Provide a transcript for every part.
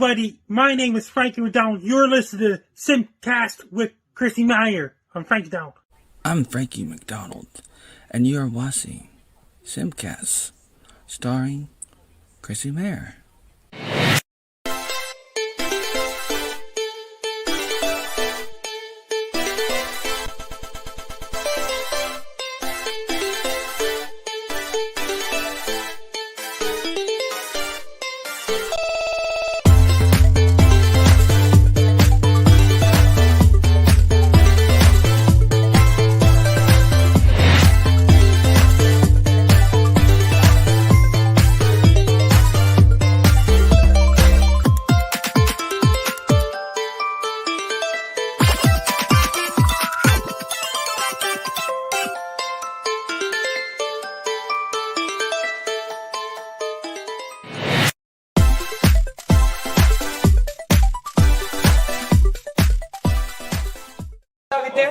everybody. My name is Frankie McDonald. You're listening to SimpCast with Chrissie Mayr. I'm Frankie McDonald. I'm Frankie McDonald, and you're watching SimpCast, starring Chrissie Mayr.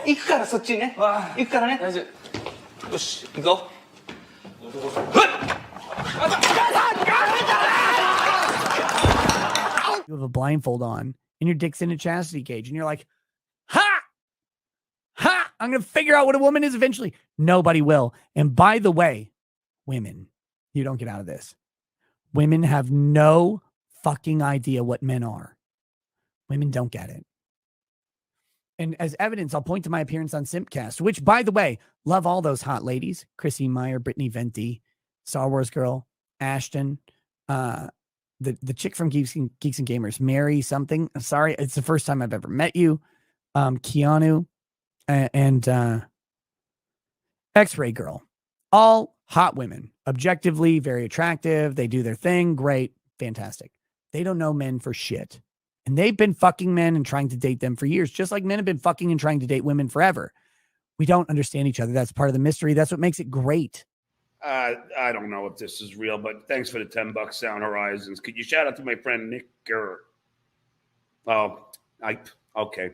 行くからそっちにね。行くからね。大丈夫。よし、行くぞ。You have a blindfold on and your dick's in a chastity cage and you're like, ha! Ha! I'm going to figure out what a woman is eventually. Nobody will. And by the way, women, you don't get out of this. Women have no fucking idea what men are. Women don't get it. And as evidence, I'll point to my appearance on SimpCast, which, by the way, love all those hot ladies. Chrissie Mayr, Brittany Venti, Star Wars girl, Ashton, the chick from Geeks and Gamers, Mary something. I'm sorry, it's the first time I've ever met you. Keanu and X-Ray girl. All hot women. Objectively, very attractive. They do their thing. Great. Fantastic. They don't know men for shit. And they've been fucking men and trying to date them for years, just like men have been fucking and trying to date women forever. We don't understand each other. That's part of the mystery. That's what makes it great. I don't know if this is real, but thanks for the $10, Sound Horizons. Could you shout out to my friend Nick Gurr? Okay.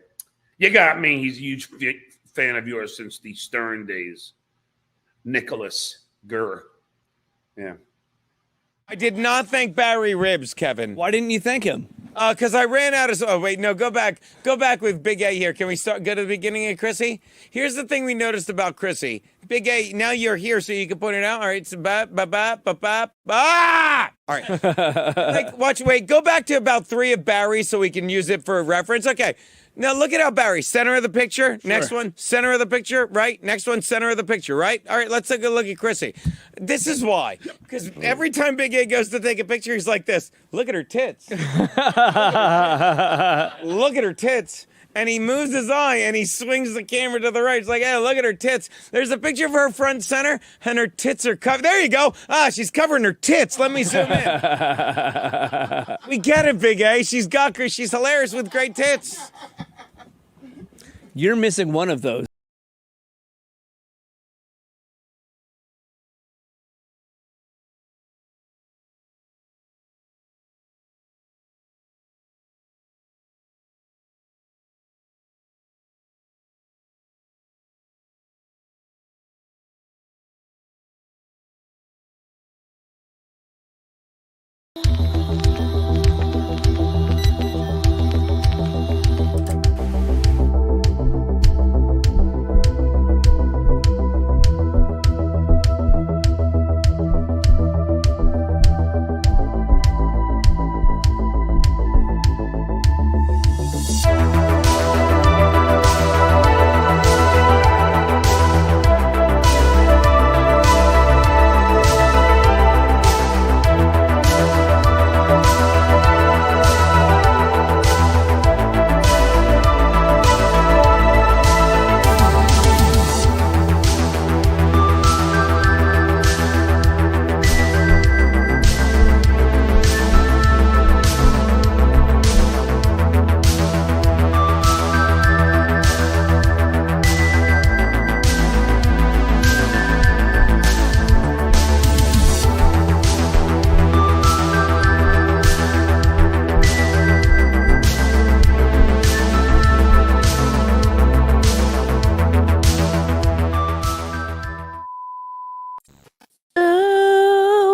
You got me. He's a huge fan of yours since the Stern days. Nicholas Gurr. Yeah. I did not thank Barry Ribs, Kevin. Why didn't you thank him? Because I ran out of... Oh, wait, no, go back. Go back with Big A here. Can we go to the beginning of Chrissie? Here's the thing we noticed about Chrissie. Big A, now you're here, so you can point it out. All right, so all right. Wait, go back to about 3 of Barry so we can use it for a reference. Okay. Now look at how Barry, center of the picture. Sure. Next one, center of the picture, right? Next one, center of the picture, right? All right, let's take a look at Chrissie. This is why. Because every time Big A goes to take a picture, he's like this. Look at her tits. Look at her tits. And he moves his eye and he swings the camera to the right. It's like, hey, look at her tits. There's a picture of her front center and her tits are covered. There you go. She's covering her tits. Let me zoom in. We get it, Big A. She's hilarious with great tits. You're missing one of those.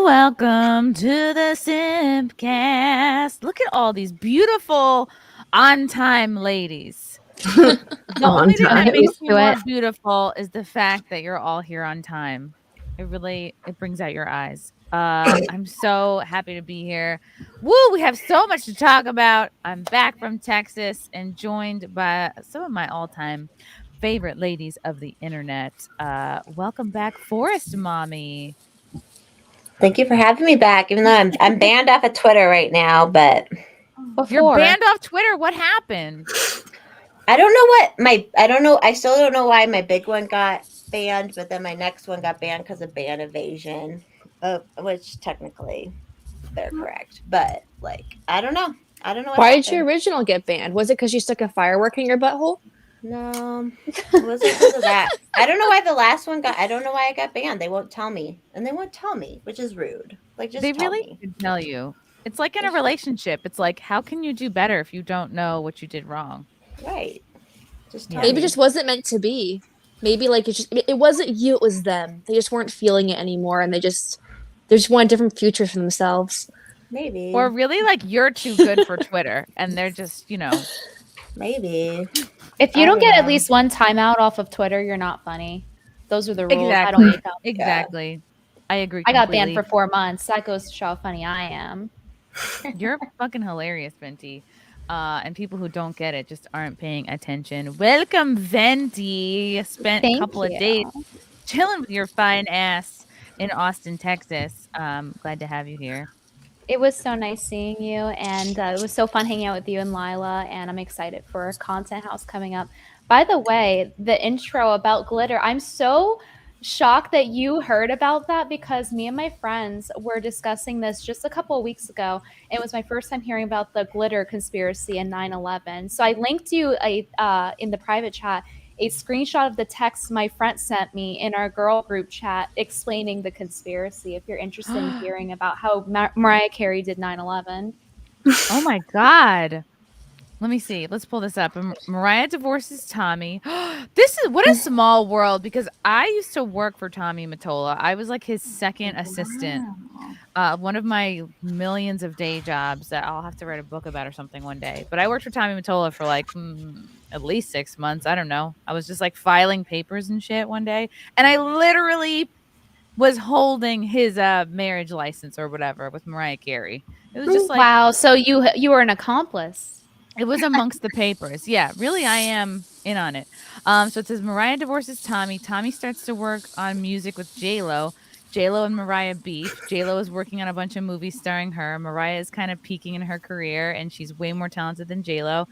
Welcome to the SimpCast. Look at all these beautiful on-time ladies. The only thing that makes me more beautiful is the fact that you're all here on time. It brings out your eyes. I'm so happy to be here. Woo, we have so much to talk about. I'm back from Texas and joined by some of my all-time favorite ladies of the internet. Welcome back, Forest Mommy. Thank you for having me back, even though I'm banned off of Twitter right now, but You're banned off Twitter. What happened? I don't know. I still don't know why my big one got banned, but then my next one got banned because of ban evasion, which technically they're correct. But I don't know. Why did your original get banned? Was it because you stuck a firework in your butthole? No, it wasn't because of that. I don't know why the last one I don't know why I got banned. They won't tell me, and they won't tell me, which is rude. They really should tell you. It's like in a relationship. It's like, how can you do better if you don't know what you did wrong? Right. Maybe it just wasn't meant to be. Maybe it wasn't you, it was them. They just weren't feeling it anymore, and they just want a different future for themselves. Maybe. Or really, you're too good for Twitter, and they're just, Maybe. If you don't get at least one timeout off of Twitter, you're not funny. Those are the rules. Exactly. I don't make up. Exactly. Yeah. I agree. I got banned for 4 months. That goes to show how funny I am. You're fucking hilarious, Venti. And people who don't get it just aren't paying attention. Welcome, Venti. Spent a couple of days chilling with your fine ass in Austin, Texas. Glad to have you here. It was so nice seeing you, and it was so fun hanging out with you and Lila, and I'm excited for Content House coming up. By the way, the intro about glitter, I'm so shocked that you heard about that, because me and my friends were discussing this just a couple of weeks ago. It was my first time hearing about the glitter conspiracy and 9/11. So I linked you in the private chat a screenshot of the text my friend sent me in our girl group chat explaining the conspiracy, if you're interested in hearing about how Mariah Carey did 9/11. Oh my God. Let me see. Let's pull this up. Mariah divorces Tommy. What a small world, because I used to work for Tommy Mottola. I was like his second assistant. One of my millions of day jobs that I'll have to write a book about or something one day. But I worked for Tommy Mottola for at least 6 months. I don't know. I was just filing papers and shit one day. And I literally was holding his marriage license or whatever with Mariah Carey. It was just wow. So you were an accomplice. It was amongst the papers. Yeah, really, I am in on it. So it says Mariah divorces Tommy. Tommy starts to work on music with J-Lo. J-Lo and Mariah beef. J-Lo is working on a bunch of movies starring her. Mariah is kind of peaking in her career, and she's way more talented than J-Lo.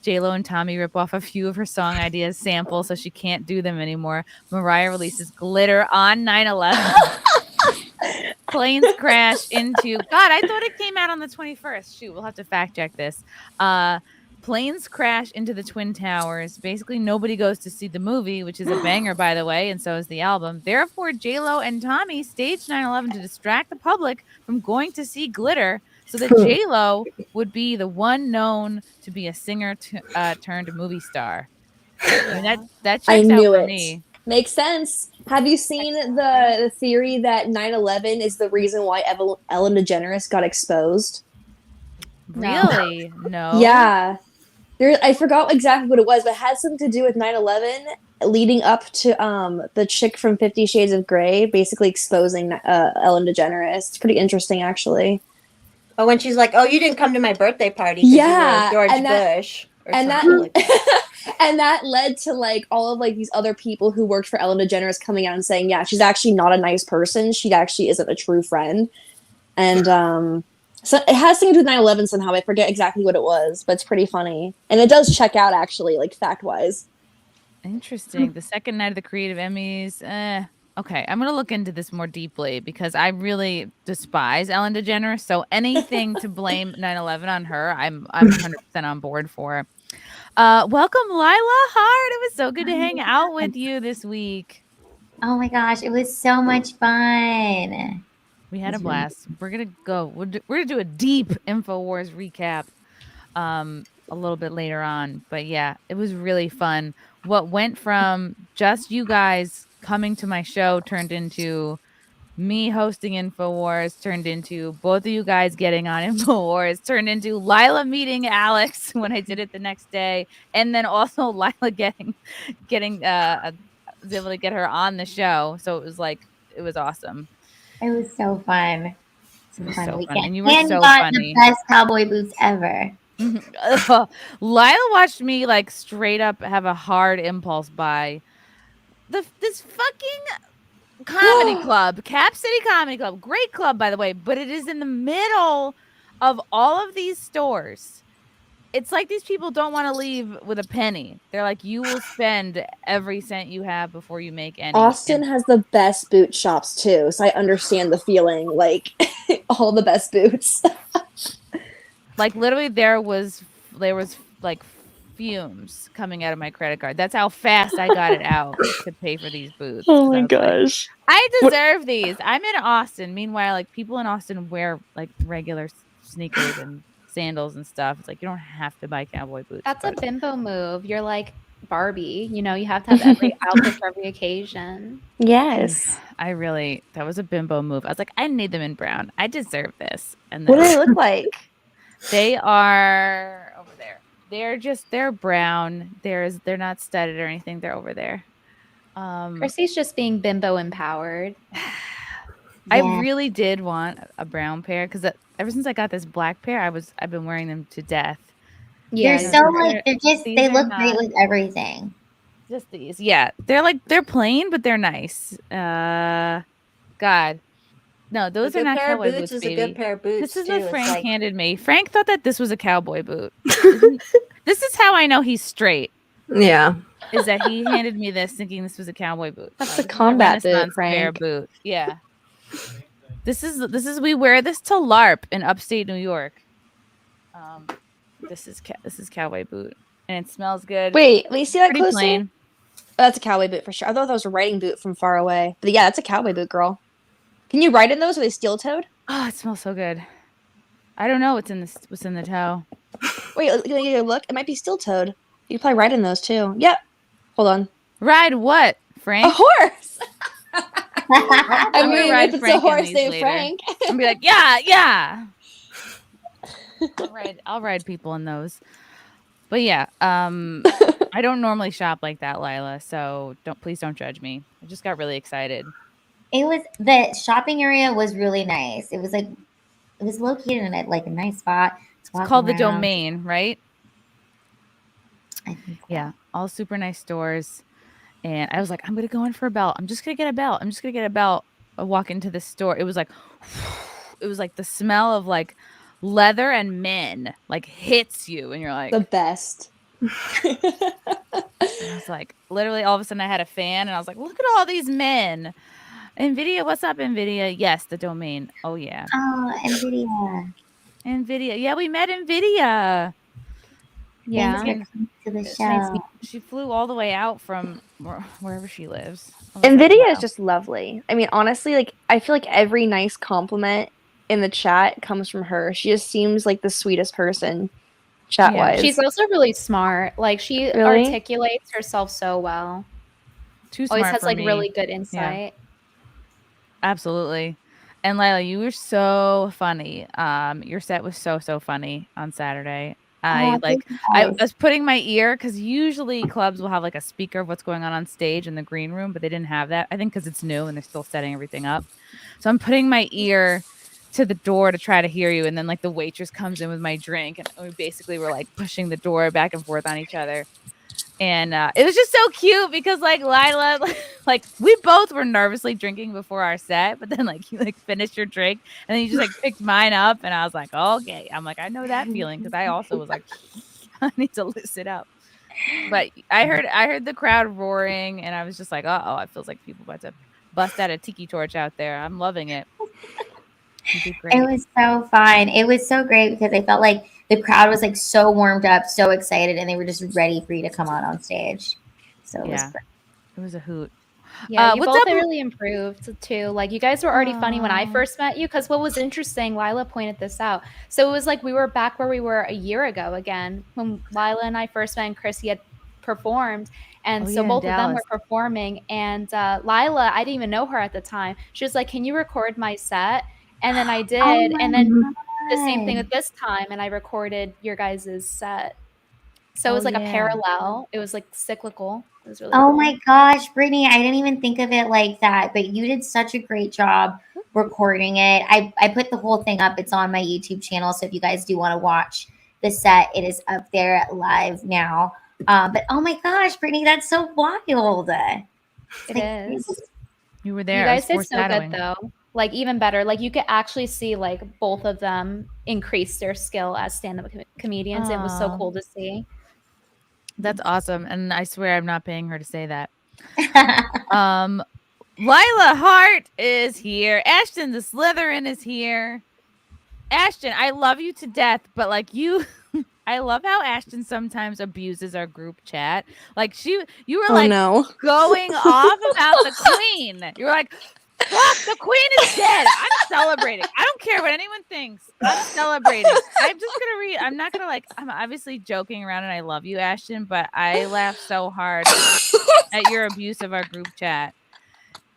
J-Lo and Tommy rip off a few of her song ideas, samples, so she can't do them anymore. Mariah releases Glitter on 9/11. Planes crash into... God, I thought it came out on the 21st. Shoot, we'll have to fact check this. Planes crash into the Twin Towers. Basically, nobody goes to see the movie, which is a banger, by the way, and so is the album. Therefore, J-Lo and Tommy staged 9/11 to distract the public from going to see Glitter, so that J-Lo would be the one known to be a singer turned movie star. I mean, that checks out for me. Makes sense. Have you seen the theory that 9/11 is the reason why Ellen DeGeneres got exposed? Really? No. Yeah. I forgot exactly what it was, but it had something to do with 9/11 leading up to the chick from 50 Shades of Grey basically exposing Ellen DeGeneres. It's pretty interesting, actually. Oh, when she's like, "Oh, you didn't come to my birthday party." Yeah, you were George Bush. And that led to all of these other people who worked for Ellen DeGeneres coming out and saying, yeah, she's actually not a nice person. She actually isn't a true friend. And so it has something to do with 9/11 somehow. I forget exactly what it was, but it's pretty funny. And it does check out, actually, fact-wise. Interesting. The second night of the Creative Emmys. Okay, I'm going to look into this more deeply, because I really despise Ellen DeGeneres. So anything to blame 9/11 on her, I'm 100% on board for. Welcome, Lila Hart. It was so good to hang out with you this week. Oh my gosh, it was so much fun. We had a blast. We're gonna go. We're gonna do a deep InfoWars recap a little bit later on. But yeah, it was really fun. What went from just you guys coming to my show turned into me hosting InfoWars turned into both of you guys getting on InfoWars, turned into Lila meeting Alex when I did it the next day, and then also Lila getting was able to get her on the show. So it was awesome. It was so fun. It was Fun so fun, weekend. and you were And so got funny. the best cowboy boots ever. Lila watched me like straight up have a hard impulse buy this fucking comedy club, Cap City Comedy Club. Great club, by the way, but it is in the middle of all of these stores. It's like these people don't want to leave with a penny. They're like, you will spend every cent you have before you make any. Austin has the best boot shops too, so I understand the feeling. Like all the best boots. Like literally, there was like fumes coming out of my credit card. That's how fast I got it out to pay for these boots. Oh my gosh. I deserve these. I'm in Austin. Meanwhile, like people in Austin wear like regular sneakers and sandals and stuff. It's like you don't have to buy cowboy boots. That's a bimbo move. You're like Barbie. You know, you have to have every outfit for every occasion. Yes. That was a bimbo move. I was like, I need them in brown. I deserve this. And What do they look like? They are over there. They're brown. They're not studded or anything. They're over there. Chrissy's just being bimbo empowered. I really did want a brown pair because ever since I got this black pair, I've been wearing them to death. Yeah, they're so like they look great with everything. Just these, yeah. They're plain, but they're nice. God, no, those are not cowboy boots, is baby. a good pair of boots. This is too. what It's Frank like- handed me. Frank thought that this was a cowboy boot. This is how I know he's straight. Yeah. Is that he handed me this thinking this was a cowboy boot. That's a combat boot, Renaissance fair Frank. boot. Yeah. This is we wear this to LARP in upstate New York. This is cowboy boot and it smells good. Wait, let me see that Pretty closer. plain. Oh, that's a cowboy boot for sure. I thought that was a riding boot from far away. But yeah, that's a cowboy boot, girl. Can you ride in those? Are they steel-toed? Oh, it smells so good. I don't know what's in the toe. Wait, look. It might be steel-toed. You could probably ride in those too. Yep. Hold on. Ride what, Frank? A horse. I'm I gonna mean, ride if it's Frank a in horse these named later. Frank. I'm gonna be like, yeah. I'll ride people in those. But yeah, I don't normally shop like that, Lila. So please don't judge me. I just got really excited. The shopping area was really nice. It was located in a nice spot. It's called the Domain, right? I think so. Yeah, all super nice stores. And I was like, I'm gonna go in for a belt. I'm just gonna get a belt. I walk into the store. It was like the smell of like leather and men like hits you, and you're like The best. and I was like, literally, all of a sudden, I had a fan, and I was like, look at all these men. NVIDIA, what's up, NVIDIA? Yes, the Domain. Oh yeah. Oh, NVIDIA. Yeah, we met NVIDIA. Yeah. Thanks for coming to the It's nice. show. She flew all the way out from wherever she lives. I was like, NVIDIA wow. is just lovely. I mean, honestly, like I feel like every nice compliment in the chat comes from her. She just seems like the sweetest person, chat wise. She's also really smart. Like she Really? articulates herself so well. Too Always smart has for like me. really good insight. Absolutely. And Lila, you were so funny. Your set was so funny on Saturday. I was putting my ear because usually clubs will have like a speaker of what's going on stage in the green room, but they didn't have that. I think because it's new and they're still setting everything up. So I'm putting my ear to the door to try to hear you, and then like the waitress comes in with my drink, and we basically were like pushing the door back and forth on each other. And it was just so cute because like Lila, like we both were nervously drinking before our set, but then like you like finished your drink and then you just like picked mine up, and I was like, okay. I'm like, I know that feeling because I also was like, I need to listen up. But I heard the crowd roaring, and I was just like, oh, it feels like people about to bust out a tiki torch out there. I'm loving it. You did great. It was so fun. It was so great because I felt like the crowd was like so warmed up, so excited, and they were just ready for you to come out on stage. So it was great. It was a hoot. Yeah, you what's both up? really improved too. Like you guys were already funny when I first met you. Because what was interesting, Lila pointed this out. So it was like we were back where we were a year ago again when Lila and I first met and Chrissy had performed. And Oh, so yeah, in both of them were Dallas. performing. And Lila, I didn't even know her at the time. She was like, "Can you record my set?" And then I did. Oh And then my the same thing God. with this time, and I recorded your guys' set. So it Oh, was like a yeah. parallel. It was like cyclical. It was really Oh cool. my gosh, Brittany, I didn't even think of it like that, but you did such a great job recording it. I put the whole thing up. It's on my YouTube channel. So if you guys do want to watch the set, it is up there live now. But oh my gosh, Brittany, that's so wild. It is. You were there. You I was guys did so foreshadowing. good though. Like even better. Like you could actually see like both of them increase their skill as stand-up comedians. It was so Aw. cool to see. That's awesome. And I swear I'm not paying her to say that. Lila Hart is here. Ashton the Slytherin is here. Ashton, I love you to death, but like you I love how Ashton sometimes abuses our group chat. Like you were like going off about the queen. You were like, fuck, the queen is dead. I'm celebrating. I don't care what anyone thinks. I'm celebrating. I'm just gonna read. I'm not gonna I'm obviously joking around, and I love you, Ashton, but I laugh so hard at your abuse of our group chat.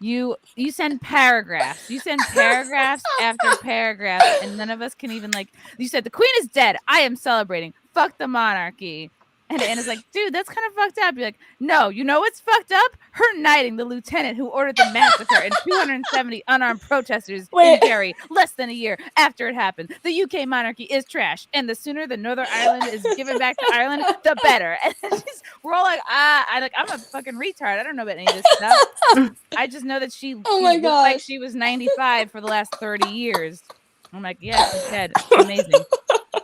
You send paragraphs. You send paragraphs after paragraphs, and none of us can even you said the queen is dead. I am celebrating. Fuck the monarchy. And Anna's like, dude, that's kind of fucked up. You're like, no, you know what's fucked up? Her knighting the lieutenant who ordered the massacre and 270 unarmed protesters in Derry less than a year after it happened. The UK monarchy is trash, and the sooner the Northern Ireland is given back to Ireland, the better. And we're all like, I'm a fucking retard. I don't know about any of this stuff. I just know that she looked like she was 95 for the last 30 years. I'm like, yeah, she's dead. Amazing.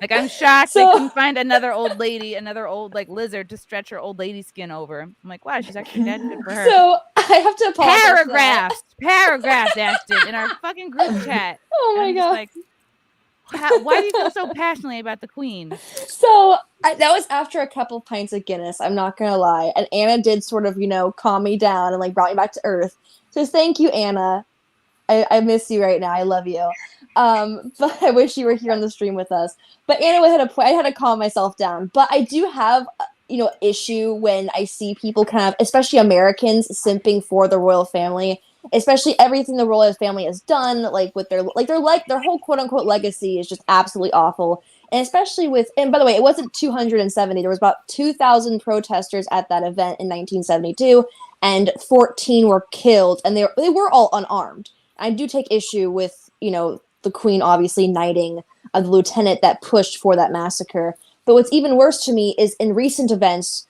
Like, I'm shocked they couldn't find another old lady, another old lizard to stretch her old lady skin over. I'm like, wow, she's actually dead. Good for her. So I have to apologize. Paragraphs, Ashton, in our fucking group chat. Oh my God. Like, why do you feel so passionately about the queen? So that was after a couple pints of Guinness. I'm not gonna lie, and Anna did sort of, calm me down and brought me back to earth. So thank you, Anna. I miss you right now. I love you. But I wish you were here on the stream with us. But Anna had a point. I had to calm myself down. But I do have, issue when I see people kind of, especially Americans, simping for the royal family, especially everything the royal family has done, with their whole quote unquote legacy is just absolutely awful. And especially and by the way, it wasn't 270. There was about 2,000 protesters at that event in 1972, and 14 were killed, and they were all unarmed. I do take issue with, the queen obviously knighting the lieutenant that pushed for that massacre. But what's even worse to me is in recent events,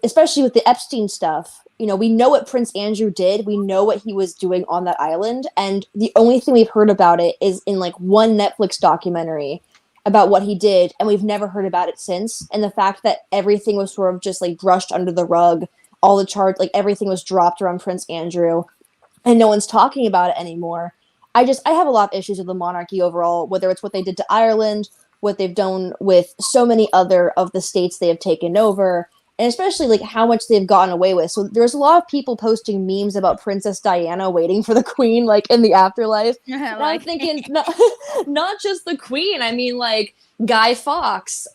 especially with the Epstein stuff, we know what Prince Andrew did. We know what he was doing on that island. And the only thing we've heard about it is in one Netflix documentary about what he did. And we've never heard about it since. And the fact that everything was sort of just brushed under the rug, all the charge, everything was dropped around Prince Andrew, and no one's talking about it anymore. I have a lot of issues with the monarchy overall, whether it's what they did to Ireland, what they've done with so many other of the states they have taken over, and especially how much they've gotten away with. So there's a lot of people posting memes about Princess Diana waiting for the queen, in the afterlife. And I'm thinking, not just the queen. I mean, Guy Fawkes,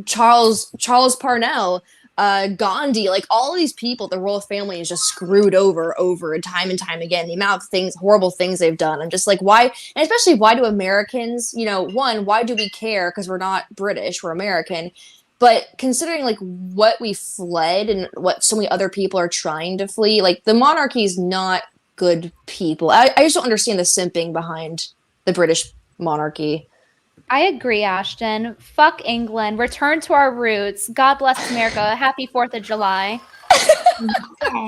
Charles Parnell, Gandhi, all these people, the royal family is just screwed over and time again. The amount of horrible things they've done. I'm just why, and especially why do Americans, one, why do we care? Because we're not British, we're American. But considering what we fled and what so many other people are trying to flee, the monarchy is not good people. I just don't understand the simping behind the British monarchy. I agree, Ashton. Fuck England. Return to our roots. God bless America. Happy 4th of July.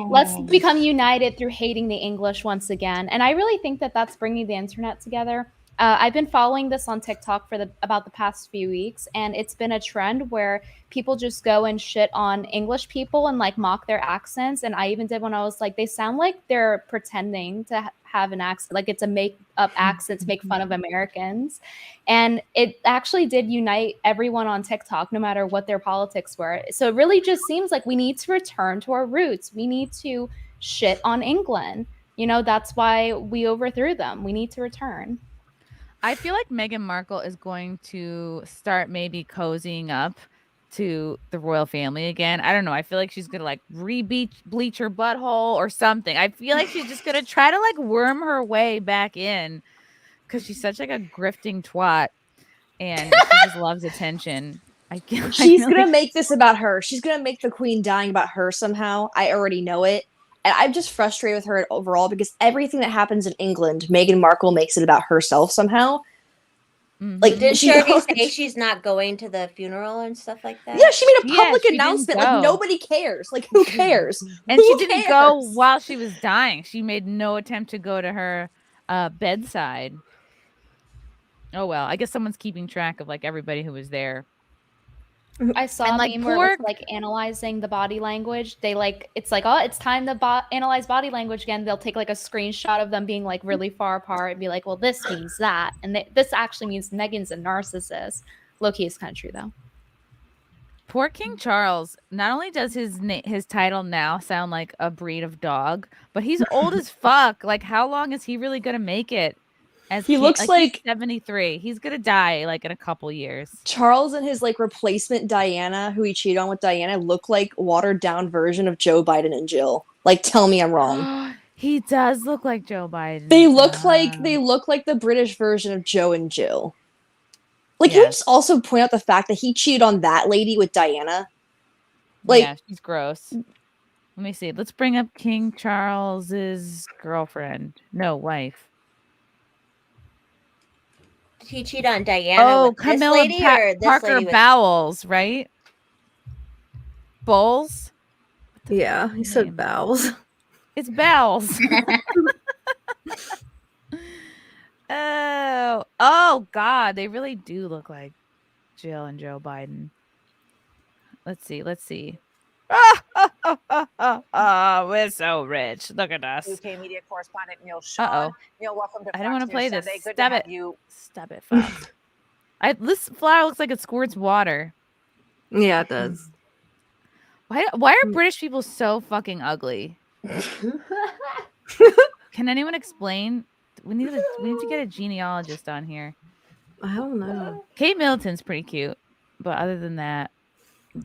Let's become united through hating the English once again. And I really think that that's bringing the internet together. I've been following this on TikTok for about the past few weeks, and it's been a trend where people just go and shit on English people and mock their accents. And I even did when I was they sound like they're pretending to have an accent, it's a make-up accent to make fun of Americans. And it actually did unite everyone on TikTok, no matter what their politics were. So it really just seems like we need to return to our roots. We need to shit on England. That's why we overthrew them. We need to return. I feel like Meghan Markle is going to start maybe cozying up to the royal family again. I don't know. I feel like she's gonna like bleach her butthole or something. I feel like she's just gonna try to like worm her way back in because she's such like a grifting twat and she just loves attention. She's gonna make this about her. She's gonna make the queen dying about her somehow. I already know it. And I'm just frustrated with her overall because everything that happens in England, Meghan Markle makes it about herself somehow. Like, did she already say she's not going to the funeral and stuff like that? Yeah, she made a Yeah, public she didn't announcement. go. Like, nobody cares. Like, who cares? And she didn't go while she was dying. She made no attempt to go to her bedside. Oh well, I guess someone's keeping track of like everybody who was there. I saw And, a like, meme where it was like analyzing the body language. They like it's like, oh, it's time to analyze body language again. They'll take like a screenshot of them being like really far apart and be like, well, this means that, and this actually means Meghan's a narcissist. Low-key is kind of true though. Poor King Charles. Not only does his title now sound like a breed of dog, but he's old as fuck. Like, how long is he really gonna make it? As He looks like he's 73. He's gonna die like in a couple years. Charles and his like replacement Diana, who he cheated on with Diana, look like watered down version of Joe Biden and Jill. Like, tell me I'm wrong. He does look like Joe Biden. They look like the British version of Joe and Jill. Like, can we just also point out the fact that he cheated on that lady with Diana? Like, yeah, she's gross. Let me see. Let's bring up King Charles's girlfriend. No, wife. Did he cheat on Diana with this Camilla lady or this Parker lady with... Bowles, right? Bowles? Yeah, he said Bowles. It's Bowles. Oh God, they really do look like Jill and Joe Biden. Let's see. We're so rich. Look at us. UK media correspondent Neil Shaw. Neil, welcome to I don't want to play this. Sunday. Good Stop to it. have you. Stop it, Fox. This flower looks like it squirts water. Yeah, it does. Why are British people so fucking ugly? Can anyone explain? We need to get a genealogist on here. I don't know. Kate Middleton's pretty cute, but other than that,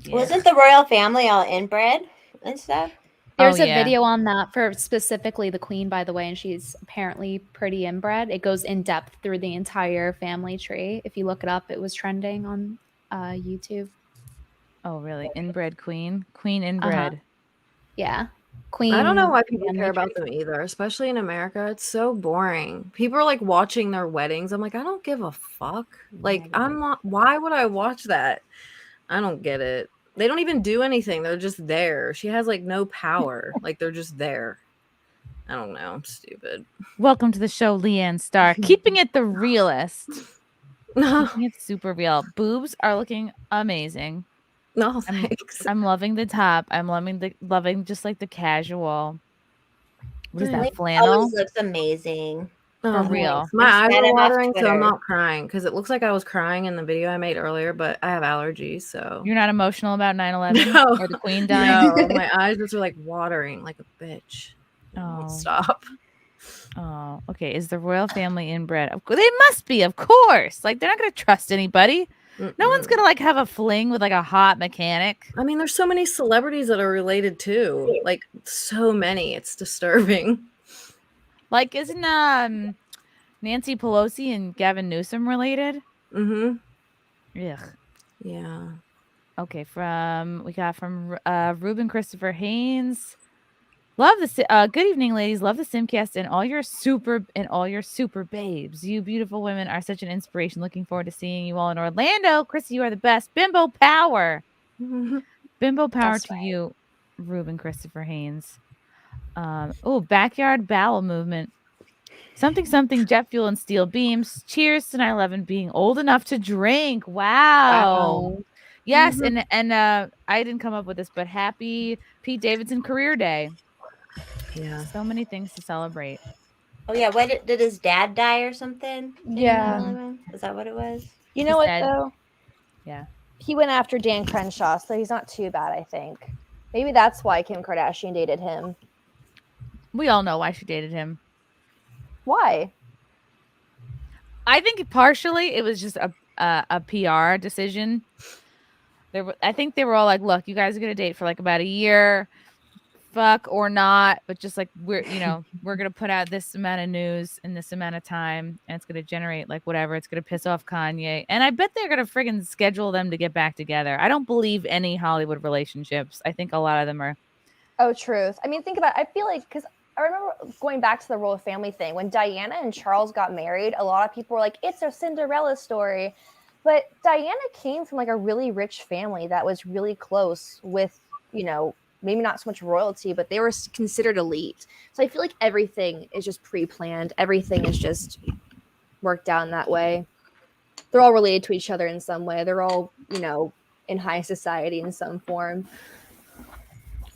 yeah. Wasn't the royal family all inbred and stuff? There's a video on that for specifically the queen, by the way, and she's apparently pretty inbred. It goes in depth through the entire family tree. If you look it up, it was trending on YouTube. Oh, really? Inbred queen? Queen inbred. Yeah. Queen. I don't know why people care about them either, especially in America. It's so boring. People are like watching their weddings. I'm like, I don't give a fuck. Like, I'm not. Why would I watch that? I don't get it. They don't even do anything. They're just there. She has like no power. Like, they're just there. I don't know. I'm stupid. Welcome to the show, LeeAnn Starr. Keeping it the realist. Keeping it super real. Boobs are looking amazing. No, thanks. I'm loving the top. I'm loving just like the casual. What is that, flannel? Always looks amazing. For real. My eyes are watering, so I'm Twitter. not crying because it looks like I was crying in the video I made earlier, but I have allergies, so You're not emotional about 9/11 No. or the Queen dying? no, my eyes just are like watering like a bitch. Oh. Stop. Oh, okay. Is the royal family inbred? They must be, of course. Like, they're not going to trust anybody. No one's going to like have a fling with like a hot mechanic. I mean, there's so many celebrities that are related too. Like, so many. It's disturbing. Like, isn't Nancy Pelosi and Gavin Newsom related? Mm-hmm. Ugh. Yeah. Okay, we got from Ruben Christopher Haynes. Love the good evening, ladies. Love the SimpCast and all your super babes. You beautiful women are such an inspiration. Looking forward to seeing you all in Orlando. Chrissy, you are the best. Bimbo power. Bimbo power That's to right. you, Ruben Christopher Haynes. Backyard bowel movement. Something jet fuel and steel beams. Cheers to 9/11 being old enough to drink. Wow. Yes, and I didn't come up with this, but happy Pete Davidson career day. Yeah. So many things to celebrate. Oh yeah, what did his dad die or something? Yeah. Is that what it was? You know His what, dad- though? Yeah. He went after Dan Crenshaw, so he's not too bad, I think. Maybe that's why Kim Kardashian dated him. We all know why she dated him. Why? I think partially it was just a PR decision. I think they were all like, look, you guys are gonna date for like about a year, fuck or not, but just like we're gonna put out this amount of news in this amount of time, and it's gonna generate like whatever, it's gonna piss off Kanye, and I bet they're gonna friggin' schedule them to get back together. I don't believe any Hollywood relationships. I think a lot of them are. Oh, truth. I mean, think about it. I feel like, because I remember going back to the royal family thing, when Diana and Charles got married, a lot of people were like, it's a Cinderella story. But Diana came from like a really rich family that was really close with, maybe not so much royalty, but they were considered elite. So I feel like everything is just pre-planned. Everything is just worked out in that way. They're all related to each other in some way. They're all, in high society in some form.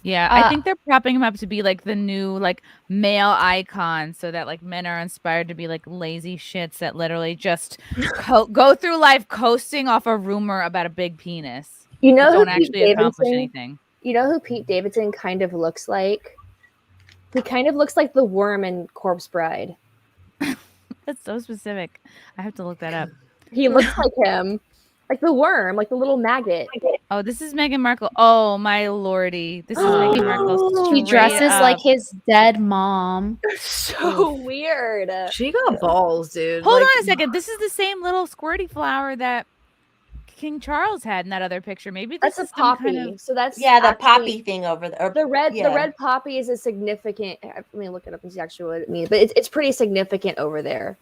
Yeah, I think they're propping him up to be like the new like male icon, so that like men are inspired to be like lazy shits that literally just go through life coasting off a rumor about a big penis. Don't actually accomplish anything. You know who Pete Davidson kind of looks like? He kind of looks like the worm in Corpse Bride. That's so specific. I have to look that up. He looks like him. Like the worm, like the little maggot. Oh, this is Meghan Markle. Oh, my lordy. This is Meghan Markle. He dresses like his dead mom. So weird. She got balls, dude. Hold on a second. This is the same little squirty flower that King Charles had in that other picture. Maybe this that's is a poppy. kind of... So that's the poppy thing over there. The red poppy is a significant. Let me look it up and see actually what it means. But it's pretty significant over there.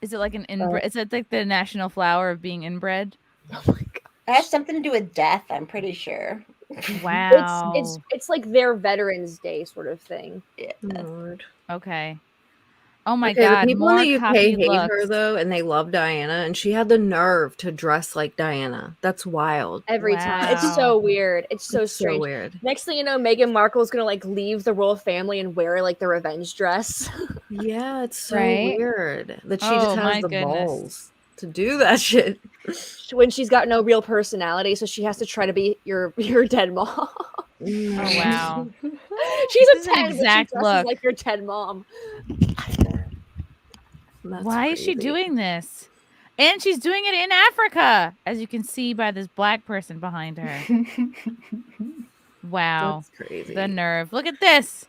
Is it like an inbred? Is it like the national flower of being inbred? Oh my god! It has something to do with death. I'm pretty sure. Wow. It's like their Veterans Day sort of thing. Yeah. Lord. Okay. Oh my Okay, god. the people in the UK hate looks. her though, and they love Diana, and she had the nerve to dress like Diana. That's wild. Every time. It's so weird. It's so strange. So weird. Next thing you know, Meghan Markle's gonna like leave the royal family and wear like the revenge dress. Yeah, it's so Right? weird that she Oh, just my has the goodness. balls to do that shit. When she's got no real personality, so she has to try to be your dead mom. Oh wow. She's This is a an 10, but she exact dresses look. like your 10 mom. Why is she doing this? And she's doing it in Africa, as you can see by this black person behind her. Wow. That's crazy. The nerve. Look at this.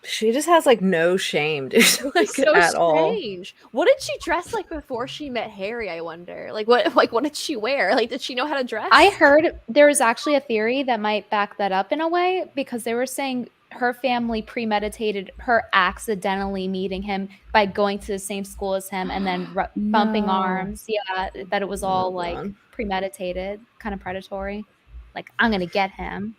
She just has like no shame, dude. Like So at all. strange. What did she dress like before she met Harry? I wonder. What did she wear? Like, did she know how to dress? I heard there was actually a theory that might back that up in a way, because they were saying her family premeditated her accidentally meeting him by going to the same school as him and then bumping No. arms. Yeah, that it was all like premeditated, kind of predatory. Like, I'm gonna get him.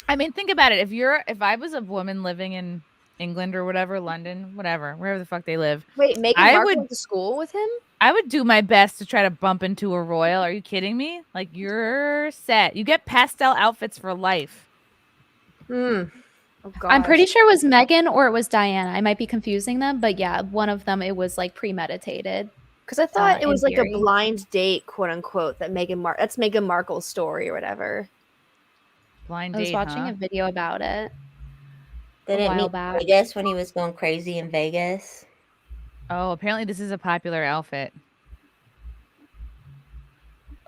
I mean, think about it. If I was a woman living in England or whatever, London, whatever, wherever the fuck they live. Wait, Meghan I Markle would- went to school with him? I would do my best to try to bump into a royal. Are you kidding me? Like, you're set. You get pastel outfits for life. Oh, I'm pretty gosh. sure it was Megan or it was Diana. I might be confusing them, but yeah, one of them it was like premeditated. Because I thought it in was like theory. a blind date, quote unquote, that's Meghan Markle's story or whatever. Blind I was date, watching huh? a video about it. Did a it while meet back. Vegas when he was going crazy in Vegas? Oh, apparently this is a popular outfit.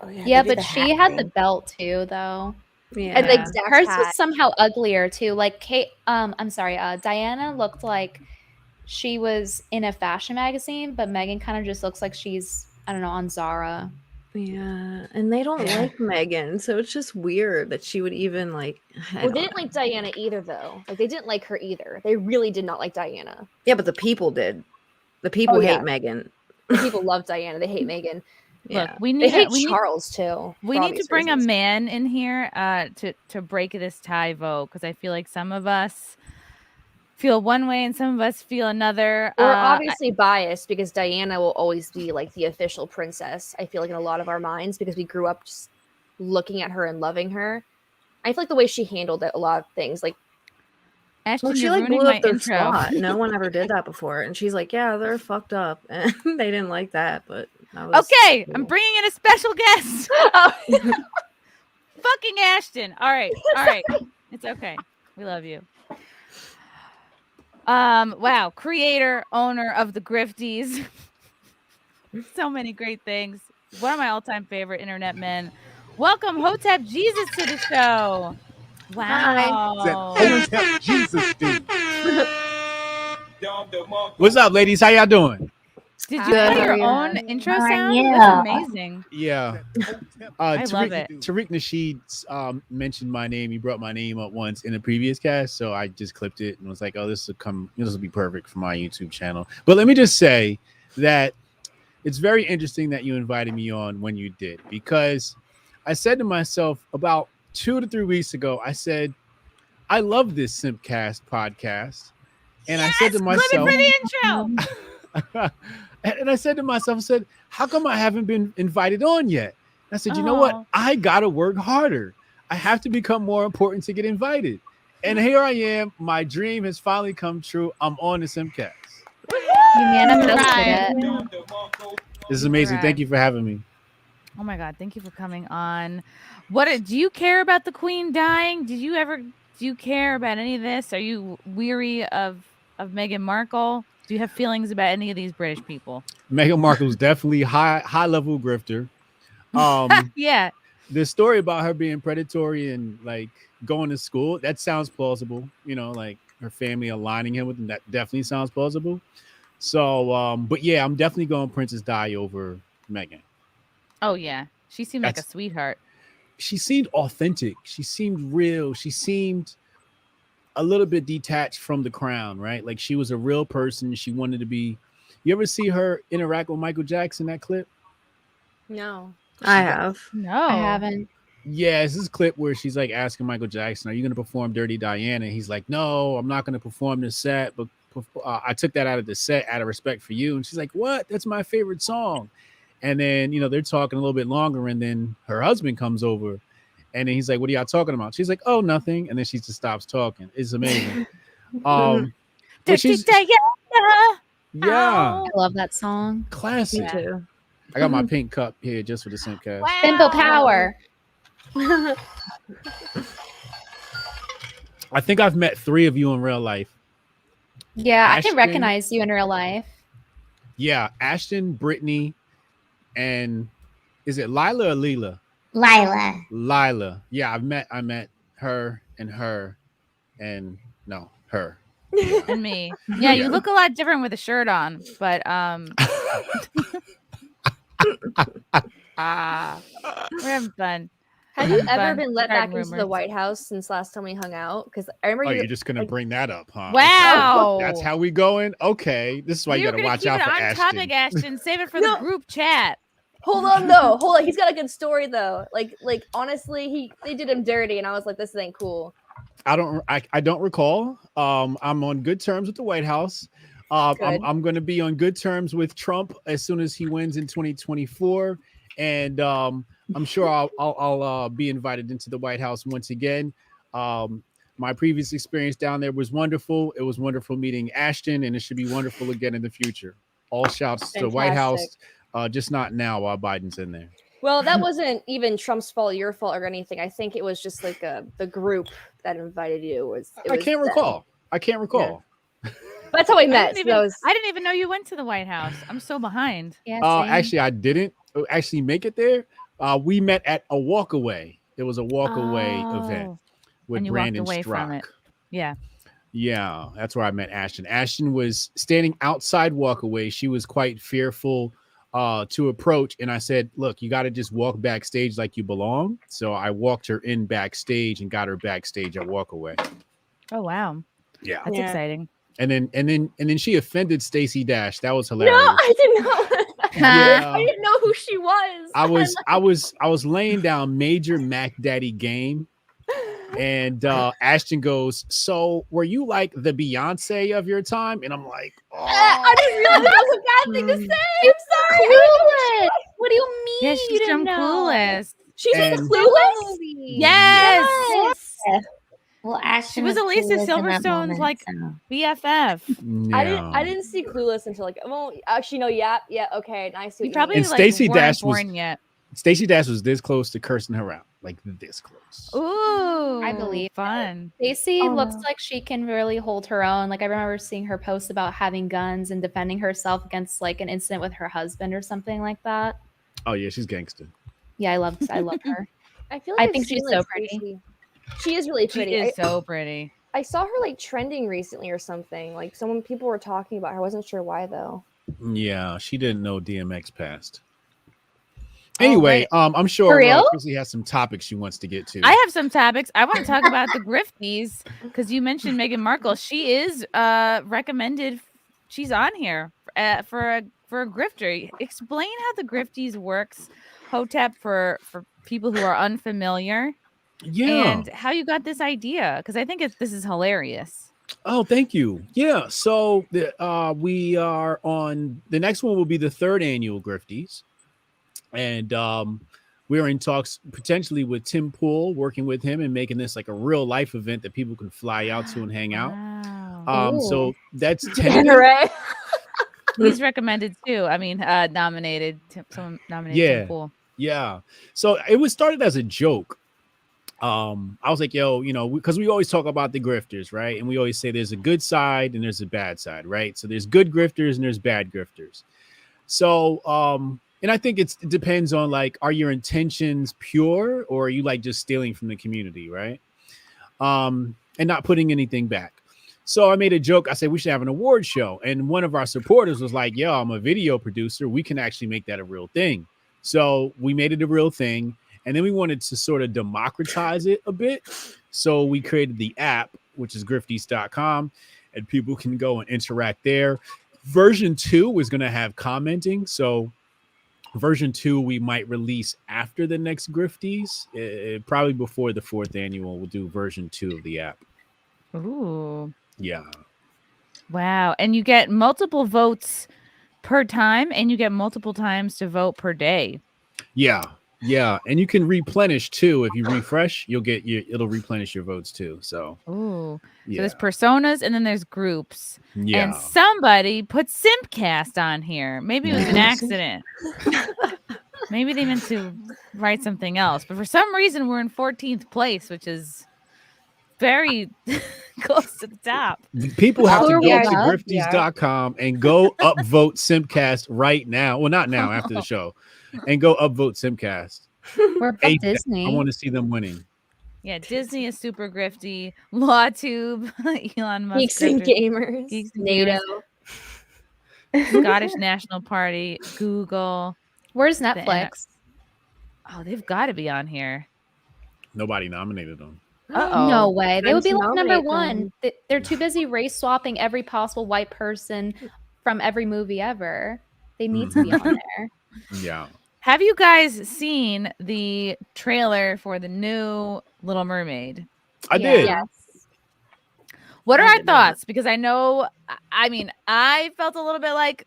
Oh, Yeah, they did but the she hat had the thing. belt too, though. Yeah. And the exact Hers hat. was somehow uglier too. Like Diana looked like she was in a fashion magazine, but Megan kind of just looks like she's, I don't know, on Zara. Yeah, and they don't like Megan, so it's just weird that she would even like. I Well, don't they didn't know. like Diana either, though. Like, they didn't like her either. They really did not like Diana. Yeah, but the people did. The people Oh, hate yeah. Megan. The people love Diana. They hate Megan. Look, Yeah. we They need hate we need, Charles too. we for need to obvious bring reasons. a man in here to break this tie vote, because I feel like some of us feel one way and some of us feel another. We're obviously biased because Diana will always be like the official princess. I feel like in a lot of our minds because we grew up just looking at her and loving her. I feel like the way she handled it, a lot of things, like Ashton, Well, she you're like ruining blew my up their intro. spot. No one ever did that before, and she's like, "Yeah, they're fucked up," and they didn't like that. But that was Okay, cool. I'm bringing in a special guest. Fucking Ashton. All right. It's okay. We love you. Wow. Creator, owner of the Grifties. So many great things. One of my all-time favorite internet men. Welcome, Hotep Jesus, to the show. Wow. Hotep Jesus, dude. What's up, ladies? How y'all doing? Did you play your own intro How are sound? you? That's amazing. Yeah. I love it. Tariq Nasheed mentioned my name. He brought my name up once in a previous cast, so I just clipped it and was like, "Oh, this will be perfect for my YouTube channel." But let me just say that it's very interesting that you invited me on when you did, because I said to myself about 2 to 3 weeks ago, I said, "I love this SimpCast podcast," and I said to myself, "Clip it for the intro." And I said to myself, I said, how come I haven't been invited on yet? And I said, you know what? I got to work harder. I have to become more important to get invited. And here I am. My dream has finally come true. I'm on the SimpCast. This is amazing. Thank you for having me. Oh my God. Thank you for coming on. Do you care about the Queen dying? Do you care about any of this? Are you weary of Meghan Markle? Do you have feelings about any of these British people? Meghan Markle's definitely high level grifter. Yeah. The story about her being predatory and like going to school, that sounds plausible. You know, like her family aligning him with them, that definitely sounds plausible. So, but yeah, I'm definitely going Princess Di over Meghan. Oh yeah, she seemed like a sweetheart. She seemed authentic. She seemed real. She seemed a little bit detached from the crown, right? Like she was a real person. She wanted to be. You ever see her interact with Michael Jackson, that clip? No, I have. No, I haven't. Yeah, it's this clip where she's like asking Michael Jackson, "Are you going to perform Dirty Diana?" And he's like, "No, I'm not going to perform this set, but I took that out of the set out of respect for you." And she's like, "What? That's my favorite song." And then they're talking a little bit longer, and then her husband comes over. And then he's like, "What are y'all talking about?" She's like, "Oh, nothing." And then she just stops talking. It's amazing. But she's, yeah, I love that song. Classic. Me too. I got my pink cup here just for the SimpCast. Wow. Simple power. I think I've met 3 of you in real life. Yeah, I Ashton, can recognize you in real life. Yeah, Ashton, Brittany, and is it Lila or Lila? Lila. Yeah, I met her and her. Yeah. And me. Yeah, you look a lot different with a shirt on, but we're having fun. Have you ever been let back into the White House since last time we hung out? Because I remember you're just gonna bring that up, huh? Wow, okay. That's how we going. Okay, this is why you gotta watch out for Ashton. Topic, Ashton. Save it for the group chat. Hold on, though. Hold on. He's got a good story, though. Like honestly, they did him dirty, and I was like, this ain't cool. I don't recall. I'm on good terms with the White House. I'm going to be on good terms with Trump as soon as he wins in 2024, and I'm sure I'll be invited into the White House once again. My previous experience down there was wonderful. It was wonderful meeting Ashton, and it should be wonderful again in the future. All shouts to the White House, just not now while Biden's in there. Well, that wasn't even Trump's fault, your fault, or anything. I think it was just like the group that invited you. I can't recall. Yeah. That's how we met. I didn't even know you went to the White House. I'm so behind. Yeah, actually, I didn't actually make it there. We met at a walkaway. It was a walkaway event with and you Brandon walked away Strzok. from it. Yeah. Yeah, that's where I met Ashton. Ashton was standing outside walkaway. She was quite fearful to approach, and I said, "Look, you got to just walk backstage like you belong." So I walked her in backstage and got her backstage at walkaway. Oh wow. Yeah, that's exciting. And then she offended Stacey Dash. That was hilarious. No, I didn't know. Yeah. I didn't know who she was. I was laying down major Mac Daddy game, and Ashton goes, "So were you like the Beyonce of your time?" And I'm like, "Oh, I didn't realize that was a bad thing to say. I'm sorry. Clueless. What do you mean? Yeah, she's from Clueless. She's And- in Clueless. Yes. Well, Ashton She was Alicia Silverstone's like BFF. I didn't see Clueless until actually no, yeah, okay, I see. You probably And Stacey Dash was born yet. Stacey Dash was this close to cursing her out, like this close. Ooh, I believe fun. Stacey looks like she can really hold her own. Like I remember seeing her post about having guns and defending herself against like an incident with her husband or something like that. Oh yeah, she's gangster. Yeah, I love her. I feel like I I've think seen, she's like, so pretty. She is really pretty. She is so pretty. I saw her like trending recently or something. Like people were talking about her. I wasn't sure why though. Yeah, she didn't know DMX passed. Oh, Anyway, right. I'm sure For real? Chrissie has some topics she wants to get to. I have some topics. I want to talk about the Grifties because you mentioned Meghan Markle. She is recommended. She's on here for a grifter. Explain how the Grifties works, Hotep, for people who are unfamiliar. Yeah. And how you got this idea, because I think this is hilarious. Oh, thank you. Yeah. So we are on the next one will be the 3rd annual Grifties. And we're in talks potentially with Tim Pool, working with him and making this like a real life event that people can fly out to and hang out. So that's tentative. He's recommended too. I mean, nominated. Someone nominated Tim Pool. Yeah. So it was started as a joke. I was like, yo, because we always talk about the grifters, right? And we always say there's a good side and there's a bad side, right? So there's good grifters and there's bad grifters. So, and I think it depends on like, are your intentions pure or are you like just stealing from the community, right? And not putting anything back. So I made a joke. I said we should have an award show. And one of our supporters was like, yo, I'm a video producer. We can actually make that a real thing. So we made it a real thing. And then we wanted to sort of democratize it a bit. So we created the app, which is grifties.com, and people can go and interact there. Version 2 was going to have commenting. So version 2 we might release after the next Grifties. Probably before the 4th annual, we'll do version 2 of the app. Ooh. Yeah. Wow. And you get multiple votes per time, and you get multiple times to vote per day. Yeah. Yeah, and you can replenish too. If you refresh, it'll replenish your votes too. So, ooh, yeah. So there's personas and then there's groups. Yeah, and somebody put SimpCast on here. Maybe it was an accident. Maybe they meant to write something else, but for some reason we're in 14th place, which is very close to the top. People have to go to grifties.com and go upvote SimpCast right now. Well, not now, after the show. And go upvote SimpCast. We're above Disney. I want to see them winning. Yeah, Disney is super grifty. LawTube, Elon Musk. Geeks and Gamers. Geeks and NATO. Gamers. Scottish National Party. Google. Where's Netflix? They've got to be on here. Nobody nominated them. Uh-oh. No way. They would be like number nominate one. They're too busy race swapping every possible white person from every movie ever. They need to be on there. Yeah. Have you guys seen the trailer for the new Little Mermaid? I did. Yes. What are our thoughts? Because I know, I felt a little bit like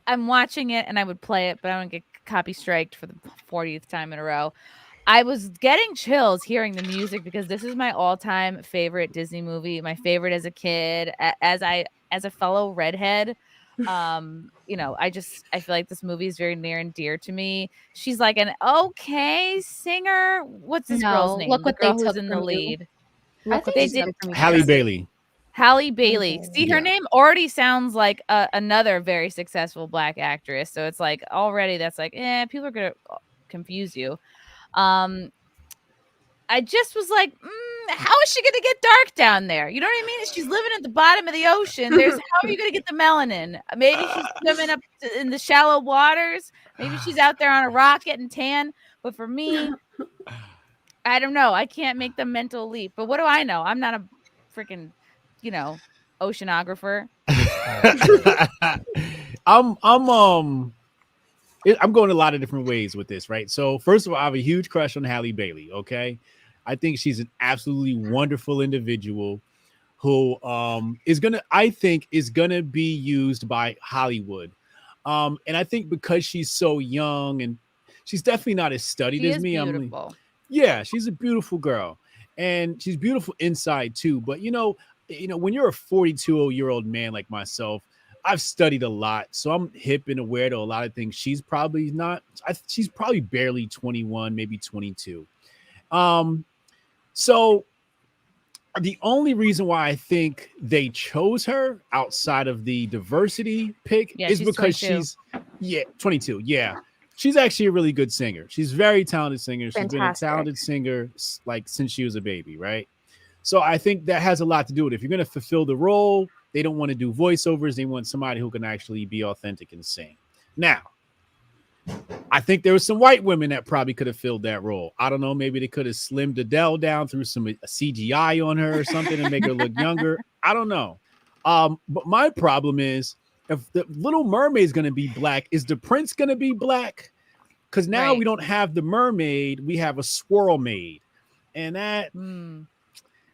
I'm watching it and I would play it, but I don't get copy striked for the 40th time in a row. I was getting chills hearing the music because this is my all-time favorite Disney movie, my favorite as a kid, as a fellow redhead. I feel like this movie is very near and dear to me. She's like an okay singer. What's this girl's name? Look what the girl they who's took in the from you. lead. Look what they they did. took from you. Halle Bailey. Halle Bailey. See, her name already sounds like another very successful Black actress. So it's like already that's like, people are gonna confuse you. I just was like, how is she gonna get dark down there? You know what I mean? She's living at the bottom of the ocean. How are you gonna get the melanin? Maybe she's swimming up in the shallow waters. Maybe she's out there on a rock getting tan. But for me, I don't know. I can't make the mental leap. But what do I know? I'm not a freaking, oceanographer. I'm going a lot of different ways with this, right? So first of all, I have a huge crush on Halle Bailey. Okay, I think she's an absolutely wonderful individual who is gonna be used by Hollywood. And I think because she's so young and she's definitely not as studied as me. Beautiful. She's a beautiful girl, and she's beautiful inside too. But when you're a 42-year-old man like myself, I've studied a lot, so I'm hip and aware to a lot of things. She's probably not. She's probably barely 21, maybe 22. So the only reason why I think they chose her outside of the diversity pick is because 22. she's 22. Yeah. she's actually a really good singer. She's a very talented singer. She's been a Fantastic. talented singer like since she was a baby, right? So I think that has a lot to do with it. If you're going to fulfill the role, they don't want to do voiceovers. They want somebody who can actually be authentic and sing. Now, I think there were some white women that probably could have filled that role. I don't know. Maybe they could have slimmed Adele down through some CGI on her or something and make her look younger. I don't know. But my problem is, if the Little Mermaid is going to be black, is the prince going to be black? Because now we don't have the mermaid, we have a swirl maid, and that. Did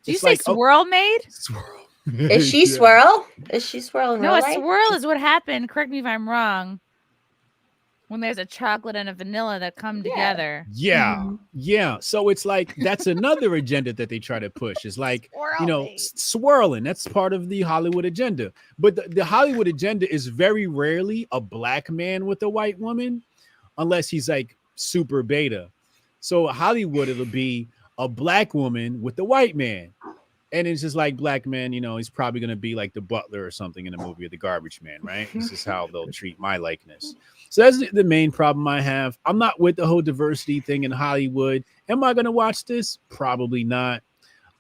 you say swirl maid? Swirl. Is she swirl? Is she swirl in No, real a life? swirl is what happened. Correct me if I'm wrong. When there's a chocolate and a vanilla that come together. Yeah. So it's like that's another agenda that they try to push. Is like swirling. That's part of the Hollywood agenda. But the Hollywood agenda is very rarely a black man with a white woman, unless he's like super beta. So Hollywood, it'll be a black woman with a white man. And it's just like black man, he's probably going to be like the butler or something in the movie, or the garbage man, right? This is how they'll treat my likeness. So that's the main problem I have. I'm not with the whole diversity thing in Hollywood. Am I going to watch this? Probably not.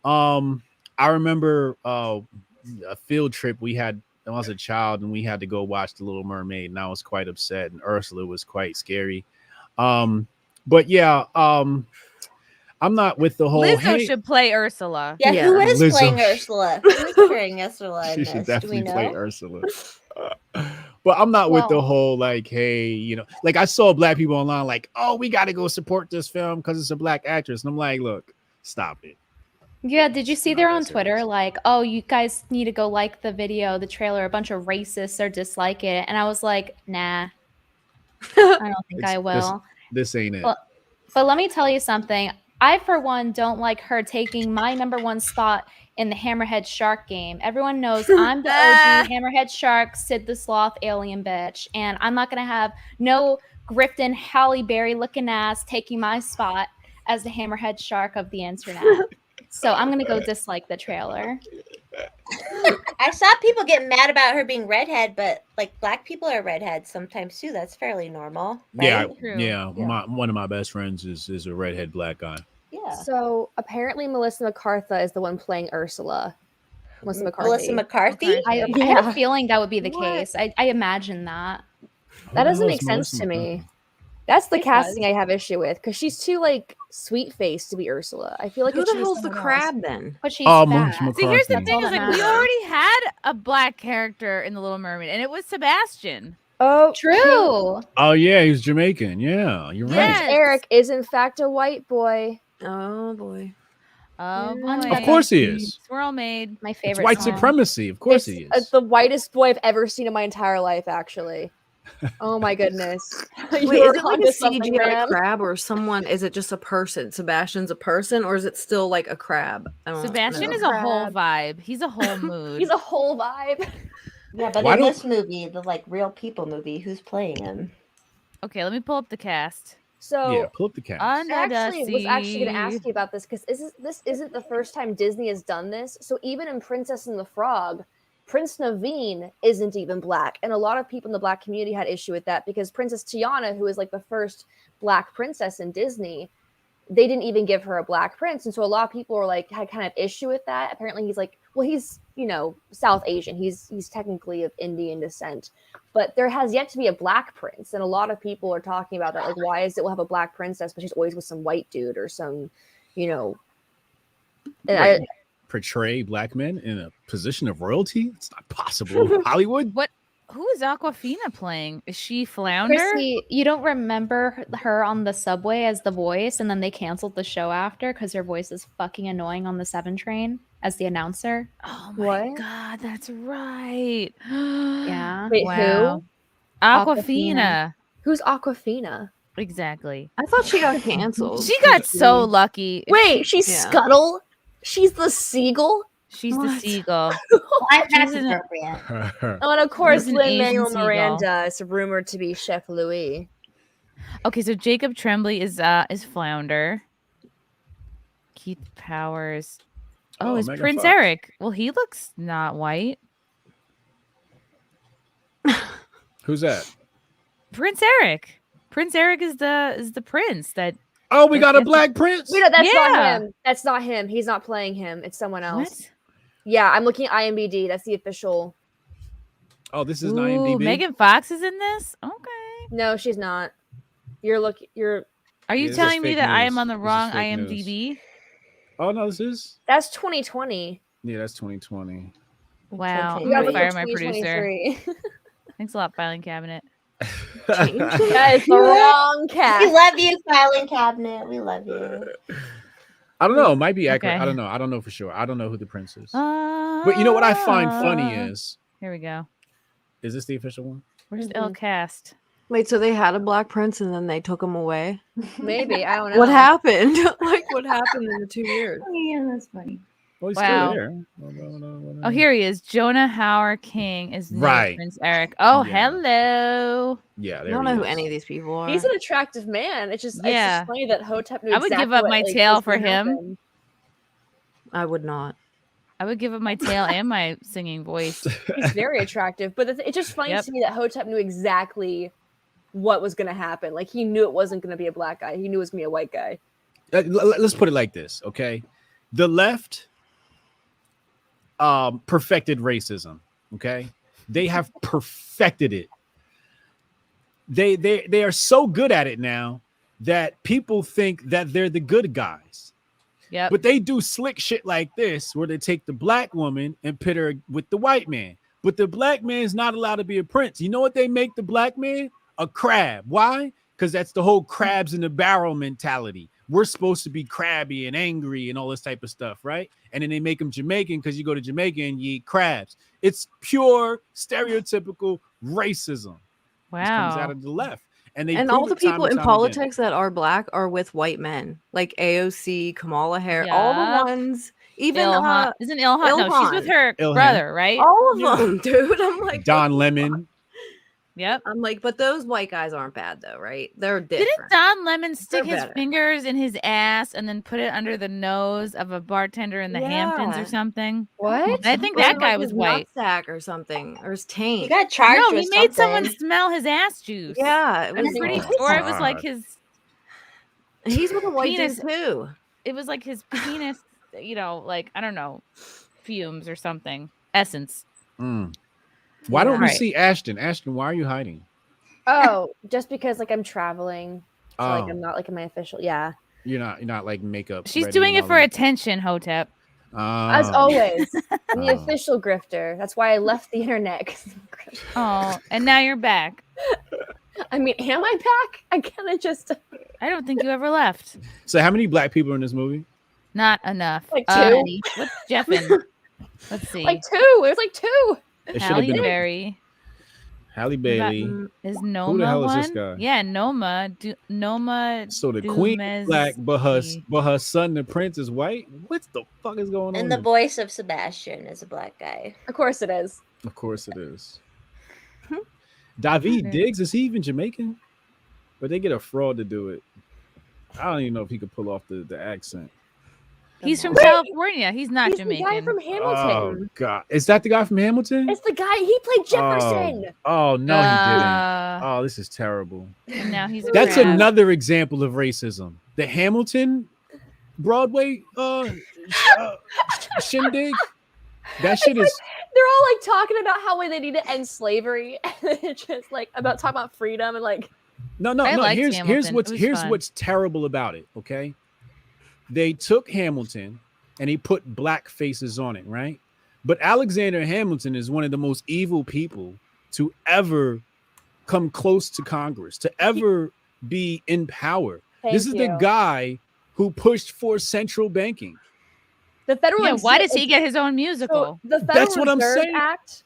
I remember a field trip we had when I was a child, and we had to go watch The Little Mermaid, and I was quite upset, and Ursula was quite scary. But yeah, I'm not with the whole. Lizzo should play Ursula. Yeah, who is playing Ursula? Who is playing Ursula? She should definitely play Ursula. But I'm not with the whole like, hey, like I saw black people online like, oh, we got to go support this film because it's a black actress, and I'm like, look, stop it. Yeah, did you see there on Twitter, like, oh, you guys need to go like the video, the trailer, a bunch of racists are dislike it. And I was like, nah, I don't think I will. This ain't it. But let me tell you something. I, for one, don't like her taking my #1 spot in the Hammerhead Shark game. Everyone knows I'm the OG Hammerhead Shark, Sid the Sloth, alien bitch. And I'm not going to have no Grifton, Halle Berry looking ass taking my spot as the Hammerhead Shark of the internet. So I'm going to go dislike the trailer. I saw people getting mad about her being redhead, but like black people are redheads sometimes too. That's fairly normal. Right? Yeah. One of my best friends is a redhead black guy. Yeah. So apparently Melissa McCarthy is the one playing Ursula. Melissa McCarthy? I have a feeling that would be the case. I imagine that. That doesn't make sense to me. That's the casting I have issue with, because she's too like sweet faced to be Ursula. I feel like who the hell's the crab then? But she's fat. See, here's the thing: is like we already had a black character in the Little Mermaid, and it was Sebastian. Oh, true. Oh yeah, he's Jamaican. Yeah, you're right. Prince Eric is in fact a white boy. Oh boy. Oh boy. Of course he is. Swirl Maid. My It's favorite. white song. supremacy. Of course he is. The whitest boy I've ever seen in my entire life, actually. Oh my goodness. Wait, is it like a CGI crab or someone? Is it just a person? Sebastian's a person, or is it still like a crab? I don't Sebastian know. is a whole vibe. He's a whole mood. He's a whole vibe. Yeah, but in this movie, the like real people movie, who's playing him? Okay, let me pull up the cast. So pull up the cast. I was actually going to ask you about this, because this isn't the first time Disney has done this. So even in Princess and the Frog, Prince Naveen isn't even black, and a lot of people in the black community had issue with that, because Princess Tiana, who is like the first black princess in Disney, they didn't even give her a black prince, and so a lot of people were like had kind of issue with that. Apparently, he's like, well, he's South Asian, he's technically of Indian descent, but there has yet to be a black prince, and a lot of people are talking about that, like, why is it we'll have a black princess, but she's always with some white dude or some, and portray black men in a position of royalty? It's not possible in Hollywood. Who is Aquafina playing? Is she Flounder? Chrissy, you don't remember her on the subway as the voice, and then they canceled the show after because her voice is fucking annoying on the 7 train as the announcer. Oh my god, that's right. Yeah. Wait, wow. who? Aquafina. Who's Aquafina? Exactly. I thought she got canceled. She got so lucky. Wait, she's Scuttle? She's the seagull? She's the seagull. That's appropriate. Oh, and of course, She's an Lin-Manuel Asian seagull. Miranda is rumored to be Chef Louis. Okay, so Jacob Tremblay is Flounder. Keith Powers. Oh, is Megan Prince Fox. Eric? Well, he looks not white. Who's that? Prince Eric. Prince Eric is the prince that. Oh, we got a black prince. Wait, no, that's Yeah. not him. That's not him. He's not playing him. It's someone else. What? Yeah, I'm looking at IMDb. That's the official. Oh, this is Ooh, not IMDb. Megan Fox is in this. Okay. No, she's not. You're. Are you this is telling me fake that I news. am on the This is wrong fake news. IMDb? Oh no, this is. That's 2020. Yeah, that's 2020. Wow. You I'm gotta gonna look fire at my producer. 2023. Thanks a lot, filing cabinet. That is the wrong cast. We love you, filing cabinet. We love you. I don't know. It might be accurate. Okay. I don't know. I don't know for sure. I don't know who the prince is. But you know what I find funny is. Here we go. Is this the official one? Where's El Cast? Wait, so they had a black prince and then they took him away? Maybe. I don't know. What happened? Like, what happened in the 2 years? Yeah, that's funny. Oh, he's Wow. still there. Oh, here he is. Jonah Howard King is named Right. Prince Eric. Oh, Yeah. hello. Yeah, I there don't he know who is. any of these people are. He's an attractive man. It's just funny that Hotep knew I would give exactly up what, my like, tail was for gonna him. happen. I would not. I would give up my tail and my singing voice. He's very attractive, but it's just funny Yep. to me that Hotep knew exactly what was going to happen. Like, he knew it wasn't going to be a black guy. He knew it was going to be a white guy. Let's put it like this, okay? The left perfected racism, okay? They have perfected it. They are so good at it now that people think that they're the good guys. Yep. But they do slick shit like this where they take the black woman and pit her with the white man. But the black man is not allowed to be a prince. You know what they make the black man? A crab. Why? Because that's the whole crabs in the barrel mentality. We're supposed to be crabby and angry and all this type of stuff, right? And then they make them Jamaican because you go to Jamaica and you eat crabs. It's pure stereotypical racism. This comes out Wow. of the left. And they all prove the it time people and in time again. politics that are black are with white men, like AOC, Kamala Harris, all Yeah. the ones. Even Ilhan. Isn't Ilhan? No, she's with her Ilhan. brother, right? all of them, dude. I'm like, Don Lemon. Yep. I'm like, but those white guys aren't bad though, right? They're Didn't different. Don Lemon stick They're his better. fingers in his ass and then put it under the nose of a bartender in the Hamptons Yeah. or something? What? I think Or that in, guy like, was his white. nutsack or something, or his He taint. got charged No, with he made someone something. smell his ass juice. Yeah, it I'm was. pretty Oh, sure it was like God. his. He's with a white penis- dude too. It was like his penis, like I don't know, fumes or something, essence. Why don't we Right. see Ashton? Ashton, why are you hiding? Oh, just because, like, I'm traveling. So, like, Oh. I'm not, like, in my official. Yeah. You're not like makeup. She's ready doing and it all for that? attention, Hotep. As Oh. always. I'm the Oh. official grifter. That's why I left the internet. 'Cause I'm a grifter. Oh, and now you're back. I mean, am I back? I kind of just. I don't think you ever left. So how many black people are in this movie? Not enough. Like two. What's Jeffin? Let's see. Like two. There's like two. It should have Halle been Berry. Halle Bailey. Is Noma Who the hell one? is this guy? Yeah, Noma. Noma. So the queen is black, but her son, the prince, is white. What the fuck is going on? And the here? voice of Sebastian is a black guy. Of course it is. Of course it is. David Diggs, is he even Jamaican? But they get a fraud to do it. I don't even know if he could pull off the accent. He's from California. He's not He's the Jamaican. guy from Hamilton. Oh God, is that the guy from Hamilton? It's the guy. He played Jefferson. Oh no, he didn't. Oh, this is terrible. And now he's a That's crab. another example of racism. The Hamilton Broadway shindig. That shit is. They're all like talking about how they need to end slavery, and it's just like about talking about freedom and like. No. I liked Here's Hamilton. what's It was here's fun. what's terrible about it. Okay, they took Hamilton and he put black faces on it, right? But Alexander Hamilton is one of the most evil people to ever come close to Congress, to ever be in power. This is the you. guy who pushed for central banking. The Federal Yeah, why Reserve- does he get his own musical? So the Federal That's what I'm Reserve saying. Act.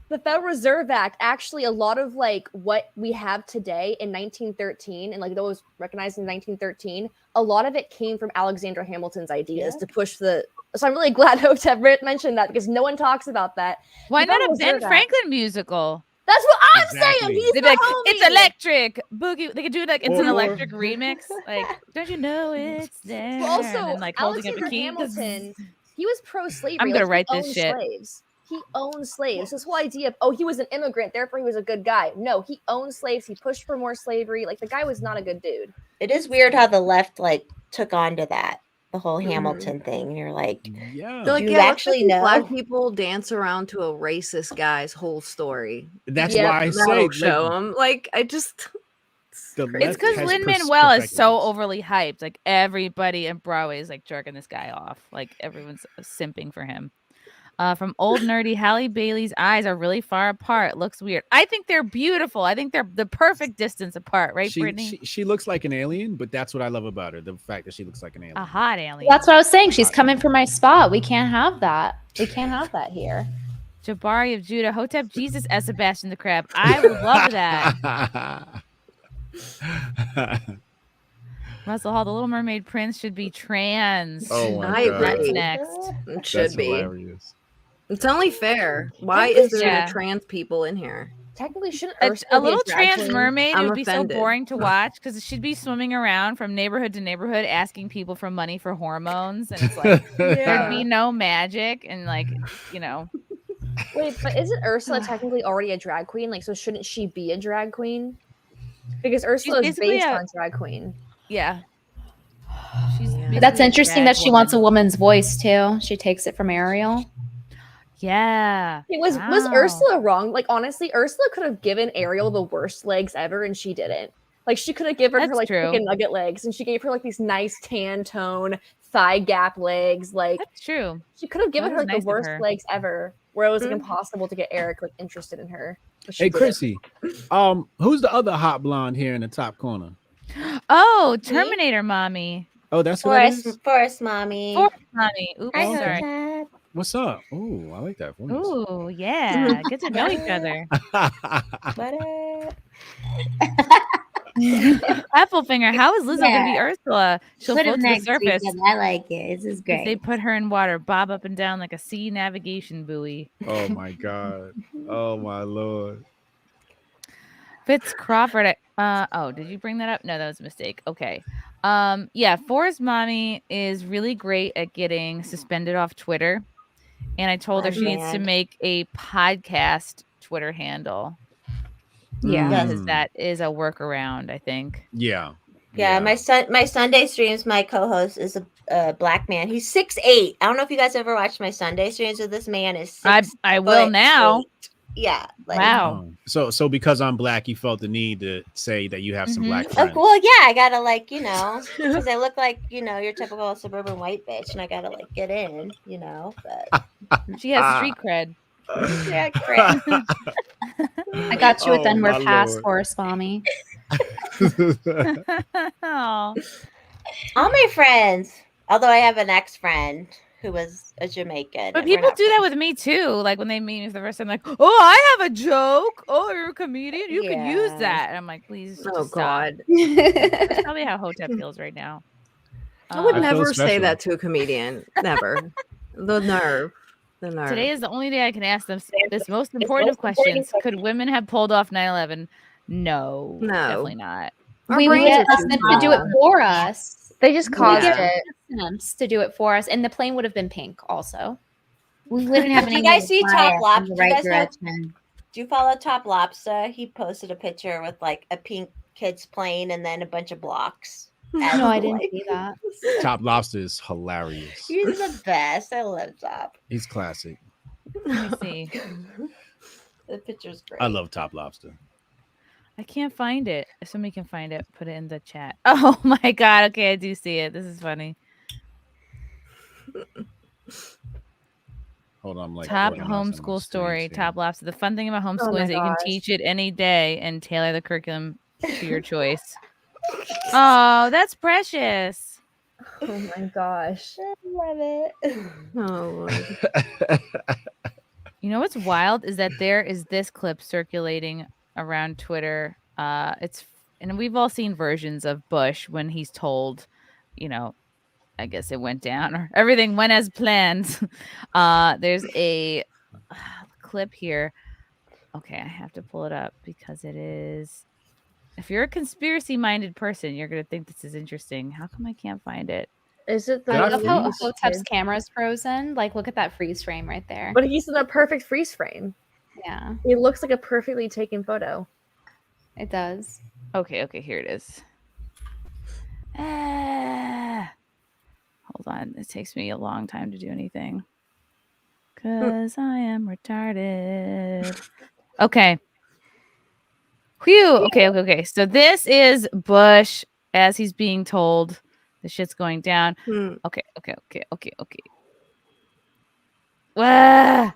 The Federal Reserve Act, actually, a lot of like what we have today in 1913, and like those recognized in 1913, a lot of it came from Alexander Hamilton's ideas to push the. So I'm really glad Hotep mentioned that because no one talks about that. Why The not Federal a Ben Reserve Act- Franklin musical? That's what I'm Exactly. saying. He's They'd the be like, homie. it's electric boogie. They could do it like it's an Or- electric remix. Like, don't you know it's there? But also, and then, like holding up Alexander a key. Hamilton, he was pro-slavery. I'm gonna like, he write this owned shit. Slaves. He owned slaves. This whole idea of, oh, he was an immigrant, therefore he was a good guy. No, he owned slaves. He pushed for more slavery. Like, the guy was not a good dude. It is weird how the left like took on to that, the whole Mhm. Hamilton thing. You're like, Yeah. They're like, you yeah, let's actually make these know? black people dance around to a racist guy's whole story. That's Yep. why I That'll say show them. Like, I just. the It's left because has Lin-Manuel is perfected so this. overly hyped. Like everybody in Broadway is like jerking this guy off. Like everyone's simping for him. From old nerdy, Halle Bailey's eyes are really far apart. Looks weird. I think they're beautiful. I think they're the perfect distance apart, right, Brittany? She looks like an alien, but that's what I love about her. The fact that she looks like an alien. A hot alien. That's what I was saying. She's coming for my spot. We can't have that. We can't have that here. Jabari of Judah, Hotep Jesus as Sebastian the Crab. I would love that. Russell Hall, the Little Mermaid prince should be trans. Oh my I God. That's agree. next. It should That's be. hilarious. It's only fair. Why Technically, is there yeah. no trans people in here? Technically, shouldn't A Ursula be little drag trans queen? mermaid I'm would be offended. so boring to watch because she'd be swimming around from neighborhood to neighborhood asking people for money for hormones, and it's like there'd be no magic and like Wait, but isn't Ursula technically already a drag queen? Like, so shouldn't she be a drag queen? Because Ursula is basically based a- on drag queen. Yeah. She's basically That's a interesting drag that she wants a woman. woman's voice too. She takes it from Ariel. Yeah. Was Wow. Ursula wrong? Like, honestly, Ursula could have given Ariel the worst legs ever, and she didn't. Like, she could have given her That's like true. chicken nugget legs, and she gave her like these nice tan tone thigh gap legs. Like, That's true. she could have given That her was like nice the of worst her. legs ever, where it was like impossible to get Eric like interested in her. But she Hey, didn't. Chrissy, who's the other hot blonde here in the top corner? Oh, Terminator mommy. Oh, that's who that is? Forest mommy. Forest mommy. Oops, Hi, sorry. Hotep. What's up? Oh, I like that voice. Ooh, yeah. Get to know each other. Applefinger, how is Lizzo gonna be Yeah. Ursula? She'll Put float him to the next to each surface. other. I like it. This is If they great. put her in water, bob up and down like a sea navigation buoy. Oh my God. Oh my Lord. Fitz Crawford. Oh, did you bring that up? No, that was a mistake. Okay. Yeah, Forrest Mommy is really great at getting suspended off Twitter. And I told her she needs to Unbanned. make a podcast Twitter handle. Yeah. Because that is a workaround, I think. Yeah. Yeah, my Sunday streams, my co-host is a black man. He's 6'8". I don't know if you guys ever watched my Sunday streams, but this man is I will now. 6'8". Yeah. Like, Wow. So because I'm black, you felt the need to say that you have some black Oh, friends. well, yeah, I gotta because I look like your typical suburban white bitch, and I gotta get in, But She has street cred. yeah, great. I got you with Oh, N-word my pass, Lord. Forest Mommy. Oh. All my friends, although I have an ex-friend who was a Jamaican. But and we're people not do that with me too. Like when they meet me for the first time, like, oh, I have a joke. Oh, you're a comedian. You could use Yeah. that. And I'm like, please. Oh just stop. God. That's probably how Hotep feels right now. I would I feel never say special. that to a comedian. Never. The nerve. The nerve. Today is the only day I can ask them this most important of questions. Could women have pulled off 9/11? No, No. definitely not. Our We would brains get are us too to do it small. for us. They just We caused get it. Simps to do it for us, and the plane would have been pink also. We wouldn't have Do any you guys see Top bias in Lobster? the Do you right guys know? direction. Do you follow Top Lobster? He posted a picture with a pink kid's plane and then a bunch of blocks. No, I didn't see that. Top Lobster is hilarious. He's the best. I love Top. He's classic. Let me see. The picture's great. I love Top Lobster. I can't find it. If somebody can find it, put it in the chat. Oh my god. Okay, I do see it. This is funny. Hold on, I'm Top organizing my homeschool screens story. here. Top Lobster. The fun thing about homeschooling my is that you can gosh. teach it any day and tailor the curriculum to your choice. Oh, that's precious. Oh my gosh. I love it. Oh, Lord. You know what's wild is that there is this clip circulating around Twitter. And we've all seen versions of Bush when he's told, I guess it went down or everything went as planned. There's a clip here. Okay, I have to pull it up because it is. If you're a conspiracy-minded person, you're gonna think this is interesting. How come I can't find it? Is it the? I Did I love how freeze? Hotep's camera's frozen. Like, look at that freeze frame right there. But he's in a perfect freeze frame. Yeah, He looks like a perfectly taken photo. it does. Okay, here it is. Hold on. It takes me a long time to do anything. Because I am retarded. Okay. Phew. Okay. So this is Bush as he's being told the shit's going down. Okay. Ready?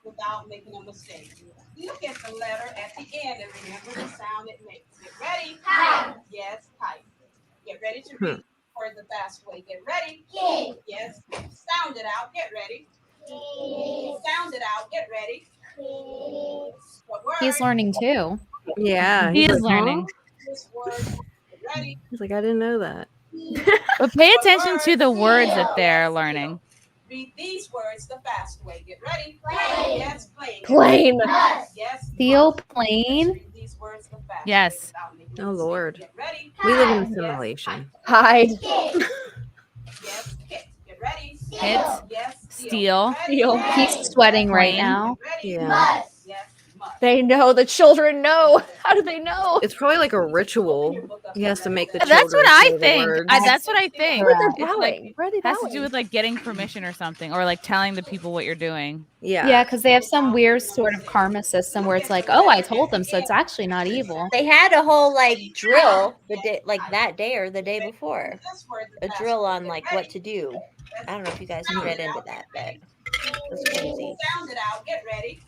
Without making a mistake. Look at the letter at the end and remember the sound it makes. Get ready. Kite. Yes, kite. Get ready to read for the fast way. Get ready. Kid. Yes. Sound it out. Get ready. Kid. Sound it out. Get ready. Kid. What word? He's learning too. Yeah, He he's is like, learning. This word. Get ready. He's like, I didn't know that. But pay attention to the words that they're learning. Read these words the fast way. Get ready. Plane. Yes, plane. Plane. Yes. Theo Plane. These words the fast Yes. Oh Lord. Get ready. We live in a simulation. Hide. Yes, kick. Get ready. Hit. Yes, Steal. He's sweating right now. Yeah. They know. The children know. How do they know? It's probably like a ritual. He has to make the children. That's what I say the think. words. That's what I think. What they're It's bowing. like, Where are they has to bowing? do with like getting permission or something, or like telling the people what you're doing. Yeah, because they have some weird sort of karma system where it's like, oh, I told them, so it's actually not evil. They had a whole like drill the day, like that day or the day before, a drill on like what to do. I don't know if you guys read into that, but it's crazy. Sound it out. Get ready.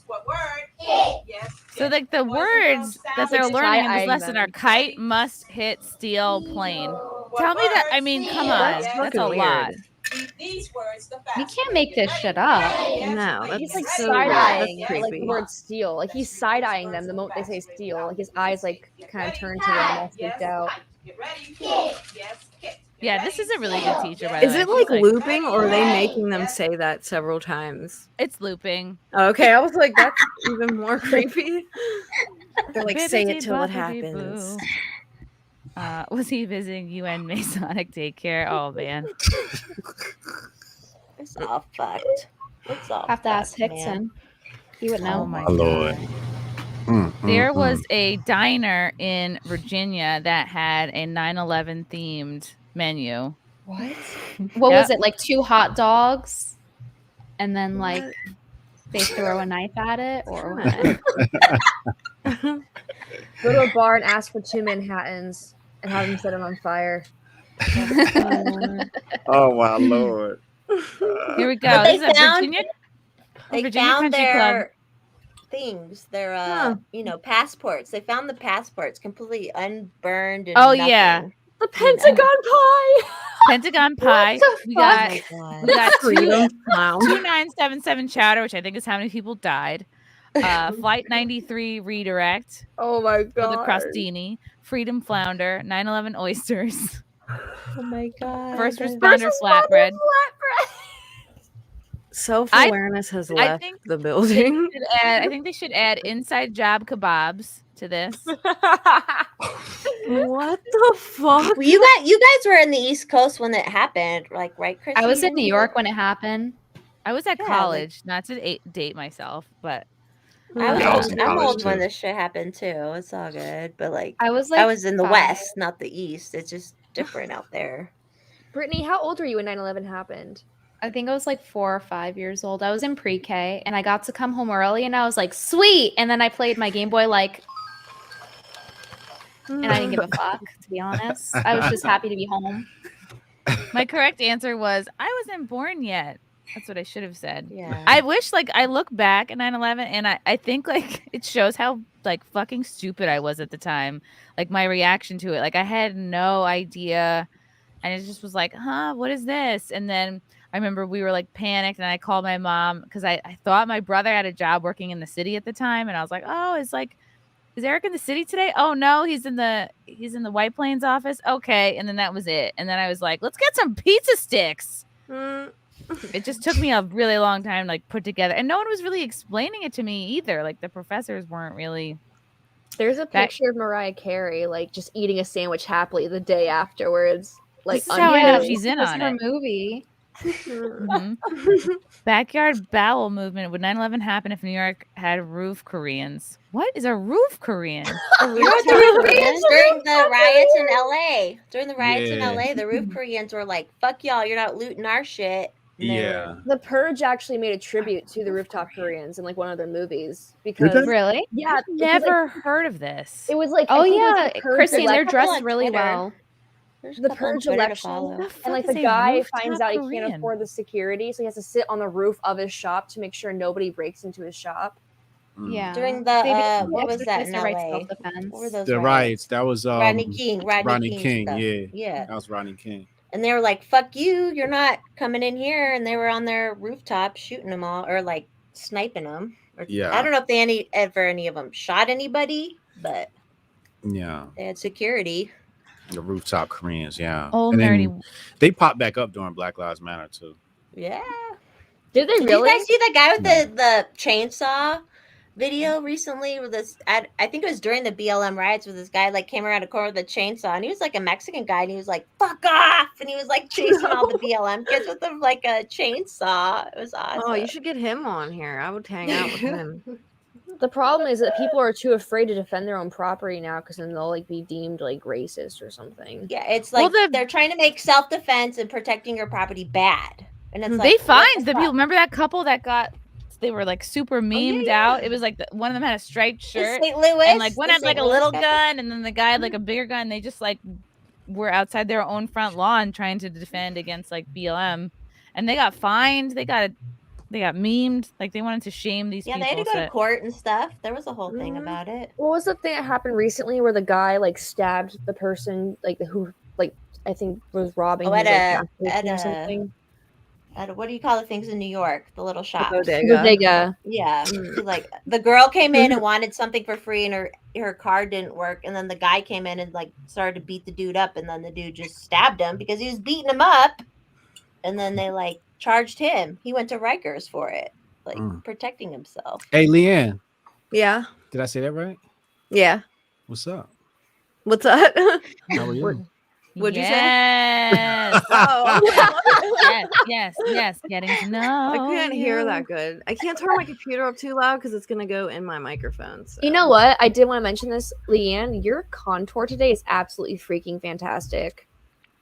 What word? Yes. So like the words that they're Like learning in this side-eyeing lesson them. are kite, must, hit, steal, plane. Tell me that. I mean, come on, That's that's fucking a weird. lot. Read these words the You fast can't make this shit up. No, that's He's like so side weird. eyeing, That's like creepy. the word steal. Like he's side eyeing them the moment they say steal. Like his eyes like kind of turn to them all freaked out. Get ready. Yes, kick. Yeah, this is a really good teacher, by the Is way. it like She's looping or are they making them say that several times? It's looping. Okay, I was like, that's even more creepy. They're like, say it till it Bibbidi-bobbidi-boo. happens. Was he visiting UN Masonic daycare? Oh man. It's all fucked. It's all Have to ask fucked, man. Hickson. He would know. Oh my Lord. There was a diner in Virginia that had a 9/11 themed menu. What? What was it? Like 2 hot dogs, and then like they throw a knife at it, or what? Go to a bar and ask for 2 Manhattans and have them set them on fire. Oh my Lord. Here we go. But This they is a found- Virginia. They Virginia found Country Club. their things, their passports. They found the passports completely unburned. And Oh, yeah. nothing. The Pentagon pie. Pentagon pie. We got God. we got Freedom Clown. 2977 chowder, which I think is how many people died. Flight 93 redirect Oh my for the god. crostini. Freedom flounder. 9/11 oysters. Oh my god. First responder flatbread. Self-awareness has I left think the building. I think they should add inside job kebabs to this. What the fuck? You guys were in the East Coast when it happened, like right, Chrissie? I was in Didn't New you? York when it happened. I was at Yeah, college, not to date myself, but I was, Yeah, I was in I'm college, old when too. this shit happened too. It's all good, but like I was I like was in the 5. West, not the East. It's just different out there. Brittany, how old were you when 9/11 happened? I think I was like 4 or 5 years old. I was in pre-K and I got to come home early and I was like, sweet. And then I played my Game Boy like, and I didn't give a fuck, to be honest. I was just happy to be home. my correct answer was I wasn't born yet. That's what I should have said. Yeah. I wish, like, I look back at 9/11 and I think, like, it shows how, like, fucking stupid I was at the time. Like, my reaction to it. Like, I had no idea. And it just was like, huh, what is this? And then I remember we were, like, panicked. And I called my mom because I thought my brother had a job working in the city at the time. And I was like, oh, is Eric in the city today? Oh, no, he's in the White Plains office. Okay. And then that was it. And then I was like, let's get some pizza sticks. It just took me a really long time to like put together, and no one was really explaining it to me either. Like the professors weren't really There's a picture of Mariah Carey like just eating a sandwich happily the day afterwards. Like, This is how I know unhinged. she's in on her it. movie. Backyard bowel movement. Would 9/11 happen if New York had roof Koreans? What is a roof Korean? You know what the roof Koreans during the riots in LA? During the riots in Yeah. LA, the roof Koreans were like, "Fuck y'all, you're not looting our shit." And they were- The Purge actually made a tribute to the rooftop Koreans in like one of their movies because Really? yeah, I've never heard of this. It was like Oh I think it was, yeah, like, Purge Christine, they're election- dressed really well. There's a The couple on Purge Twitter to election, follow. and like is the a guy rooftop finds out he Korean? can't afford the security, so he has to sit on the roof of his shop to make sure nobody breaks into his shop. Yeah. During They the basically what was that in exercise their right LA? self-defense. What were those The riots? riots. That was Rodney King. Rodney King King. stuff. Yeah. Yeah. That was Rodney King. And they were like, "Fuck you, you're not coming in here." And they were on their rooftop shooting them all, or like sniping them. Or, Yeah. I don't know if any of them shot anybody, but Yeah. they had security. The rooftop Koreans. Yeah. Old And then nerdy. they popped back up during Black Lives Matter too. Yeah. Did they Did really? you guys see that guy with the chainsaw video recently? With this, I think it was during the BLM riots, where this guy like came around a corner with a chainsaw, and he was like a Mexican guy, and he was like, "Fuck off!" and he was like chasing all the BLM kids with him like a chainsaw. It was awesome. Oh, you should get him on here. I would hang out with him. The problem is that people are too afraid to defend their own property now because then they'll like be deemed like racist or something. Yeah, it's like they're trying to make self-defense and protecting your property bad, and it's like They what fined the fuck? people. Remember that couple that got? They were like super memed out. It was like one of them had a striped shirt, St. Louis, and like one the had like St. a Louis little guy? gun, and then the guy had like a bigger gun. They just like were outside their own front lawn trying to defend against like BLM, and they got fined. They got memed. Like they wanted to shame these Yeah, people. they had to go to so- court and stuff. There was a whole thing about it. What was the thing that happened recently where the guy like stabbed the person like who like I think was robbing Oh, his, at like, a gas at station or a, something? at a what do you call the things in New York? The little shops. Bodega. Yeah, like the girl came in and wanted something for free, and her card didn't work, and then the guy came in and like started to beat the dude up, and then the dude just stabbed him because he was beating him up, and then they like charged him. He went to Rikers for it, like protecting himself. Hey, LeeAnn. Yeah. Did I say that right? Yeah. What's up? What's up? How are you? What'd you say? Yes. Oh. yes. Getting to know. I couldn't hear you. that good. I can't turn my computer up too loud because it's gonna go in my microphone. So. You know what? I did want to mention this, LeeAnn. Your contour today is absolutely freaking fantastic.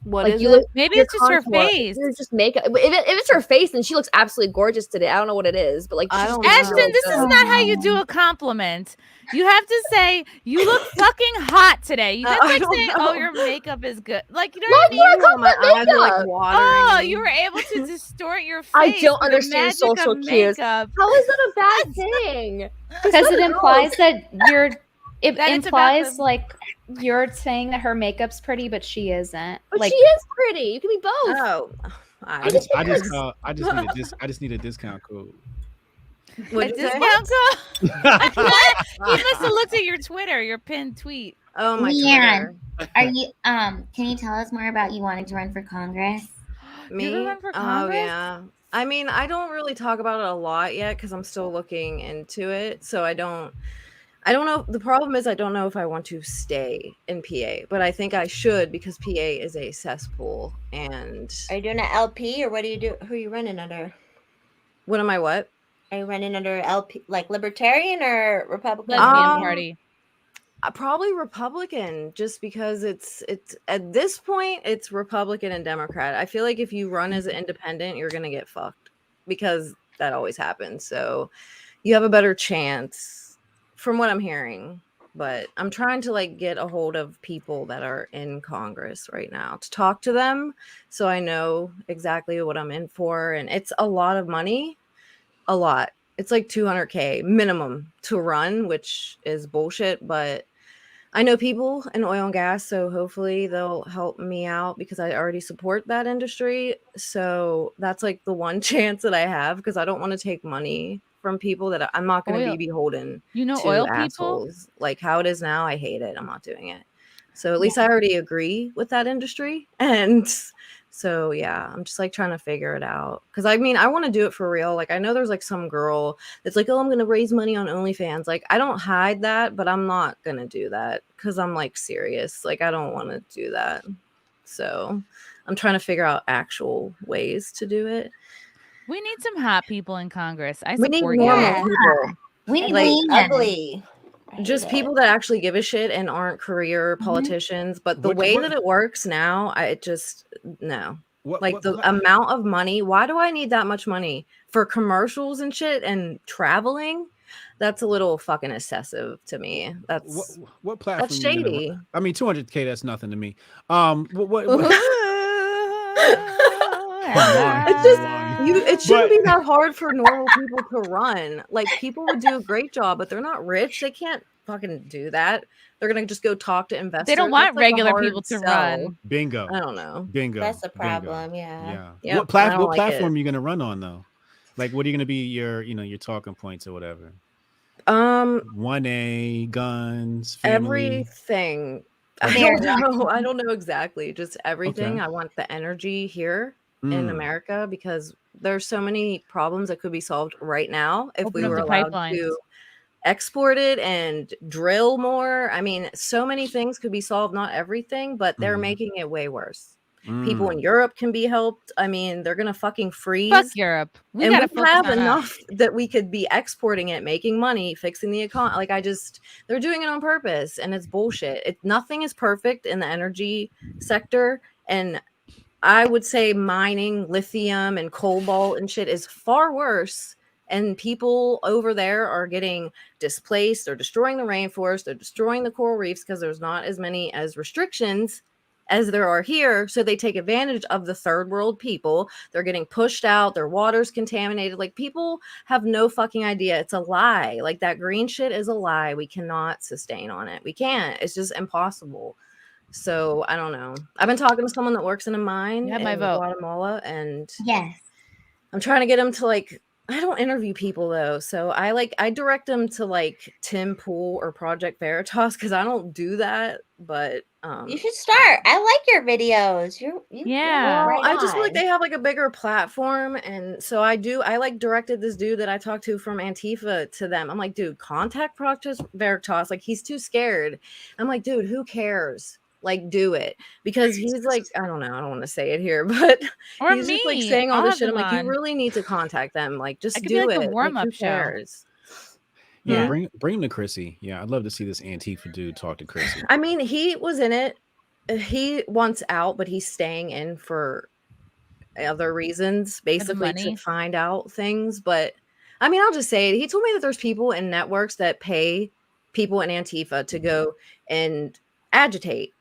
What like is you it? look, Maybe your it's just her contour- face. It's just makeup. If it's her face, then she looks absolutely gorgeous today. I don't know what it is, but like I she's don't just know. Ashton, really this is good. not how you do a compliment. You have to say you look fucking hot today. That's I like don't saying, know. "Oh, your makeup is good." Like you know what I mean? Look, My eyes are like makeup. watering. Oh, you were able to distort your face. I don't with the understand magic social of cues. makeup. How is that a bad thing? Because it implies that it That it's about implies the- like you're saying that her makeup's pretty, but she isn't. But Like she is pretty. You can be both. Oh, I just need a discount code. What'd A you say? discount code? He must have looked at your Twitter, your pinned tweet. Oh my LeeAnn, Twitter. are you can you tell us more about you wanting to run for Congress? Me? gonna run for Oh Congress? yeah. I mean, I don't really talk about it a lot yet because I'm still looking into it. So I don't know. The problem is I don't know if I want to stay in PA, but I think I should because PA is a cesspool. And Are you doing an LP or what do you do? Who are you running under? what am I? What? Are you running under LP, like Libertarian or Republican? Lesbian party. Probably Republican, just because it's at this point it's Republican and Democrat. I feel like if you run as an independent, you're gonna get fucked because that always happens. So you have a better chance, from what I'm hearing. But I'm trying to like get a hold of people that are in Congress right now to talk to them, so I know exactly what I'm in for. And it's a lot of money, a lot. It's like $200K minimum to run, which is bullshit. But I know people in oil and gas, so hopefully they'll help me out because I already support that industry. So that's like the one chance that I have because I don't want to take money from people that I'm not going to Oil. be beholden You know to oil people? assholes. Like how it is now, I hate it. I'm not doing it. So at least I already agree with that industry. And So yeah, I'm just like trying to figure it out. Cause I mean, I want to do it for real. Like I know there's like some girl that's like, oh, I'm gonna raise money on OnlyFans. Like I don't hide that, but I'm not gonna do that because I'm like serious. Like I don't want to do that. So I'm trying to figure out actual ways to do it. We need some hot people in Congress. I We need support normal you. people. We need Like, LeeAnn. Ugly. Just people that actually give a shit and aren't career politicians. But the way that it works now, it just no. Like the amount of money. Why do I need that much money for commercials and shit and traveling? That's a little fucking excessive to me. That's what platform? That's shady. I mean, 200K. That's nothing to me. It's just it shouldn't be that hard for normal people to run. Like people would do a great job, but they're not rich. They can't fucking do that. They're gonna just go talk to investors. They don't want That's like a regular hard people to sell. run. Bingo. I don't know. Bingo. That's the Bingo. problem. Yeah. Yeah. What platform are you gonna run on though? Like, what are you gonna be your talking points or whatever? 1A, guns, family. Everything. There. I don't know exactly. Just everything. Okay. I want the energy here in America because there's so many problems that could be solved right now if Open we up were the allowed pipelines. to export it and drill more. I mean, so many things could be solved, not everything, but they're making it way worse. People in Europe can be helped. I mean, they're gonna fucking freeze. Fuck Europe. We gotta focus have on enough that we could be exporting it, making money, fixing the economy. Like they're doing it on purpose, and it's bullshit. Nothing is perfect in the energy sector, and I would say mining lithium and cobalt and shit is far worse. And people over there are getting displaced. They're destroying the rainforest. They're destroying the coral reefs because there's not as many as restrictions as there are here. So they take advantage of the third world people. They're getting pushed out. Their water's contaminated. Like people have no fucking idea. It's a lie. Like that green shit is a lie. We cannot sustain on it. We can't. It's just impossible. So I don't know. I've been talking to someone that works in a mine in Guatemala, and yes, I'm trying to get him to like. I don't interview people though, so I direct them to like Tim Pool or Project Veritas because I don't do that. But you should start. I like your videos. Well, I just feel like they have like a bigger platform, and so I like directed this dude that I talked to from Antifa to them. I'm like, dude, contact Project Veritas. Like he's too scared. I'm like, dude, who cares? Like do it, because he's like, I don't know, I don't want to say it here, but Or he's just like me. saying all I'll this have shit. I'm them like, you on. really need to contact them. Like just It could do be like it. a warm-up who show. cares? Yeah, bring him to Chrissy. Yeah, I'd love to see this Antifa dude talk to Chrissy. I mean, he was in it. He wants out, but he's staying in for other reasons, basically to money? find out things. But I mean, I'll just say it. He told me that there's people in networks that pay people in Antifa to go and agitate.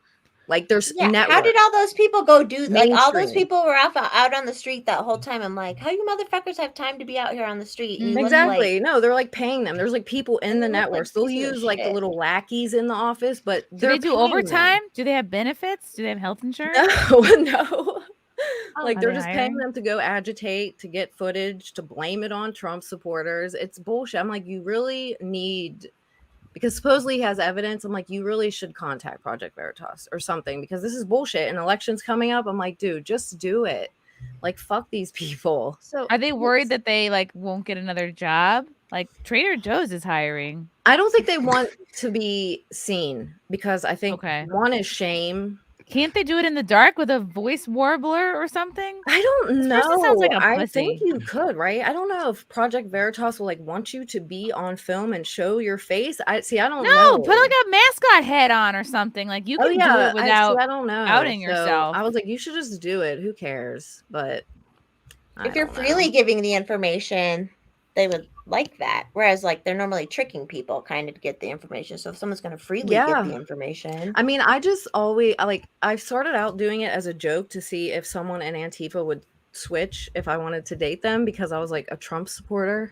Like there's networks. How did all those people go do like all those Mainstream. people were out on the street that whole time? I'm like, how you motherfuckers have time to be out here on the street? And you look Exactly. like- No, they're like paying them. There's like people in the look like networks. They'll pieces of use like the shit. little lackeys in the office, but Do they do paying overtime? Do they have benefits? Do they have health insurance? them. No. Like Are they're they just paying hiring? them to go agitate, to get footage, to blame it on Trump supporters. It's bullshit. I'm like, you really need, because supposedly he has evidence. I'm like, you really should contact Project Veritas or something, because this is bullshit. And elections coming up. I'm like, dude, just do it. Like, fuck these people. So Are they worried that they like won't get another job? Like Trader Joe's is hiring. I don't think they want to be seen, because I think one is shame. Can't they do it in the dark with a voice warbler or something? I don't This know. person sounds like a I pussy. think you could, right? I don't know if Project Veritas will like want you to be on film and show your face. I don't know. No, put like a mascot head on or something. Like you can do it without I don't know. outing So yourself. I was like, you should just do it. Who cares? But if you're freely giving the information, they would like that. Whereas like they're normally tricking people kind of to get the information. So if someone's going to freely give the information, I mean, I just always I started out doing it as a joke to see if someone in Antifa would switch if I wanted to date them, because I was like a Trump supporter,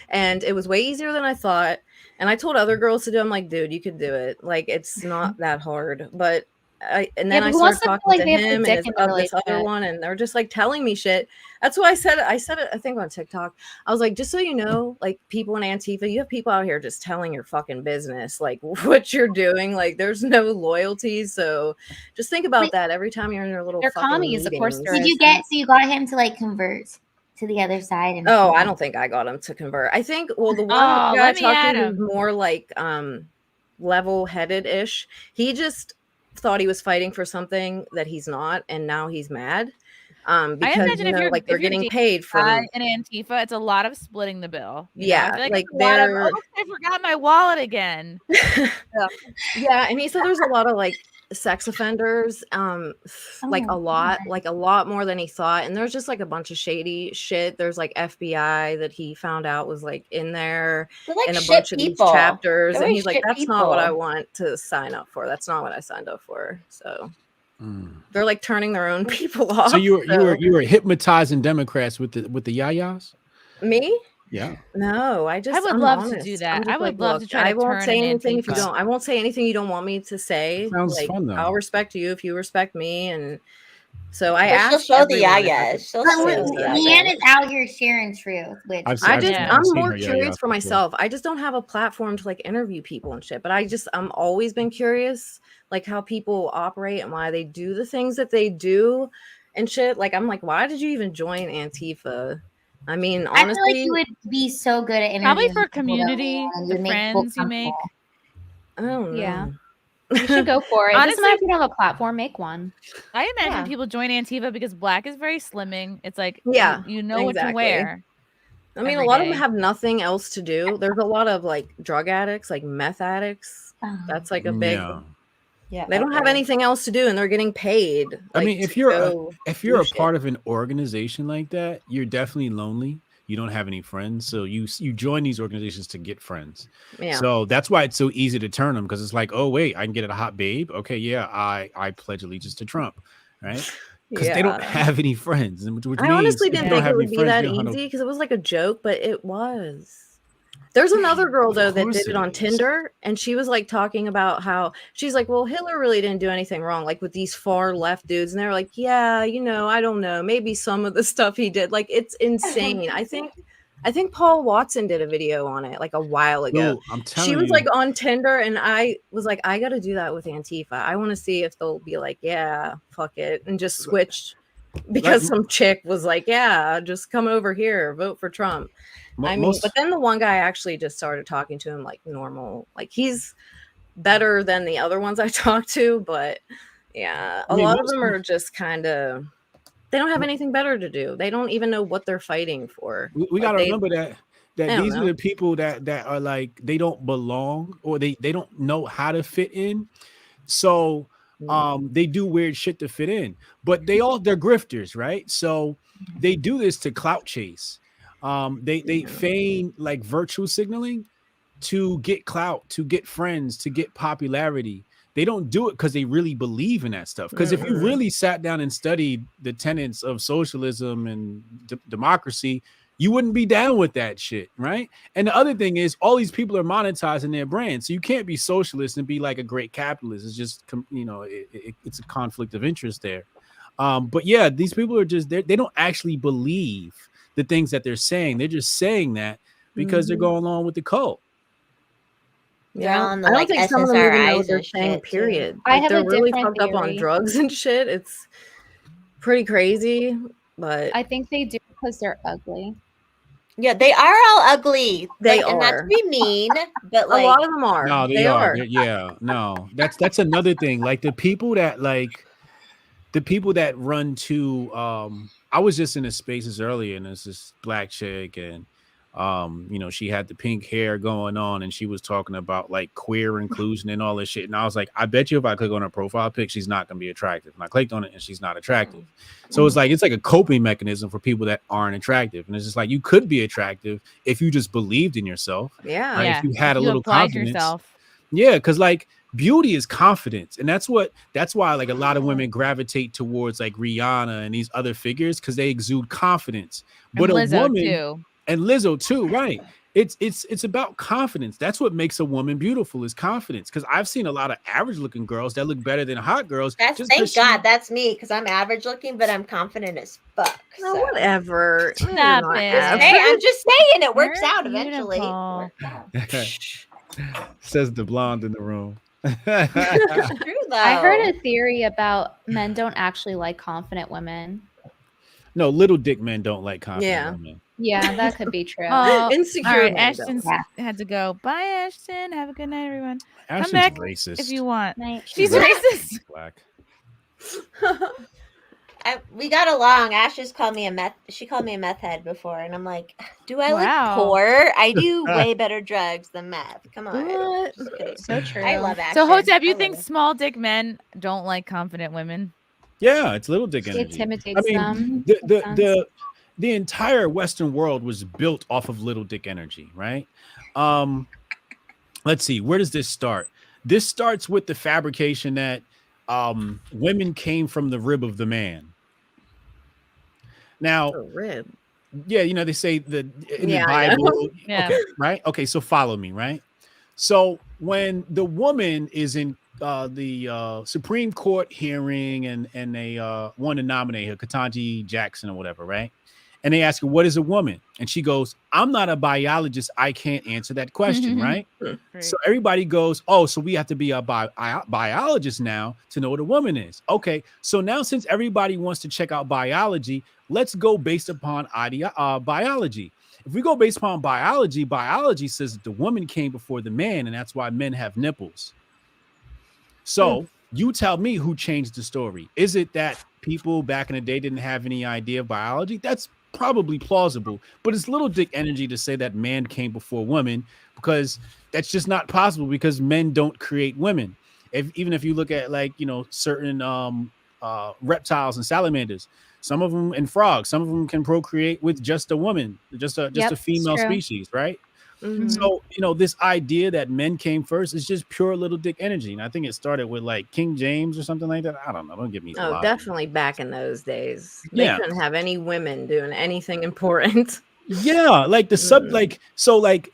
and it was way easier than I thought. And I told other girls to do. I'm like, dude, you could do it. Like it's not that hard. But and then but I who started wants to feel talking like to they have the him dick and in the this other relationship? one, and they're just like telling me shit. That's why I said it. I said it, I think, on TikTok. I was like, just so you know, like, people in Antifa, you have people out here just telling your fucking business, like, what you're doing. Like, there's no loyalty. So just think about that every time you're in your little They're fucking commies, of course meetings. there So you got him to like convert to the other side? And Oh, I don't think I got him to convert. I think, well, the one guy I let me talked add to who's him. more like level-headed ish. He just thought he was fighting for something that he's not, and now he's mad. I Because imagine if you're like they're if you're getting dating paid a guy from in Antifa, it's a lot of splitting the bill. You know? I yeah, feel like like it's a lot of they're oh, I forgot my wallet again. yeah, and he said there's a lot of like sex offenders, like a lot more than he thought, and there's just like a bunch of shady shit. There's like FBI that he found out was like in there They're like in a shit bunch of these people. chapters, They're and like he's like, shit that's not what I people. want to sign up for. That's not what I signed up for. So they're like turning their own people off. So you were hypnotizing Democrats with the yayas? Me? Yeah. No, I would I'm love to honest. do I'm that. just I would like, love look, to try I to won't turn say an anything if you Antifa. don't. I won't say anything you don't want me to say. Sounds like, fun, though. I'll respect you if you respect me, and so I But she'll asked show the everyone if I yayas. could She'll But show say the certain LeeAnn things. is out here sharing truth, which I've I'm seen more her curious yayas for before. myself. I just don't have a platform to like interview people and shit. But I'm always been curious, like how people operate and why they do the things that they do and shit. Like, I'm like, why did you even join Antifa? I mean, I feel like honestly, you would be so good at Probably interviewing for people, though, community, LeeAnn. the You'd make people friends you make. comfortable. I don't know. Yeah. You should go for it. It doesn't matter if you don't have a platform, make one. I imagine Yeah. people join Antifa because black is very slimming. It's like Yeah, you know what to exactly. wear. I mean, a every lot of day. them have nothing else to do. There's a lot of like drug addicts, like meth addicts. That's like a big. Yeah. They don't have anything else to do, and they're getting paid. I like, mean, if to you're go a do shit. part of an organization like that, you're definitely lonely. You don't have any friends, so you join these organizations to get friends. Yeah. So that's why it's so easy to turn them, because it's like, oh wait, I can get a hot babe. Okay, yeah, I pledge allegiance to Trump, right? Because they don't Yeah. have any friends, which I means honestly if you didn't don't think have it any would be friends, that you don't have no- easy because it was like a joke, but it was. There's another girl though that course did it it on is. Tinder, and she was like talking about how she's like, well, Hitler really didn't do anything wrong, like with these far left dudes, and they're like, yeah, you know, I don't know, maybe some of the stuff he did, like, it's insane. I think Paul Watson did a video on it like a while ago. Dude, I'm She telling was you. like on Tinder, and I was like, I got to do that with Antifa. I want to see if they'll be like, yeah, fuck it, and just switch because some chick was like, yeah, just come over here, vote for Trump. I mean, but then the one guy actually just started talking to him like normal. Like, he's better than the other ones I talked to, but yeah, a lot of them are just kind of, they don't have anything better to do. They don't even know what they're fighting for. We got to remember that I don't these are know. the people that are like, they don't belong, or they don't know how to fit in. So they do weird shit to fit in, but they're grifters, right? So they do this to clout chase. They feign like virtual signaling to get clout, to get friends, to get popularity. They don't do it because they really believe in that stuff. Because if you really sat down and studied the tenets of socialism and democracy, you wouldn't be down with that shit, right? And the other thing is, all these people are monetizing their brand, so you can't be socialist and be like a great capitalist. It's just, you know, it's a conflict of interest there. But yeah, these people are just, they don't actually believe the things that they're saying. They're just saying that because they're going along with the cult. Yeah, on the, I don't like, think some of them even know what SSRIs they're and saying, shit, too. period. I Like, have they're a really different fucked up on theory. drugs and shit. It's pretty crazy, but I think they do because they're ugly. Yeah, they are all ugly. They like, and not to are. be mean, but like a lot of them are. No, they are. Yeah, no, that's another thing. Like the people that run to I was just in the spaces earlier, and there's this black chick, and you know, she had the pink hair going on, and she was talking about like queer inclusion and all this shit. And I was like, I bet you if I click on her profile pic, she's not gonna be attractive. And I clicked on it, and she's not attractive. So it's like a coping mechanism for people that aren't attractive. And it's just like, you could be attractive if you just believed in yourself. Yeah. Right? Yeah. If you had If a you little applied confidence. yourself. Yeah, because like beauty is confidence, and that's why like a lot of women gravitate towards like Rihanna and these other figures, because they exude confidence. But And a Lizzo, woman too. and Lizzo too, right? It's about confidence. That's what makes a woman beautiful is confidence. Because I've seen a lot of average looking girls that look better than hot girls. Thank God that's me, because I'm average looking, but I'm confident as fuck. No, so. whatever. Stop it. Hey, I'm just saying it works You're out eventually. beautiful. Says the blonde in the room. True though. I heard a theory about men don't actually like confident women. No, little dick men don't like confident women. Yeah, that could be true. Insecure All right, men Ashton's had to go. Bye, Ashton. Have a good night, everyone. Ashton's Come back racist. if you want. Night. She's racist. Black. We got along. Ash just called me a meth. She called me a meth head before, and I'm like, do I Wow. look poor? I do way better drugs than meth. Come on. What? Just kidding. So true. I love Ash. So, Hotep, you think small dick men don't like confident women? Yeah, it's little dick It energy. intimidates them. The entire Western world was built off of little dick energy, right? Let's see, where does this start? This starts with the fabrication that women came from the rib of the man. Now, rib. Yeah, you know, they say that in the Yeah, Bible, yeah. okay, right? Okay, so follow me, right? So when the woman is in the Supreme Court hearing and they want to nominate her, Ketanji Jackson or whatever, right? And they ask her, what is a woman? And she goes, I'm not a biologist. I can't answer that question, right? So everybody goes, oh, so we have to be a biologist now to know what a woman is. Okay, so now since everybody wants to check out biology, let's go based upon biology. If we go based upon biology, biology says that the woman came before the man, and that's why men have nipples. So you tell me who changed the story. Is it that people back in the day didn't have any idea of biology? That's probably plausible, but it's little dick energy to say that man came before woman, because that's just not possible, because men don't create women. Even if you look at, like, you know, certain reptiles and salamanders, some of them, and frogs, some of them can procreate with just a woman, just a female species, right? Mm-hmm. So, you know, this idea that men came first is just pure little dick energy. And I think it started with like King James or something like that. I don't know. Don't get me Oh, started. definitely back in those days. They Yeah. couldn't have any women doing anything important. Yeah, like the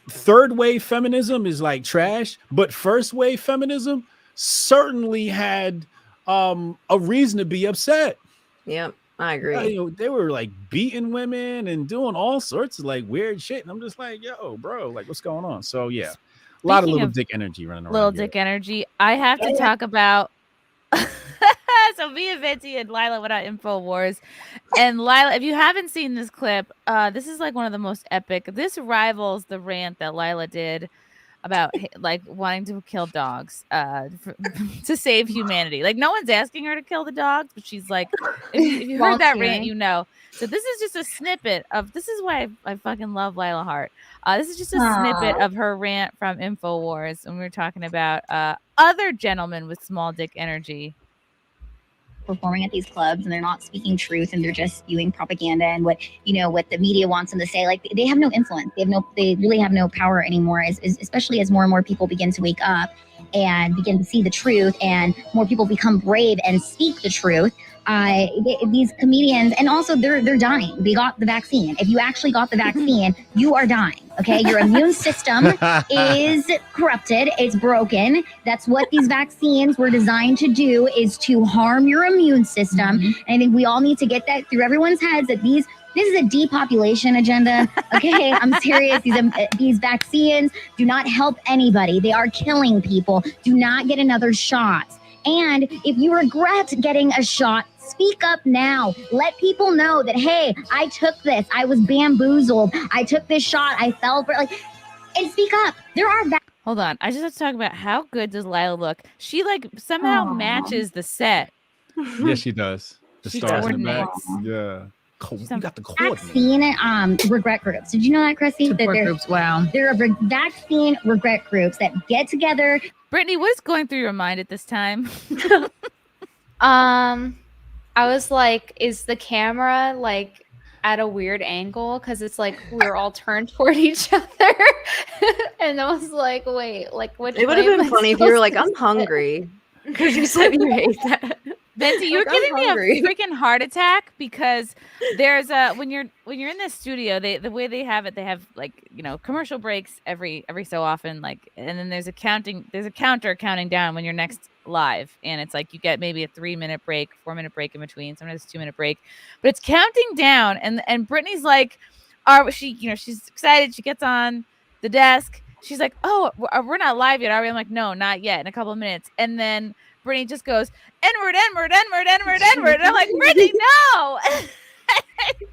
third wave feminism is like trash, but first wave feminism certainly had a reason to be upset. Yep, I agree. Yeah, you know, they were like beating women and doing all sorts of like weird shit, and I'm just like, yo, bro, like, what's going on? So yeah, a lot of Speaking little of dick energy running around. Little here. dick energy. I have to talk about. So Brittany Venti and Lila went on InfoWars, and Lila, if you haven't seen this clip, this is like one of the most epic. This rivals the rant that Lila did about like wanting to kill dogs to save humanity. Like, no one's asking her to kill the dogs, but she's like, if you heard that rant, you know. So this is just a snippet of, this is why I fucking love Lila Hart. This is just a snippet of her rant from InfoWars, and we were talking about other gentlemen with small dick energy performing at these clubs, and they're not speaking truth, and they're just spewing propaganda and what the media wants them to say. Like, they have no influence. They really have no power anymore, especially as more and more people begin to wake up and begin to see the truth, and more people become brave and speak the truth. These comedians, and also they're dying. They got the vaccine. If you actually got the vaccine, you are dying. Okay, your immune system is corrupted. It's broken. That's what these vaccines were designed to do, is to harm your immune system. And I think we all need to get that through everyone's heads, that this is a depopulation agenda. Okay, I'm serious. These vaccines do not help anybody. They are killing people. Do not get another shot. And if you regret getting a shot, speak up now. Let people know that, hey, I took this. I was bamboozled. I took this shot. I fell for it. And speak up. There are Hold on. I just have to talk about how good does Lila look. She like somehow matches the set. Yes, she does. The She stars in the back. coordinates. Yeah. We got the coordinates. vaccine regret groups. Did you know that, Chrissy? That groups. Wow. There are vaccine regret groups that get together. Brittany, what is going through your mind at this time? I was like, is the camera like at a weird angle? Because it's like we're all turned toward each other. And I was like, wait, like what? It would have been funny if you were like, I'm hungry. Because you said you hate that. Venti, you're Like, I'm giving me hungry. a freaking heart attack because there's a when you're in the studio, the way they have it, they have like, you know, commercial breaks every so often, like, and then there's a counter counting down when you're next live, and it's like you get maybe a 3-minute break, 4-minute break in between, sometimes a 2-minute break, but it's counting down, and Brittany's like, she's excited, she gets on the desk, she's like, oh, we're not live yet, are we? I'm like, no, not yet, in a couple of minutes, and then Brittany just goes, N-word, N-word, N-word, N-word, N-word. And I'm like, Brittany, no.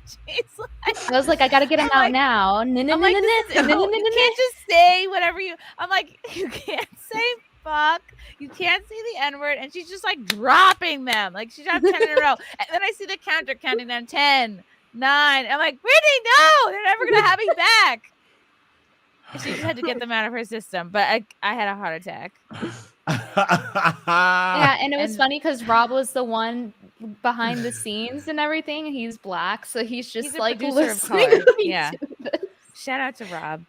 She's like, I was like, I gotta get him out now. I'm like, you can't just say whatever you. I'm like, you can't say fuck. You can't say the N-word. And she's just like dropping them. Like she dropped 10 in a row. And then I see the counter counting down 10, 9. I'm like, Brittany, no, they're never gonna have me back. She just had to get them out of her system. But I had a heart attack. Yeah, and it was funny because Rob was the one behind the scenes and everything. He's black, so he's just a like producer of listening color. to me Yeah. do this. Shout out to Rob.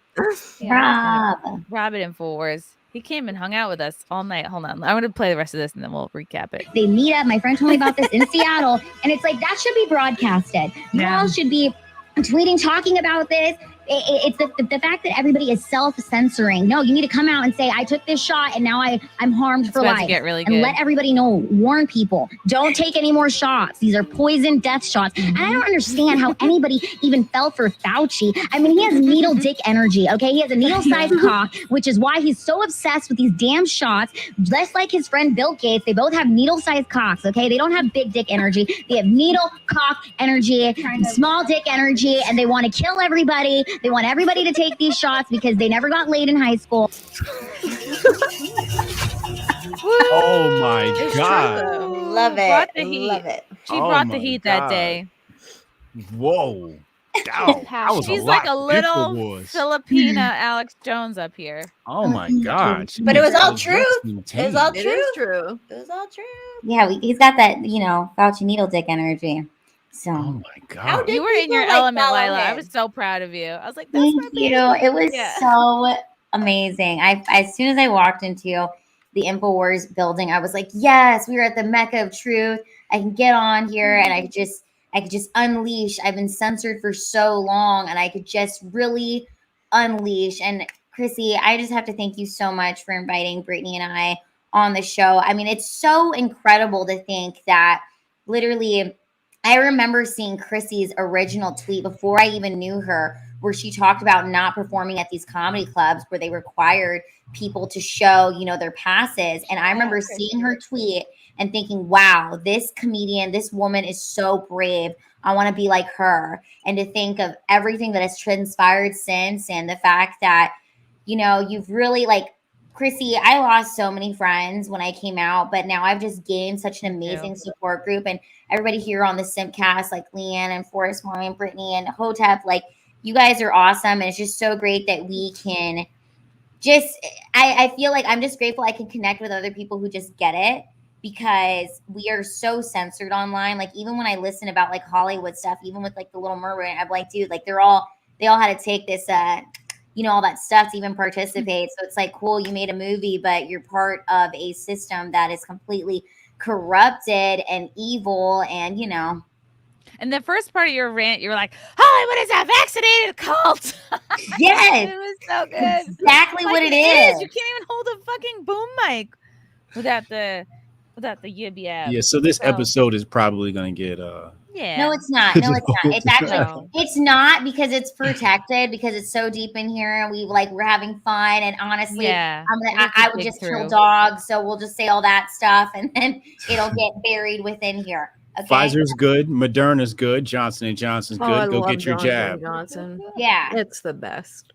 Rob at InfoWars. He came and hung out with us all night. Hold on. I'm going to play the rest of this and then we'll recap it. They meet up. My friend told me about this in Seattle, and it's like that should be broadcasted. You all should be tweeting, talking about this. It's the fact that everybody is self-censoring. No, you need to come out and say, I took this shot and now I'm harmed for about to life. get really and good. let everybody know, warn people, don't take any more shots. These are poison death shots. And I don't understand how anybody even fell for Fauci. I mean, he has needle dick energy, okay? He has a needle-sized cock, which is why he's so obsessed with these damn shots. Just like his friend Bill Gates, they both have needle-sized cocks, okay? They don't have big dick energy. They have needle cock energy, small dick energy, and they want to kill everybody. They want everybody to take these shots because they never got laid in high school. Oh my God. Love it. Brought the heat. Love it. She Oh brought the my heat God. that day. Whoa. That was She's a like lot. a little InfoWars. Filipina Alex Jones up here. Oh my God. But it was all She truth. was It was all It true. is true. It was all true. Yeah, he's got that, Fauci needle dick energy. So, Oh my God. How did You were in people, your like, element, follow Lila. I him? was so proud of you. I was like, that's thank my baby. you. It was Yeah. so amazing. As soon as I walked into the InfoWars building, I was like, yes, we were at the Mecca of truth. I can get on here and I could just unleash. I've been censored for so long and I could just really unleash. And Chrissy, I just have to thank you so much for inviting Brittany and I on the show. I mean, it's so incredible to think that literally I remember seeing Chrissy's original tweet before I even knew her, where she talked about not performing at these comedy clubs where they required people to show, their passes. And I remember seeing her tweet and thinking, wow, this comedian, this woman is so brave. I want to be like her. And to think of everything that has transpired since, and the fact that, you've really, like, Chrissy, I lost so many friends when I came out, but now I've just gained such an amazing support group. And everybody here on the SimpCast, like LeeAnn and Forrest Moore and Brittany and Hotep, like, you guys are awesome. And it's just so great that we can I feel like I'm just grateful I can connect with other people who just get it, because we are so censored online. Like, even when I listen about like Hollywood stuff, even with like the Little Mermaid, I'm like, dude, like they all had to take this, all that stuff to even participate. So it's like, cool, you made a movie, but you're part of a system that is completely corrupted and evil. And, And the first part of your rant, you were like, Hollywood is a vaccinated cult. Yes. It was so good. Exactly what it is. You can't even hold a fucking boom mic without the yib yab. Yeah, so this episode is probably gonna get Yeah. No, it's not. No, it's not. It's actually it's not, because it's protected, because it's so deep in here and we're having fun. And honestly, Yeah, I would just kill dogs. So we'll just say all that stuff and then it'll get buried within here. Okay. Pfizer's good, Moderna's good, Johnson & Johnson's good. I Go love get your Johnson jab. Johnson. Yeah. It's the best.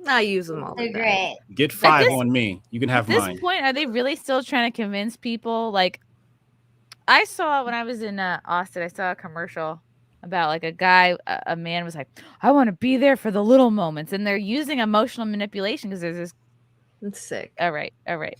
I use them all the They're time. great. Get 5 on me. You can have At this mine. point, are they really still trying to convince people? Like, I saw when I was in Austin, I saw a commercial about like a man was like, I want to be there for the little moments. And they're using emotional manipulation because there's this. It's sick. All right. My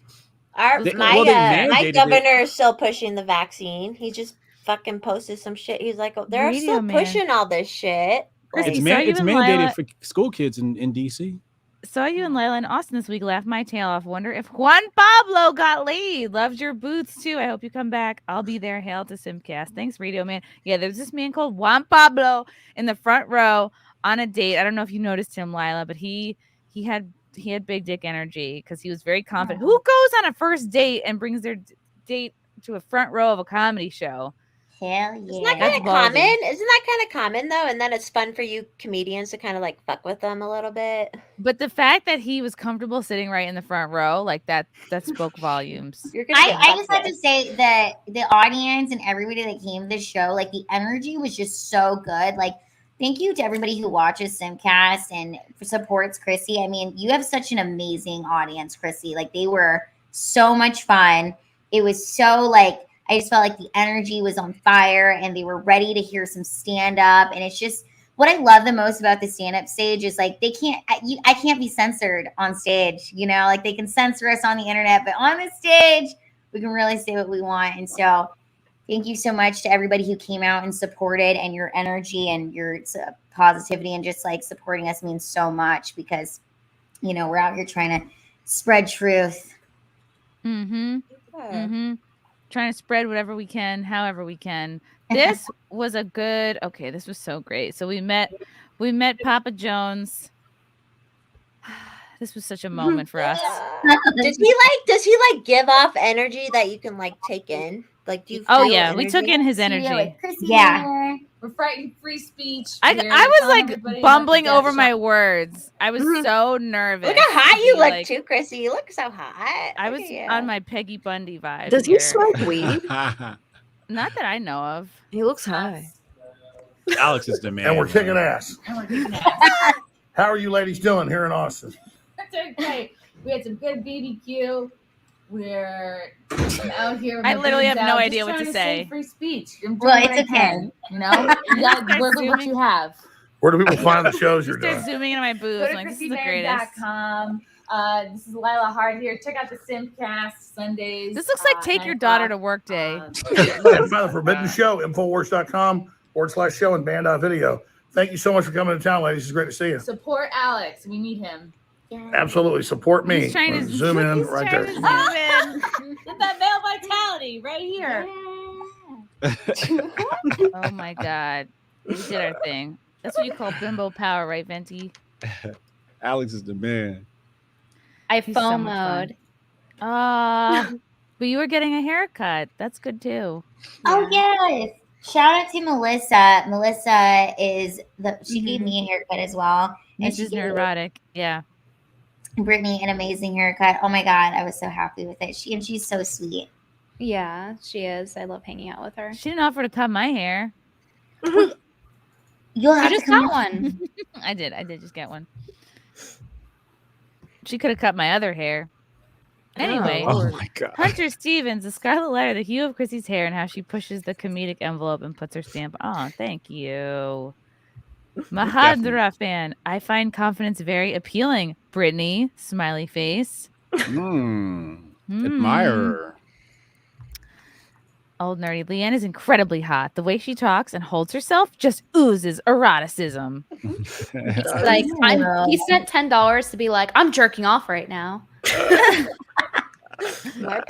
governor is still pushing the vaccine. He just fucking posted some shit. He's like, they're Radio still man. pushing all this shit. It's Like, mandated for school kids in DC. Saw you and Lila in Austin this week. Laughed my tail off. Wonder if Juan Pablo got laid. Loved your boots too. I hope you come back. I'll be there. Hail to SimpCast. Thanks, Radio Man. Yeah, there's this man called Juan Pablo in the front row on a date. I don't know if you noticed him, Lila, but he had big dick energy because he was very confident. Who goes on a first date and brings their date to a front row of a comedy show? Hell Isn't yeah. that kind of common? Isn't that kind of common though? And then it's fun for you comedians to kind of like fuck with them a little bit. But the fact that he was comfortable sitting right in the front row, like that spoke volumes. I just have to say that the audience and everybody that came to the show, like the energy was just so good. Like, thank you to everybody who watches SimpCast and supports Chrissy. I mean, you have such an amazing audience, Chrissy. Like, they were so much fun. It was so like, I just felt like the energy was on fire and they were ready to hear some stand up. And it's just what I love the most about the stand up stage is like I can't be censored on stage, you know, like they can censor us on the internet, but on the stage, we can really say what we want. And so thank you so much to everybody who came out and supported, and your energy and your positivity and just like supporting us means so much because, you know, we're out here trying to spread truth. Mm-hmm. Mm-hmm. Trying to spread whatever we can, however we can. This was a good. Okay, this was so great. So we met Papa Jones. This was such a moment for us. Does he like give off energy that you can like take in? Like, do you? Oh feel yeah, energy? we took in his energy. Yeah. We're fighting free speech. I was like bumbling over my words. I was so nervous. Look how hot you look like, too, Chrissy. You look so hot. I was on my Peggy Bundy vibe. Does he smoke weed? Not that I know of. He looks high. Alex is the man. And we're kicking ass. How are you ladies doing here in Austin? Doing great. We had some good BBQ. We're out here. with I my literally beans have no out, idea just what to trying say. Free speech. I'm doing Well, what it's I okay. can, you know, you gotta work with what you have. Where do people find the shows you're Start doing? zooming into my boobs. Go to Like, this is the greatest. ChrissieMayr.com. This is Lila Hart here. Check out the SimpCast Sundays. This looks like take your daughter to work day. And find the Forbidden Show, InfoWars.com/show and band.video. Thank you so much for coming to town, ladies. It's great to see you. Support Alex. We need him. Absolutely. Support me. He's trying to Zoom in he's right trying there. to zoom in. Get that male vitality right here. Oh my god. We did our thing. That's what you call bimbo power, right, Venti? Alex is the man. I He's so much FOMO'd. fun. But you were getting a haircut. That's good too. Oh yes. Shout out to Melissa. Melissa is she gave me a haircut as well. And she Mrs. gave Neurotic. Yeah. Brittany an amazing haircut. Oh my god, I was so happy with it. She's so sweet. Yeah, she is. I love hanging out with her. She didn't offer to cut my hair. You'll have I to just come got one. I did just get one. She could have cut my other hair. Anyway, Oh my god. Hunter Stevens, the Scarlet Letter, the hue of Chrissy's hair, and how she pushes the comedic envelope and puts her stamp. Oh, thank you. Mahadra fan, I find confidence very appealing. Brittany, smiley face. Admirer. Old nerdy. LeeAnn is incredibly hot. The way she talks and holds herself just oozes eroticism. Like he spent $10 to be like, I'm jerking off right now.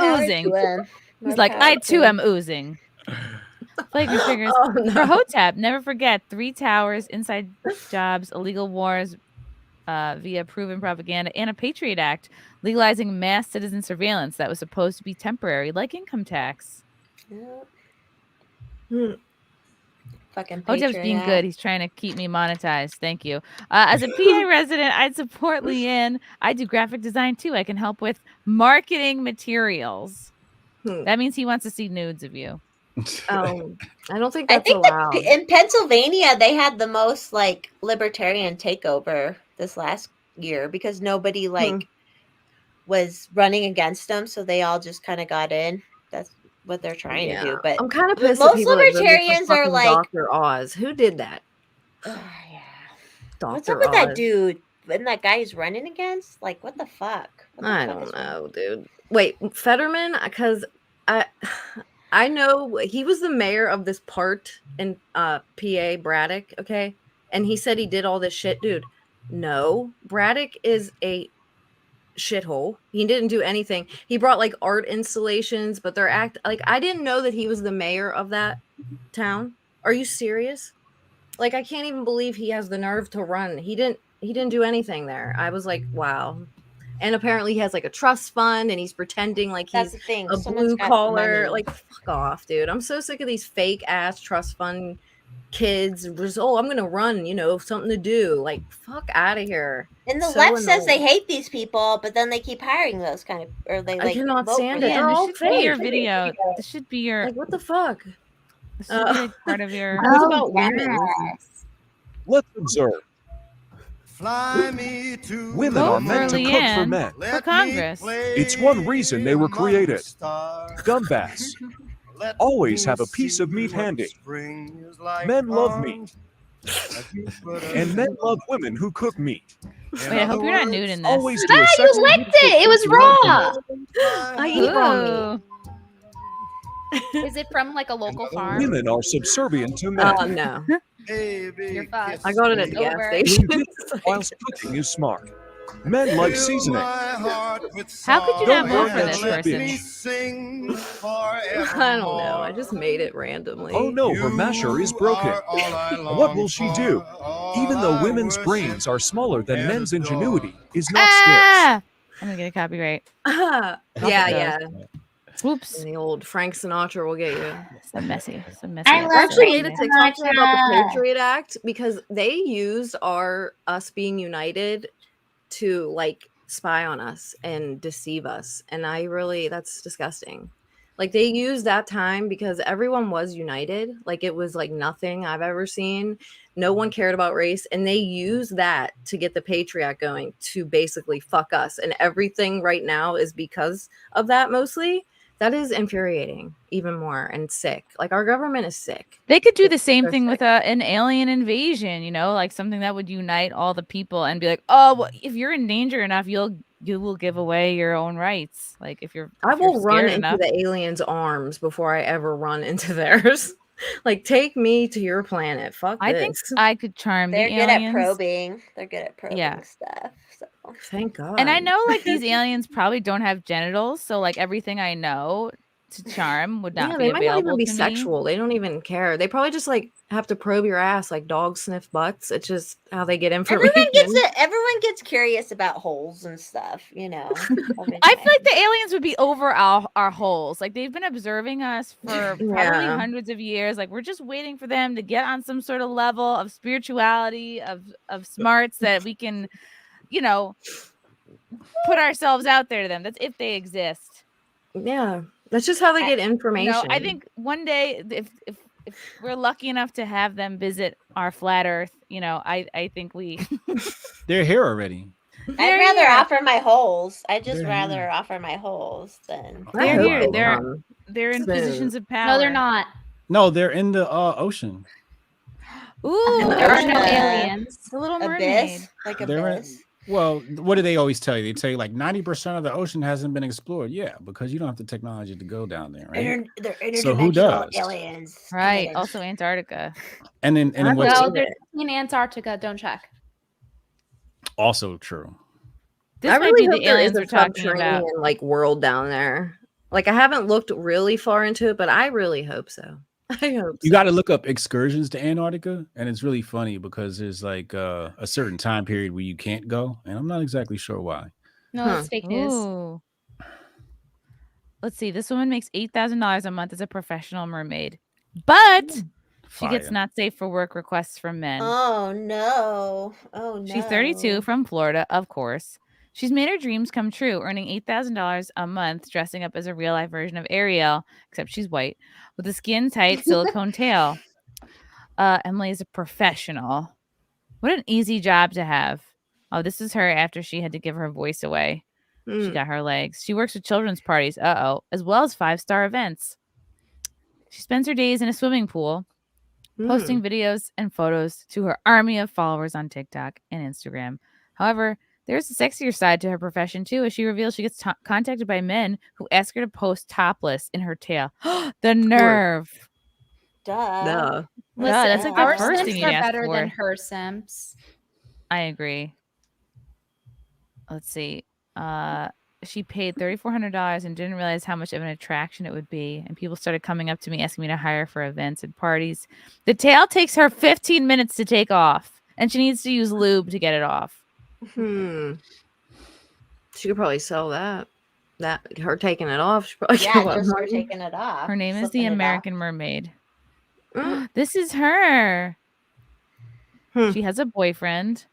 Oozing. He's like, I too am oozing. Flagrant figures. For Hotep, never forget 3 towers, inside jobs, illegal wars via proven propaganda, and a Patriot Act legalizing mass citizen surveillance that was supposed to be temporary, like income tax. Fucking Hotep's Patriot being Act. good. He's trying to keep me monetized. Thank you. As a PA resident, I'd support LeeAnn. I do graphic design too. I can help with marketing materials. That means he wants to see nudes of you. Oh, I don't think I that's think that allowed. in Pennsylvania they had the most like libertarian takeover this last year because nobody like was running against them, so they all just kind of got in. That's what they're trying to do. But I'm kind of pissed. most libertarians are like, Dr. Oz. Who did that? "What's Dr. up with that Oz. dude?" And that guy he's running against, like, what the fuck? What the I fuck don't is wrong? know, dude. Wait, Fetterman? Because I know he was the mayor of this part in PA, Braddock, okay? And he said he did all this shit. Dude, No, Braddock is a shithole. He didn't do anything. He brought like art installations, but they're I didn't know that he was the mayor of that town. Are you serious? Like, I can't even believe he has the nerve to run. He didn't do anything there. I was like, wow. And apparently he has like a trust fund and he's pretending like That's he's the thing. a Someone's blue got collar. money. Like, fuck off, dude. I'm so sick of these fake ass trust fund kids. Oh, I'm gonna run, something to do. Like, fuck out of here. And the So left says they annoying. hate these people, but then they keep hiring those kind of, or they I like cannot vote stand for it. them. They're all This should be your fake. video. This should be your. Like, what the fuck? This should be like part of your. It's about women. Let's observe. Fly me to Women Vote are meant for to cook for LeeAnn men. for Congress. It's one reason they were created. Dumbass. Always have a piece of meat handy. Men love meat. And men love women who cook meat. Wait, I hope you're not nude in this. Always do a You sexy licked it. It was raw. I eat raw meat. Is it from like a local farm? Women are subservient to men. No. You're fucked. I got it at the gas Over. station. Whilst cooking is smart. Men like seasoning. How could you not vote for this person? I don't know. I just made it randomly. Oh no, her masher is broken. What will she do? Even though women's brains are smaller than men's ingenuity is not scarce. Ah! I'm gonna get a copyright. Yeah. Oops. And the old Frank Sinatra will get you. So messy. So messy. I love I actually made Frank a TikTok today about the Sinatra. Patriot Act because they used us being united to like spy on us and deceive us. And that's disgusting. Like they used that time because everyone was united. Like it was like nothing I've ever seen. No one cared about race. And they used that to get the Patriot Act going to basically fuck us. And everything right now is because of that mostly. That is infuriating even more and sick. Like our government is sick. They could do the same thing with an alien invasion, like something that would unite all the people and be like, oh, well, if you're in danger enough, you will give away your own rights. Like if you're, I will run into enough. the aliens' arms before I ever run into theirs. Like take me to your planet. Fuck I this. think I could charm They're the good aliens. at probing. They're good at probing Yeah. stuff. So. Thank God. And I know like these aliens probably don't have genitals, so like everything I know to charm would not be they might not available even be to me. sexual. They don't even care. They probably just like have to probe your ass like dogs sniff butts. It's just how they get information. Everyone gets curious about holes and stuff, I feel like the aliens would be over our holes. Like they've been observing us for probably hundreds of years. Like we're just waiting for them to get on some sort of level of spirituality, of smarts that we can, put ourselves out there to them. That's if they exist. Yeah. That's just how they get information. I think one day if we're lucky enough to have them visit our flat earth, I think we They're here already. I'd rather offer my holes. I'd just rather offer my holes than they're here. They're in positions of power. No, they're not. No, they're in the ocean. Ooh, There are no aliens. The Little Abyss, Mermaid. like They're in- Abyss. Well, what do they always tell you? They tell you like 90% of the ocean hasn't been explored. Yeah, because you don't have the technology to go down there, right? They're So who interdimensional does? aliens. Right. Also Antarctica. And then what's No, they're in Antarctica. Don't check. also true. This I might really be hope the there aliens is we're a talking about. subterranean like world down there. Like I haven't looked really far into it, but I really hope so. I hope You got to look up excursions to Antarctica, and it's really funny because there's like a certain time period where you can't go, and I'm not exactly sure why. No, it's fake news. Ooh. Let's see. This woman makes $8,000 a month as a professional mermaid, but she gets Fire. not safe for work requests from men. Oh no. Oh no. She's 32 from Florida, of course. She's made her dreams come true, earning $8,000 a month dressing up as a real life version of Ariel, except she's white, with a skin tight silicone tail. Emily is a professional. What an easy job to have. Oh, this is her after she had to give her voice away. She got her legs. She works with children's parties, as well as 5-star events. She spends her days in a swimming pool, posting videos and photos to her army of followers on TikTok and Instagram. However, there's a sexier side to her profession, too, as she reveals she gets contacted by men who ask her to post topless in her tail. The nerve. Duh. Listen, that's like the our first simps thing you'd are ask better for. than her simps. I agree. Let's see. She paid $3,400 and didn't realize how much of an attraction it would be. And people started coming up to me asking me to hire for events and parties. The tail takes her 15 minutes to take off, and she needs to use lube to get it off. She could probably sell that. Her taking it off. She probably Yeah, get a lot just more. her taking it off. Her name is the slipping it off. American Mermaid. This is her. She has a boyfriend.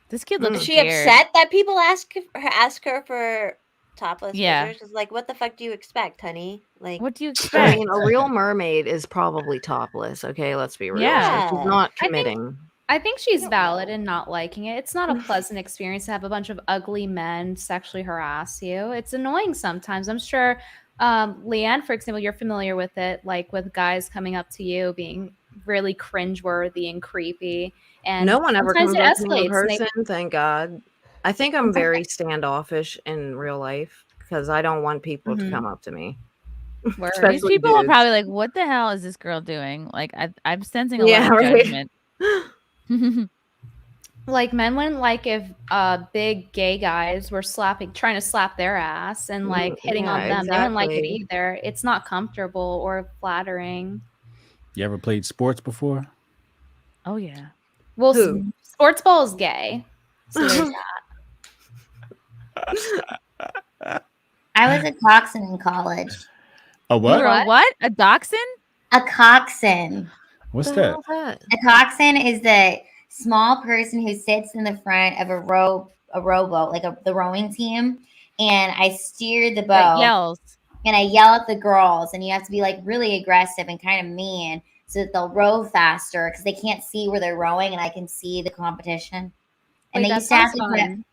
This kid looks Is she scared. upset that people ask her for topless Yeah. pictures? It's like, what the fuck do you expect, honey? Like, what do you I expect? mean, a real mermaid is probably topless. Okay, let's be real. Yeah. So she's not I think- committing. I think she's valid in not liking it. It's not a pleasant experience to have a bunch of ugly men sexually harass you. It's annoying sometimes. I'm sure, LeeAnn, for example, you're familiar with it, like with guys coming up to you being really cringeworthy and creepy. And No one ever sometimes comes it up to me in escalates. and they- person, thank God. I think I'm very standoffish in real life because I don't want people to come up to me. These Especially people are dudes. probably like, "What the hell is this girl doing?" Like, I'm sensing a Yeah, lot of right. judgment. Like men wouldn't like if big gay guys were trying to slap their ass and like hitting on them. They wouldn't like it exactly. either. It's not comfortable or flattering. You ever played sports before? Oh yeah. Well, Who? sports ball is gay. So there's that. I was a coxswain in college. A You were a what? A dachshund? A coxswain. What's that? A coxswain is the small person who sits in the front of a rowboat, like the rowing team, and I steer the That boat. yells. And I yell at the girls, and you have to be like really aggressive and kind of mean so that they'll row faster because they can't see where they're rowing, and I can see the competition. And Wait, they that used to have sounds to put fun.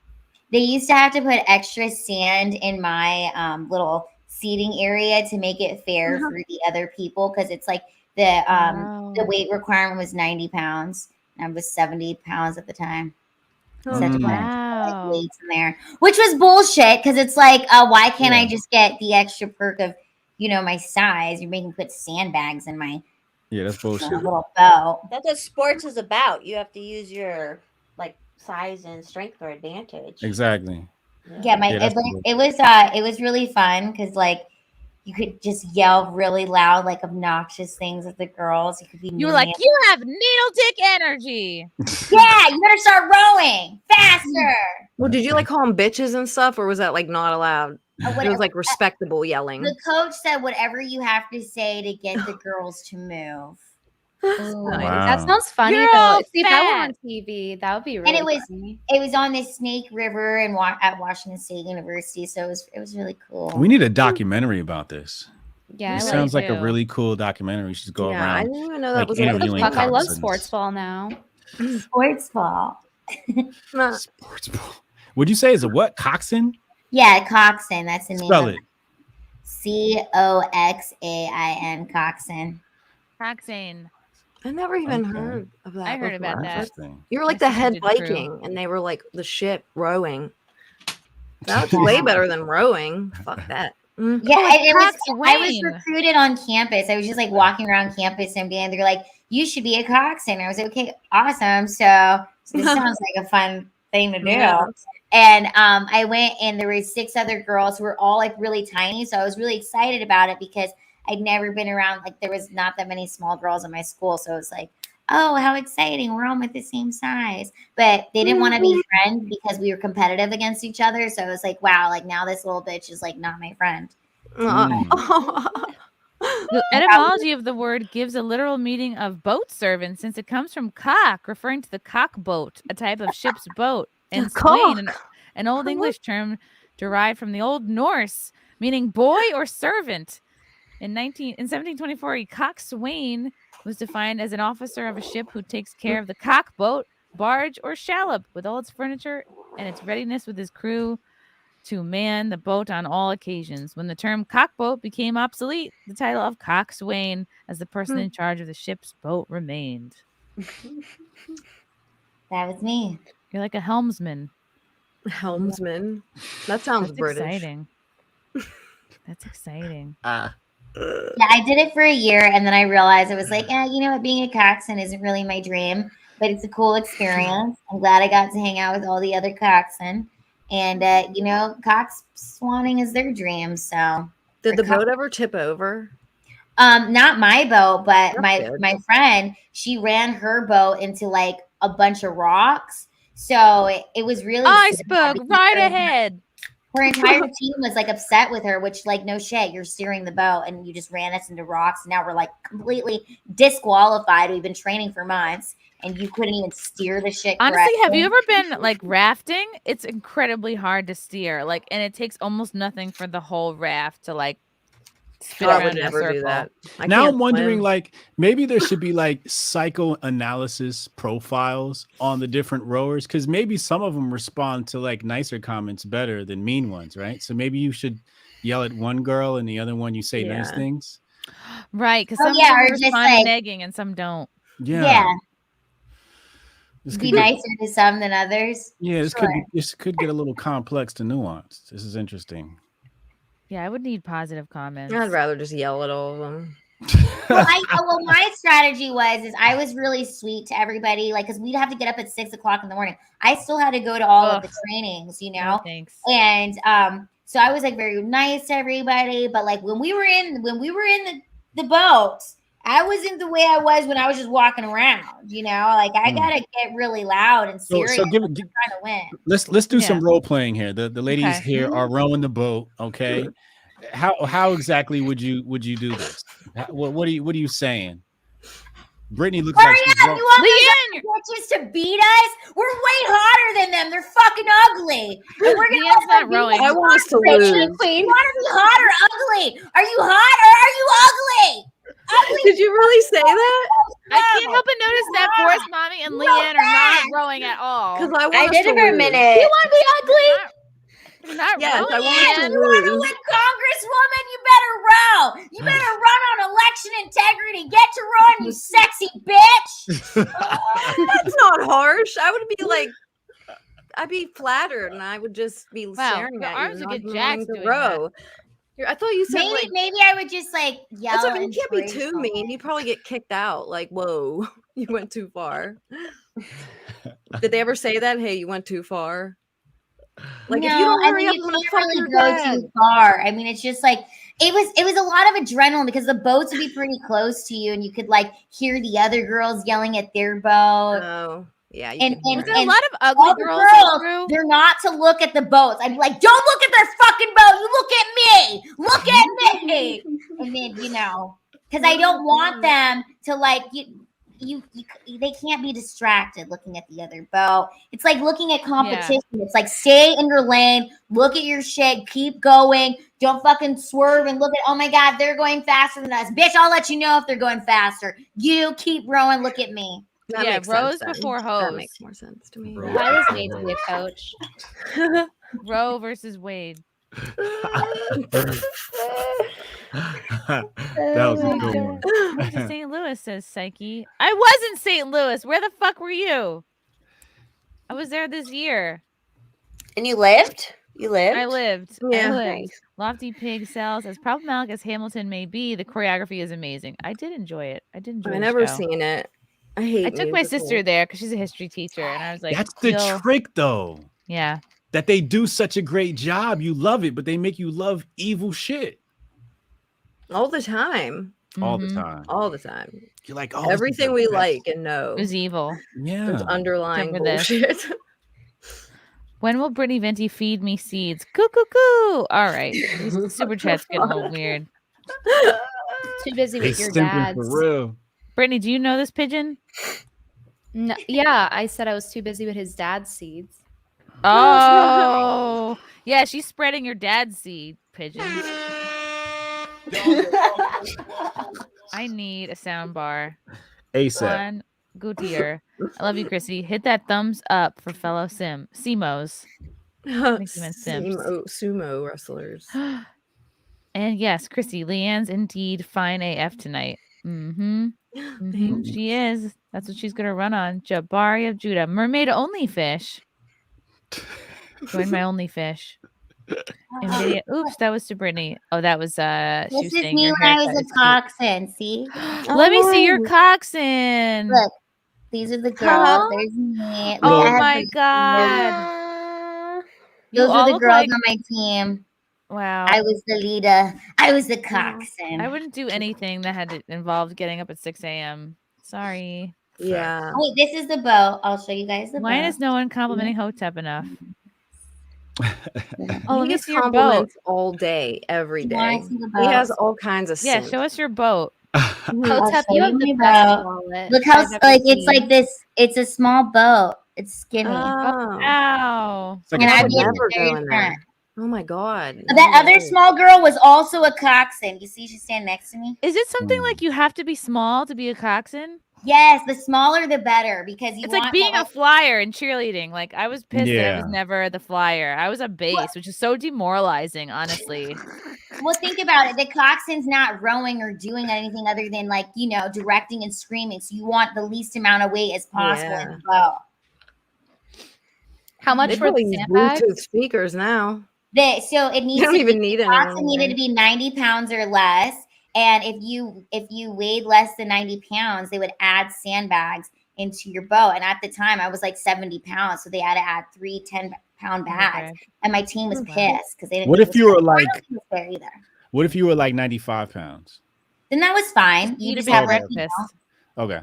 they used to have to put extra sand in my little seating area to make it fair for the other people because it's like the weight requirement was 90 pounds and I was 70 pounds at the time. So I had to put like, weights in there, which was bullshit because it's like, why can't I just get the extra perk of, my size? You're making me put sandbags in my Yeah, that's bullshit. little boat. that's what sports is about. You have to use your like size and strength for advantage. Exactly. Yeah, that's it was really fun because like you could just yell really loud, like obnoxious things at the girls. You could be You were like, "You have needle dick energy." yeah, you better start rowing faster. Well, did you like call them bitches and stuff, or was that like not allowed? It was whatever. like respectable yelling. The coach said whatever you have to say to get the girls to move. That sounds funny You're though. all See, if that were on fat. TV, that would be really And funny. it was on the Snake River and at Washington State University, so it was really cool. We need a documentary about this. Yeah, It I sounds really like a do. really cool documentary. You should go Yeah, around. I didn't even know that like, was a thing. interviewing Fuck, I love coxswains. sports ball now. Sports ball. Sports ball. Would you say is a what? Coxswain? Yeah, coxswain. That's the name. Spell of it. Coxain. Coxswain. Coxswain. I never even heard of that. I heard about before. that. You were like My the head sister did crew. Viking, and they were like the ship rowing. That's way better than rowing. Fuck that. Yeah, it was. I was Coxswain. recruited on campus. I was just like walking around campus and they're like, "You should be a coxswain." I was like, "Okay, awesome." So this sounds like a fun thing to do. Yeah. And I went, and there were 6 other girls who were all like really tiny. So I was really excited about it because I'd never been around. Like there was not that many small girls in my school, so it was like, oh, how exciting! We're all the same size. But they didn't want to be friends because we were competitive against each other. So I was like, wow, like now this little bitch is like not my friend. The etymology of the word gives a literal meaning of boat servant since it comes from cock, referring to the cock boat, a type of ship's boat, and swain, an Old English term derived from the Old Norse, meaning boy or servant. In 1724, a coxswain was defined as an officer of a ship who takes care of the cock boat, barge, or shallop with all its furniture and its readiness with his crew to man the boat on all occasions. When the term cockboat became obsolete, the title of coxswain as the person in charge of the ship's boat remained. That was me. You're like a helmsman. Helmsman. That sounds That's British. exciting. That's exciting. Yeah, I did it for a year, and then I realized I was like, you know what, being a coxswain isn't really my dream. but it's a cool experience. I'm glad I got to hang out with all the other coxswains. And cox swanning is their dream. So did the boat ever tip over? Not my boat, but That's good. my friend, she ran her boat into like a bunch of rocks. So it was really iceberg right ahead. Her entire team was like upset with her, which like no shit, you're steering the boat and you just ran us into rocks. Now we're like completely disqualified. We've been training for months and you couldn't even steer the shit. Honestly, correctly. have you ever been like rafting? It's incredibly hard to steer. Like, and it takes almost nothing for the whole raft to like spin I around would in a never do circle. that. Now I'm wondering, like, maybe there should be like psychoanalysis profiles on the different rowers, because maybe some of them respond to like nicer comments better than mean ones, right? So maybe you should yell at one girl and the other one you say nice things. Right, because Oh, some yeah, of or them just, respond like- negging and some don't. Yeah. This Be could nicer to some than others. Yeah, this Sure. could get a little complex to nuance. This is interesting. Yeah, I would need positive comments. I'd rather just yell at all of them. Well, my strategy is I was really sweet to everybody, like, because we'd have to get up at 6 o'clock in the morning. I still had to go to all of the trainings, you know. No, thanks. And so I was like very nice to everybody, but like when we were in the boat, I wasn't the way I was when I was just walking around, you know. Like I gotta get really loud and serious. So I'm trying to win. Let's do some role playing here. The ladies Okay. here are rowing the boat. Okay, how exactly would you do this? What are you saying? Brittany looks Hurry like she's up! You want those bitches to beat us? We're way hotter than them. They're fucking ugly. And we're gonna LeeAnn's let them not beat rowing. us. I want us to Bitch, lose. You want to be hot or ugly? Are you hot or are you ugly? Ugly. Did you really say that? I can't help but notice that Forrest Mommy and LeeAnn are not rowing at all. Because I want I us did to it for a lose. minute. You want to be ugly? You're not Yes, rowing. I want us to You want to lose. win, Congresswoman? You better row. You better run on election integrity. Get to rowing, you sexy bitch. That's not harsh. I would be like, I'd be flattered, and I would just be staring your at you. arms and would not get jacked wanting to doing row. I thought you said Maybe I would just like yell. That's what I mean. You can't be too inspirational. mean. You probably get kicked out. Like, whoa, you went too far. Did they ever say that? Hey, you went too far. Like, if you don't hurry up, I'm gonna can't fucking really go too far. I mean, it's just like it was a lot of adrenaline because the boats would be pretty close to you, and you could like hear the other girls yelling at their boat. Oh, yeah. You And can Was hear there a it. lot of ugly all the girls that girls, threw? they're not to look at the boats. I'd be like, don't look at their fucking boat. You look at me. Look at me. And then because I don't want them to like you they can't be distracted looking at the other boat. It's like looking at competition. It's like stay in your lane, look at your shit, keep going. Don't fucking swerve and look at, oh my God, they're going faster than us. Bitch, I'll let you know if they're going faster. You keep rowing, look at me. That Yeah, makes sense rows then. before That hose. makes more sense to me. I was made to be a coach. Roe versus Wade. That was a good one. Went to St. Louis, says Psyche. I was in St. Louis. Where the fuck were you? I was there this year. And you lived? You lived? I lived. Yeah. I lived. Lofty Pig Cells. As problematic as Hamilton may be, the choreography is amazing. I did enjoy it. I did enjoy I the never show. seen it. I hate. I took my musicals. sister there because she's a history teacher, and I was like, That's the "Feel-" trick, though. Yeah. That they do such a great job. You love it, but they make you love evil shit all the time. all the Mhm. time. All the time. You're like, oh, this is Everything the we best. like and know. It was evil. Yeah. There's underlying Except for this. bullshit. When will Brittany Venti feed me seeds? Coo coo coo. All right. These super chats getting a little weird. Too busy They with your simping dads. for real. Brittany, do you know this pigeon? No, yeah, I said I was too busy with his dad's seeds. Oh, yeah. She's spreading your dad's seed, pigeon. I need a sound bar. ASAP. One Goodyear. I love you, Chrissy. Hit that thumbs up for fellow Simos. I think you meant Sims. Sumo wrestlers. And yes, Chrissy, LeeAnn's indeed fine AF tonight. Mm-hmm. She is. That's what she's gonna run on. Jabari of Judah. Mermaid only fish. Join my only fish. NVIDIA. Oops, that was to Brittany. Oh, that was she This was is saying me your when I haircut was a is cute. coxswain. See? Let me see your coxswain. Look. These are the girls. Huh? There's me. Oh Leah has my the- god. You Those all are the look girls like on my team. wow. I was the leader. I was the coxswain. I wouldn't do anything that had involved getting up at 6 a.m. Sorry. Yeah. Wait, this is the boat. I'll show you guys the Why boat. is no one complimenting Hotep enough? Oh, let He me gets see your boat. compliments all day, every Do you wanna day. see the He has boat? all kinds of Yeah, simps. show us your boat. Hotep, show you have you the my best boat. wallet. Look how I've ever like it's seen. like this. It's a small boat. It's skinny. Oh. Wow. It's like And a I would be at never the very go in front. there. Oh my god. That No other way. small girl was also a coxswain. You see, she's standing next to me. Is it something like you have to be small to be a coxswain? Yes, the smaller the better because you It's want like being that, a flyer in cheerleading. Like I was pissed that I was Yeah. never the flyer. I was a base, which is so demoralizing, honestly. Well, think about it. The coxswain's not rowing or doing anything other than like, you know, directing and screaming. So you want the least amount of weight as possible in the boat. How much They for probably the use sandbag? Bluetooth speakers now. So it needs don't to even be, need the anyone coxswain needed anymore. to be 90 pounds or less. And if you weighed less than 90 pounds, they would add sandbags into your boat. And at the time, I was like 70 pounds. So they had to add 3 10-pound bags. And my team was pissed because they didn't What think if it you was were fair. I like? don't think it was fair either. What if you were like 95 pounds? Then that was fine. You You'd just be have a like, you breakfast. know, Okay.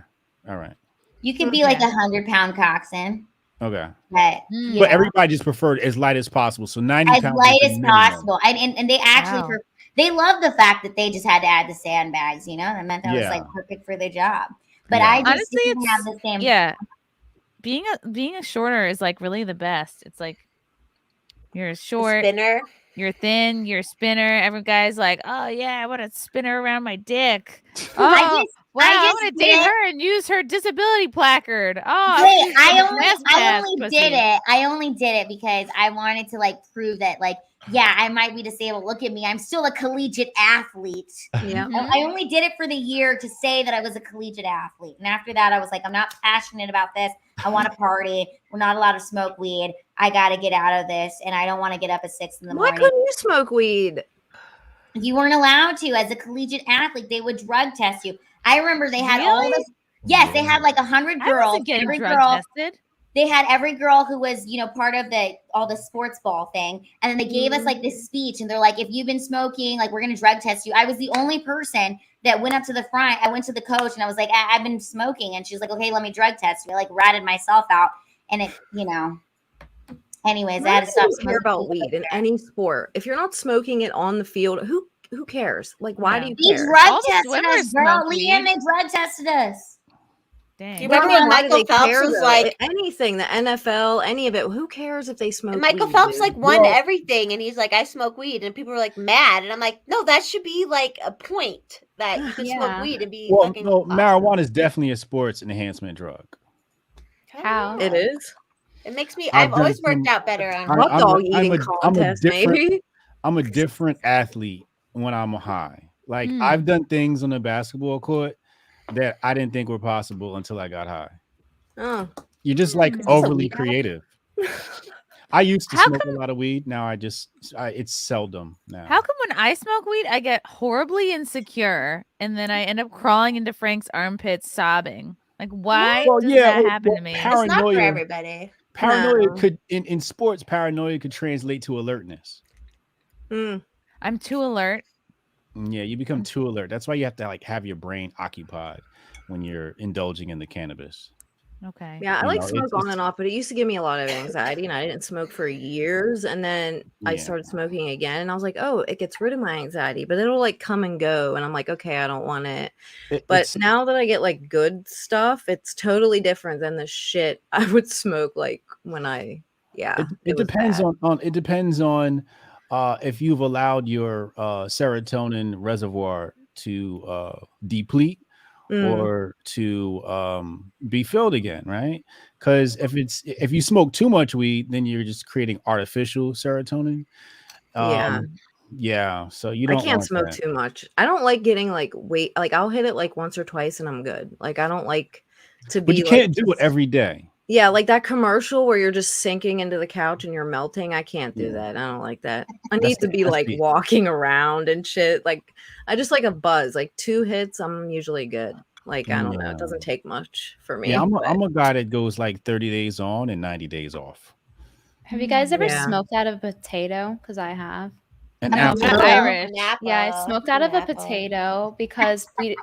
All right. you could be like 100-pound coxswain. Okay. But, Hmm. you But know, everybody just preferred as light as possible. So 90 as pounds. light is the as minimum. possible. And they actually Wow. they love the fact that they just had to add the sandbags, you know? That meant that was Yeah. like perfect for the job. But Yeah. I just Honestly, didn't have the same. Yeah. Being a shorter is like really the best. It's like you're short, Spinner. you're thin, you're a spinner. Every guy's like, oh yeah, I want to spin her around my dick. Oh wow, I just want to did date it. her and use her disability placard. Oh, Wait, I I only did it. I only did it because I wanted to like prove that like, yeah, I might be disabled. Look at me. I'm still a collegiate athlete. Yeah. I only did it for the year to say that I was a collegiate athlete. And after that, I was like, I'm not passionate about this. I want to party. We're not allowed to smoke weed. I got to get out of this. And I don't want to get up at 6 in the Why morning. couldn't you smoke weed? You weren't allowed to as a collegiate athlete. They would drug test you. I remember they had all Really? this. Yes, they had like 100 I girls. wasn't getting Every drug girl. tested. They had every girl who was, you know, part of all the sports ball thing. And then they gave us like this speech and they're like, if you've been smoking, like we're going to drug test you. I was the only person that went up to the front. I went to the coach and I was like, I've been smoking. And she was like, okay, let me drug test you. I like ratted myself out. And it, you know, anyways, I had to stop don't care smoking. about weed in any sport. If you're not smoking it on the field, who cares? Like, why do you They care? drug All the tested us, swimmers girl. smoke LeeAnn, weed. they drug tested us. Dang. You remember when Why do Michael they Phelps care, was though? like, Anything, the NFL, any of it. Who cares if they smoke? Michael weed, Phelps dude? like won Well- everything, and he's like, I smoke weed, and people were like mad, and I'm like, no, that should be like a point that you can smoke Yeah. weed and be Well, fucking. no, awesome. marijuana is definitely a sports enhancement drug. How? It is. It makes me. I've I've always done worked some- out better on. Hot dog eating contest, different, maybe. I'm a different athlete when I'm high. Like Mm. I've done things on the basketball court that I didn't think were possible until I got high. Oh, You're just like That's overly illegal. creative. I used to How smoke a lot of weed. Now it's seldom now. How come when I smoke weed, I get horribly insecure and then I end up crawling into Frank's armpits sobbing? Like, why Well, does yeah, that well, happen well, to me? It's not for paranoia- everybody. Paranoia No. could in sports, paranoia could translate to alertness. I'm too alert. Yeah, you become too alert. That's why you have to like have your brain occupied when you're indulging in the cannabis. Okay. yeah. I You like know, smoke it's- on and off, but it used to give me a lot of anxiety, and I didn't smoke for years. And then I Yeah. started smoking again, and I was like, oh, it gets rid of my anxiety, but it'll like come and go. And I'm like, okay, I don't want it. But It's- now that I get like good stuff, it's totally different than the shit I would smoke like when I, it was depends bad. on it depends on if you've allowed your serotonin reservoir to deplete or to be filled again, right? Because if you smoke too much weed, then you're just creating artificial serotonin. Yeah. So you don't. I can't want smoke that. too much. I don't like getting like weight. Like I'll hit it like once or twice and I'm good. Like I don't like to be. But you like, can't do it every day. Yeah, like that commercial where you're just sinking into the couch and you're melting. I can't do that. I don't like that. I need to be like walking around and shit. Like I just like a buzz. Like 2 hits, I'm usually good. Like, I don't know. It doesn't take much for me. Yeah, but- I'm a guy that goes like 30 days on and 90 days off. Have you guys ever Yeah. smoked out of a potato? Because I have. An apple. Irish. Yeah, I smoked out of a potato because we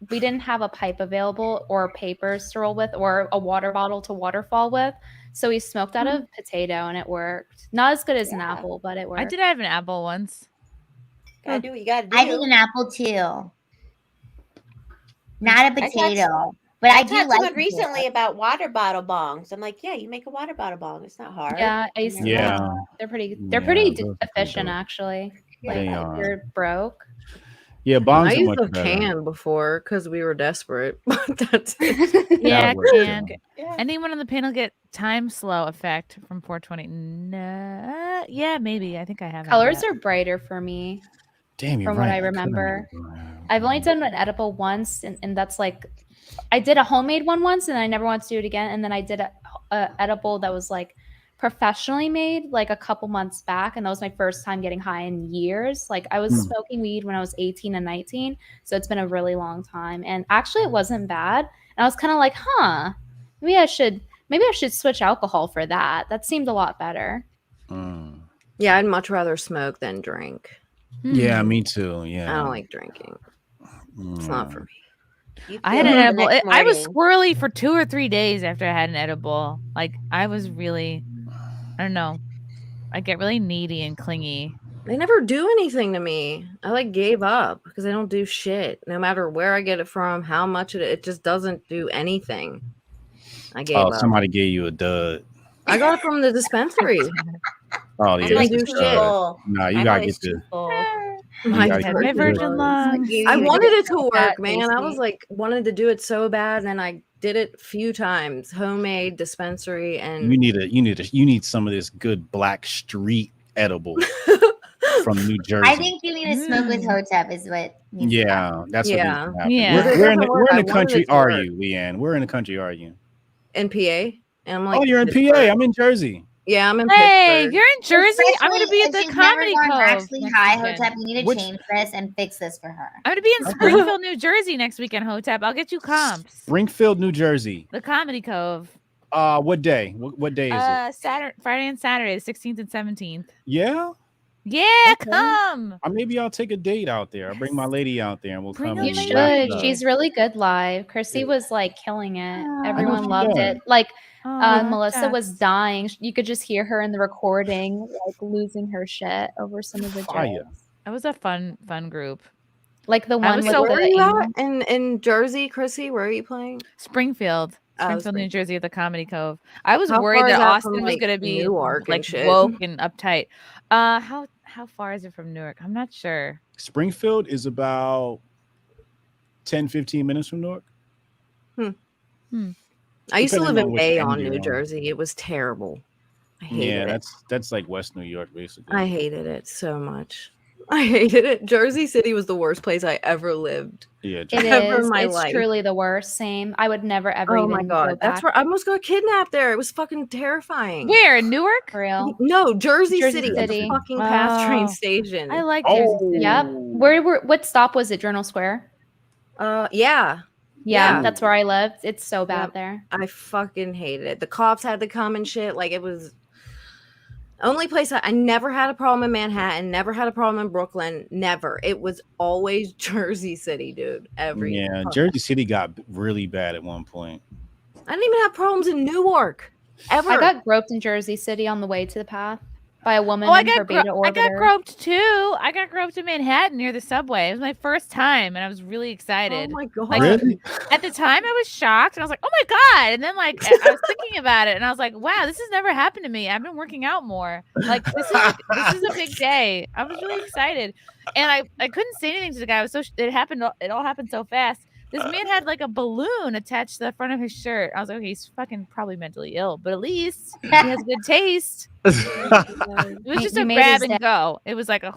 didn't have a pipe available or papers to roll with or a water bottle to waterfall with. So we smoked out of potato and it worked. Not as good as an apple, but it worked. I did have an apple once. Gotta do what you gotta do. I did an apple too. Not a I got potato, but I do talked to like someone it. recently about water bottle bongs. I'm like, yeah, you make a water bottle bong. It's not hard. Yeah, I used to. Yeah. They're pretty Yeah, pretty those are efficient actually. Like They if are. you're broke. Yeah, I bongs are used much a better. can before because we were desperate. But that's it. Yeah, works, can. yeah. Anyone on the panel get time slow effect from 420? No. Yeah, maybe. I think I have. had Colors that. are brighter for me. Damn, you're From right. what I remember. I've only done an edible once, and that's like, I did a homemade one once, and I never want to do it again. And then I did a edible that was like professionally made, like a couple months back, and that was my first time getting high in years. Like I was smoking weed when I was 18 and 19, so it's been a really long time. And actually, it wasn't bad. And I was kind of like, maybe I should switch alcohol for that. That seemed a lot better. Yeah, I'd much rather smoke than drink. Yeah, me too. Yeah. I don't like drinking. It's not for me. I had an edible. I was squirrely for 2 or 3 days after I had an edible. Like I was really, I don't know. I get really needy and clingy. They never do anything to me. I like gave up because I don't do shit. No matter where I get it from, how much it just doesn't do anything. I gave up. Somebody gave you a dud. I got it from the dispensary. Oh I yeah, don't it's do a shit. dud. Nah, you gotta get the. My gotta get the virgin good. lungs. I wanted it to work, That man. I was tasty. like wanted to do it so bad, and I did it a few times. Homemade dispensary, and You need some of this good Black Street edible from New Jersey. I think you need to smoke with Hotep is what. needs to Yeah, that's what needs to happen. Yeah. Where, It where in doesn't the, work. where I in the wanted country it to are work. you, LeeAnn? Where in the country are you? in PA, and I'm like, Oh, you're in Pittsburgh. PA. I'm in Jersey. Yeah, I'm in Hey, Pittsburgh. you're in Jersey. I'm going to be at Especially the if she's never Comedy gone Cove. Actually, next hi, weekend. Hotep. We need to Which- change this and fix this for her. I'm going to be in Springfield, New Jersey next weekend, Hotep. I'll get you comps. Springfield, New Jersey. The Comedy Cove. What day? What day is it? Saturday, Friday and Saturday, the 16th and 17th. Yeah. Yeah, Okay. come. Maybe I'll take a date out there. I'll bring my lady out there and we'll Bring come. a and You wrap it should. up. She's really good live. Chrissy was like killing it. Everyone she loved does. it. Like Oh, Melissa Jax. was dying. You could just hear her in the recording, like losing her shit over some of the Fire. jokes. That was a fun group. Like the I one was with so- Where are the you Amy- at? In Jersey, Chrissy? Where are you playing? Springfield, Oh, New Springfield. Jersey at the Comedy Cove. I was How worried far is that that from, Austin was like, going to be Newark and like shit? woke and uptight. How far is it from Newark? I'm not sure. Springfield is about 10, 15 minutes from Newark. I used to live Depending on in which Bayonne, end you're New on. Jersey. It was terrible. I hated it. that's like West New York, basically. I hated it so much. I hated it. Jersey City was the worst place I ever lived. Yeah, It ever is. in my It's life. truly the worst. Same. I would never ever Oh even my go god, back. that's where I almost got kidnapped there. It was fucking terrifying. Where in Newark? For real. No, Jersey Jersey City, at the City. fucking past train Oh. station. I like Jersey City. Yep. What stop was it? Journal Square? Yeah. Yeah, Yeah. that's where I lived. It's so bad Yep. there. I fucking hated it. The cops had to come and shit. Like it was only place I never had a problem in Manhattan, never had a problem in Brooklyn, never. It was always Jersey City, dude. Yeah, Jersey City got really bad at one point. I didn't even have problems in Newark. Ever. I got groped in Jersey City on the way to the path by a woman Oh, I in her got beta orbiter. I got groped too. I got groped in Manhattan near the subway. It was my first time, and I was really excited. Oh my god! Like, Really? At the time, I was shocked, and I was like, "Oh my god!" And then, like, I was thinking about it, and I was like, "Wow, this has never happened to me. I've been working out more. Like, this is a big day." I was really excited, and I couldn't say anything to the guy. I was so it all happened so fast. This man had like a balloon attached to the front of his shirt. I was like, okay, he's fucking probably mentally ill, but at least he has good taste. It was just You a made grab his and go. It was like a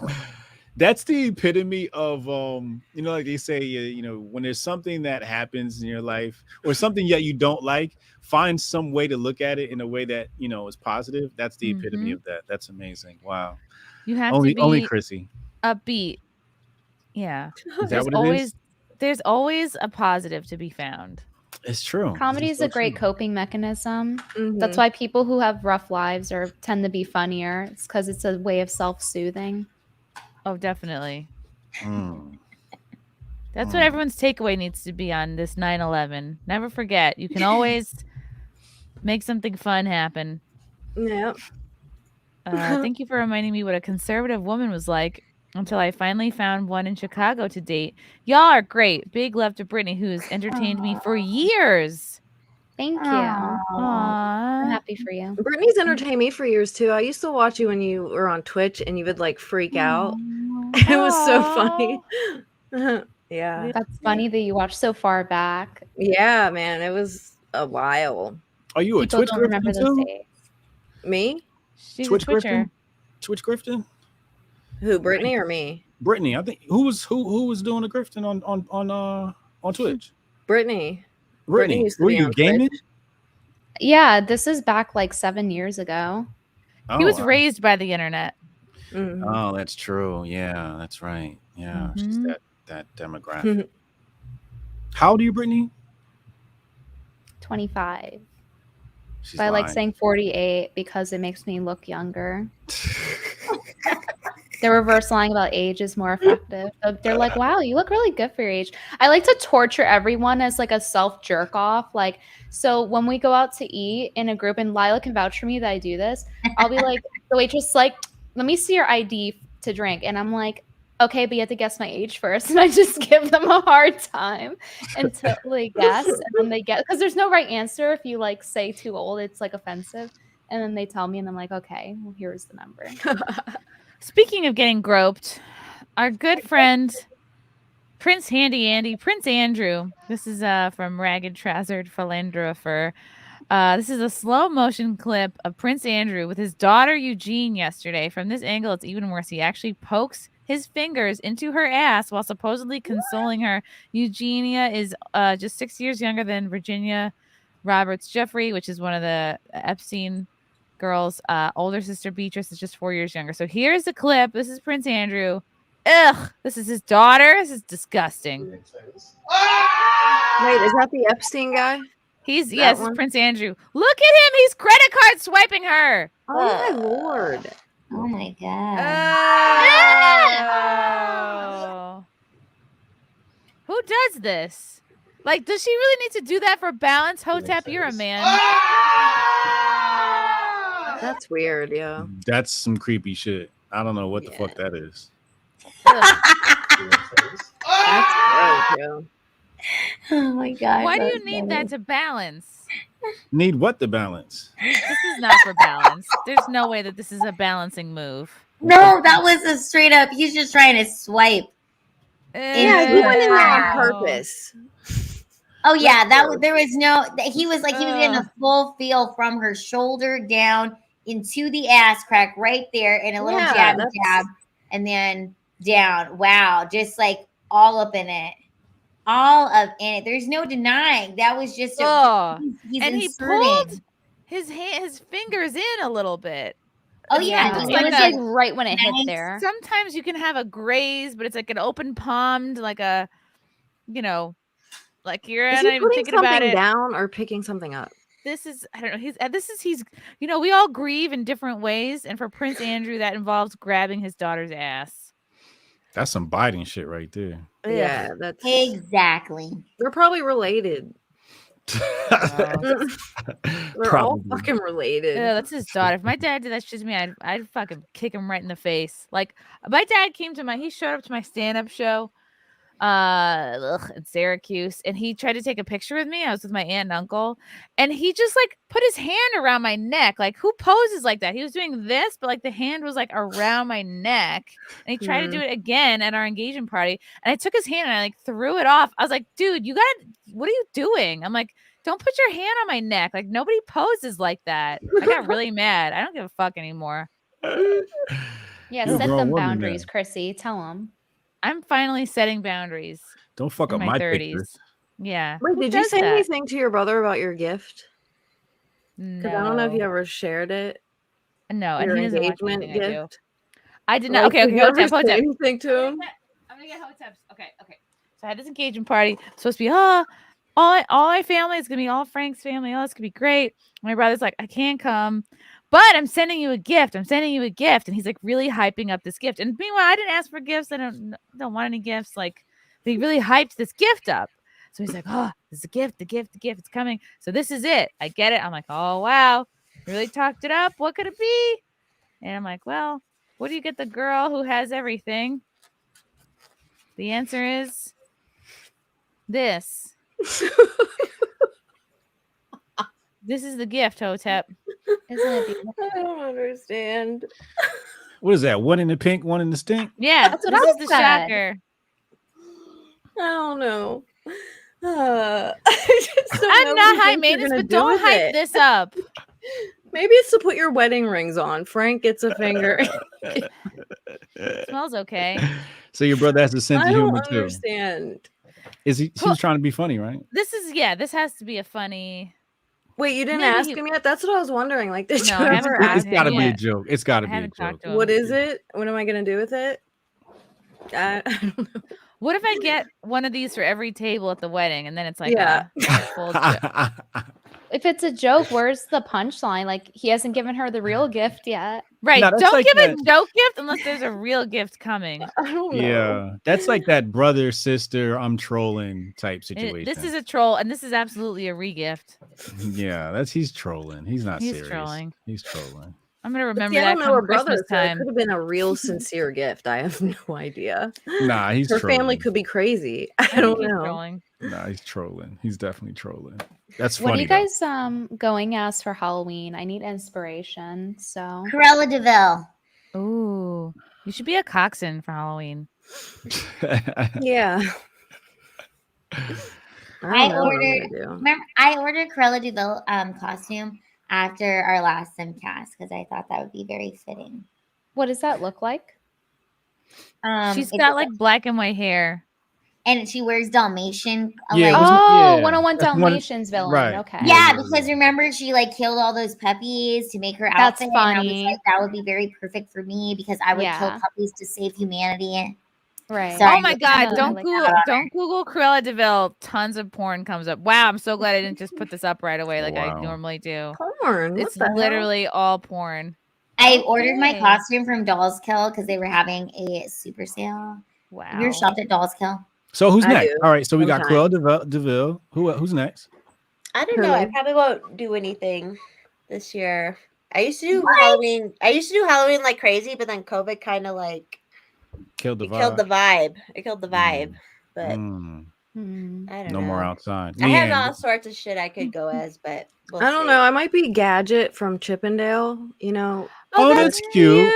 That's the epitome of like they say, when there's something that happens in your life or something that you don't like, find some way to look at it in a way that is positive. That's the epitome of that. That's amazing. Wow. you have only to be only Chrissy. upbeat. Yeah. Is that There's what it always is? there's always a positive to be found. It's true. Comedy is a great coping mechanism. That's why people who have rough lives tend to be funnier. It's because it's a way of self-soothing. Oh, definitely. Mm. That's what everyone's takeaway needs to be on this 9/11. Never forget, you can always make something fun happen. Yep. Thank you for reminding me what a conservative woman was like until I finally found one in Chicago to date. Y'all are great. Big love to Brittany, who has entertained me for years. Thank you. I'm happy for you. Brittany's entertained me for years too. I used to watch you when you were on Twitch and you would like freak out. It was so funny. Yeah. That's funny that you watched so far back. Yeah, man. It was a while. Are you a People Twitch don't remember grifter those too? days. Me? She's Twitch a Twitcher. grifter? Twitch grifting? Who, Brittany or me? Brittany. I think who was doing the grifting on Twitch? Brittany. Brittany. used to Were be you on gaming? Twitch. Yeah, this is back like 7 years ago. He was wow. raised by the internet. Oh, that's true. Yeah, that's right. Yeah, she's that demographic. How old are you, Brittany? 25. She's But I like lying. saying 48 because it makes me look younger. The reverse lying about age is more effective. So they're like, wow, you look really good for your age. I like to torture everyone as like a self jerk off. Like, so when we go out to eat in a group, and Lila can vouch for me that I do this, I'll be like, the waitress, like, let me see your ID to drink. And I'm like, okay, but you have to guess my age first. And I just give them a hard time until they guess. And then they get, because there's no right answer. If you like say too old, it's like offensive. And then they tell me, and I'm like, okay, well, here's the number. Speaking of getting groped, our good friend Prince Handy Andy, Prince Andrew. This is from Ragged Trousered Philanderer. This is a slow motion clip of Prince Andrew with his daughter Eugene yesterday. From this angle, it's even worse. He actually pokes his fingers into her ass while supposedly consoling her. Eugenia is just 6 years younger than Virginia Roberts Jeffrey, which is one of the Epstein girls. Older sister Beatrice is just 4 years younger. So here's the clip. This is Prince Andrew. Ugh, this is his daughter. This is disgusting. Wait, is that the Epstein guy? Yes, That it's one? Prince Andrew. Look at him. He's credit card swiping her. Oh my lord. Oh my god. Oh. Who does this? Like, does she really need to do that for balance? Hotep, you're a man. That's weird, yeah. That's some creepy shit. I don't know what the fuck that is. That's gross, yeah. Oh my god. Why do that's you need funny. that to balance? Need what to balance? This is not for balance. There's no way that this is a balancing move. No, that was a straight up. He's just trying to swipe. Yeah, he went in there on purpose. Oh yeah, there was no. He was getting a full feel from her shoulder down into the ass crack right there, and a little jab, and then down. Wow, just like all up in it. All up in it. There's no denying that was just he's and he inserting. pulled his fingers in a little bit. Oh yeah, It was like right when it hit there. Sometimes you can have a graze, but it's like an open palmed, like a, like you're Is not he even putting thinking about something it. down or picking something up? This is, I don't know. He's we all grieve in different ways, and for Prince Andrew, that involves grabbing his daughter's ass. That's some biting shit right there. Yeah, that's exactly. They're probably related. They're all fucking related. Yeah, that's his daughter. If my dad did that shit to me, I'd fucking kick him right in the face. Like, my dad he showed up to my stand-up show in Syracuse, and he tried to take a picture with me. I was with my aunt and uncle, and he just like put his hand around my neck. Like, who poses like that? He was doing this, but like the hand was like around my neck, and he tried to do it again at our engagement party, and I took his hand and I like threw it off. I was like, dude, what are you doing? I'm like, don't put your hand on my neck. Like, nobody poses like that. I got really mad. I don't give a fuck anymore. Yeah, You're a set grown them woman boundaries, now. Chrissy. Tell them. I'm finally setting boundaries. Don't fuck in up my 30s. pictures. Yeah. Wait, Who did you does say that? anything to your brother about your gift? No. I don't know if you ever shared it. No, and Your he doesn't watch engagement anything I do. gift. I did not. Like, Okay, did you ever Hotep. say anything to him? I'm gonna get Hotep's. Okay. So I had this engagement party. It's supposed to be all my family. It's gonna be all Frank's family. Oh, it's gonna be great. My brother's like, I can't come, but I'm sending you a gift. I'm sending you a gift, and he's like really hyping up this gift. And meanwhile, I didn't ask for gifts. I don't want any gifts. Like, but he really hyped this gift up. So he's like, oh, this is a gift. The gift. It's coming. So this is it. I get it. I'm like, oh wow, really talked it up. What could it be? And I'm like, well, what do you get the girl who has everything? The answer is this. This is the gift, Hotep. Isn't it beautiful? I don't understand. What is that? One in the pink, one in the stink? Yeah, That's what this I is the said. shocker. I don't know. I just don't know I'm not what high you think you're maintenance, gonna but do don't with hype it. this up. Maybe it's to put your wedding rings on. Frank gets a finger. Smells okay. So your brother has a sense I of don't humor too. understand. Is he? He was trying to be funny, right? This has to be a funny. Wait, you didn't Maybe ask he- him yet? That's what I was wondering. Like, did No, you I ever haven't ask It's got to him be a yet. joke. It's got to I be a haven't joke. talked to him. What is it? What am I gonna do with it? I don't know. What if I get one of these for every table at the wedding, and then it's like Yeah. a full joke? If it's a joke, where's the punchline? Like, he hasn't given her the real gift yet. Right. No, that's Don't like give a that- joke gift unless there's a real gift coming. I don't know. Yeah, that's like that brother sister I'm trolling type And situation. This is a troll, and this is absolutely a re-gift. Yeah, he's trolling. He's not He's serious. trolling. He's trolling. I'm gonna But remember see, I that don't know come her brother, Christmas so it time. could have been a real sincere gift. I have no idea. Nah, he's Her trolling. family could be crazy. I think don't he's know. trolling. Nah, he's trolling. He's definitely trolling. That's What are funny. you guys going as for Halloween? I need inspiration. So Cruella DeVille. Ooh, you should be a coxswain for Halloween. Yeah. I don't know what I'm ordered. gonna do. Remember, I ordered Cruella DeVille costume after our last SimpCast because I thought that would be very fitting. what does that look like? She's It's got like black and white hair. and she wears Dalmatian. Yeah, like- it was- Oh, yeah. 101 That's one- Dalmatians villain. right. Okay. Yeah, because remember she like killed all those puppies to make her That's outfit. And I was funny. like, that would be very perfect for me because I would kill Yeah. puppies to save humanity. Right. Sorry. Oh my God! I Don't like Google. that. Don't Google Cruella DeVille. Tons of porn comes up. Wow! I'm so glad I didn't just put this up right away like I Wow. normally do. Porn. It's literally all porn. I ordered my Okay. costume from Dolls Kill because they were having a super sale. Wow. Have you ever shopped at Dolls Kill? So who's I next? do, All right, so we got sometimes. Cruella DeVille. Who's next? I don't know. I Really? probably won't do anything this year. I used to do Halloween. I used to do Halloween like crazy, but then COVID kind of like Killed the it vibe. killed the vibe. It killed the vibe. But Mm, I don't no know. more outside. I have LeeAnn, all sorts of shit I could go as, but we'll I don't see. know. I might be Gadget from Chippendale. You know, Oh, that's cute.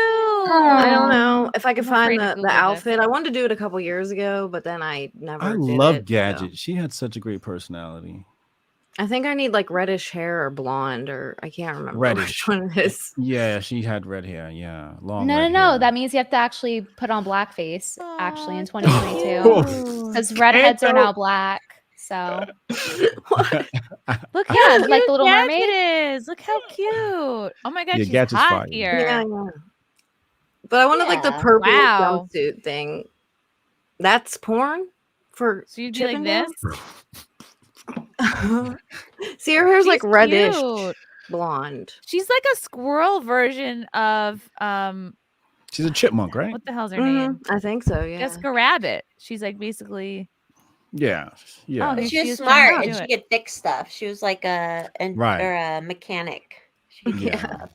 I don't know if I could I'm afraid find to the Google outfit. I wanted to do it a couple years ago, but then I never. I did love it, so. Gadget. She had such a great personality. I think I need like reddish hair or blonde, or I can't remember Reddish. which one it is. Yeah, she had red hair. Yeah, long. No, no, red no. hair. That means you have to actually put on blackface actually in 2022 because redheads are now black. So Look Yeah, how like the cute Little Gadget Mermaid. is. Look how cute. Oh my God, Yeah, she's Gadget's hot fire. here. Yeah, yeah. But I wanted like the Yeah. purple Wow. jumpsuit thing. That's porn for. So you'd be like Chippendale? this. See, her hair's like She's reddish cute. blonde. She's like a squirrel version of She's a chipmunk, right? what the hell's her name? Mhm, I think so. Yeah. Jessica Rabbit. She's like basically. Yeah, yeah. Oh, But here she was is trying smart to and do she it. could fix stuff. She was like a Right. or a mechanic. She could fix Yeah. stuff.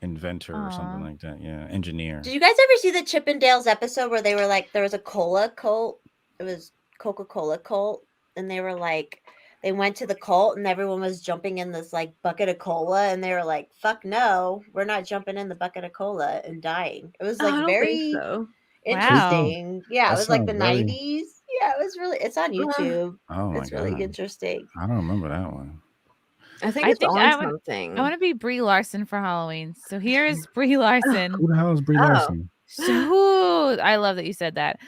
Inventor or something Aw. like that. Yeah, engineer. Did you guys ever see the Chippendales episode where they were like there was a cola cult? It was Coca-Cola cult, and they were like they went to the cult and everyone was jumping in this like bucket of cola and they were like, fuck no, we're not jumping in the bucket of cola and dying. It was Oh, like I don't very think so. interesting. Yeah, That it was like the sounds really- 90s. Yeah, it was really it's on YouTube. Oh my It's god. really interesting. I don't remember that one. I think I it's think on I would- something. I want to be Brie Larson for Halloween. So here is Brie Larson. Who the hell is Brie Oh. Larson? So I love that you said that.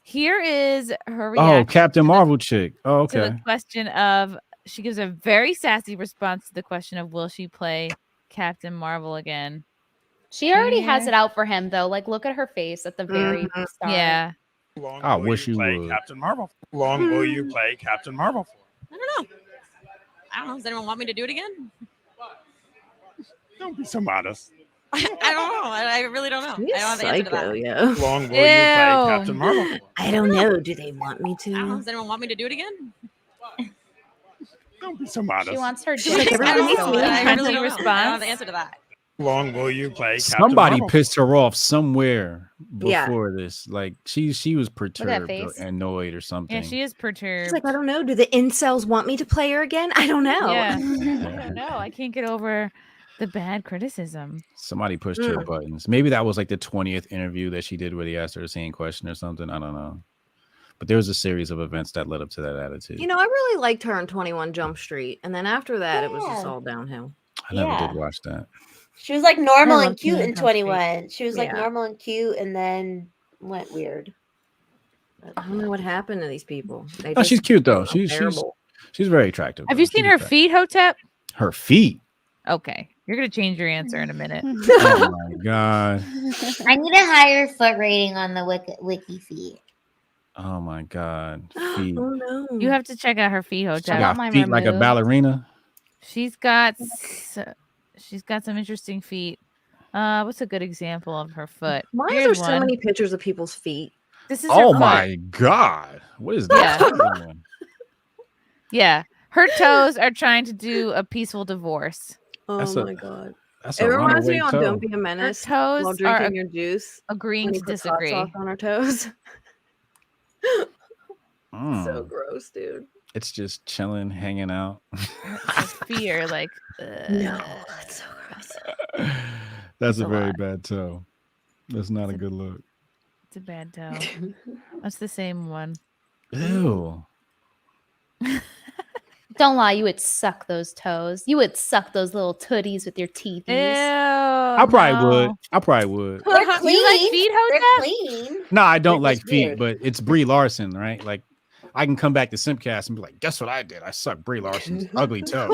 Here is her Oh, reaction Captain Marvel chick. Oh, to okay. the question of she gives a very sassy response to the question of will she play Captain Marvel again? She already has Yeah. it out for him though. Like, look at her face at the very start. Yeah. long I will wish you play would. Captain Marvel? Long will you play Captain Marvel for? I don't know. I don't know. Does anyone want me to do it again? Don't be so modest. I don't know. I really don't know. I don't have the answer to Psycho, that. yeah. Long will you play Captain Marvel for? I don't know. Do they want me I don't know. to? Does anyone want me to do it again? Don't be so modest. She wants her She's like, dick everyone sucked. needs me. I really don't know. I don't response. have the answer to that. Long will you play Captain Somebody Marvel? pissed her off somewhere Yeah. before this. Like she was perturbed or face. annoyed or something. Yeah, she is perturbed. She's like, I don't know. Do the incels want me to play her again? I don't know. Yeah. I don't know. I can't get over the bad criticism. Somebody pushed her buttons. Maybe that was like the 20th interview that she did where he asked her the same question or something. I don't know. But there was a series of events that led up to that attitude. You know, I really liked her in 21 Jump Street. And then after that, it was just all downhill. I never Yeah. did watch that. She was like normal I and love cute in Jump Street. 21. She was like Yeah. normal and cute and then went weird. I don't know what happened to these people. They Oh, she's just cute though. are She's terrible. very attractive. Have though. you seen She's her attractive. feet, Hotep? Her feet. Okay. You're going to change your answer in a minute. Oh my god. I need a higher foot rating on the wiki feet. Oh my god. Feet. Oh no. You have to check out her feet, She Hotep. got feet like a ballerina. She's got some interesting feet. What's a good example of her foot? Why Here's are there so one. many pictures of people's feet? This is Oh her my foot. god. What is Yeah. that? Yeah. Her toes are trying to do a peaceful divorce. Oh That's my a- god. That's It a reminds me runaway on toe. Don't Be a Menace Her toes while are drinking your juice. agreeing when he to puts hot disagree. sauce on her toes. So Mm. gross, dude. It's just chilling, hanging out. Her feet are like, No, that's so gross. That's It's a a very lot. bad toe. That's not a good look. it's a bad toe. That's the same one. Ew. Don't lie, you would suck those toes. You would suck those little tooties with your teeth. I probably would. I probably would. They're You like clean. feet, They're Hotep? clean. No, I don't They're like just feet, weird. but it's Brie Larson, right? Like, I can come back to SimpCast and be like, guess what I did? I sucked Brie Larson's ugly toe.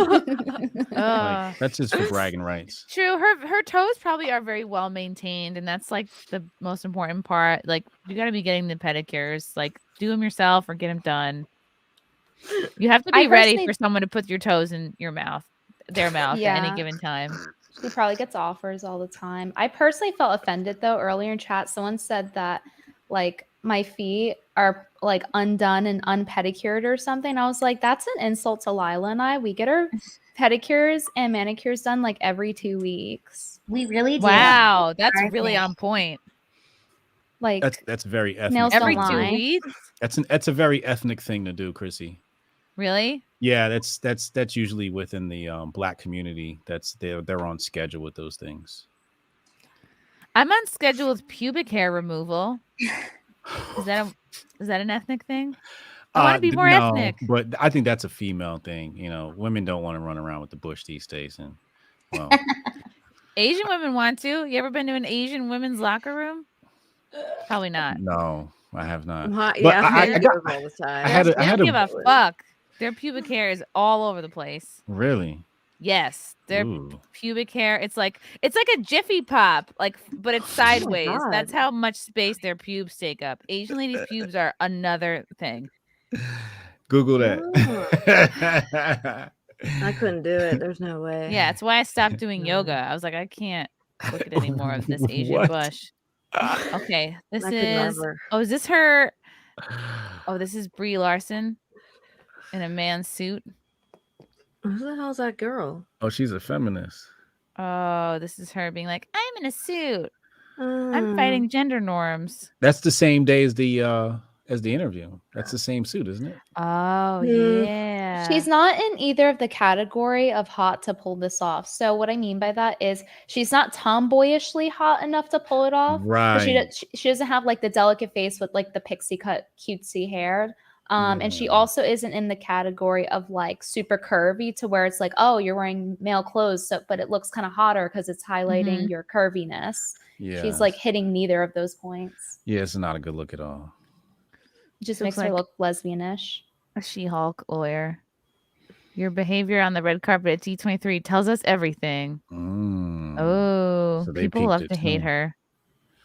Like, that's just for bragging rights. True. Her toes probably are very well maintained, and that's like the most important part. Like, you got to be getting the pedicures. Like, do them yourself or get them done. You have to I be ready personally- for someone to put your toes in your mouth, their mouth at any Yeah. given time. She probably gets offers all the time. I personally felt offended though earlier in chat. Someone said that like my feet are like undone and unpedicured or something. I was like, that's an insult to Lila and I. We get our pedicures and manicures done like every 2 weeks. We really do. Wow, that's Our really thing. on point. Like That's very ethnic. nails Every don't 2 lie. weeks? That's a very ethnic thing to do, Chrissy. Really? Yeah, that's usually within the black community. They're on schedule with those things. I'm on schedule with pubic hair removal. Is that an ethnic thing? I want to be more no, ethnic. but I think that's a female thing. You know, women don't want to run around with the bush these days, and well, Asian women want to. You ever been to an Asian women's locker room? Probably not. no, I have not. Huh, But yeah, I I got- all the time. I had They a, I had don't give a a fuck. Their pubic hair is all over the place. really. Yes, their Ooh. pubic hair. It's like a Jiffy Pop, like, but it's sideways. That's God. how much space their pubes take up. Asian ladies' pubes are another thing. Google that. I couldn't do it. There's no way. Yeah, it's why I stopped doing yoga. I was like, I can't look at any more of this Asian What? bush. Okay, this I could is. never. Oh, is this her? Oh, this is Brie Larson in a man's suit. Who the hell's that girl? Oh, she's a feminist. Oh, this is her being like, I'm in a suit. Mm. I'm fighting gender norms. That's the same day as the interview. That's the same suit, isn't it? Oh, Hmm. yeah. She's not in either of the category of hot to pull this off. So what I mean by that is she's not tomboyishly hot enough to pull it off. But Right. she doesn't have like the delicate face with like the pixie cut cutesy hair. And she also isn't in the category of like super curvy to where it's like, oh, you're wearing male clothes, so but it looks kind of hotter because it's highlighting Mhm. your curviness. Yeah. She's like hitting neither of those points. Yeah, it's not a good look at all. It just Looks makes her like- look lesbianish. A She-Hulk lawyer. Your behavior on the red carpet at D23 tells us everything. Mm. Oh, So they people peeped love it to hate too. her.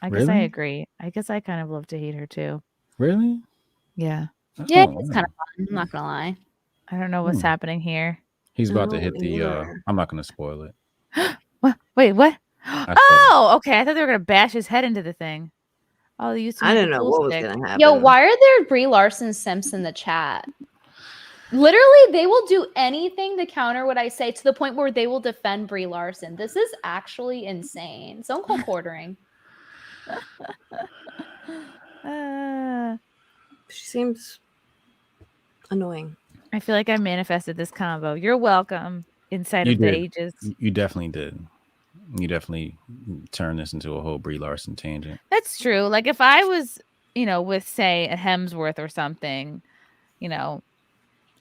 I guess I Really? agree. I guess I kind of love to hate her too. Really? Yeah. Yeah, Oh, it's wow. kind of fun. I'm not gonna lie. I don't know what's happening here. He's about to Oh, hit the. yeah. I'm not going to spoil it. What? Wait, what? I spoiled Oh, okay. I thought they were gonna bash his head into the thing. Oh, they used to I make didn't a know pool what was stick. gonna happen. Yo, why are there Brie Larson simps in the chat? Literally, they will do anything to counter what I say to the point where they will defend Brie Larson. This is actually insane. Don't call quartering. She seems annoying. I feel like I manifested this combo. You're welcome. Inside You of the did. ages. You definitely did. You definitely turned this into a whole Brie Larson tangent. That's true. Like if I was, with say a Hemsworth or something,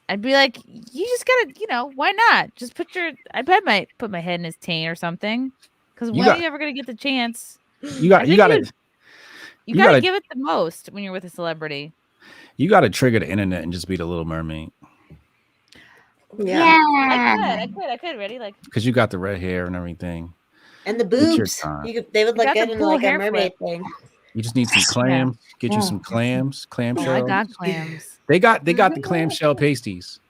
I'd be like, you just gotta, why not? Just I might put my head in his taint or something. Because when are you ever gonna get the chance? You gotta give it the most when you're with a celebrity. You gotta trigger the internet and just be the Little Mermaid. Yeah. I could. Ready? Like, because you got the red hair and everything. And the It's your boobs. time. They would look got good the in pool like a hair mermaid flip. thing. You just need some clams. Get you some clams. Clam Oh, shell. I got clams. They got the clamshell pasties.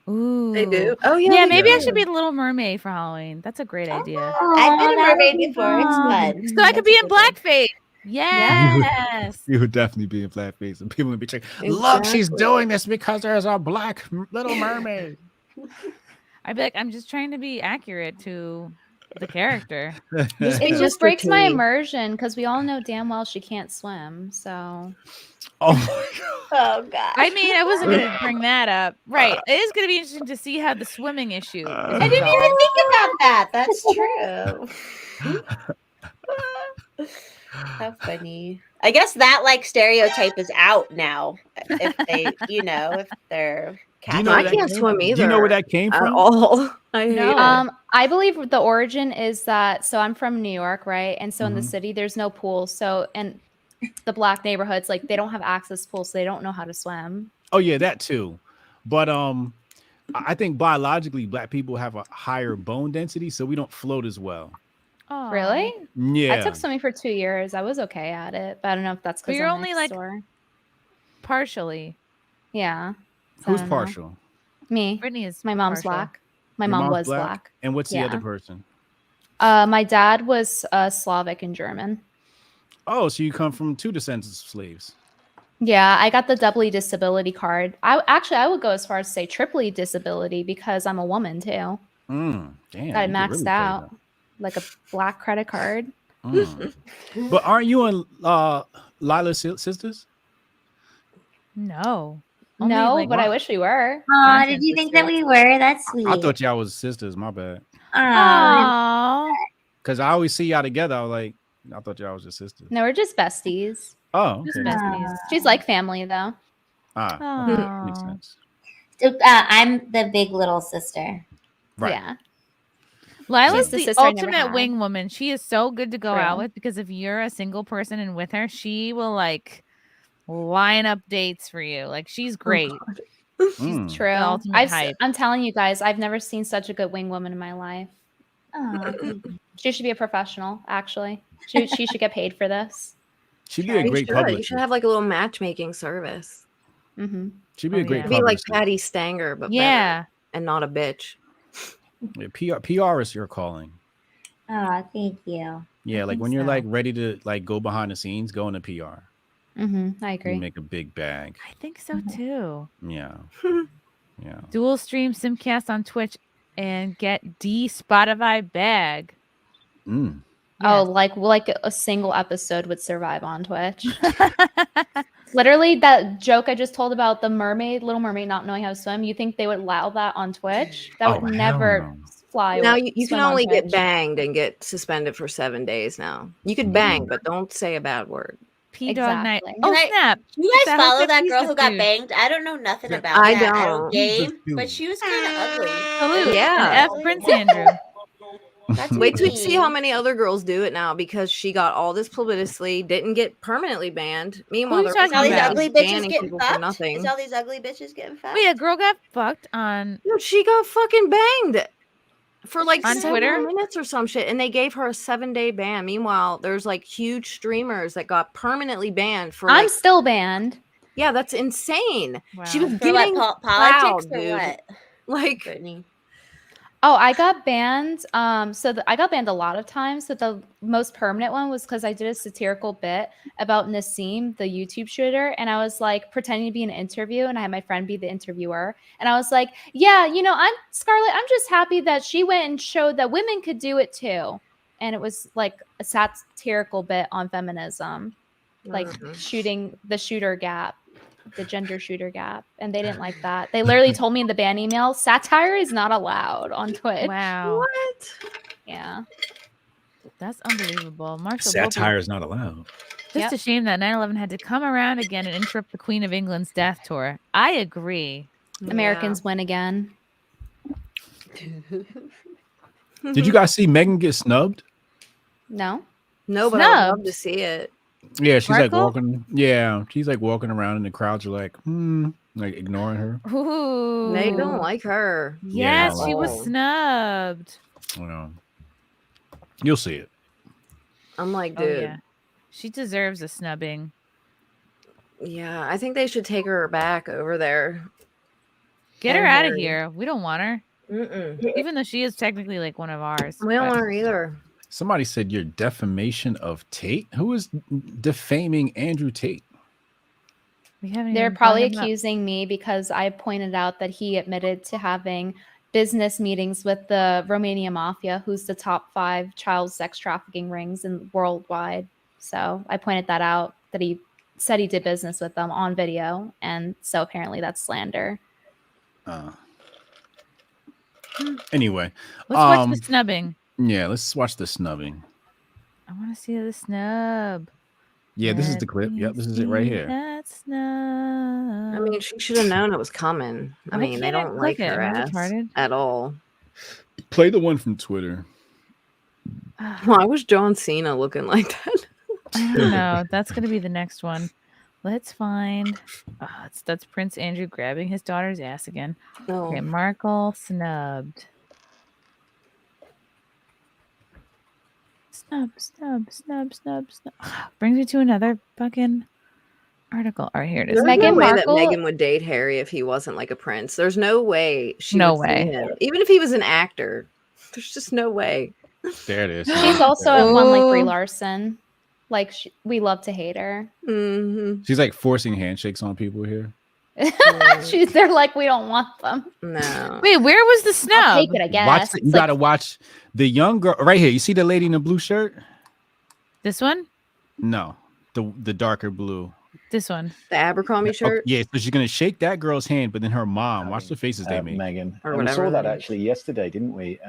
Ooh. They do? Oh, yeah. Yeah, they maybe I do. should be the Little Mermaid for Halloween. That's a great idea. I've been a mermaid before. It's fun. So I could be in blackface. Yes. You would definitely be in blackface, and people would be saying, "Look, she's doing this because there's a black Little Mermaid." I'd be like, I'm just trying to be accurate to the character. It just breaks my immersion because we all know damn well she can't swim. So. Oh my Oh god. I mean, I wasn't going to bring that up. Right. It is going to be interesting to see how the swimming issue is I didn't even think about that. That's true. How funny. I guess that like stereotype is out now. If they, if they're I can't swim either. Do you know where that came at from? all. I hate it. I believe the origin is that. So I'm from New York, right? And so in the city, there's no pool. So and the black neighborhoods, like they don't have access to pools, so they don't know how to swim. Oh yeah, that too. But I think biologically, black people have a higher bone density, so we don't float as well. Oh, Really? Yeah. I took swimming for 2 years. I was okay at it, but I don't know if that's But because you're only like partially. Yeah. So Who's I don't know. partial? Me. Brittany is My mom's partial. black. My Your mom mom's was black. And what's the Yeah. other person? My dad was Slavic and German. Oh, so you come from two descendants of slaves. Yeah, I got the doubly disability card. I would go as far as to say triply disability because I'm a woman too. Damn. Got it you could maxed really play out like a black credit card. that. But aren't you and Lila's sisters? No. No, but I wish we were. Oh, did you think that we were? That's sweet. I thought y'all was sisters. My bad. Aw. Because I always see y'all together. I thought y'all was your sisters. No, we're just besties. Oh, Just okay. besties. She's like family though. Ah, makes sense. So, I'm the big little sister. Right. Yeah. Lila's She's the the sister I never ultimate had. wing woman. She is so good to go True. out with because if you're a single person and with her, she will line up dates for you. Like she's great. Mm. True. The ultimate hype. I'm telling you guys, I've never seen such a good wing woman in my life. She should be a professional, actually. She should get paid for this. She'd be a great You publisher. should have like a little matchmaking service. Mm-hmm. She'd be a great Be like publisher. Patty Stanger, but Yeah. better and not a bitch. Yeah, PR is your calling. Oh, thank you. Yeah, like when you're ready to go behind the scenes, go into PR. Mm-hmm. I agree. You make a big bag. I think so too. Yeah. Yeah. Dual stream SimpCast on Twitch and get D Spotify bag. Mm. Oh, like a single episode would survive on Twitch. Literally, that joke I just told about the Little Mermaid not knowing how to swim. You think they would allow that on Twitch? That would never fly. Now with you can swim on only get Twitch. banged and get suspended for 7 days now. You could bang, but don't say a bad word. P Dog Night. Exactly. Oh snap! You It's guys that follow Hotep that girl Jesus who got dude. banged? I don't know nothing about I that. I don't. don't game, but she was kind of ugly. Salute. Yeah. And F Prince Andrew. Wait till you see how many other girls do it now because she got all this publicity, didn't get permanently banned. Meanwhile, Who you talking Is all these about? ugly bitches banning getting people for fucked? nothing. Is all these ugly bitches getting fucked? Wait, a girl got fucked on. No, she got fucking banged. for like On 7 Twitter? minutes or some shit, and they gave her a 7-day ban. Meanwhile, there's like huge streamers that got permanently banned for. I'm like, still banned. Yeah, that's insane. She was For what, getting politics proud, or dude. what? Like, Brittany. Oh, I got banned. I got banned a lot of times. So the most permanent one was because I did a satirical bit about Nassim, the YouTube shooter, and I was like pretending to be an interview, and I had my friend be the interviewer, and I was like, "Yeah, I'm Scarlett. I'm just happy that she went and showed that women could do it too." And it was like a satirical bit on feminism, like shooting the shooter gap. The gender shooter gap, and they didn't like that. They literally told me in the ban email, satire is not allowed on Twitch. Wow. What? Yeah. That's unbelievable. Marshall Satire is not allowed. Just a shame that 9/11 had to come around again and interrupt the Queen of England's death tour. I agree. Americans win again. Did you guys see Megan get snubbed? No. No, but I'd love to see it. Yeah, she's like Markle? walking. Yeah, she's like walking around, and the crowds are like, like ignoring her. Ooh. They don't like her. Yes, Yeah. she was snubbed. Well, you'll see it. I'm like, Oh, dude. yeah. She deserves a snubbing. Yeah, I think they should take her back over there. Get her And out of her- here. We don't want her. Even though she is technically like one of ours. We don't but- want her either. Somebody said your defamation of Tate. Who is defaming Andrew Tate? We haven't They're even probably brought him up. accusing me because I pointed out that he admitted to having business meetings with the Romania mafia, who's the top 5 child sex trafficking rings in worldwide. So I pointed that out, that he said he did business with them on video, and so apparently that's slander. Anyway, Let's watch the snubbing. Yeah, let's watch the snubbing. I want to see the snub. Yeah, this is the clip. Yep, this is it right here. That snub. I mean, she should have known it was coming. I Why mean, they can't I don't click like it? her Am I ass retarded? at all. Play the one from Twitter. Why was John Cena looking like that? I don't know. That's gonna be the next one. Let's find. That's Prince Andrew grabbing his daughter's ass again. Oh. Okay, Markle snubbed. Snub. Brings me to another fucking article. All right, here it is. There's no way that Meghan would date Harry if he wasn't like a prince. There's no way she No would see way. him. Even if he was an actor. There's just no way. There it is. She's also at one like Brie Larson. Like we love to hate her. She's like forcing handshakes on people here. They're like, we don't want them. No. Wait, where was the snub? I'll take it, I guess. Watch you It's like- gotta watch the young girl right here. You see the lady in the blue shirt? This one? No, the darker blue. This one. The Abercrombie shirt? Yeah, so she's gonna shake that girl's hand, but then her mom. Watch the faces they make. Megan. Or And we whatever saw that they- actually yesterday, didn't we?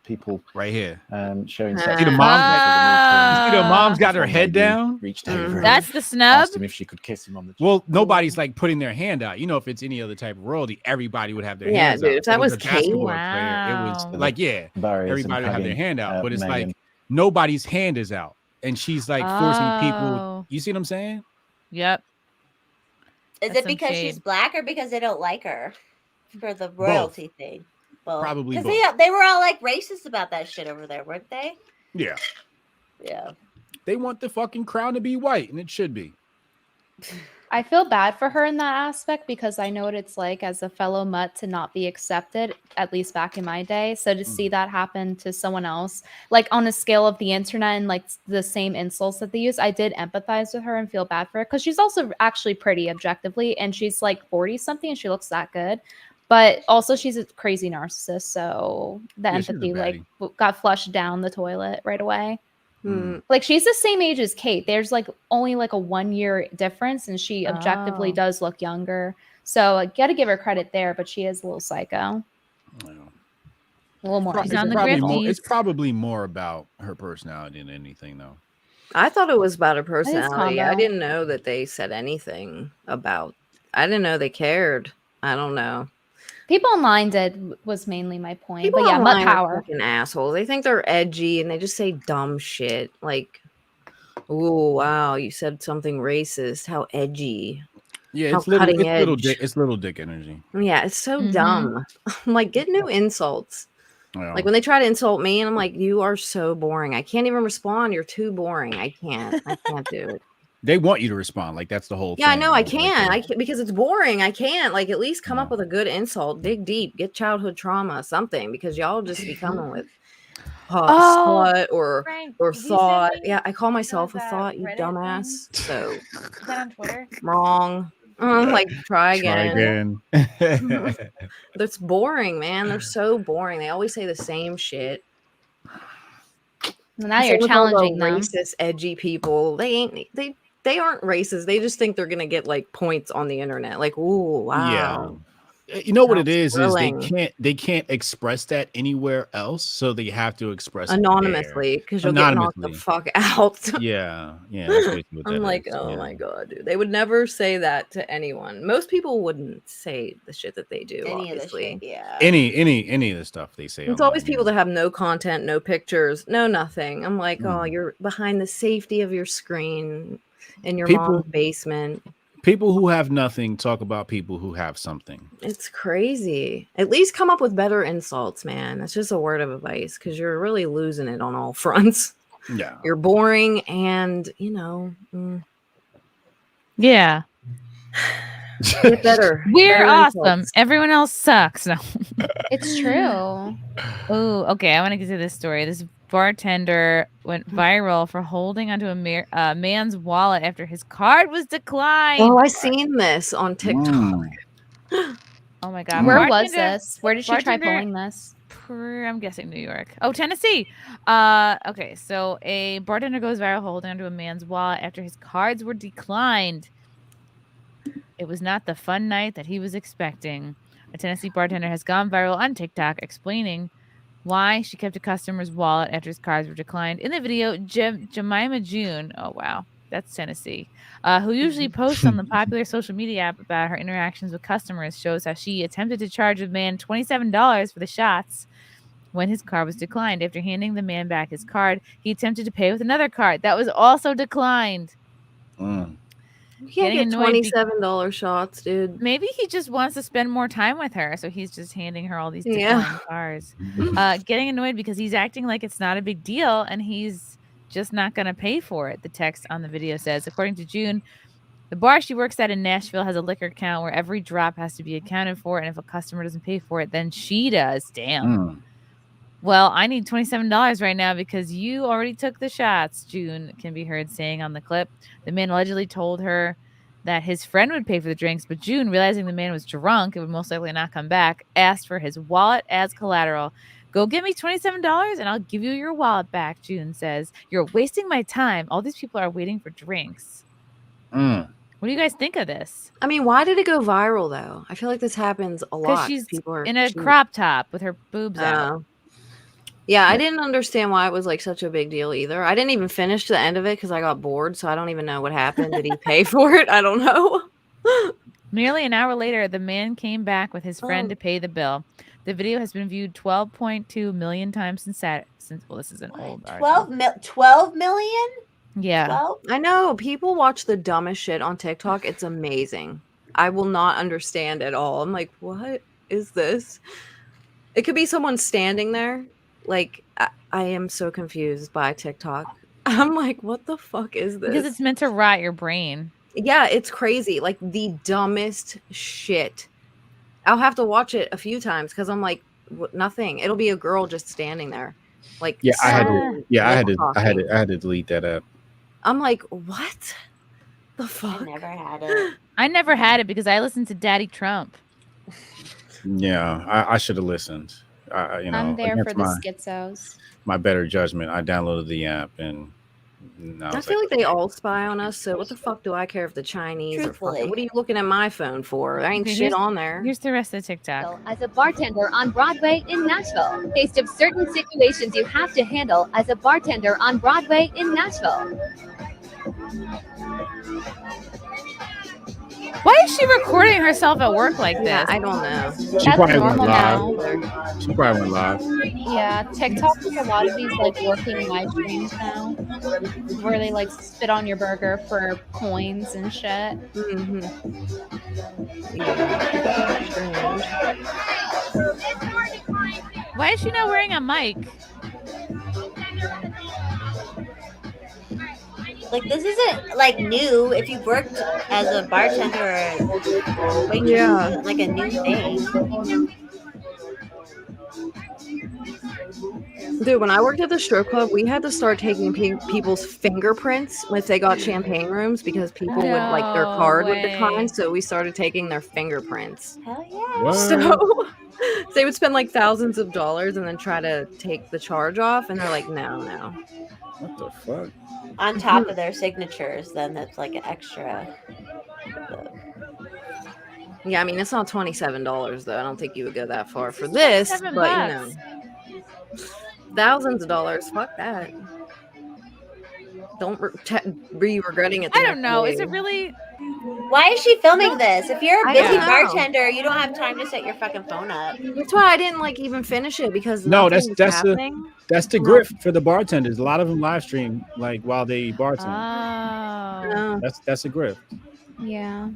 People right here showing. See the mom. You see the mom's got her head down. Reached over. That's the snub. Asked him if she could kiss him on the. Well, nobody's like putting their hand out. You know, if it's any other type of royalty, everybody would have their Yeah, hands dude, out. if that It was a Kate- basketball player. It was Wow. like, yeah, Barriers everybody would have their and hand out, but it's Meghan. like nobody's hand is out, and she's like forcing Oh. people. You see what I'm saying? Yep. Is That's it some because shade. she's black or because they don't like her for the royalty thing? Both. Probably because both. they were all like racist about that shit over there, weren't they? Yeah, Yeah. they want the fucking crown to be white, and it should be. I feel bad for her in that aspect because I know what it's like as a fellow mutt to not be accepted, at least back in my day. So to see that happen to someone else, like on a scale of the internet and like the same insults that they use, I did empathize with her and feel bad for her because she's also actually pretty objectively, and she's like 40 something and she looks that good. But also she's a crazy narcissist, so the Yeah, she's a empathy like baddie. got flushed down the toilet right away. Hmm. Like she's the same age as Kate. There's like only like a 1-year difference, and she objectively Oh. does look younger. So I gotta give her credit there, but she is a little psycho. A little more. She's on the probably more, Grifties. it's probably more about her personality than anything, though. I thought it was about her it's personality. I combo. didn't know that they said anything about. I didn't know they cared. I don't know. People online did was mainly my point. People But yeah, mutt online are power. fucking assholes. They think they're edgy and they just say dumb shit like, "Oh wow, you said something racist. How edgy." Yeah, How it's little, cutting it's little edge. dick. It's little dick energy. Yeah, it's so Mm-hmm. dumb. I'm like, get new insults. Like when they try to insult me, and I'm like, you are so boring. I can't even respond. You're too boring. I can't do it. They want you to respond. Like that's the whole Yeah, I thing. know. I Like, can't. I can't because it's boring. I can't. Like at least come up with a good insult. Dig deep. Get childhood trauma. Something because y'all just be coming with slut or Frank, or did you thought. send me Yeah, I call myself a those, thought. You Reddit dumbass. So Is that on Twitter? wrong. Like try again. again. That's boring, man. They're so boring. They always say the same shit. Well, now Same you're with all the challenging them. racist, edgy people. They aren't racist. They just think they're gonna get like points on the internet. Like, ooh, wow. You know what it That's is thrilling. they can't express that anywhere else, so they have to express it Anonymously because you'll get knocked the anonymously. fuck out. Yeah, that's basically what I'm that like, is, oh yeah. my god, dude. They would never say that to anyone. Most people wouldn't say the shit that they do, Any obviously. of the shit, yeah. Any of the stuff they say. It's online, always people that have no content, no pictures, no nothing. I'm like, oh, Mm. you're behind the safety of your screen in your People- mom's basement. People who have nothing talk about people who have something. It's crazy. At least come up with better insults, man. That's just a word of advice because you're really losing it on all fronts. Yeah. You're boring and, Yeah. get better. We're Better awesome. insults. Everyone else sucks. No. It's true. Oh, okay. I want to get to this story. This bartender went viral for holding onto a man's wallet after his card was declined. Oh, I seen this on TikTok. Oh my god. Where was Bartender- this? Where did she try bartender- pulling this? I'm guessing New York. Oh, Tennessee. Okay, so a bartender goes viral holding onto a man's wallet after his cards were declined. It was not the fun night that he was expecting. A Tennessee bartender has gone viral on TikTok explaining why she kept a customer's wallet after his cards were declined. In the video, Jemima June, oh wow, that's Tennessee, who usually posts on the popular social media app about her interactions with customers, shows how she attempted to charge a man $27 for the shots when his card was declined. After handing the man back his card, he attempted to pay with another card that was also declined. You can't Getting get annoyed $27 shots, dude. Maybe he just wants to spend more time with her, so he's just handing her all these Yeah. declined cards. Getting annoyed because he's acting like it's not a big deal, and he's just not going to pay for it, the text on the video says. According to June, the bar she works at in Nashville has a liquor account where every drop has to be accounted for, and if a customer doesn't pay for it, then she does. Damn. Well, I need $27 right now because you already took the shots, June can be heard saying on the clip. The man allegedly told her that his friend would pay for the drinks, but June, realizing the man was drunk and would most likely not come back, asked for his wallet as collateral. Go get me $27 and I'll give you your wallet back, June says. You're wasting my time. All these people are waiting for drinks. What do you guys think of this? I mean, why did it go viral though? I feel like this happens a lot. Because she's People are in a cheap. crop top with her boobs out. Yeah, I didn't understand why it was like such a big deal either. I didn't even finish the end of it because I got bored, so I don't even know what happened. Did he pay for it? I don't know. Nearly an hour later, the man came back with his friend to pay the bill. The video has been viewed 12.2 million times since well, this is an old article. 12 million? Yeah. 12? I know. People watch the dumbest shit on TikTok. It's amazing. I will not understand at all. I'm like, what is this? It could be someone standing there. Like, I am so confused by TikTok. I'm like, what the fuck is this? Because it's meant to rot your brain. Yeah, it's crazy. Like the dumbest shit. I'll have to watch it a few times because I'm like, nothing. It'll be a girl just standing there. Like, Yeah, I had so to. Yeah, I had to. talking. I had to delete that app. I'm like, what the fuck? I never had it. I never had it because I listened to Daddy Trump. Yeah, I should have listened. I'm there for the schizos. my better judgment, I downloaded the app and I feel like they all spy on us. So what the fuck do I care if the Chinese are fucking? What are you looking at my phone for? There ain't Okay, shit on there. Here's the rest of the TikTok. As a bartender on Broadway in Nashville. Taste of certain situations you have to handle as a bartender on Broadway in Nashville. Why is she recording herself at work like this? Yeah, I don't know. She probably went normal live. She probably went live. Yeah, TikTok has a lot of these like working live streams now, where they like spit on your burger for coins and shit. Why is she not wearing a mic? Like this isn't like new. If you've worked as a bartender or a waitress, Yeah. isn't like a new thing. Dude, when I worked at the strip club, we had to start taking people's fingerprints if they got champagne rooms because people would like their card would decline. So we started taking their fingerprints. Hell yeah. What? So they would spend like thousands of dollars and then try to take the charge off, and they're like, no. What the fuck? On top of their signatures, then that's like an extra. Yeah, I mean it's not $27 though. I don't think you would go that far for this, but $7. you know, thousands of dollars. Fuck that. Don't be regretting it. I don't know. Is it really? Why is she filming this? If you're a I busy don't know. bartender, you don't have time to set your fucking phone up. That's why I didn't like even finish it because No, nothing was that's happening. the grift for the bartenders. A lot of them live stream like while they bartend. Oh. That's a grift. Yeah.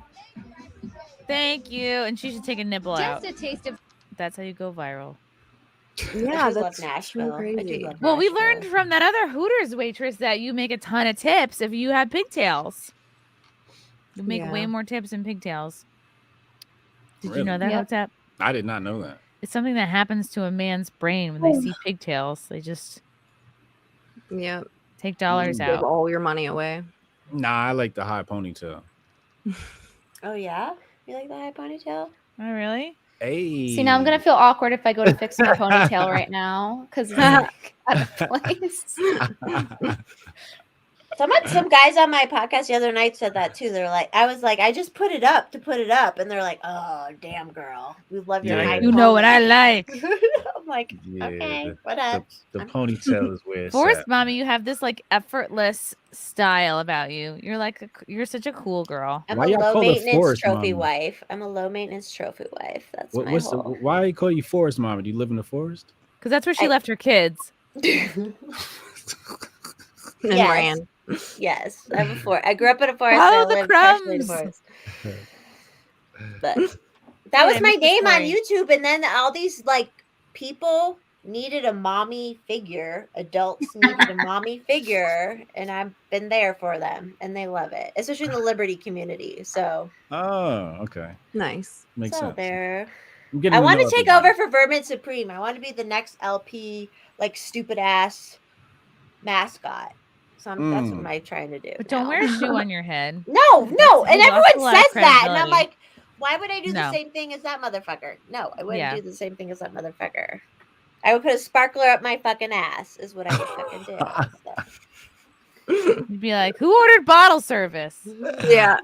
Thank you. And she should take a nipple out. Just a taste of. That's how you go viral. Yeah, I do love that's Nashville. so I do crazy. love Well, we Nashville. learned from that other Hooters waitress that you make a ton of tips if you have pigtails. You make Yeah. way more tips than pigtails. Did Really? you know that, Yep. Hotep? I did not know that. It's something that happens to a man's brain when they see pigtails. They just Yeah, take dollars give out. all your money away. Nah, I like the high ponytail. Oh yeah, you like the high ponytail? Oh, really? Hey. See, now I'm gonna feel awkward if I go to fix my ponytail right now because it's like out of place. Some guys on my podcast the other night said that too. They're like, I was like, I just put it up to put it up, and they're like, oh damn girl, we love your Yeah. high You know what I pony." like. I'm like, Yeah, okay, the- what up? The ponytail is where it's Forrest, at. mommy, you have this like effortless style about you. You're like you're such a cool girl. I'm Why a y'all low call her maintenance Forrest trophy Mommy? wife. I'm a low maintenance trophy wife. That's my What's the, whole. why you call you Forest Mama? Do you live in the forest? Because that's where she I- left her kids. And Yes. ran. Yes, I'm a forest. I grew up in a forest. Follow and I the lived partially in a crumbs. forest. But that was I my missed the name on story. YouTube, and then all these like people needed a mommy figure. Adults needed a mommy figure, and I've been there for them, and they love it, especially in the Liberty community. So, Oh, okay. Nice. Makes so sense. there. I'm getting I to want know to take everybody. over for Vermin Supreme. I want to be the next LP, like stupid ass mascot. So that's what I'm trying to do. But don't now. wear a shoe on your head. No, and you lost a everyone lot of says that, and I'm credibility. like, why would I do the No. same thing as that motherfucker? No, I wouldn't Yeah. do the same thing as that motherfucker. I would put a sparkler up my fucking ass. Is what I would fucking do. You'd be like, who ordered bottle service? Yeah.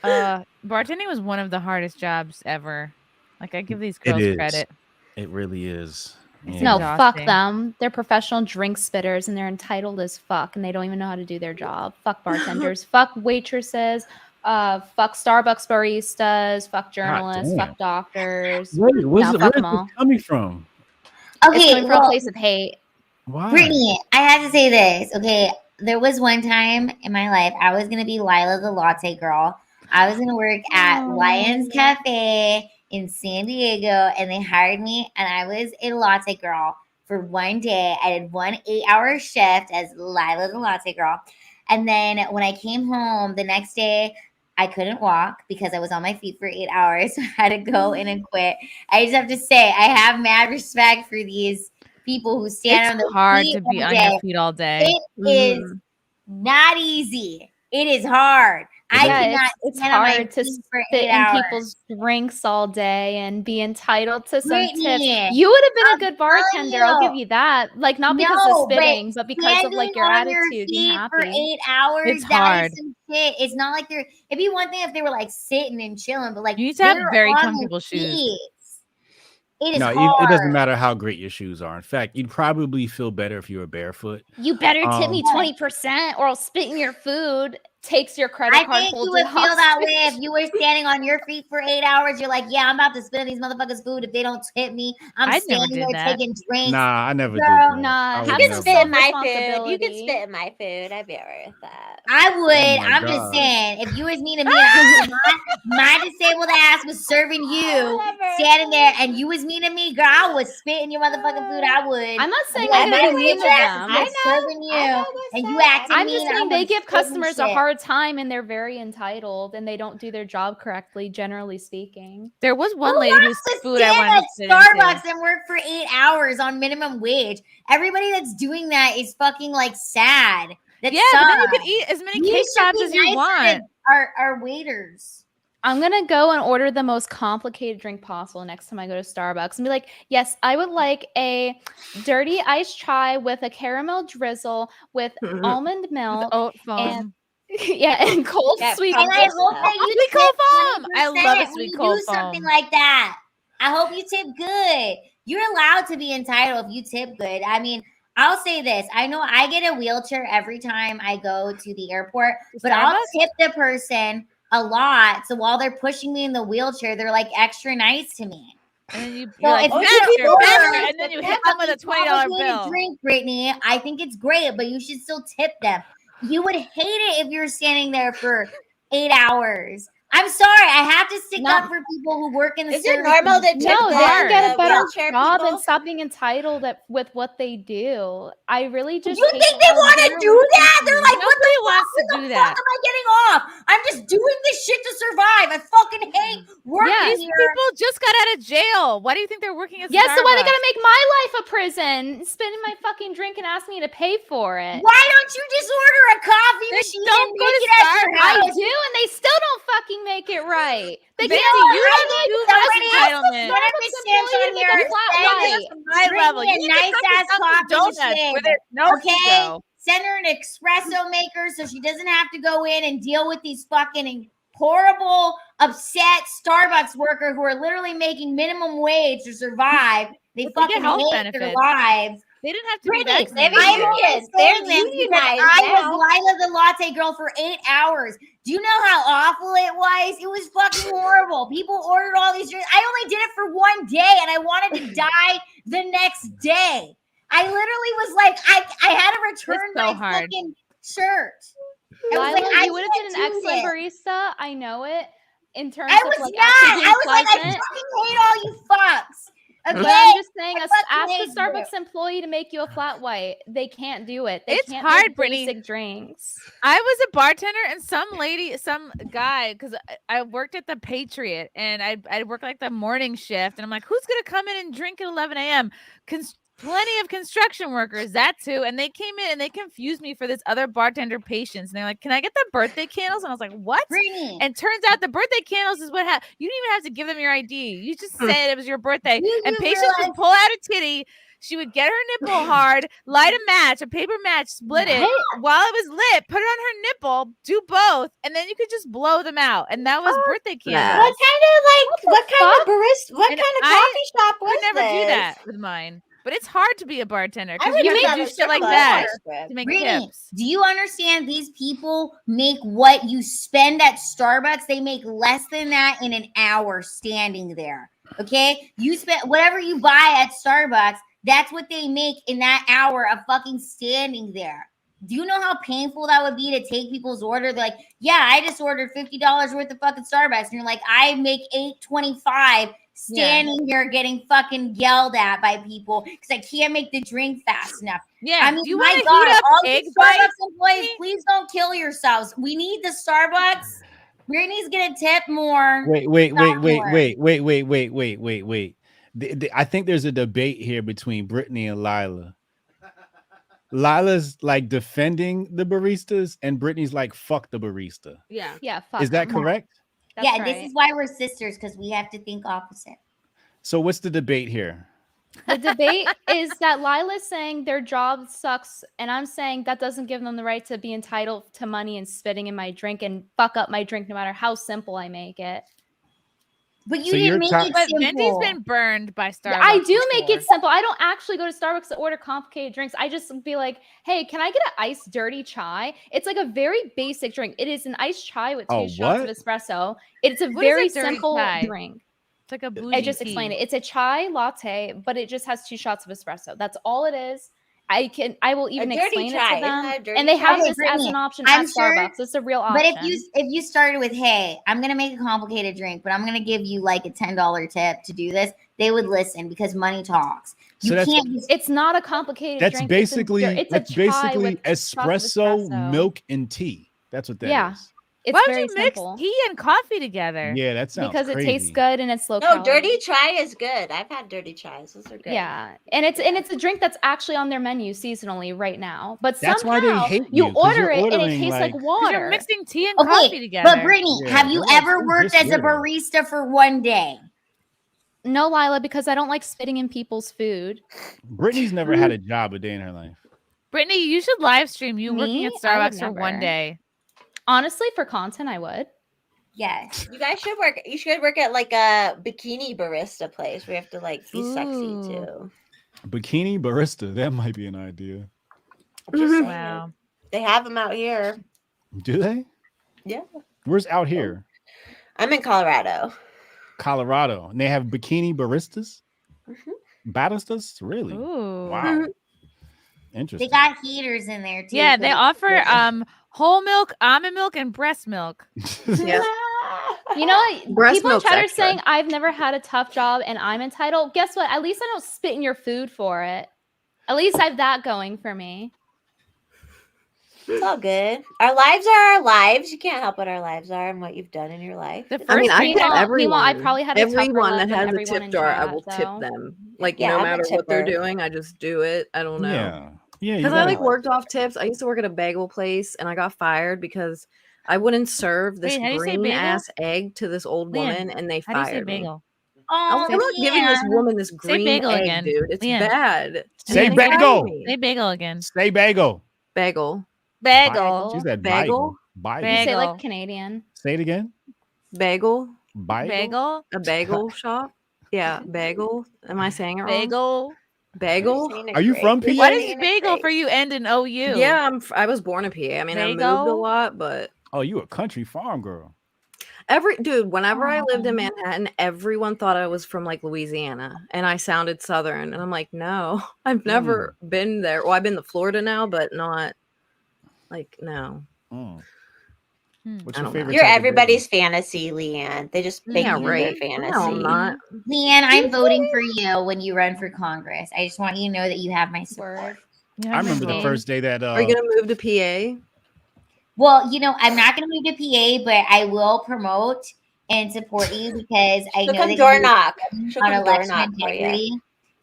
Bartending was one of the hardest jobs ever. Like I give these It girls is. credit. It really is. Yeah. No, fuck Exhausting. them. They're professional drink spitters and they're entitled as fuck and they don't even know how to do their job. Fuck bartenders. Fuck waitresses. Fuck Starbucks baristas. Fuck journalists. damn. Fuck doctors. Where's No, fuck this them all. coming from? It's Okay, coming from a well, place of hate. Why? Brittany, I have to say this. Okay, there was one time in my life I was gonna be Lila the latte girl. I was gonna work at Lions Cafe in San Diego, and they hired me, and I was a latte girl for one day. I did 1 8-hour shift as Lila the latte girl, and then when I came home the next day, I couldn't walk because I was on my feet for 8 hours. So I had to go in and quit. I just have to say, I have mad respect for these people who stand on It's the hard feet to be all on day. your feet all day. It is not easy. It is hard. I Yeah, cannot it's stand on my hard to feet for sit 8 in hours. people's drinks all day and be entitled to some Brittany, tips. You would have been a good telling bartender. I'll you. give you that. Like not because No, of spitting, but because of like standing your on your attitude, being feet for happy. 8 hours, It's that hard. is some shit. It's not like they're. It'd be one thing if they were like sitting and chilling, but like You need to have they're very on their comfortable shoes. feet. It is No, hard. it doesn't matter how great your shoes are. In fact, you'd probably feel better if you were barefoot. You better tip me Um, 20% or I'll spit in your food. takes your credit I card, think you holds would it feel that way hostage. if you were standing on your feet for 8 hours. You're like, yeah, I'm about to spit on these motherfuckers' food. If they don't tip me, I'm I never standing did there that. taking drinks. Nah, I never did Girl, that. Nah, I have would You can some spit in my food. You self-responsibility. can spit in my food. I'd be alright with that. I would. Oh my I'm just God. saying, if you was me to me, and my disabled ass was serving you, standing there, and you was me to me, girl, I would spit in your motherfucking food. I would. I'm not saying I'd I'm be gonna like, be my mean to bitch ass them. is like serving you, and you acting I'm mean. just saying I they would give spit and customers a shit. hard time and they're very entitled and they don't do their job correctly, generally speaking. There was one Who lady wants whose to food I stand wanted at to spit into. Starbucks and work for 8 hours on minimum wage? Everybody that's doing that is fucking like sad. That Yeah, but then you sucks. can eat as many You cake should pops be as you nicer want. to our waiters. I'm gonna go and order the most complicated drink possible next time I go to Starbucks and be like, yes, I would like a dirty iced chai with a caramel drizzle with almond milk oat and foam. yeah, and cold sweet. And I hope that you Sweet tip cold foam. I 20% love a when sweet you cold do something foam. like that. I hope you tip good. You're allowed to be entitled if you tip good. I mean, I'll say this. I know I get a wheelchair every time I go to the airport, but I'll Starbucks? tip the person a lot. So while they're pushing me in the wheelchair, they're like extra nice to me. And then you're So like, if faster, you faster, order and then you hit them with a $20 complicated bill. drink, Brittany, I think it's great, but you should still tip them. You would hate it if you're standing there for 8 hours. I'm sorry, I have to stick up for people who work in the Is it service normal to industry. tip No, they the- can get a the better wheelchair job people? and stop being entitled with what they do. I really just You hate think they how want to generally do that? They're like, what the Nobody fuck? wants to When do the that. fuck am I getting off? I'm just doing this shit to survive. I fucking hate working These here. people just got out of jail. Why do you think they're working at Yeah, so why they Starbucks? gotta make my life a prison? Spend my fucking drink and ask me to pay for it. Why don't you just order a coffee Then machine don't and go make to it at your I house? do, and they still don't fucking make it right. They Venti, can't you allow have me too to much somebody else's entitlement. None of Starbucks the stamps employee on to here make a are flat saying white. My bring level. me You a need to come to nice-ass Dunkin' coffee Donuts machine. where there's no Okay? ego. Send her an espresso maker so she doesn't have to go in and deal with these fucking horrible, upset Starbucks worker who are literally making minimum wage to survive. They But they fucking get health hate their benefits. lives. They didn't have to be Brittany, vaccinated. I'm unions. just They're saying this because unionized I now. was Lila the latte girl for 8 hours. Do you know how awful it was? It was fucking horrible. People ordered all these drinks. I only did it for one day and I wanted to die the next day. I literally was like, I had to return so my hard. fucking shirt. I was Lila, like, I you would have been an can't do excellent this. barista. I know it. In terms I of was like not. actually being I was like, I pleasant. fucking hate all you fucks. Okay? But I'm just saying, I ask fucking a hate Starbucks you. employee to make you a flat white. They can't do it. They It's can't hard, make Brittany. basic drinks. I was a bartender and some guy, because I worked at the Patriot and I worked like the morning shift. And I'm like, who's going to come in and drink at 11 a.m.? Plenty of construction workers, that too. And they came in and they confused me for this other bartender Patience. And they're like, can I get the birthday candles? And I was like, what? Brittany. And turns out the birthday candles is what happened. You didn't even have to give them your ID. You just said it was your birthday. You And do Patience realize- would pull out a titty. She would get her nipple hard, light a match, a paper match, split it. While it was lit, put it on her nipple, do both, and then you could just blow them out. And that was birthday candles. What kind of barista? What And kind of I coffee shop was could never do this? that with mine. But it's hard to be a bartender I because would you do have that to do at shit like Starbucks. that to make Brittany, tips. do you understand these people make what you spend at Starbucks? They make less than that in an hour standing there. Okay? You spend whatever you buy at Starbucks, that's what they make in that hour of fucking standing there. Do you know how painful that would be to take people's order? They're like, yeah, I just ordered $50 worth of fucking Starbucks. And you're like, I make $8.25 standing here getting fucking yelled at by people because I can't make the drink fast enough. Yeah, I mean, do you my wanna God, heat up all egg these bites? Starbucks employees, please don't kill yourselves. We need the Starbucks. Brittany's gonna tip more. Wait. Stop more. Wait. I think there's a debate here between Brittany and Lila. Lila's like defending the baristas, and Brittany's like, fuck the barista. Yeah. Fuck Is that 'em. correct? That's Yeah, right. this is why we're sisters, because we have to think opposite. So what's the debate here? The debate is that Lila's saying their job sucks, and I'm saying that doesn't give them the right to be entitled to money and spitting in my drink and fuck up my drink no matter how simple I make it. But you So didn't your make top- it But simple. Venti's been burned by Starbucks. I do make before. it simple. I don't actually go to Starbucks to order complicated drinks. I just be like, hey, can I get an iced dirty chai? It's like a very basic drink. It is an iced chai with 2 Oh, shots of what? espresso. It's a What is very a dirty simple chai? drink. It's like a bougie I just explained it. It's a chai latte, but it just has 2 shots of espresso. That's all it is. I will even dirty explain chai, it isn't to them, that a dirty and they have Okay, this as Brittany, an option I'm at sure- Starbucks. It's a real option. But if you started with, hey, I'm gonna make a complicated drink, but I'm gonna give you like a $10 tip to do this, they would listen because money talks. So You that's- can't just It's not a complicated That's drink. basically it's a chai with shots of espresso, milk, and tea. That's what that is. Yeah. It's Why would very you mix simple. tea and coffee together? Yeah, that sounds Because crazy. it tastes good and it's low No, calorie. dirty chai is good. I've had dirty chais. Those are good. Yeah, and it's a drink that's actually on their menu seasonally right now. But That's why somehow they hate you you, 'cause order you're it and it ordering, tastes like like- 'Cause water. You're mixing tea and coffee together. But Brittany, Yeah, have you they're like, ever "Who's worked this as a weirdo?" barista for one day? No, Lila, because I don't like spitting in people's food. Brittany's never had a job a day in her life. Brittany, you should live stream you working Me? at I would Starbucks for one never. day. Honestly, for content, I would. Yes. You guys should work. You should work at like a bikini barista place where you have to like be sexy too. Bikini barista. That might be an idea. Just saying. Wow. They have them out here. Do they? Yeah. Where's out here? I'm in Colorado. Colorado. And they have bikini baristas? Mm-hmm. Baristas? Really? Ooh. Wow. They Interesting. got heaters in there too. Yeah, so they it's offer different. whole milk, almond milk, and breast milk. Yeah. You know what? Breast People in milk's chat are extra. saying I've never had a tough job and I'm entitled. Guess what? At least I don't spit in your food for it. At least I have that going for me. It's all good. Our lives are our lives. You can't help what our lives are and what you've done in your life. The I mean, I tip Meanwhile, everyone. I probably had a tougher everyone life that than has a everyone tip in jar. I chat, will though. tip them. Like Yeah, no I'm a matter what they're tipper. doing, I just do it. I don't know. Yeah. Yeah. you Because I gotta- like worked off tips. I used to work at a bagel place, and I got fired because I wouldn't serve this Wait, how do you say green bagel? ass egg to this old LeeAnn, woman, and they How do you say fired me. bagel? I was Oh, like, I'm not giving this yeah. woman this Say green bagel egg, again. dude. It's LeeAnn. bad. And Say then they fired bagel. me. Say bagel again. Say bagel. Bagel. Bagel. She said Bagel? Bagel. You say Bagel. like Canadian. Say it again. Bagel. Bagel. Bagel. A bagel shop. Yeah, bagel. Am I saying it wrong? Bagel. Bagel. Are you from PA? Why does bagel for you end in OU? Yeah, I was born in PA. I mean, I moved a Bagel? lot, but Oh, you a country farm girl. whenever I lived in Manhattan, everyone thought I was from like Louisiana, and I sounded Southern, and I'm like, no, I've never been there. Well, I've been to Florida now, but not like no. What's I your don't favorite? You're type of everybody's fantasy, LeeAnn. They just make Yeah, you their right. fantasy. No, I'm not. LeeAnn, I'm voting for you when you run for Congress. I just want you to know that you have my support. I remember the first day that Are you gonna move to PA? Well, you know, I'm not going to move to PA, but I will promote and support you because I She'll know come that door you knock. She'll on come door election knock for you. integrity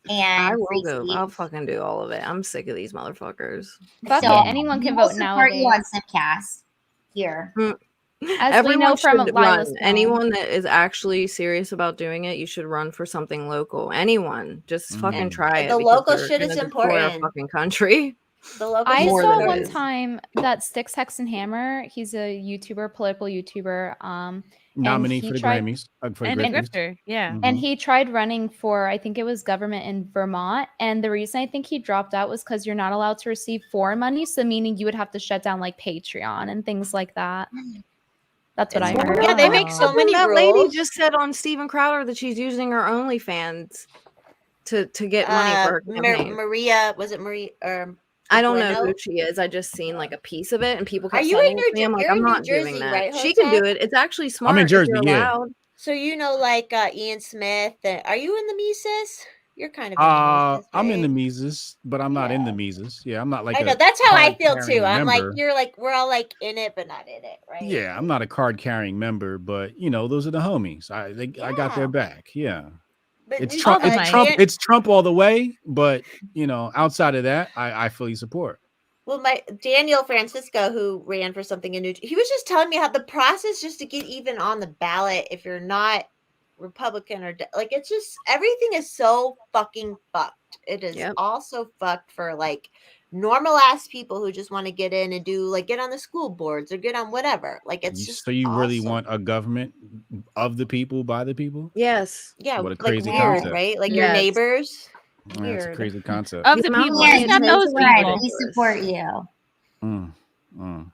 I and will free go. speech. I'll fucking do all of it. I'm sick of these motherfuckers. Fuck So, it. Anyone can we'll vote support you on nowadays. SimpCast here. As we know from should Lila's run. film. Anyone that is actually serious about doing it, you should run for something local. Anyone, just fucking try it. The because local they're shit is gonna destroy our important. fucking country. The local I More saw than one it is. time that Sticks Hex and Hammer. He's a YouTuber, political YouTuber. And nominee he for the tried- Grammys. For the And Grifties. Grifter, yeah. And he tried running for, I think it was government in Vermont. And the reason I think he dropped out was because you're not allowed to receive foreign money. So meaning you would have to shut down like Patreon and things like that. That's what I heard. Yeah, they make so many That rules. lady just said on Steven Crowder that she's using her OnlyFans to get money for her campaign. Maria, was it Maria? I don't know Bueno? who she is. I just seen like a piece of it, and people Are kept you sending in it to me. I'm like, you're I'm in New not doing Jersey, that. right, She can Hotep? do it. It's actually smart. in if Jersey, you're yeah. allowed. So you know, like Ian Smith. Are you in the Mises? You're kind of. In the Mises, I'm in the right? Mises, but I'm not in the Mises. Yeah, I'm not like I a know that's how I feel card-carrying too. I'm like, member. you're like, we're all like in it, but not in it, right? Yeah, I'm not a card carrying member, but you know, those are the homies. I got their back. Yeah. But It's you- Trump, it's Dan- Trump, it's Trump all the way, but you know, outside of that, I fully support. Well, my Daniel Francisco, who ran for something in New, he was just telling me how the process just to get even on the ballot, if you're not Republican or like, it's just everything is so fucking fucked. It is all so fucked for like normal ass people who just want to get in and do like get on the school boards or get on whatever. Like it's just So you really awesome. want a government of the people, by the people? Yes. Yeah, What a like crazy weird, concept. right? Like Yes. your neighbors. That's a Weird. crazy concept. Of the people, amount it's not it those takes is people. We support you.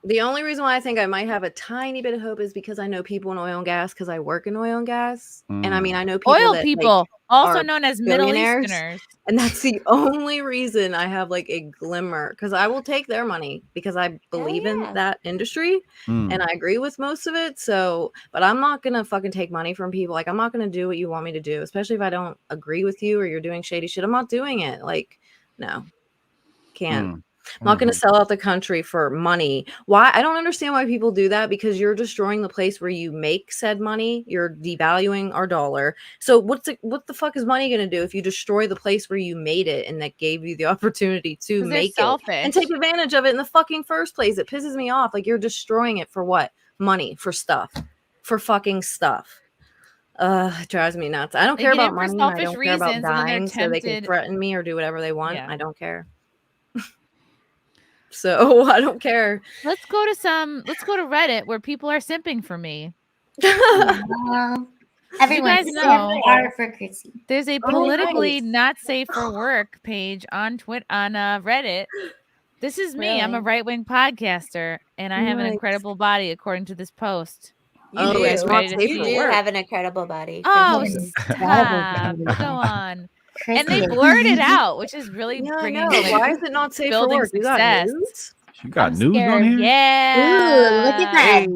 The only reason why I think I might have a tiny bit of hope is because I know people in oil and gas because I work in oil and gas. And I mean, I know people Oil that, people, like, also are known as Middle billionaires, Easterners. and that's the only reason I have like a glimmer because I will take their money because I believe in that industry and I agree with most of it. So, but I'm not gonna fucking take money from people. Like, I'm not gonna do what you want me to do, especially if I don't agree with you or you're doing shady shit. I'm not doing it. Like, no, can't. I'm not going to sell out the country for money. Why? I don't understand why people do that because you're destroying the place where you make said money. You're devaluing our dollar. So what the fuck is money going to do if you destroy the place where you made it and that gave you the opportunity to make it and take advantage of it in the fucking first place? It pisses me off. Like, you're destroying it for what? Money, for stuff, for fucking stuff. It drives me nuts. I don't They care get about in for money. And I selfish don't care about reasons, and then they're dying so they can tempted- threaten me or do whatever they want. Yeah. I don't care. So I don't care. Let's go to Reddit where people are simping for me. Everyone's you guys know hard for Chrissie. there's a Oh, politically nice. not safe for work page on Reddit. This is me. I'm a right-wing podcaster, and I have an Nice. incredible body, according to this post. You do. guys ready to You see do it? have an incredible body. Oh, Chrissy. stop. Go on. And they Chrissy. blurred it out, which is really Yeah, I bringing know. like, Why is it not safe for building work? You got success. news? You got I'm news on scared. here? Yeah. Ooh, look at that Hey.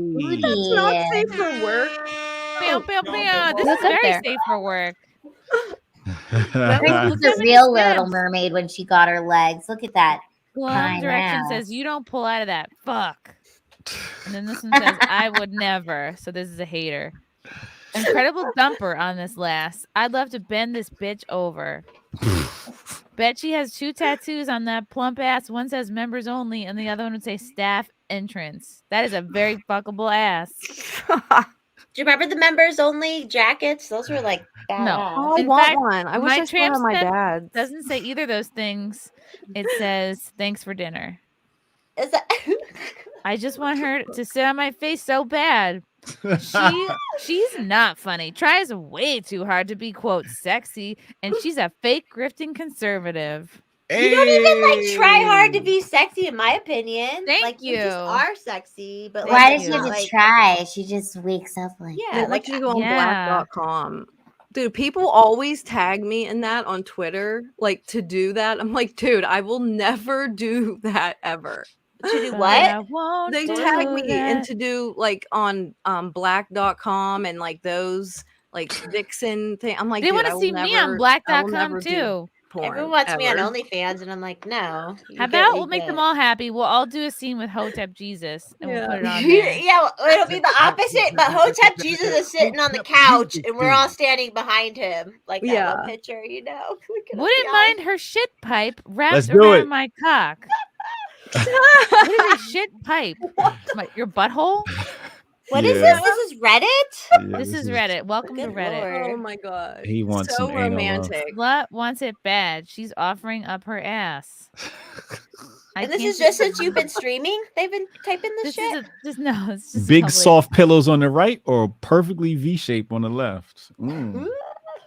That's not safe for work. Pew, pew, pew. This Look is up very there. safe for work. Chrissy's the real Little Mermaid when she got her legs. Look at that. Plum fine Direction ass. says, you don't pull out of that. Fuck. And then this one says, I would never. So this is a hater. Incredible dumper on this last. I'd love to bend this bitch over. Bet she has 2 tattoos on that plump ass. One says members only, and the other one would say staff entrance. That is a very fuckable ass. Do you remember the members only jackets? Those were like badass. No. Oh, I In want fact, one. I wish my I still had tramp my stamp dad's. doesn't say either of those things. It says thanks for dinner. Is that I just want her to sit on my face so bad. She's not funny. Tries way too hard to be quote sexy, and she's a fake grifting conservative. You don't even like try hard to be sexy, in my opinion. Thank like you you. just are sexy, but Why like, does she have to like, try? She just wakes up like Yeah, I like you go on yeah. black.com. Dude, people always tag me in that on Twitter, like to do that. I'm like, dude, I will never do that ever. to do But what? I won't They do tag me and that. to do like on black.com and like those like Vixen thing. I'm like, They dude, want I to will see me on never- I will black.com never do too. porn, Everyone wants me on ever. OnlyFans, and I'm like, no. you How get about what we'll you make them get. all happy? We'll all do a scene with Hotep Jesus and we'll put it on there. Yeah, well, it'll be the opposite, but Hotep Jesus is sitting on the couch, and we're all standing behind him, like that Yeah. little picture, you know. Look at us, Wouldn't y'all. mind her shit pipe wrapped Let's do around it. my cock. What is a shit pipe? Your butthole? What is Yeah. this? This is Reddit? Yeah, This is Reddit. Welcome to Good Reddit. lord. Oh my god. He wants so some anal love. romantic. Slut wants it bad. She's offering up her ass. I And this can't is just see- since you've been streaming? They've been typing this This shit? is just no. It's just Big public. soft pillows on the right or perfectly V shape on the left. Mm.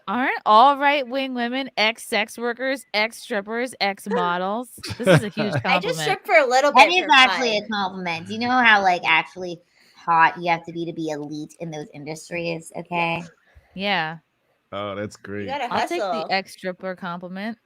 Aren't all right wing women ex-sex workers, ex-strippers, ex-models? This is a huge compliment. I just stripped for a little bit. that is for actually fun. a compliment. Do you know how like actually hot you have to be elite in those industries? Okay. Yeah, Oh, that's You great. gotta I'll take hustle. the ex-stripper compliment.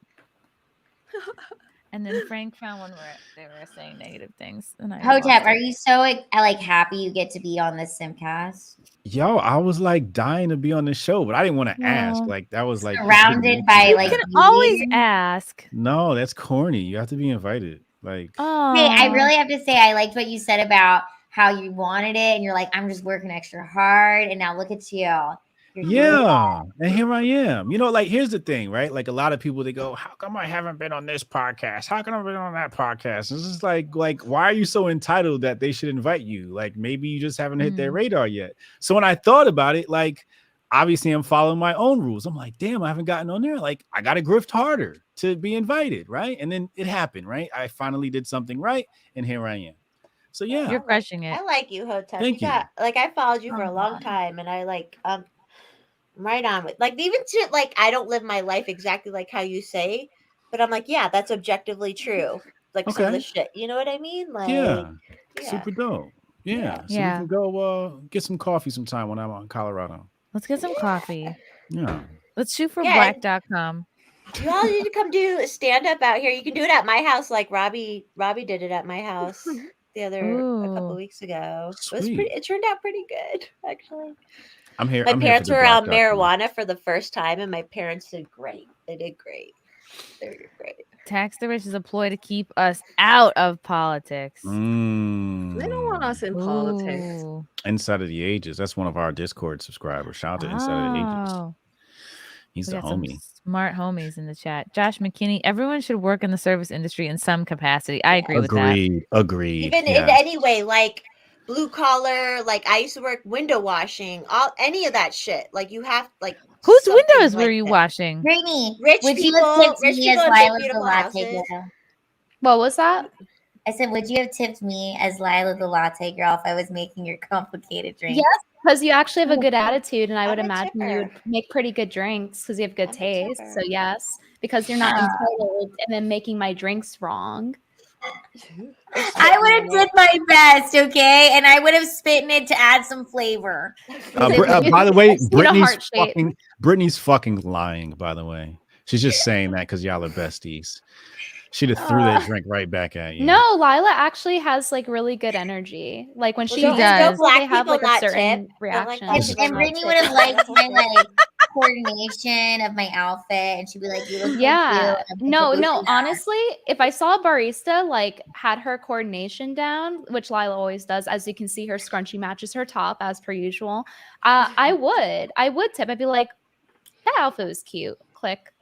And then Frank found one where they were saying negative things. And I Hotep, lost are it. you so like happy you get to be on this SimpCast? Yo, I was like dying to be on the show, but I didn't want to ask. No. Like that was like Surrounded by like You can beauty. always ask. No, that's corny. You have to be invited. Like Oh, Hey, I really have to say I liked what you said about how you wanted it, and you're like, I'm just working extra hard, and now look at you. You're doing yeah, and here I am. You know, like here's the thing, right? Like a lot of people they go, "How come I haven't been on this podcast? How come I've been on that podcast?" It's just like why are you so entitled that they should invite you? Like maybe you just haven't hit their radar yet. So when I thought about it, like obviously I'm following my own rules. I'm like, damn, I haven't gotten on there. Like I gotta grift harder to be invited, right? And then it happened, right? I finally did something right, and here I am. So yeah, You're crushing it. I like you, Hotep. Thank you. Got like I followed you for a long time, and I like I'm right on with like even shit like I don't live my life exactly like how you say, but I'm like, yeah, that's objectively true. Like some of the Okay. shit, you know what I mean? Like Yeah, yeah. super dope. Yeah, so we Yeah. can go get some coffee sometime when I'm on Colorado. Let's get some coffee. Yeah. Let's shoot for Yeah. black.com. You all need to come do stand up out here. You can do it at my house, like Robbie did it at my house a couple Ooh. weeks ago. It was Sweet. pretty. It turned out pretty good, actually. I'm here. My I'm here parents for the were on black.com. marijuana for the first time, and my parents did great. They did great. They did great. Tax the rich is a ploy to keep us out of politics. They don't want us in politics. Ooh. Inside of the Ages. That's one of our Discord subscribers. Shout out to Inside of the Ages. Oh. He's We the got some homie. smart homies in the chat. Josh McKinney, everyone should work in the service industry in some capacity. I agree with that. Agreed. Even in any way, like blue collar, like I used to work window washing, any of that shit. Like you have like Whose something windows like were you that. washing? Brittany, Rich would people, you have tipped rich me people as in big, Lila the beautiful latte houses. girl? What was that? I said, would you have tipped me as Lila the latte girl if I was making your complicated drink? Yes, because you actually have a good attitude, and I would I'm a imagine you tipper. would make pretty good drinks because you have good I'm a taste. tipper. So yes, because you're not entitled and then making my drinks wrong. I would have did my best, okay? And I would have spit in it to add some flavor. By the way, Just need a heart shape. Brittany's fucking lying, by the way. She's just saying that because y'all are besties. She'd have threw that drink right back at you. No, Lila actually has like really good energy. Like when she Well, does, black they have people like a not certain tip. reaction. And Brittany would have liked my like coordination of my outfit, and she'd be like, "You look so Yeah. cute." I'm No, like, no. "Listen, Honestly, if I saw a barista like had her coordination down, which Lila always does, as you can see, her scrunchie matches her top as per usual. I would tip. I'd be like, that outfit was cute. Click.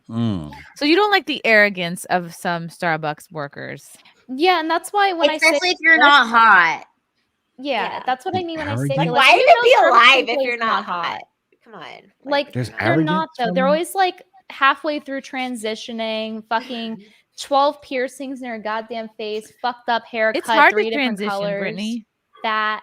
So you don't like the arrogance of some Starbucks workers. Yeah, and that's why when especially I say if you're not hot." yeah, that's what I mean when I say Like, like, why you even know be Starbucks alive if employees you're are not hot? Come on. Like There's they're arrogance not though. They're from- always like halfway through transitioning, fucking 12 piercings in her goddamn face, fucked up haircut, It's hard 3 to different transition, colors. Brittany. Fat.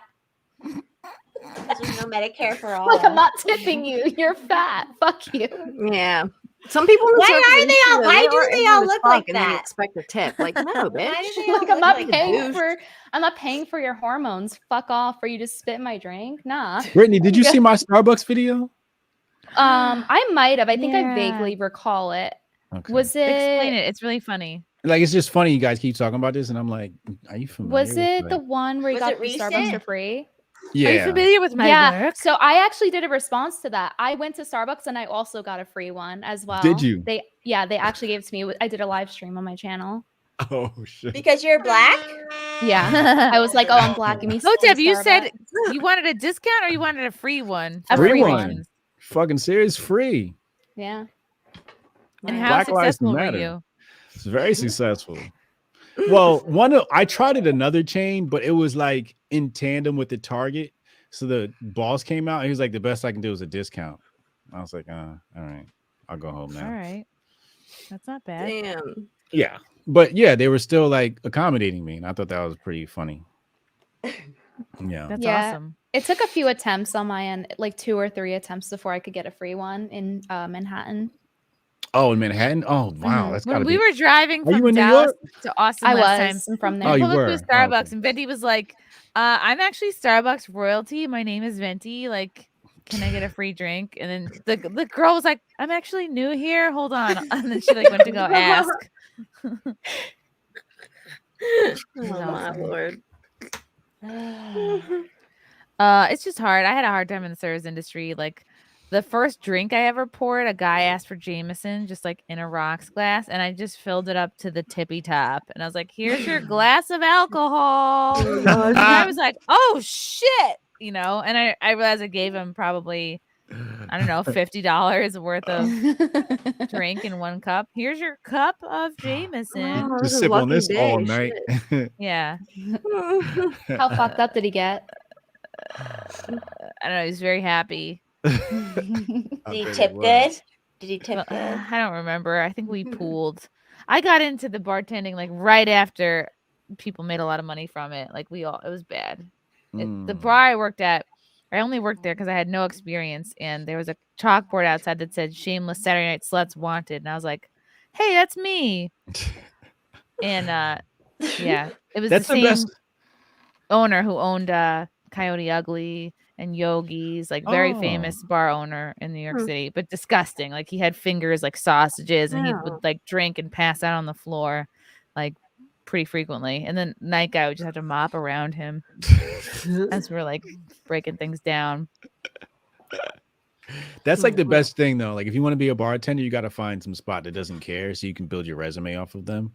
There's no Medicare for all. Like I'm not tipping you. You're fat. Fuck you. Yeah. Some people. in the Why service are they industry, all? though, Why do are they ignorant all as look fuck, like and then you that? expect a tip? Like no, bitch. Why do they all Like look I'm not like paying that? I'm not paying for your hormones. Fuck off for you to spit in my drink. Nah. Brittany, did you see my Starbucks video? I might have. I think I Yeah. vaguely recall it. Okay. Was Explain it it. It's really funny. Like, it's just funny you guys keep talking about this, and I'm like, are you familiar? was with, it the like- one where you Was got it the Starbucks recent? for free? Yeah. Are you familiar with my Yeah. work? So I actually did a response to that. I went to Starbucks and I also got a free one as well. Did you? They actually gave it to me. I did a live stream on my channel. Oh shit. Because you're black? Yeah. I was like, oh, I'm black. Give me some Hotep, you said Starbucks. you wanted a discount or you wanted a free one? A for free one. donations? Fucking serious, free. Yeah. And how Black Lives successful were Matter. you? It's very successful. Well, I tried it another chain, but it was like in tandem with the Target. So the boss came out and he was like, the best I can do is a discount. I was like, all right, I'll go home now. All right. That's not bad. Damn. Yeah. But yeah, they were still like accommodating me. And I thought that was pretty funny. Yeah. That's Yeah. awesome. It took a few attempts on my end, like 2 or 3 attempts before I could get a free one in Manhattan. Oh, in Manhattan? Oh, wow. That's When gotta we be. were driving Are you from in New Dallas York? to Austin I last was. time, I'm from we there. Oh, you pulled up to were? a Oh, Starbucks, okay. and Venti was like, "I'm actually Starbucks royalty. My name is Venti. Like, can I get a free drink?" And then the girl was like, "I'm actually new here. Hold on." And then she like went to go ask. Oh my lord. It's just hard. I had a hard time in the service industry. Like the first drink I ever poured, a guy asked for Jameson, just like in a rocks glass, and I just filled it up to the tippy top. And I was like, "Here's your glass of alcohol." And I was like, "Oh shit," you know. And I realized I gave him probably, I don't know, $50 worth of drink in one cup. Here's your cup of Jameson. Oh, Just that's a sip on lucky this all day, night. Yeah. How fucked up did he get? I don't know. He's very happy. Did he tip good? Did he tip you? I don't remember. I think we pooled. I got into the bartending like right after people made a lot of money from it. Like it was bad. The bar I worked at, I only worked there because I had no experience, and there was a chalkboard outside that said "Shameless Saturday Night Sluts Wanted," and I was like, "Hey, that's me." And yeah, it was That's the the same best. owner who owned Coyote Ugly and Yogi's, like very Oh. famous bar owner in New York Hmm. City, but disgusting. Like he had fingers like sausages, and he Ew. would like drink and pass out on the floor, like pretty frequently. And then night guy would just have to mop around him as we're like breaking things down. That's like the best thing though. Like if you want to be a bartender, you got to find some spot that doesn't care, so you can build your resume off of them.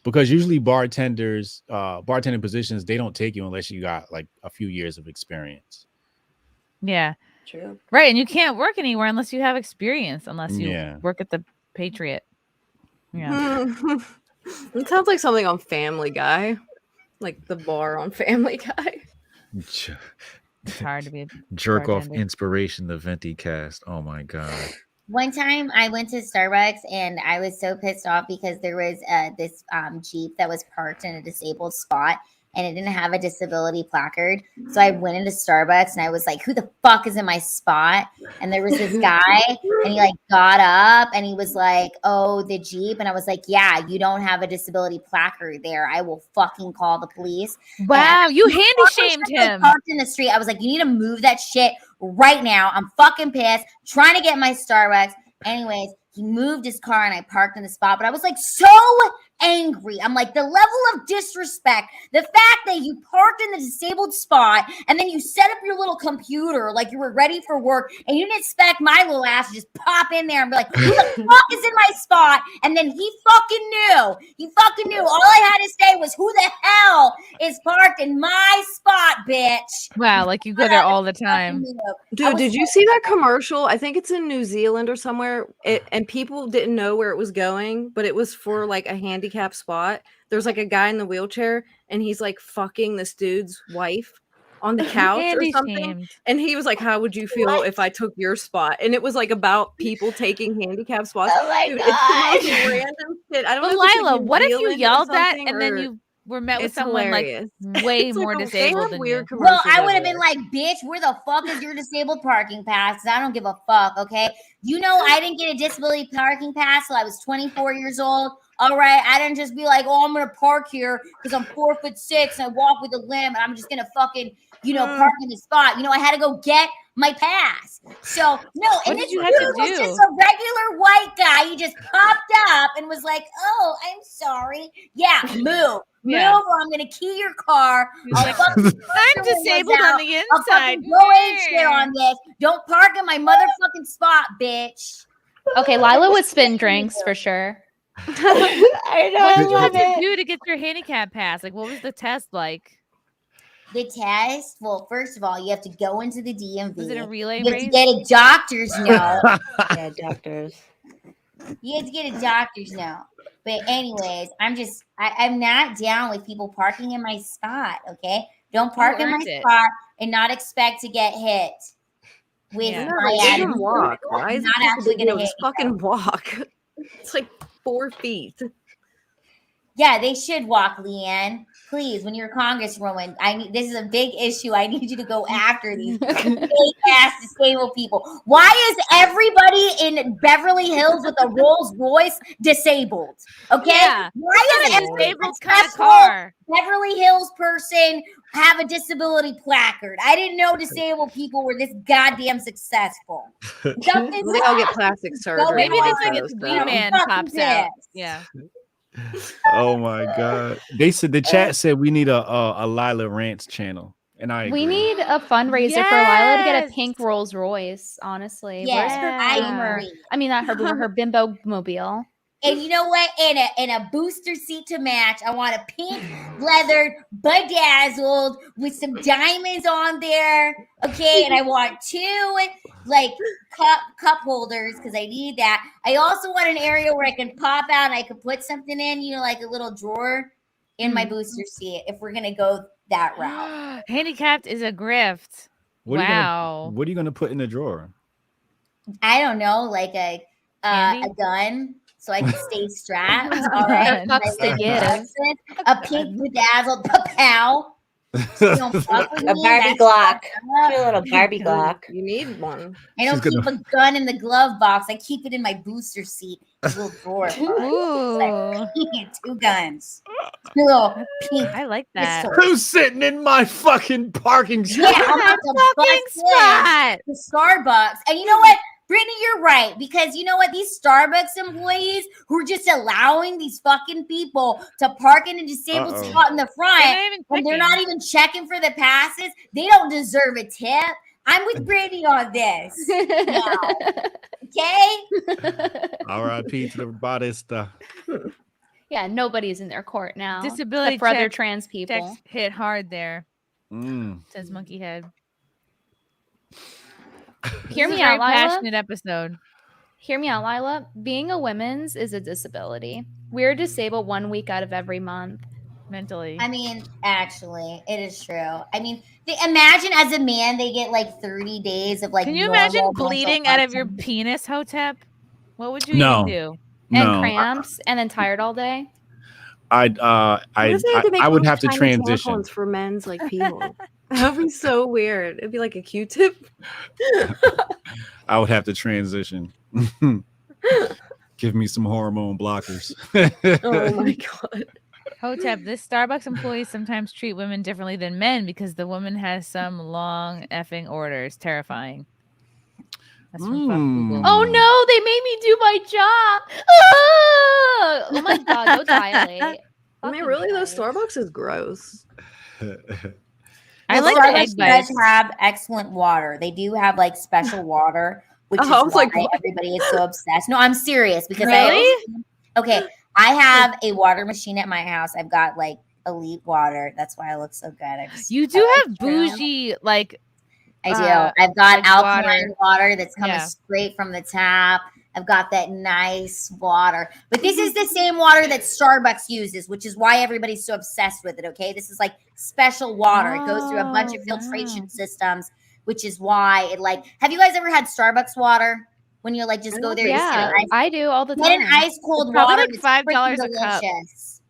Because usually bartenders, bartending positions, they don't take you unless you got like a few years of experience. Yeah. True. Right. And you can't work anywhere unless you have experience, unless you Yeah. work at the Patriot. Yeah. It sounds like something on Family Guy, like the bar on Family Guy. It's hard to be a Jerk off bartender. inspiration, the Venti cast. Oh my god. One time I went to Starbucks and I was so pissed off because there was this Jeep that was parked in a disabled spot and it didn't have a disability placard. So I went into Starbucks and I was like, who the fuck is in my spot? And there was this guy and he like got up and he was like, oh, the Jeep. And I was like, yeah, you don't have a disability placard there. I will fucking call the police. Wow, And you the handy fuck was shamed just, like, him. parked in the street. I was like, you need to move that shit right now. I'm fucking pissed. Trying to get my Starbucks. Anyways, he moved his car and I parked in the spot. But I was like so angry. I'm like, the level of disrespect, the fact that you parked in the disabled spot and then you set up your little computer like you were ready for work and you didn't expect my little ass to just pop in there and be like, who the fuck is in my spot? And then he fucking knew. He fucking knew. All I had to say was, who the hell is parked in my spot, bitch? Wow, like you go there all the time. Dude, did you see that commercial? I think it's in New Zealand or somewhere, and people didn't know where it was going, but it was for like a handicap spot. There's like a guy in the wheelchair, and he's like fucking this dude's wife on the couch or Handy something. shamed. And he was like, "How would you feel if I took your spot?" And it was like about people taking handicap spots. Oh my Dude, God. it's the most random shit. I don't But know. If it's, Lila, like, New what if you Zealand or yelled that something, and then or- you were met with It's someone hilarious. like way It's more like, they disabled have than weird you? Well, I commercials would have been everywhere. like, bitch, where the fuck is your disabled parking pass? 'Cause I don't give a fuck, okay? You know, I didn't get a disability parking pass till I was 24 years old. All right. I didn't just be like, oh, I'm going to park here because I'm 4'6" and I walk with a limp and I'm just going to fucking, park in the spot. I had to go get my pass. So, no. What And did this you have to dude was do? just a regular white guy. He just popped up and was like, oh, I'm sorry. Yeah, move. Yeah. Move or I'm going to key your car. I'll fucking I'm disabled on the I'll inside. fucking go ape shit on this. Don't park in my motherfucking spot, bitch. Okay, Lila would spin drinks for sure. I know. What I did you have love to it. do to get your handicap pass? Like, what was the test like? The test. Well, first of all, you have to go into the DMV. Was it a relay You have to race? get a doctor's note. Yeah, doctors. You have to get a doctor's note. But anyways, I'm not down with people parking in my spot. Okay, don't park in my earned it. spot and not expect to get hit with Yeah. my Let him attitude. walk. Why is Not it such a actually big deal? gonna hit Just you. fucking walk. It's like 4 feet. Yeah, they should walk, LeeAnn. Please, when you're a congresswoman, this is a big issue. I need you to go after these fake-ass disabled people. Why is everybody in Beverly Hills with a Rolls Royce disabled? Okay, Yeah. why It's is not a every disabled kind of successful car. Beverly Hills person have a disability placard? I didn't know disabled people were this goddamn successful. Something's Well, they all get up. plastic surgery. Maybe and they all think those, it's so. V-Man I'm pops fucking out. pissed. Yeah. Oh my god. They said the chat said we need a Lila Rants channel. And I We agree. need a fundraiser for Lila to get a Yes. pink Rolls Royce, honestly. Yes, Where's her I boomer? agree. I mean, not her boomer, her bimbo mobile. And you know what? In a booster seat to match, I want a pink leather bedazzled with some diamonds on there. Okay, and I want 2 like cup holders because I need that. I also want an area where I can pop out and I can put something in, like a little drawer in my booster seat. If we're gonna go that route, Handicapped is a grift. What are you Wow. what are you gonna put in the drawer? I don't know, like a Candy? a gun so I can stay strapped. All right. Bucks to give. A pink bedazzled pow. So you don't fuck with A me, Barbie that's Glock. fucked up. Your little Barbie Glock. You need one. I don't keep a gun in the glove box. I keep it in my booster seat. A little drawer. Ooh. Two guns. Two little pink. I like that. pistols. Who's sitting in my fucking parking Yeah, spot? I'm about to fucking bust spot. in to Starbucks. And you know what? Brittany, you're right. Because you know what? These Starbucks employees who are just allowing these fucking people to park in a disabled Uh-oh. spot in the front, They're not even and they're checking. not even checking for the passes, they don't deserve a tip. I'm with Brittany on this. Now, okay? R.I.P. to the Batista. Yeah, nobody's in their court now. Disability except for other check- trans people. checks hit hard there. Mm. Says Monkey Head. Hear This is me a very out, Lila. passionate episode. Hear me out, Lila. Being a women's is a disability. We're disabled 1 week out of every month. Mentally. I mean, actually, it is true. I mean, imagine as a man, they get like 30 days of like. Can you normal imagine mental bleeding out of your function. penis, Hotep? What would you No. even do? And No. cramps and then tired all day. I would have to transition. tampons for men's like pee hole. That would be so weird. It'd be like a Q-tip. I would have to transition. Give me some hormone blockers. Oh my god. Hotep, this Starbucks employees sometimes treat women differently than men because the woman has some long effing orders. Terrifying. That's from Fuck Google. Oh no, they made me do my job. Ah! Oh my god, go dilate. I mean, really, though, Starbucks is gross. I Well, like the Starbucks egg bites. does have excellent water. They do have like special water, which Oh, is I was why like, what? everybody is so obsessed. No, I'm serious because Really? I have a water machine at my house. I've got like elite water. That's why I look so good. You do have bougie, like I do. I've got like alkaline water that's coming Yeah. straight from the tap. I've got that nice water. But this is the same water that Starbucks uses, which is why everybody's so obsessed with it, okay? This is like special water. It goes through a bunch of filtration systems, which is why it like have you guys ever had Starbucks water? When you're like just go there, just get Yeah, an ice, I do all the time. get an ice cold It's probably water. like It's $5 freaking a cup. delicious.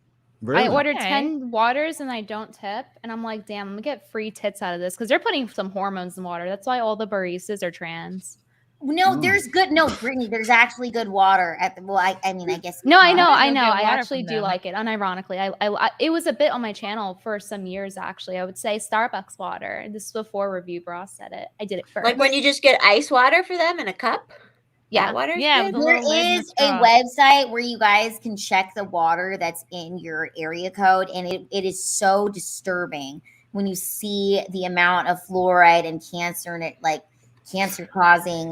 I ordered Okay. 10 waters and I don't tip. And I'm like, damn, I'm gonna get free tits out of this because they're putting some hormones in water. That's why all the baristas are trans. No, there's good. No, Brittany, there's actually good water at the. Well, I mean, I guess. No, I know, don't I get know. I water actually from do them. like it. Unironically, I it was a bit on my channel for some years. Actually, I would say Starbucks water. This is before Review Bra said it. I did it first. Like when you just get ice water for them in a cup? Yeah. That water's Yeah, good? with a There little lid and a is a straw. website where you guys can check the water that's in your area code, and it is so disturbing when you see the amount of fluoride and cancer and it like cancer causing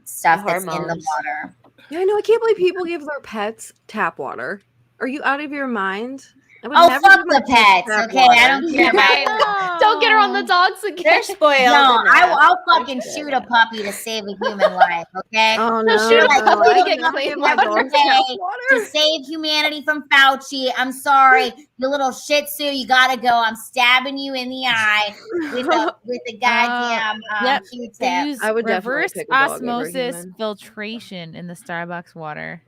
stuff that's in the Hormones. water. Yeah, I know. I can't believe people give their pets tap water. Are you out of your mind? I would Oh, never fuck give my the kids pets, tap okay? I water. don't care about Don't get her on the dogs again. They're spoiled. No, enough. I'll fucking shoot a puppy to save a human life, okay? Oh So no! shoot a Like, puppy to I get would clean never water. say to save humanity from Fauci. I'm sorry, you little Shih Tzu, you gotta go. I'm stabbing you in the eye with a goddamn Yep. They Q-tip. use I would definitely reverse pick a dog over a osmosis human. filtration in the Starbucks water.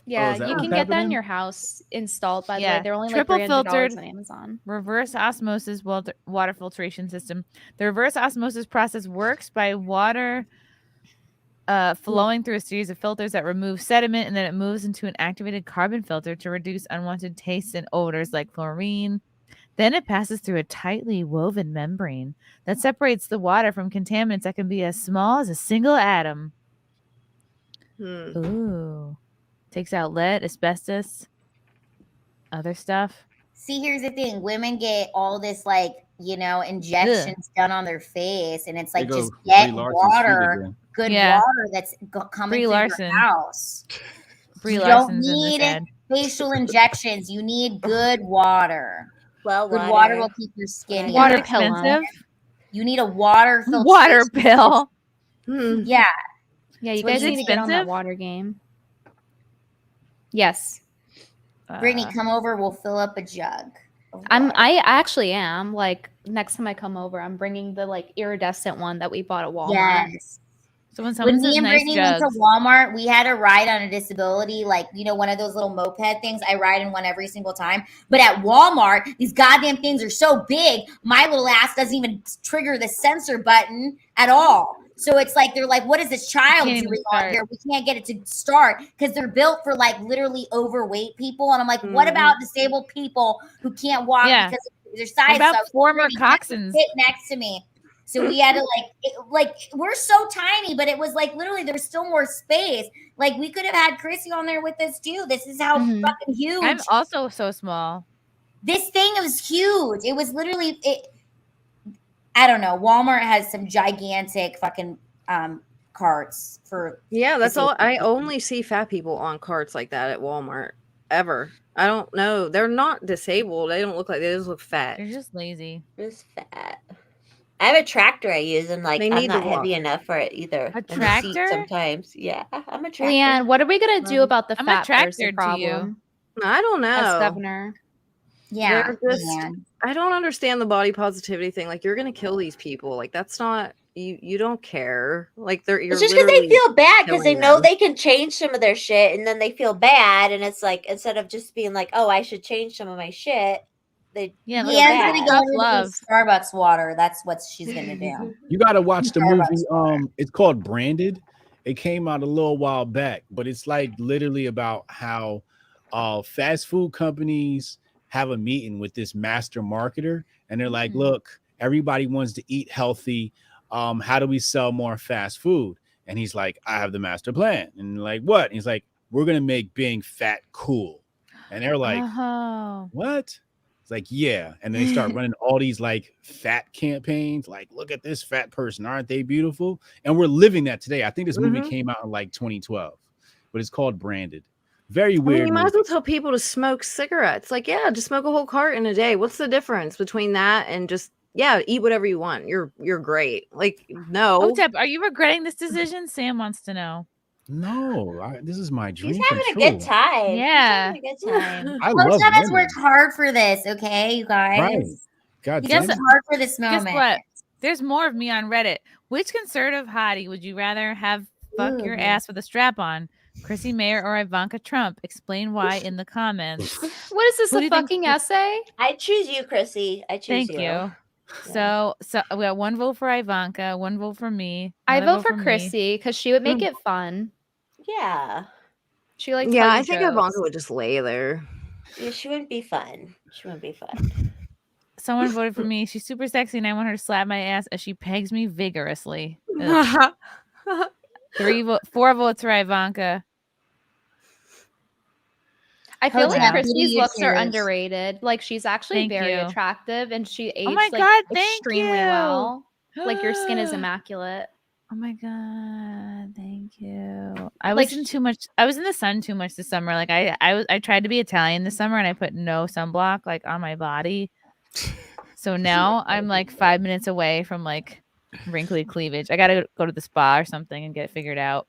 Yeah, is that you what's can get that in happening? your house installed. By the Yeah, way, they're only like triple $300 filtered. on Amazon. Reverse osmosis water filtration system. The reverse osmosis process works by water flowing through a series of filters that remove sediment, and then it moves into an activated carbon filter to reduce unwanted tastes and odors like fluorine. Then it passes through a tightly woven membrane that separates the water from contaminants that can be as small as a single atom. Ooh. Takes out lead, asbestos, other stuff. See, here's the thing: women get all this like injections done on their face, and it's like There just goes get Brie Larson's feet water, again. good Yeah. water that's coming Brie through Larson. your house. Brie You don't Larson's in this need ad. facial injections. You need good water. Well, Good water will keep your skin. Is Water it pillow. expensive? You need a water filtration. Water pill. Yeah. Yeah, you It's what guys you need to get on that expensive? water game. Yes, Brittany, come over. We'll fill up a jug. of I water. actually am. Like next time I come over, I'm bringing the like iridescent one that we bought at Walmart. Yes. So when When someone me says and nice Brittany went to jugs, Walmart, we had a ride on a disability, like, you know, one of those little moped things. I ride in one every single time. But at Walmart, these goddamn things are so big, my little ass doesn't even trigger the sensor button at all. So it's like, they're like, what is this child can't even doing on start. here? We can't get it to start because they're built for like literally overweight people. And I'm like, what about disabled people who can't walk Yeah. because of their What size? about So I was former literally coxswains? sit next to me. So we had to like we're so tiny, but it was like literally there was still more space. Like we could have had Chrissy on there with us too. This is how fucking huge. I'm also so small. This thing was huge. It was literally I don't know. Walmart has some gigantic fucking carts for That's all. I only see fat people on carts like that at Walmart ever. I don't know. They're not disabled. They don't look like they just look fat. They're just lazy. Just fat. I have a tractor I use, and like They I'm need to not heavy walk. enough for it either. A And the seat tractor? sometimes. Yeah, I'm a tractor. LeeAnn, what are we gonna do about the I'm fat person attracted to you. problem? I don't know. As governor. Yeah. They're just, I don't understand the body positivity thing. Like, you're gonna kill these people. Like, that's not you. Don't care. Like, you're It's just because they literally feel bad because they killing know them. they can change some of their shit, and then they feel bad, and it's like instead of just being like, "Oh, I should change some of my shit," they Yeah, feel Leanne's bad. gonna go into some Starbucks water. That's what she's gonna do. You got to watch the Starbucks movie. It's called Branded. It came out a little while back, but it's like literally about how fast food companies have a meeting with this master marketer, and they're like, "Look, everybody wants to eat healthy. How do we sell more fast food?" And he's like, "I have the master plan." And like, "What?" And he's like, "We're gonna make being fat cool." And they're like, Oh. "What?" It's like, "Yeah." And they start running all these like fat campaigns, like, "Look at this fat person, aren't they beautiful?" And we're living that today. I think this movie came out in like 2012, but it's called Branded. Very I mean, weird. you might movie. as well tell people to smoke cigarettes. Like, yeah, just smoke a whole carton a day. What's the difference between that and just eat whatever you want? You're great. Like, no. Hotep, are you regretting this decision? Sam wants to know. No, this is my dream. He's having a come good true. time. Yeah. He's having a good time. I love Hotep has women. worked hard for this, okay, you guys. Right. God He damn does it. hard for this Guess moment. what? There's more of me on Reddit. Which conservative hottie would you rather have fuck your ass with a strap on? Chrissie Mayr or Ivanka Trump? Explain why in the comments. What is this, Who do a you think- fucking essay? I choose you, Chrissy. I choose Thank you. you. So we got one vote for Ivanka, one vote for me. I another vote for me. Chrissy because she would make it fun. Yeah. She likes Yeah, funny I think jokes. Ivanka would just lay there. Yeah, she wouldn't be fun. She wouldn't be fun. Someone voted for me. She's super sexy, and I want her to slap my ass as she pegs me vigorously. Ugh. 4 votes for Ivanka. I feel Hotep, like who do Chrissy's you looks are choose? underrated. Like, she's actually Thank very you. attractive, and she aged Oh my like God, thank extremely you. well. Like, your skin is immaculate. Oh my god, thank you. I Like, was in too much. I was in the sun too much this summer. Like I tried to be Italian this summer, and I put no sunblock like on my body. So now I'm like 5 minutes away from like wrinkly cleavage. I gotta go to the spa or something and get it figured out.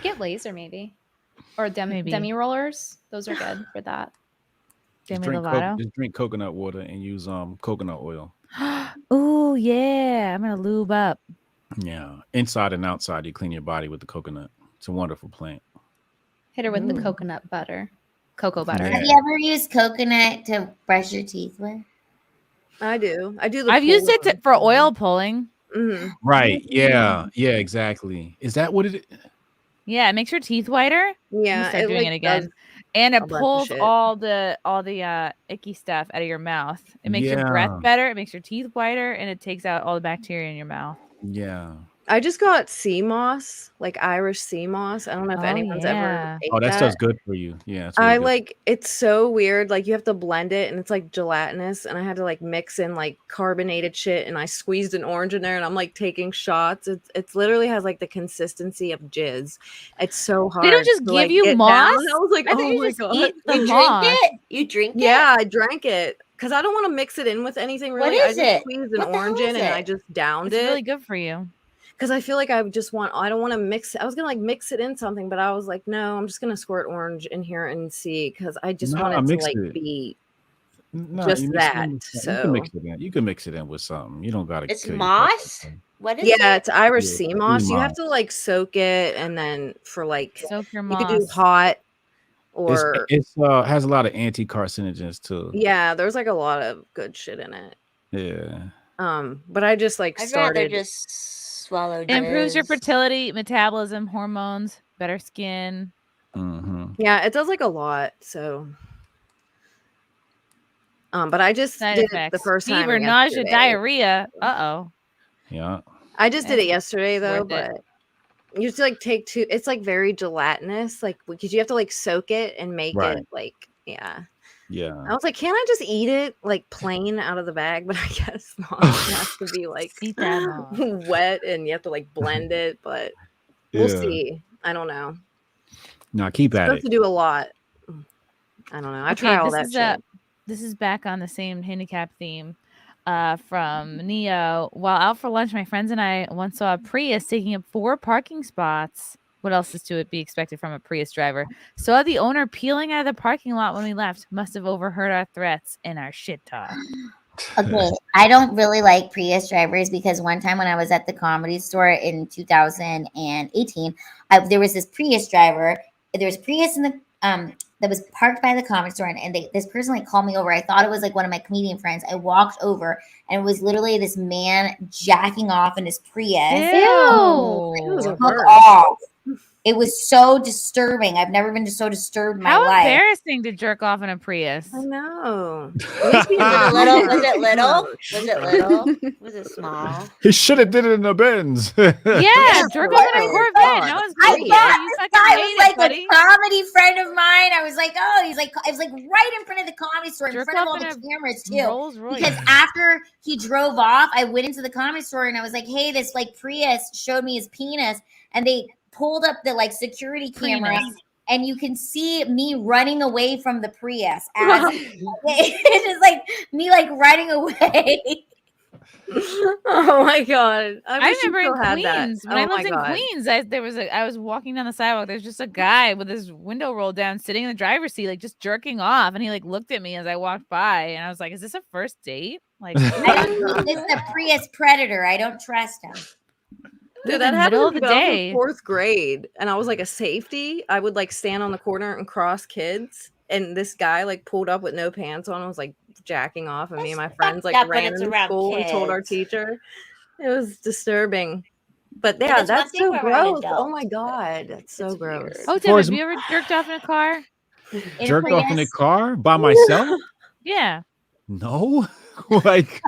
Get laser maybe, or Maybe. demi rollers. Those are good for that. Just Demi drink, Lovato. just drink coconut water and use coconut oil. Ooh yeah, I'm gonna lube up. Yeah, inside and outside, you clean your body with the coconut. It's a wonderful plant. Hit her with the coconut butter, cocoa butter. Yeah. Have you ever used coconut to brush your teeth with? I do. I do. The I've used it for oil pulling. Right. Yeah. Yeah. Exactly. Is that what it is? Yeah, it makes your teeth whiter. I'm Yeah, gonna start it, doing like, it again. does And a it bunch of pulls shit. all the icky stuff out of your mouth. It makes your breath Yeah. better. It makes your teeth whiter, and it takes out all the bacteria in your mouth. Yeah. I just got sea moss, like Irish sea moss. I don't know if Oh, anyone's yeah. ever. Oh, that ate stuff's good for you. Yeah. It's really I good. like it's so weird. Like, you have to blend it, and it's like gelatinous, and I had to like mix in like carbonated shit, and I squeezed an orange in there, and I'm like taking shots. It's literally has like the consistency of jizz. It's so hard. They don't just to, give like, you get down. moss? I was like, I thought oh you my just god, eat the You moss. drink it? You drink it? yeah, I drank it because I don't want to mix it in with anything. What Really, I is just it? squeezed an What the orange hell in, is and it? I just downed It's it. really good for you. Because I feel like I don't want to mix it. I was gonna like mix it in something, but I was like, no, I'm just gonna squirt orange in here and see, because I just want it to mix like it. be No, just you mix it that. in with something. You So can mix it in. You can mix it in with something. You don't gotta. It's kill yourself. moss? What is Yeah, it? it's Irish Yeah, sea sea moss. You have moss. to like soak it, and then for like Soak your you could do moss. hot or It's has a lot of anti-carcinogens too. yeah. There's like a lot of good shit in it. Yeah. But I just like I'd rather started. just swallow It improves your jizz. fertility, metabolism, hormones, better skin. Yeah, it does like a lot. So, but I just Side did it the effects: first time fever, nausea, yesterday. diarrhea. Oh. Yeah. I just did it yesterday though, worth it. but you have to like take two. It's like very gelatinous, like because you have to like soak it and make Right. it like yeah. Yeah. I was like, can't I just eat it like plain out of the bag? But I guess not. It has to be like Eat that off. wet, and you have to like blend it. But we'll Yeah. see. I don't know. No, keep It's at supposed it. to do a lot. I don't know. I try all that shit. This is back on the same handicap theme from Neo. While out for lunch, my friends and I once saw a Prius taking up 4 parking spots. What else is to be expected from a Prius driver? Saw the owner peeling out of the parking lot when we left. Must have overheard our threats and our shit talk. Okay, I don't really like Prius drivers because one time when I was at the Comedy Store in 2018, there was this Prius driver. There was a Prius in the that was parked by the Comedy Store, and this person like called me over. I thought it was like one of my comedian friends. I walked over, and it was literally this man jacking off in his Prius. Ew. Took off. It was so disturbing. I've never been so disturbed in my How life. embarrassing to jerk off in a Prius. I know. Was it little? Was it little? Was it little? Was it small? He should have did it in the Benz. Yeah, jerk off in a Corvette. No one's I great. thought You this fucking guy hate was it, like buddy. a comedy friend of mine. I was like, oh, he's like, it was like right in front of the Comedy Store, in Jerk front of off all the in a cameras too. Rolls Royce. Because after he drove off, I went into the Comedy Store and I was like, hey, this like Prius showed me his penis, and they pulled up the like security camera. And you can see me running away from the Prius. It's just like me like running away. Oh my god! I wish you remember in still had Queens that. when I Oh my lived in God. Queens. I was walking down the sidewalk. There's just a guy with his window rolled down, sitting in the driver's seat, like just jerking off. And he like looked at me as I walked by, and I was like, "Is this a first date?" Like, I don't think this is a Prius predator. I don't trust him. Dude, that the happened middle to of me the when I was day. in 4th grade, and I was like a safety. I would like stand on the corner and cross kids, and this guy like pulled up with no pants on and was like jacking off, and me and my friends like up when ran it's into around school and told our kids. teacher. It was disturbing. But Yeah, yeah, that's one that's thing so when we're around gross. Oh adults, my god, that's so gross. oh, far Tim, as- have you ever jerked off in a car? Jerked off in the car by myself? Yeah. No. Like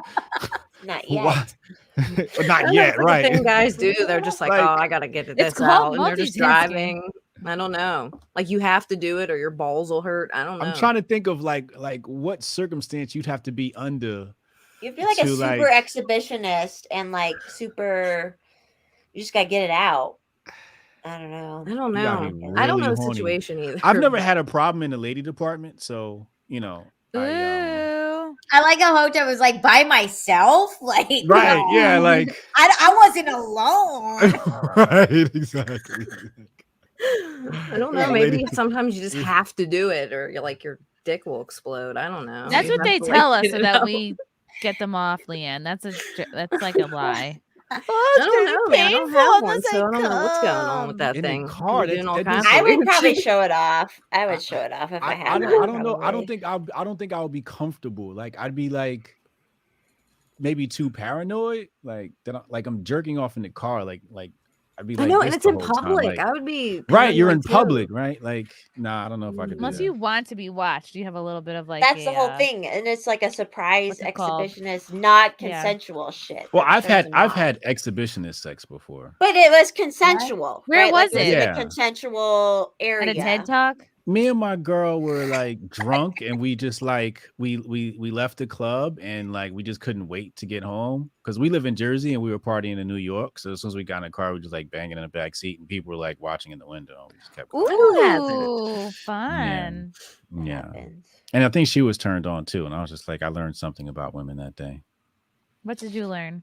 Not yet. what? I Not don't know, yet, it's like a right? thing guys do. They're just like, Like, oh, I gotta get this It's called out, and they're just multitasking. driving. I don't know. Like you have to do it, or your balls will hurt. I don't know. I'm trying to think of like what circumstance you'd have to be under. You feel like a to, super like- exhibitionist and like super. You just gotta get it out. I don't know. I don't You gotta know. be I don't really know the horny. situation either. I've never had a problem in the lady department, so you know. Ooh. I like how Hotep was like by myself. Like Right, yeah, like I wasn't alone. right, exactly. I don't know. Yeah, Maybe lady- sometimes you just have to do it, or you're like your dick will explode. I don't know. That's You what have they to, tell like, us get so it that out. we get them off, LeeAnn. That's like a lie. I don't know, man. I don't have one, so I don't know what's going on with that In a thing. car, You're doing all that kinds just- of I would weird probably shit. show it off. I would show it off if I had. I one, don't know. I probably. I don't think I would be comfortable. Like I'd be like maybe too paranoid. Like that. Like I'm jerking off in the car. Like I'd be I like know, this and it's the in whole time, public. like- I would be right. You're in paranoid, too. public, right? Like nah. I don't know if I could. Unless do you want to be watched, you have a little bit of like That's the a, whole thing, and it's like a surprise what's it called? exhibitionist, not Yeah. consensual shit. Well, that turns them I've on. had exhibitionist sex before. But it was consensual. Where right? Like, was it? in Yeah. a consensual area. at a TED Talk. Me and my girl were like drunk, and we just like we left the club, and like we just couldn't wait to get home because we live in Jersey and we were partying in New York. So as soon as we got in the car, we just like banging in the back seat, and people were like watching in the window. We just kept going. Ooh, fun. Yeah, and I think she was turned on too, and I was just like, I learned something about women that day. What did you learn?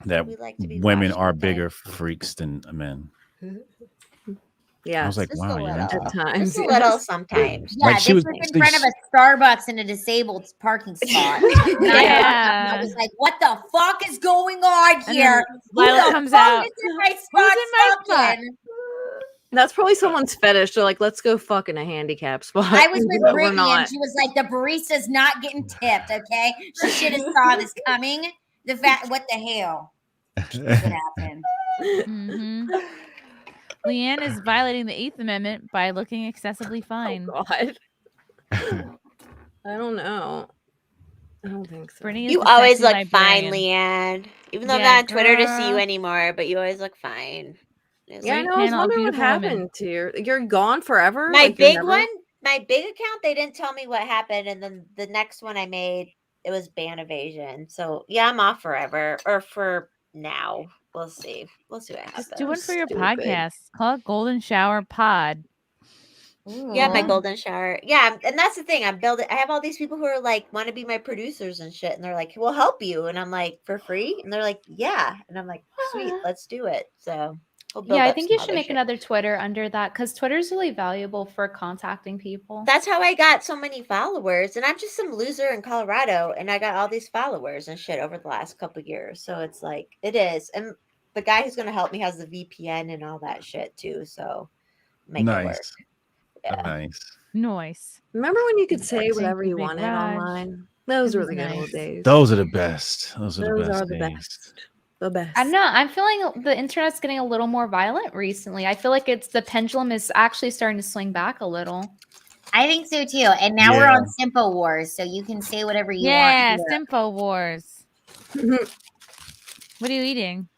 That We like to be women watched are all day. bigger freaks than men. Yeah, I was like, Just wow, a you're little. into at that. times. Just a little sometimes. Yeah, Like, she this was- was in front of a Starbucks in a disabled parking spot. And I was like, what the fuck is going on And here? then Who Lila the comes fuck out. is in my Who's spot in my spot? stuck in? That's probably someone's fetish. They're like, let's go fuck in a handicap spot. I was with But we're Brittany and not. she was like, the barista's not getting tipped, okay? She should have saw this coming. The fact, what the hell? What happened? Mm-hmm. LeeAnn is violating the 8th Amendment by looking excessively fine. Oh, God. I don't know. I don't think so. Brittany is You the always sexy look fine, librarian. LeeAnn. Even though I'm Yeah, not on Twitter to see you girl. anymore, but you always look fine. It's Yeah, I like- know. I was panel of wondering what beautiful women. happened to you. You're gone forever. my Like, you're big never- one, my big account, they didn't tell me what happened, and then the next one I made, it was ban evasion. So yeah, I'm off forever, or for now. We'll see. We'll see what happens. Just do one for your Stupid. podcast. Call it Golden Shower Pod. Yeah, my golden shower. Yeah, and that's the thing. I'm building. I have all these people who are like want to be my producers and shit, and they're like, "We'll help you," and I'm like, "For free?" And they're like, "Yeah," and I'm like, "Sweet, let's do it." So we'll build Yeah, I up think some you should other make shit. another Twitter under that because Twitter's really valuable for contacting people. That's how I got so many followers, and I'm just some loser in Colorado, and I got all these followers and shit over the last couple years. So it's like it is, and the guy who's gonna help me has the VPN and all that shit too. So make it work. Nice. Yeah. Nice. Nice. Remember when you could say Thank whatever you, you Big wanted Raj. online? Those It were was the good nice. old days. Those are the best. Those are the Those best are the days. best. The best. I don't know. I'm feeling the internet's getting a little more violent recently. I feel like it's the pendulum is actually starting to swing back a little. I think so too. And now we're Yeah. on InfoWars, so you can say whatever you Yeah, want. here. InfoWars. What are you eating?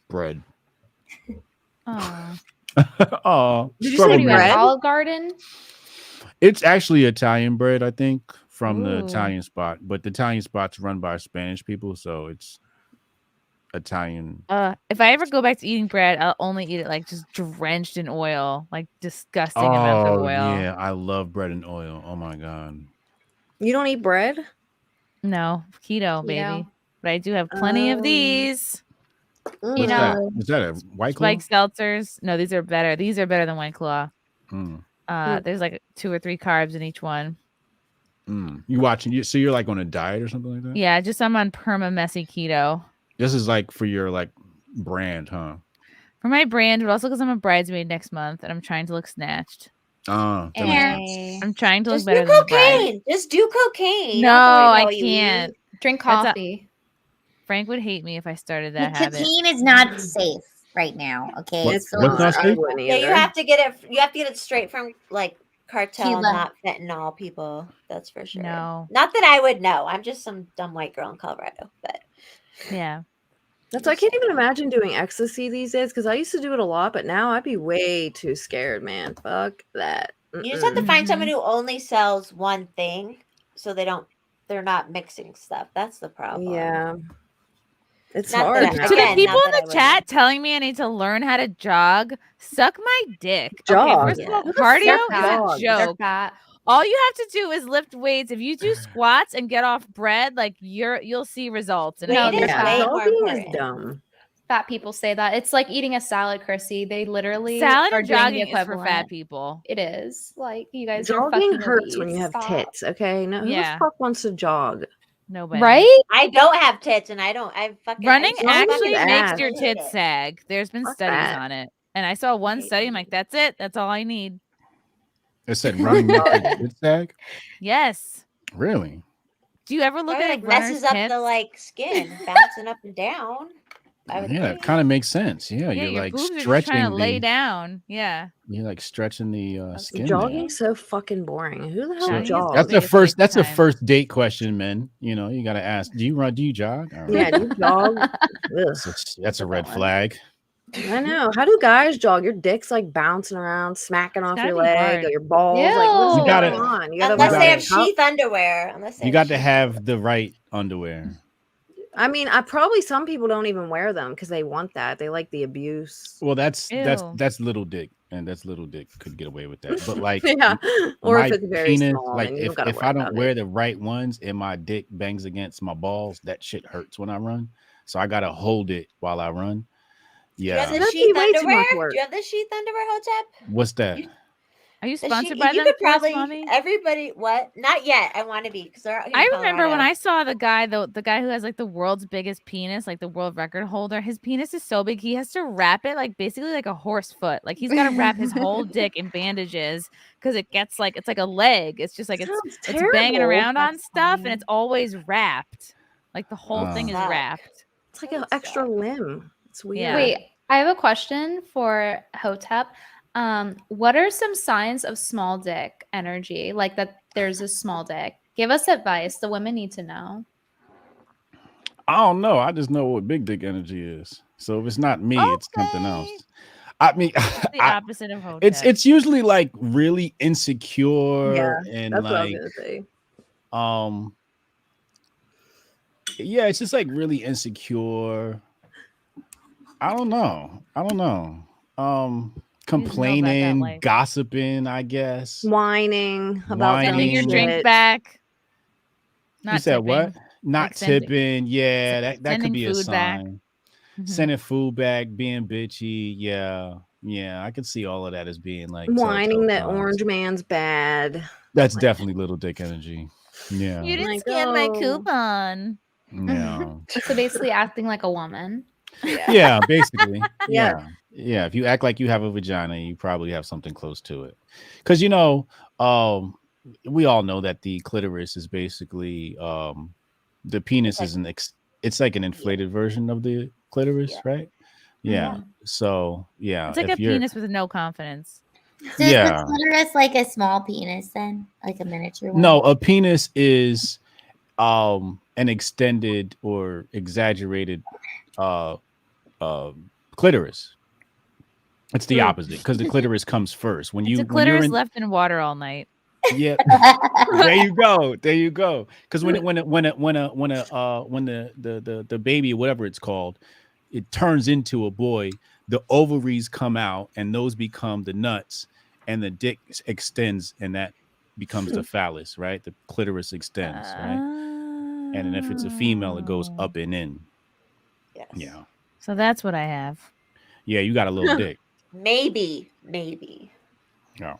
Bread. Oh, Oh, Did you say you bread? had Olive Garden? It's actually Italian bread, I think, from the Ooh. Italian spot. But the Italian spot's run by Spanish people, so it's Italian. if I ever go back to eating bread, I'll only eat it like just drenched in oil, like disgusting amounts of Oh oil. yeah, I love bread and oil. Oh my god. You don't eat bread? No, keto, baby. Keto. But I do have plenty of these. You What's know, that? Is that a White Claw? Spike seltzers. No, these are better. These are better than White Claw. Mm. There's like 2 or 3 carbs in each one. Mm. You watching? So you're like on a diet or something like that? Yeah, just I'm on perma messy keto. This is like for your like brand, huh? For my brand, but also because I'm a bridesmaid next month and I'm trying to look snatched. That makes sense. I'm trying to look Just better do than the bride. cocaine. Just do cocaine. You No, don't have to worry I about what you eat. can't. drink That's a- coffee. Frank would hate me if I started that habit. Nicotine is not safe right now. Okay, What- it's so what's not I safe? wouldn't Yeah, you either. have to get it. You have to get it straight from like cartel, Cuba. not fentanyl people. That's for sure. No. Not that I would know. I'm just some dumb white girl in Colorado. But Yeah. That's I can't even imagine doing ecstasy these days because I used to do it a lot, but now I'd be way too scared, man. Fuck that. you just have to find someone who only sells one thing, so they're not mixing stuff. That's the problem. Yeah. It's Not hard that- now. To the Again, people not in that the I chat telling me I need to learn how to jog, suck my dick. Jog? Okay, first of all, Who the cardio fuck is a jogs? They're joke. fat. All you have to do is lift weights. If you do squats and get off bread, like you'll see results. And No, it's they're not- fat. Jogging is important. dumb. Fat people say that. It's like eating a salad, Chrissy. They literally salad are and doing the jogging is for equivalent. fat people. It is. Like you guys are Jogging fucking hurts when you obese. have Stop. tits, okay? No, who Yeah. the fuck wants to jog? Nobody. Right? I don't have tits, and I fucking Running I actually fucking makes ass. your hate tits it. sag. There's been Fuck studies that. on it. And I saw one study. I'm like, that's it. That's all I need. It said running makes your tits sag. Yes. Really? Do you ever look Probably, at like runners' messes up tits? the like skin, bouncing up and down. I would Yeah, think. it kind of makes sense. Yeah, Yeah, you're your like boobs are just stretching trying to lay the. down. Yeah. You're like stretching the skin. there. Jogging's so fucking boring. Who the hell Jogging is jogs? That's the biggest first. waste of That's a time. first date question, man. You know, you got to ask. Do you run? Do you jog? All right. Yeah, do you jog? Ugh. That's a red flag. I know. How do guys jog? Your dick's like bouncing around, smacking off gotta your be leg hard. or your balls. Like, what's Ew. You gotta- going on? You gotta Unless You they have gotta- sheath underwear. Unless they You got to have the right underwear. I mean, I probably some people don't even wear them because they want that. They like the abuse. Well, that's Ew. little dick, and that's little dick could get away with that. But like, Yeah. Or if my it's very penis, small, like then you don't if gotta I worry don't about wear it. the right ones and my dick bangs against my balls, that shit hurts when I run. So I gotta hold it while I run. Do you have Yeah. the That'd sheath be way too underwear? much Do work. you have the sheath underwear, Hotep? What's that? Are you The sponsored sheath. by You them? could for this, probably mommy? everybody. What? Not yet. I want to be because they're out here. I in remember when Colorado. I saw the guy who has like the world's biggest penis, like the world record holder. His penis is so big he has to wrap it like basically like a horse foot. Like he's got to wrap his whole dick in bandages because it gets like it's like a leg. It's just like Sounds it's banging terrible. around on That's stuff fine. and it's always wrapped. Like the whole thing is Suck. wrapped. It's like an extra limb. It's weird. Yeah. Wait, I have a question for Hotep. What are some signs of small dick energy? Like that there's a small dick. Give us advice. The women need to know. I don't know. I just know what big dick energy is. So if it's not me, it's something else. I mean, The opposite of Hotep. it's usually like really insecure Yeah, and that's what I was like gonna say. yeah, it's just like really insecure. I don't know. Complaining, life. gossiping, I guess. Whining about Whining. Sending your dumb drink shit. back. You Not said tipping. what? Not Like sending- tipping. Yeah, that could sending be a food back. sign. Mhm. Sending food back, being bitchy. Yeah, I could see all of that as being like Whining telltale that signs. orange man's bad. That's definitely little dick energy. Yeah. You didn't Like, scan my oh. coupon. Yeah. So basically acting like a woman. Yeah, basically. Yeah. Yeah. If you act like you have a vagina, you probably have something close to it. Because we all know that the clitoris is basically the penis is it's like an inflated version of the clitoris, right? Yeah. So yeah. It's like a penis with no confidence. So is Yeah. the clitoris like a small penis then? Like a miniature one? No, a penis is an extended or exaggerated clitoris. It's the opposite because the clitoris comes first. When It's a when clitoris you're in, left in water all night. yeah, there you go. Because when the baby, whatever it's called, it turns into a boy. The ovaries come out, and those become the nuts, and the dick extends, and that becomes the phallus. Right, the clitoris extends. Right, and then if it's a female, it goes up and in. Yes. Yeah, So that's what I have. yeah, you got a little dick. Maybe. Yeah.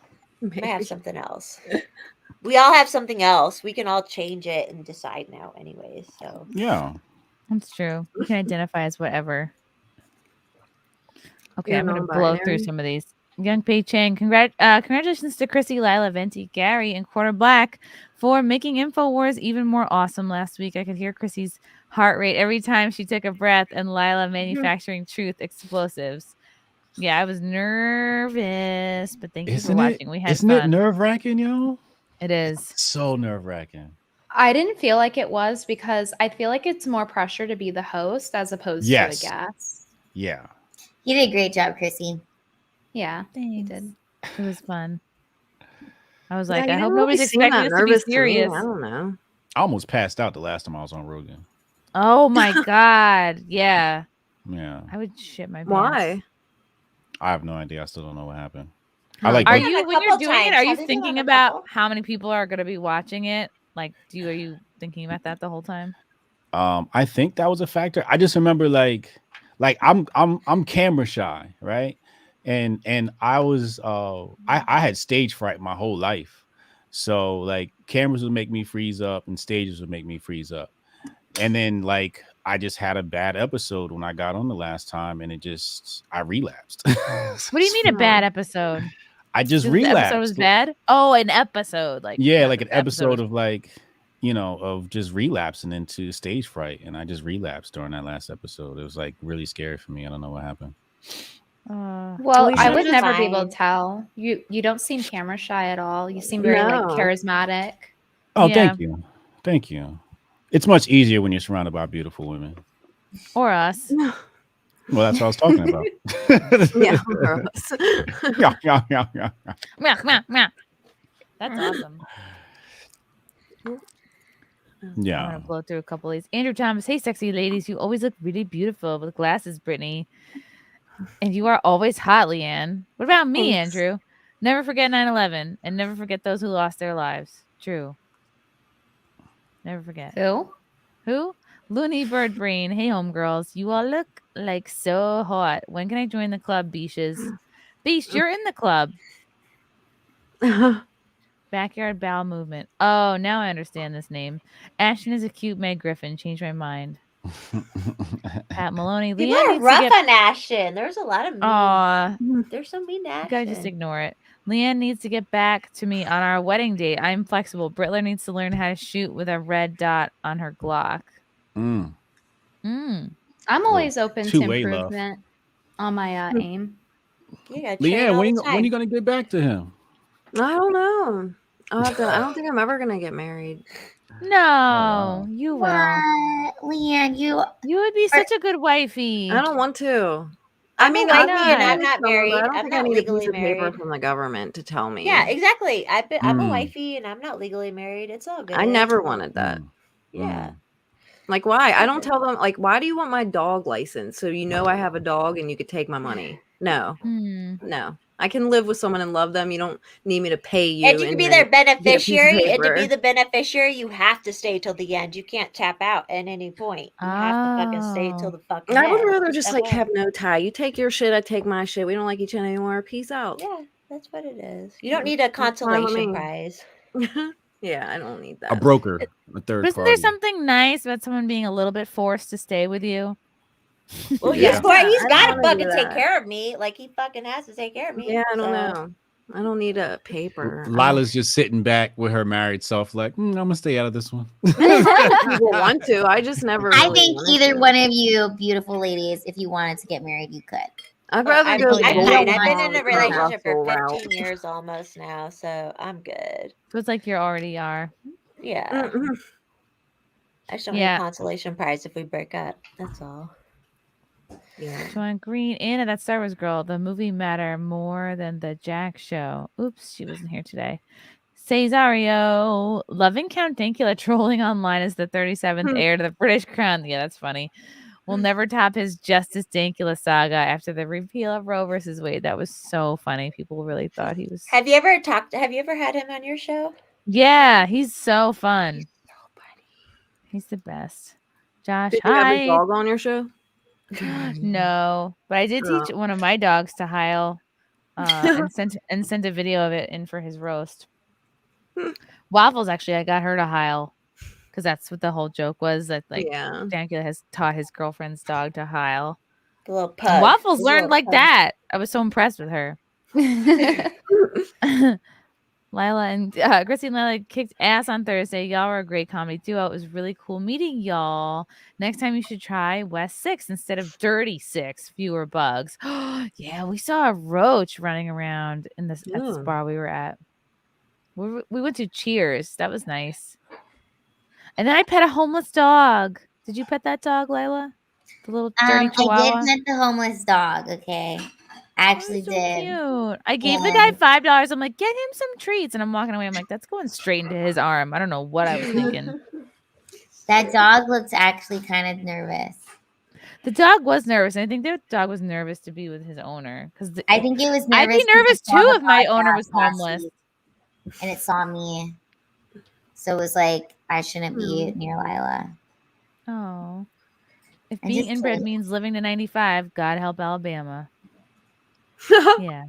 I have something else. We all have something else. We can all change it and decide now, anyways. So Yeah. That's true. You can identify as whatever. Okay, Yeah, I'm gonna blow through non-binary. some of these. Young Pei Chang, congratulations to Chrissie, Lila, Venti, Gary, and Quarter Black for making InfoWars even more awesome last week. I could hear Chrissy's heart rate every time she took a breath, and Lila manufacturing truth explosives. Yeah, I was nervous, but thank you for watching. We had Isn't fun. it nerve-wracking, yo? It is. So nerve-wracking. I didn't feel like it was because I feel like it's more pressure to be the host as opposed Yes. to a guest. Yeah. You did a great job, Chrissy. Yeah, you did. It was fun. I was Yeah, like, you I hope didn't really nobody's seem expecting that this to be nervous to me. serious. I don't know. I almost passed out the last time I was on Rogan. Oh my god. Yeah. Yeah. I would shit my pants. Why? I have no idea. I still don't know what happened. I like Are look- you a when you're couple doing it, times. are you Have you done thinking a about couple? how many people are gonna be watching it? Like are you thinking about that the whole time? I think that was a factor. I just remember like I'm camera shy, right? And I was I had stage fright my whole life. So like cameras would make me freeze up and stages would make me freeze up. And then like I just had a bad episode when I got on the last time and I relapsed. What do you mean a bad episode? I just The relapsed. episode was bad? Oh, an episode. Like Yeah, not like the an episode was- of like, of just relapsing into stage fright. And I just relapsed during that last episode. It was like really scary for me. I don't know what happened. Well, you I should would just never be able fine. to tell. You don't seem camera shy at all. You seem very like No. charismatic. Oh, Yeah. thank you. Thank you. It's much easier when you're surrounded by beautiful women. Or us. Well, that's what I was talking about. Yeah, for us. Yeah. Meow, meow, meow. That's awesome. I'm Yeah. gonna blow through a couple of these. Andrew Thomas, hey sexy ladies, you always look really beautiful with glasses, Brittany. And you are always hot, LeeAnn. What about me, Thanks. Andrew? Never forget 9/11 and never forget those who lost their lives. True. Never forget. Who? Who? Looney Bird Brain. Hey, homegirls. You all look like so hot. When can I join the club, Beaches? Beast, you're in the club. Backyard Bowel Movement. Oh, now I understand this name. Ashton is a cute Meg Griffin. Changed my mind. Pat Maloney. People LeeAnn are needs rough to get... on Ashton. There's a lot of mean. Aw. They're so mean to You Ashton. guys just ignore it. LeeAnn needs to get back to me on our wedding date. I'm flexible. Brittler needs to learn how to shoot with a red dot on her Glock. Mm. I'm always open to Two-way love. improvement on my aim. Yeah, LeeAnn, when you gonna get back to him? I don't know. I don't think I'm ever gonna get married. No, you will. LeeAnn, you would be such a good wifey. I don't want to. I'm a wifey and I'm not but married. I don't I'm think I not need a legally piece of paper married. from the government to tell me. Yeah, exactly. I'm a Mm. wifey and I'm not legally married. It's all good. I never wanted that. Yeah. Like, why? I don't tell them, like, why do you want my dog license? So you know I have a dog and you could take my money. No. No. I can live with someone and love them. You don't need me to pay you. And you can be then their get a piece of beneficiary, and to paper. be the beneficiary, you have to stay till the end. You can't tap out at any point. You have to fucking stay till the fucking I would end. rather just, That's like, all. have no tie. You take your shit, I take my shit. We don't like each other anymore. Peace out. Yeah, that's what it is. You don't need a That's fine with consolation me. prize. Yeah, I don't need that. A broker, a third But isn't party. there something nice about someone being a little bit forced to stay with you? Well, Yeah. he's got I to don't wanna fucking do take that. care of me. Like he fucking has to take care of me. Yeah, I don't so. know. I don't need a paper. Lila's just sitting back with her married self, like, I'm gonna stay out of this one. People want to. I just never. I really think wanted either to. one of you beautiful ladies, if you wanted to get married, you could. I'd rather I'm go. fine. gold I've been in a or relationship for Russell 15 years almost now, so I'm good. So it's like you already are. Yeah. I just don't need Yeah. a consolation prize if we break up. That's all. Yeah. Joanne Green, Anna, that Star Wars girl. The movie matter more than the Jack show. Oops, she wasn't here today. Cesario, loving Count Dankula trolling online as the 37th heir to the British crown. Yeah, that's funny. Will never top his Justice Dankula saga after the repeal of Roe versus Wade. That was so funny. People really thought he was. Have you ever had him on your show? Yeah, he's so fun. He's the best. Josh, Did you have hi. a dog on your show? No, but I did teach Oh. one of my dogs to heil, and sent a video of it in for his roast. Waffles, actually, I got her to heil because that's what the whole joke was. That like Yeah. Dankula has taught his girlfriend's dog to heil. The little And pug. Waffles The learned little like pug. that. I was so impressed with her. Lila and Chrissie and Lila kicked ass on Thursday. Y'all were a great comedy duo. It was really cool meeting y'all. Next time you should try West 6 instead of Dirty 6. Fewer bugs. Yeah, we saw a roach running around in this at this bar we were at. We went to Cheers. That was nice. And then I pet a homeless dog. Did you pet that dog, Lila? The little dirty I chihuahua? did pet the homeless dog, okay? I actually did. Cute. I gave the Yeah. guy $5. I'm like, get him some treats. And I'm walking away. I'm like, that's going straight into his arm. I don't know what I was thinking. That dog looks actually kind of nervous. The dog was nervous. And I think the dog was nervous to be with his owner. Because I think it was I'd nervous. be nervous because it saw too the if my podcast owner was last homeless. week and it saw me. So it was like, I shouldn't be near Lila. Oh. If I being just inbred did. means living to 95, God help Alabama. Yeah.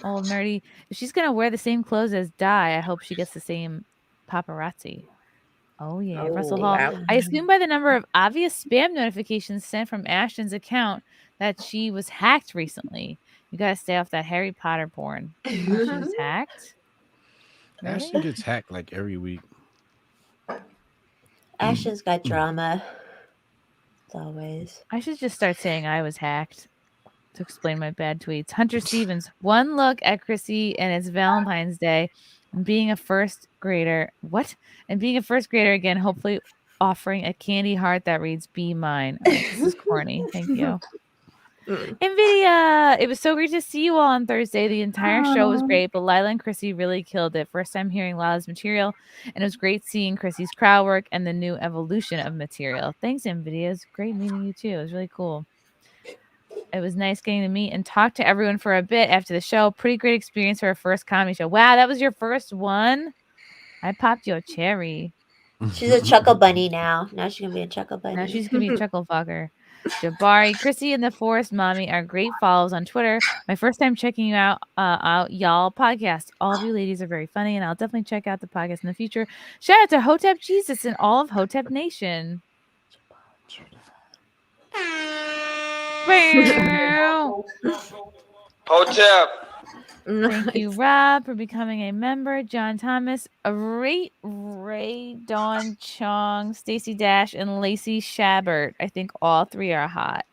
Old nerdy. If she's going to wear the same clothes as Di, I hope she gets the same paparazzi. Oh, yeah. Russell Hall. wow. I assume by the number of obvious spam notifications sent from Ashton's account that she was hacked recently. You got to stay off that Harry Potter porn. Oh, she was hacked? Ashton gets hacked like every week. Ashton's got drama. As always. I should just start saying I was hacked to explain my bad tweets. Hunter Stevens, one look at Chrissy and it's Valentine's Day and being a first grader. What? And being a first grader again, hopefully offering a candy heart that reads "Be mine." Oh, this is corny. Thank you. NVIDIA. It was so great to see you all on Thursday. The entire show was great, but Lila and Chrissy really killed it. First time hearing Lila's material, and it was great seeing Chrissy's crowd work and the new evolution of material. Thanks, NVIDIA. It was great meeting you too. It was really cool. It was nice getting to meet and talk to everyone for a bit after the show. Pretty great experience for a first comedy show. Wow, that was your first one? I popped you a cherry. She's a chuckle bunny now. Now she's gonna be a chuckle bunny. Now she's gonna be a chuckle fucker. Jabari, Chrissy, and the Forest Mommy are great follows on Twitter. My first time checking you out, y'all podcast. All of you ladies are very funny, and I'll definitely check out the podcast in the future. Shout out to Hotep Jesus and all of Hotep Nation. Hotep. Thank you, Rob, for becoming a member. John Thomas, Ray Dawn Chong, Stacy Dash, and Lacey Shabert. I think all three are hot.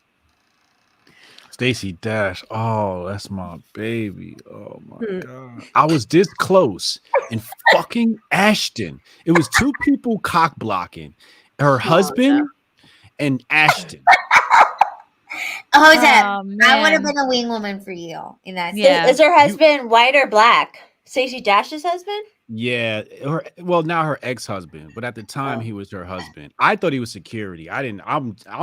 Stacy Dash. Oh, that's my baby. Oh my god. I was this close. And fucking Ashton. It was two people cock blocking. Her husband and Ashton. Hotep, Oh, I would have man. been a wing woman for you in that. Yeah. Is her husband white or black? Stacey Dash's husband? Yeah, now her ex-husband, but at the time he was her husband. I thought he was security. I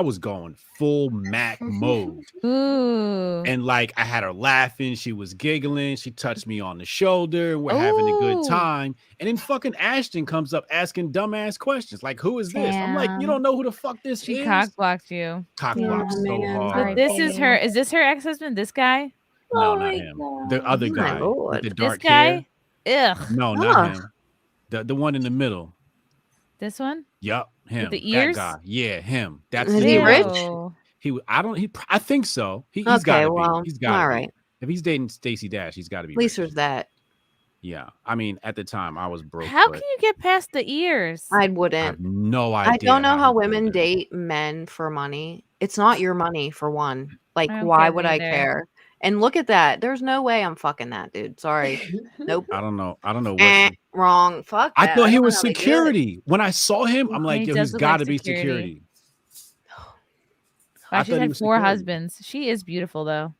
was going full Mac mode. Ooh. And like I had her laughing, she was giggling, she touched me on the shoulder, we're having a good Ooh. time. And then fucking Ashton comes up asking dumbass questions like, who is this? I'm like, you Damn. don't know who the fuck this She is? cock blocked you. Cock blocked so But hard. this is her. Is this her ex-husband? This guy? No, not him. The other Oh my guy Lord. with the This dark guy? hair. Ugh. No, not him. The one in the middle. This one? Yup, him. the ears? That guy. Yeah, him. That's Is the he dude. rich? I think so. He's Okay, got to well, be. He's got to all be. right. If he's dating Stacey Dash, he's got to be. At least rich. there's that. Yeah. I mean, at the time, I was broke. How but can you get past the ears? I I wouldn't. have no idea. I don't know how he women did it. date men for money. It's not your money for one. Like, I don't why get would it I either. care? And look at that. There's no way I'm fucking that dude. Sorry. Nope. I don't know. What. Wrong. Fuck. I that. thought he don't know was how they do it. security. When I saw him, I'm like, He yo, does he's look got like to be security. security. Wow, I she's thought he had was 4 security. husbands. She is beautiful though.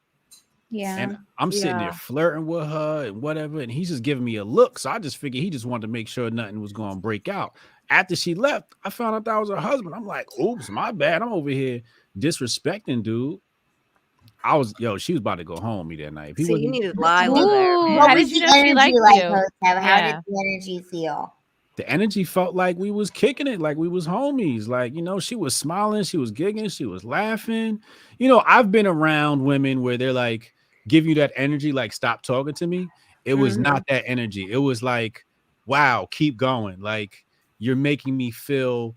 Yeah. And I'm sitting there flirting with her and whatever, and he's just giving me a look. So I just figured he just wanted to make sure nothing was going to break out. After she left, I found out that was her husband. I'm like, oops, my bad. I'm over here disrespecting dude. She was about to go home me that night. If he See, you wasn't- needed Lila there. Ooh, What how was did you the know she energy liked like, you? Hotep? How Yeah. did the energy feel? the energy felt like we was kicking it, like we was homies. Like, she was smiling, she was giggling, she was laughing. I've been around women where they're like, give you that energy, like, stop talking to me. It was not that energy. It was like, wow, keep going. Like, you're making me feel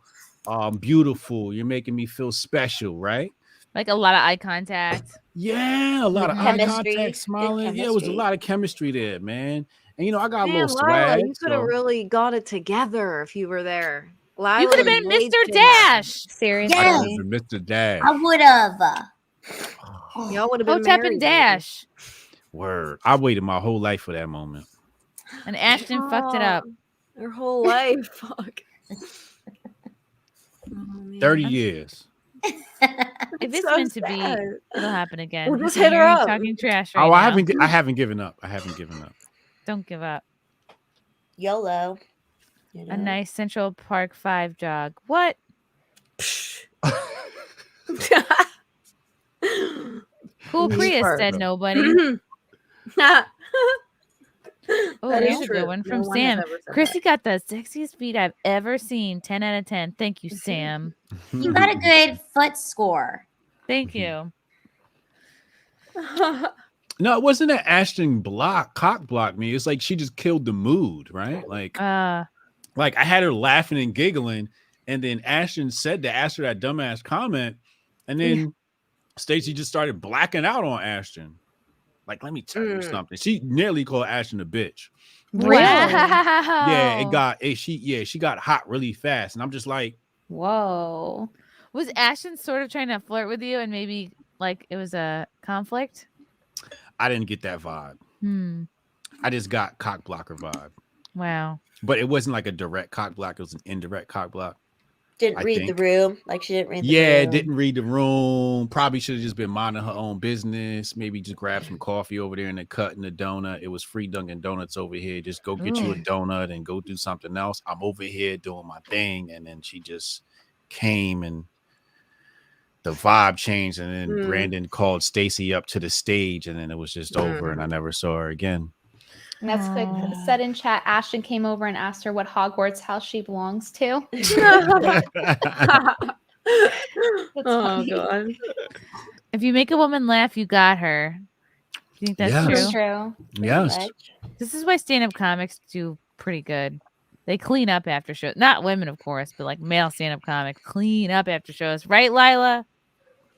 beautiful. You're making me feel special, right? Like a lot of eye contact. Yeah, a lot of eye Chemistry. contact, Good smiling. Yeah, it was a chemistry. lot of chemistry there, man. And I got a Man, little Lila, swag. you could have so- really got it together if you were there. Lila You could have been made Mr. shit happen. Dash. Seriously. I Yes. could've been Mr. Dash. I would have. Y'all would have been Hotep married. and Dash. Word. I waited my whole life for that moment. And Ashton fucked it up. Your whole life. Fuck. 30 years. If it's so meant to be, sad. it'll happen again. Well, just I can hit her hear you up. Talking trash right Oh, now. I haven't given up. I haven't given up. Don't give up. YOLO. A nice Central Park 5 jog. What? Cool Prius said nobody. Oh, That here's is a true. good one No from one has Sam. ever said Chrissy got the sexiest feet I've ever seen. 10 out of 10. Thank you, Sam. You got a good foot score. Thank you. No, it wasn't that Ashton cock blocked me. It's like she just killed the mood, right? Like I had her laughing and giggling, and then Ashton asked her that dumbass comment, and then Stacey just started blacking out on Ashton. Like, let me tell you something. She nearly called Ashton a bitch. Wow. Yeah, she got hot really fast, and I'm just like, Whoa. Was Ashton sort of trying to flirt with you and maybe like it was a conflict? I didn't get that vibe. I just got cock blocker vibe. Wow. But it wasn't like a direct cock block. It was an indirect cock block. Didn't I read think. the room. Like she didn't read the Yeah, room. didn't read the room. Probably should have just been minding her own business. Maybe just grab some coffee over there in the cut and the donut. It was free Dunkin' Donuts over here. Just go get you a donut and go do something else. I'm over here doing my thing. And then she just came and the vibe changed. And then Brandon called Stacey up to the stage and then it was just over and I never saw her again. Nesquik said in chat, Ashton came over and asked her what Hogwarts house she belongs to. Oh god. If you make a woman laugh, you got her. Do you think that's Yes. true? Yes. This is why stand-up comics do pretty good. They clean up after shows. Not women, of course, but like male stand-up comics clean up after shows. Right, Lila?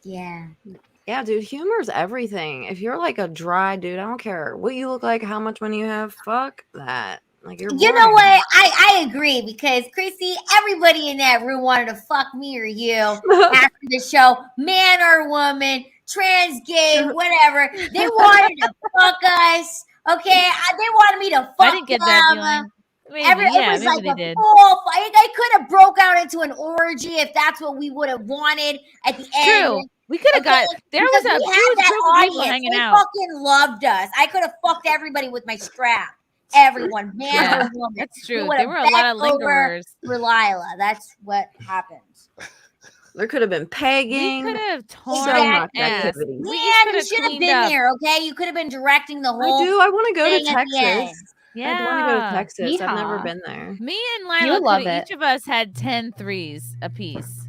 Yeah. Yeah, dude, humor is everything. If you're like a dry dude, I don't care what you look like, how much money you have, fuck that. Like you're You know boring. what? I agree because Chrissy, everybody in that room wanted to fuck me or you after the show, man or woman, trans, gay, whatever. They wanted to fuck us. Okay, they wanted me to fuck I didn't get that them. feeling. Maybe, It yeah, was maybe like they a did. full fight. I could have broke out into an orgy if that's what we would have wanted at the end. True. We could have got there was Because a we huge had that group of people audience. hanging They out. fucking loved us. I could have fucked everybody with my strap. Everyone, man Yeah, or woman. that's We true. would There have were a lot of bent over lingerers. for Lila. That's what happened. There could have been pegging. We could have torn so much ass. activity. We Man, could you have should have cleaned been up. there, okay? You could have been directing the whole I want to go to thing at the end. Texas. I want to go to Yeah. Texas. I've never Yeehaw. been there. Me and You Lila would love could have it. each of us had 10 threes apiece.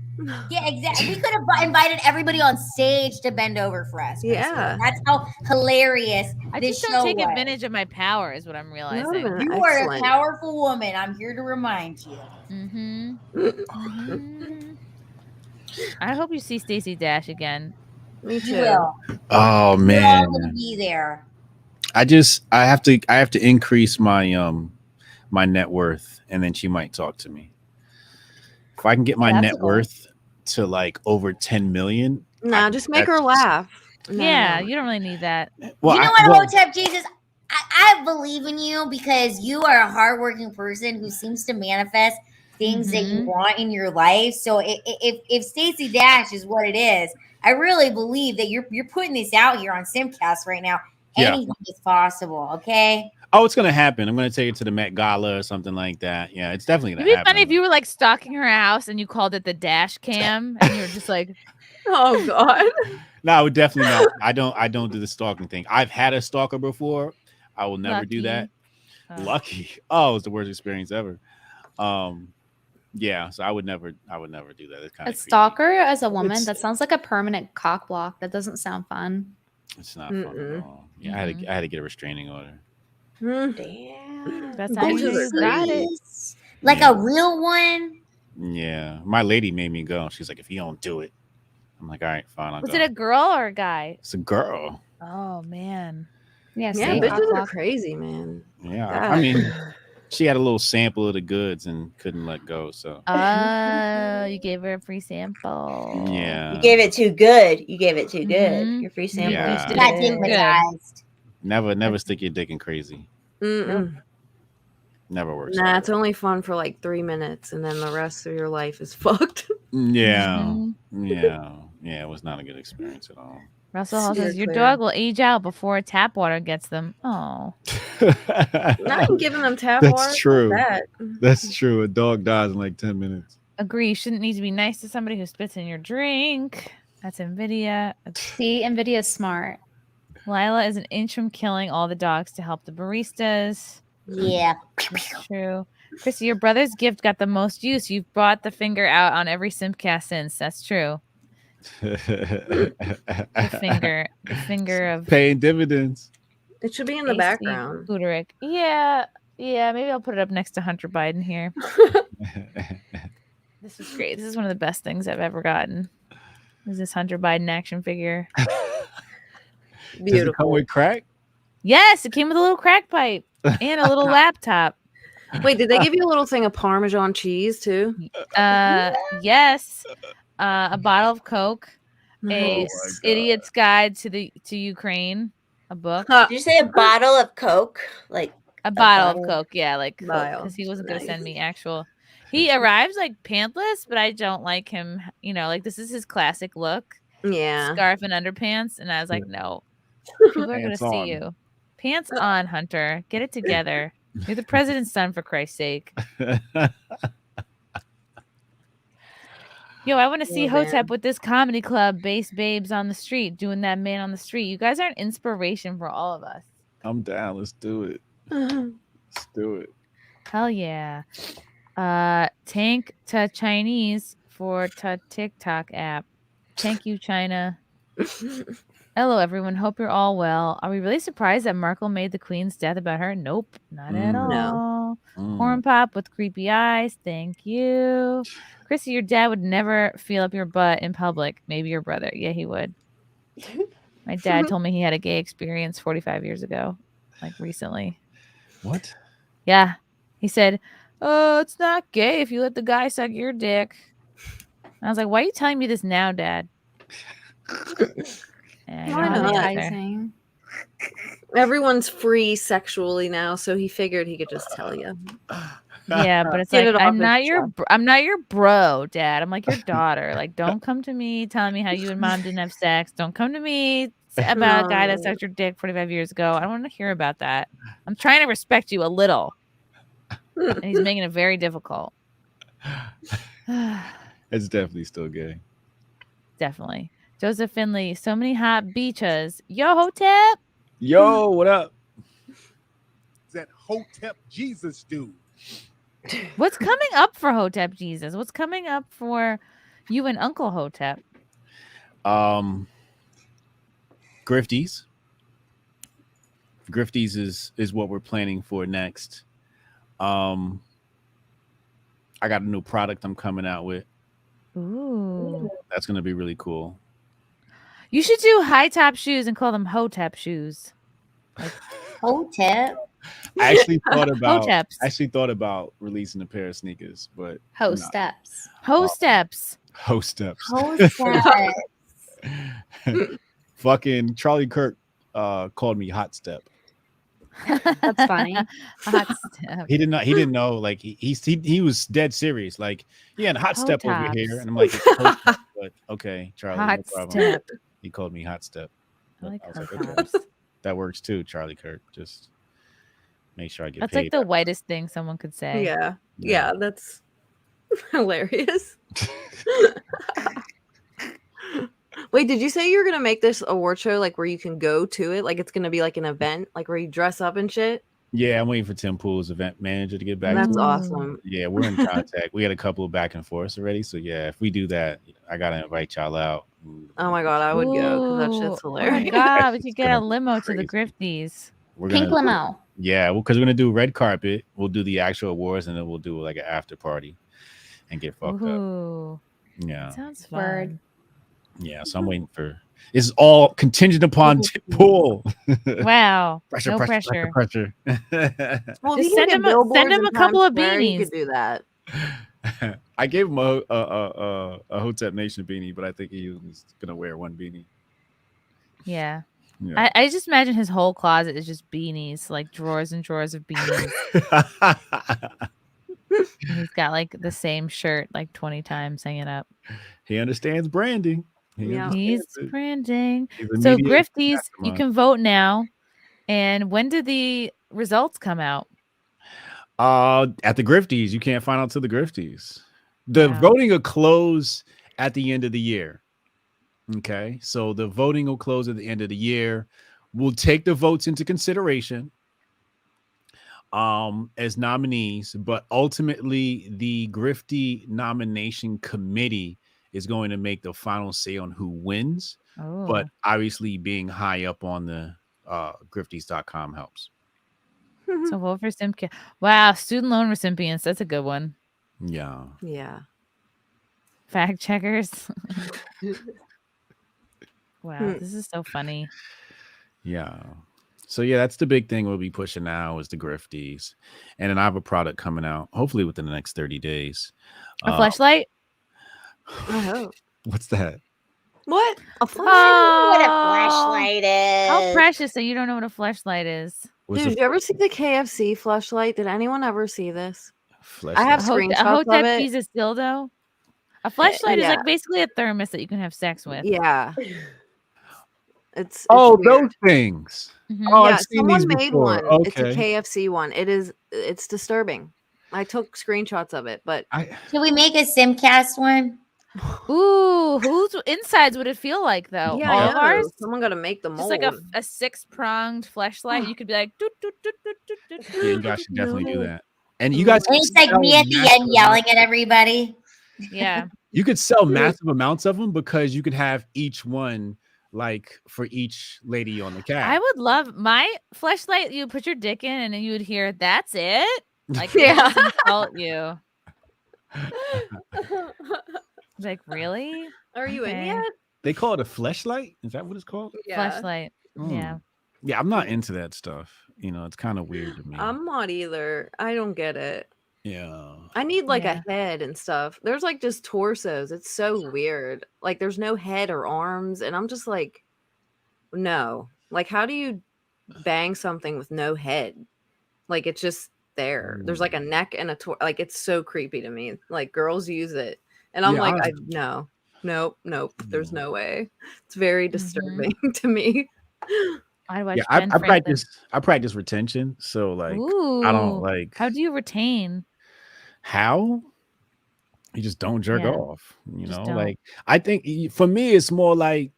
Yeah, exactly. We could have invited everybody on stage to bend over for us. Chrissy. Yeah. That's how hilarious I this just show don't take was. advantage of my power, is what I'm realizing. You are a powerful woman. I'm here to remind you. Mm-hmm. I hope you see Stacey Dash again. Me You will. Oh We're man. all gonna be there. I have to increase my my net worth, and then she might talk to me. If I can get my that's net a goal. worth to like over 10 million. Nah, just make her laugh. No, Yeah, no. you don't really need that. Well, You know what, Hotep Jesus? I believe in you because you are a hardworking person who seems to manifest things that you want in your life. So if Stacey Dash is what it is, I really believe that you're putting this out here on SimpCast right now. Yeah. Anything is possible, okay? Oh, it's gonna happen. I'm gonna take it to the Met Gala or something like that. Yeah, it's definitely It'd gonna be happen. funny if you were like stalking her house and you called it the dash cam and you were just like, oh god. No, I would definitely not. I don't do the stalking thing. I've had a stalker before. I will never do that. Lucky. Oh, it's the worst experience ever. Yeah, so I would never do that. It's kind A of stalker as a woman, It's- that sounds like a permanent cock block. That doesn't sound fun. It's not fun at all. Yeah, I had to get a restraining order. Damn. That's Are how you you got it. serious? Like a real one? Yeah, my lady made me go. She's like, if you don't do it, I'm like, all right, fine, I'll Was go. it a girl or a guy? It's a girl. Oh man. Yeah, Yeah, bitches are crazy, man. Yeah, God. I mean, she had a little sample of the goods and couldn't let go. So Oh, you gave her a free sample. yeah, You gave it too good. You gave it too good. Mhm. Your free sample. Yeah. is Got good. stigmatized. never stick your dick in crazy. Mm-mm. Never works. Nah, it's only fun for like 3 minutes, and then the rest of your life is fucked. Yeah, yeah. It was not a good experience at all. Russell Hall Steer says your clear. dog will age out before tap water gets them. Oh, Not giving them tap That's water. true. That. That's true. A dog dies in like 10 minutes. agree. You shouldn't need to be nice to somebody who spits in your drink. That's NVIDIA. See, NVIDIA's smart. Lila is an inch from killing all the dogs to help the baristas. Yeah. That's true. Chrissy, your brother's gift got the most use. You've brought the finger out on every SimpCast since. That's true. The finger of Paying dividends. It should be in the AC background. Buderick. Yeah. Maybe I'll put it up next to Hunter Biden here. This is great. This is one of the best things I've ever gotten. Is this Hunter Biden action figure? Does it come Beautiful. with crack? Yes, it came with a little crack pipe and a little laptop. Wait, did they give you a little thing of Parmesan cheese too? Yes. A bottle of Coke, a Nice. idiot's guide to Ukraine, a book. Did you say a bottle of Coke? Like A bottle of bottle? Coke, yeah, like Vial. because he wasn't gonna send Nice. me actual. He arrives like pantless, but I don't like him. You know, like this is his classic look. Yeah. Scarf and underpants, and I was like, no, people are gonna Pants see on. you. Pants on, Hunter. Get it together. You're the president's son, for Christ's sake. Yo, I want to see Yeah, Hotep man. with this comedy club, Base Babes on the Street, doing that man on the street. You guys are an inspiration for all of us. I'm down. Let's do it. Let's do it. Hell yeah. Tank to Chinese for to TikTok app. Thank you, China. Hello, everyone. Hope you're all well. Are we really surprised that Merkel made the Queen's death about her? Nope, not at all. Corn pop with creepy eyes. Thank you. Chrissy, your dad would never feel up your butt in public. Maybe your brother. Yeah, he would. My dad told me he had a gay experience 45 years ago, like recently. What? Yeah. He said, "Oh, it's not gay if you let the guy suck your dick." I was like, "Why are you telling me this now, Dad?" Traumatizing. Everyone's free sexually now, so he figured he could just tell you. Yeah, but it's like I'm not your bro, Dad. I'm like your daughter. Like, don't come to me telling me how you and Mom didn't have sex. Don't come to me about a guy that sucked your dick 45 years ago. I don't want to hear about that. I'm trying to respect you a little, and he's making it very difficult. It's definitely still gay. Definitely. Joseph Finley, so many hot beaches. Yo, Hotep. Yo, what up? That Hotep Jesus dude. What's coming up for Hotep Jesus? What's coming up for you and Uncle Hotep? Grifties. Grifties is what we're planning for next. I got a new product I'm coming out with. Ooh. That's gonna be really cool. You should do high top shoes and call them Hotep shoes. Like Hotep. I actually thought about releasing a pair of sneakers, but Hosteps. Hosteps. Hosteps. Fucking Charlie Kirk called me Hot Step. That's funny. Hot Step. He didn't know, like he was dead serious. Like, yeah, and Hot Step over here. And I'm like, but okay, Charlie. Hot no problem. Step. He called me Hot Step. I like was Hot okay. Steps. That works too, Charlie Kirk. Just make sure I get That's paid. like the whitest thing someone could say. Yeah, that's hilarious. Wait, did you say you were gonna make this award show like where you can go to it? Like it's gonna be like an event, like where you dress up and shit? Yeah, I'm waiting for Tim Pool's event manager to get back. That's to me. awesome. Yeah, we're in contact. We had a couple of back and forths already. So yeah, if we do that, I gotta invite y'all out. Oh my god, I would go because that shit's hilarious. Oh my god, we could get a limo to the Grifties. Pink limo. Yeah, because we're gonna do red carpet. We'll do the actual awards, and then we'll do like an after party and get fucked up. Yeah, sounds fun. Yeah, so I'm waiting for. It's all contingent upon Tim Pool. Wow, pressure. Well, just send him a couple of beanies. You could do that. I gave him a Hotep Nation beanie, but I think he was gonna wear one beanie. Yeah. Yeah. I just imagine his whole closet is just beanies, like drawers and drawers of beanies. And he's got like the same shirt like 20 times hanging up. He understands branding. He's branding. He's So media Grifties, you mastermind. can vote now. And when do the results come out? At the Grifties, you can't find out till the Grifties. The voting will close at the end of the year. Okay, so the voting will close at the end of the year. We'll take the votes into consideration as nominees, but ultimately the Grifty nomination committee is going to make the final say on who wins. Oh. But obviously being high up on the grifties.com helps. So vote for SimpCast. Wow, student loan recipients. That's a good one. Yeah. Yeah. Fact checkers. Wow, this is so funny. Yeah. So yeah, that's the big thing we'll be pushing now is the Grifties. And then I have a product coming out, hopefully within the next 30 days. A fleshlight? I hope. What's that? What? A fleshlight? What a flashlight is. How precious that you don't know what a fleshlight is. What's Dude, did you ever see the KFC fleshlight? Did anyone ever see this? Fleshlight. I have A screenshots of Hotep it. Jesus dildo? A fleshlight is yeah. like basically a thermos that you can have sex with. Yeah. It's Oh, weird. those things. Mhm. Oh, Yeah, I've seen someone these made before. one. Okay. It's a KFC one. It's disturbing. I took screenshots of it, but Can we make a SimpCast one? Ooh, whose insides would it feel like though? Yeah, All I of know. ours? Someone got to make the Just mold. like a 6-pronged fleshlight. You could be like, doot, doot, doot, doot, doot, doot, Yeah, you doot. guys should definitely do No. that. And you guys And could it's like sell me at the massive end yelling at everybody. Yeah. You could sell massive amounts of them because you could have each one like for each lady on the cast. I would love my fleshlight. You put your dick in and then you would hear, that's it? Like, Yeah. yeah. Just insult you. Like, really? Are you in Okay. yet? They call it a fleshlight. Is that what it's called? Fleshlight. Mm. Yeah. Yeah, I'm not into that stuff. You know, it's kind of weird to me. I'm not either. I don't get it. Yeah. I need like Yeah. a head and stuff. There's like just torsos. It's so weird. Like there's no head or arms, and I'm just like, no. Like, how do you bang something with no head? Like it's just there. There's like a neck and a like it's so creepy to me. Like girls use it, and I'm Yeah, like, I- nope. There's no way. It's very disturbing to me. I watch Yeah, Ben I Franklin. practice retention. So like Ooh. I don't like How do you retain? how you just don't jerk Yeah. off. You Just know, don't. like I think for me it's more like,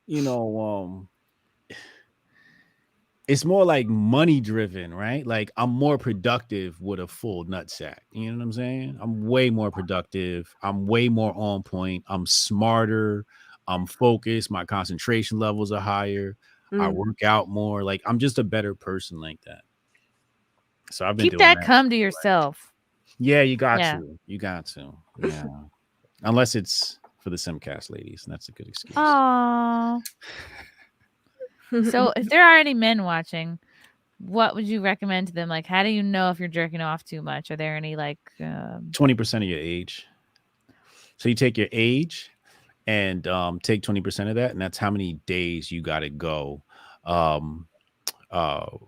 it's more like money driven, right? Like I'm more productive with a full nutsack. You know what I'm saying? I'm way more productive. I'm way more on point. I'm smarter. I'm focused. My concentration levels are higher. I work out more. Like I'm just a better person like that. So I've been Keep doing that cum to yourself. Yeah, you got Yeah. to. You got to. Yeah. Unless it's for the SimpCast ladies, and that's a good excuse. Oh. So if there are any men watching, what would you recommend to them? Like, how do you know if you're jerking off too much? Are there any like 20% of your age. So you take your age and take 20% of that, and that's how many days you got to go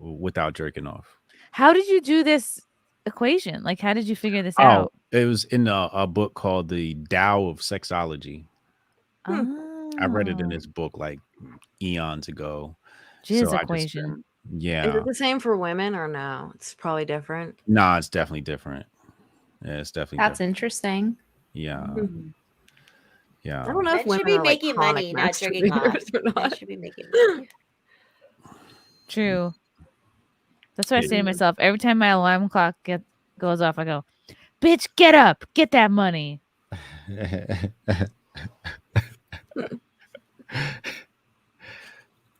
without jerking off. how did you do this equation? Like, how did you figure this out? It was in a book called The Tao of Sexology. I read it in this book like eons ago. Jizz I just equation. been- yeah. Is it the same for women or no? It's probably different. Nah, it's definitely different. Yeah, it's definitely That's different. interesting. Yeah. Yeah. I don't know if Men should women be are like making money, chronic not jerking off. masturbators or Men not. should be making money. True. That's what I say Yeah. to myself every time my alarm clock goes off. I go, "Bitch, get up, get that money."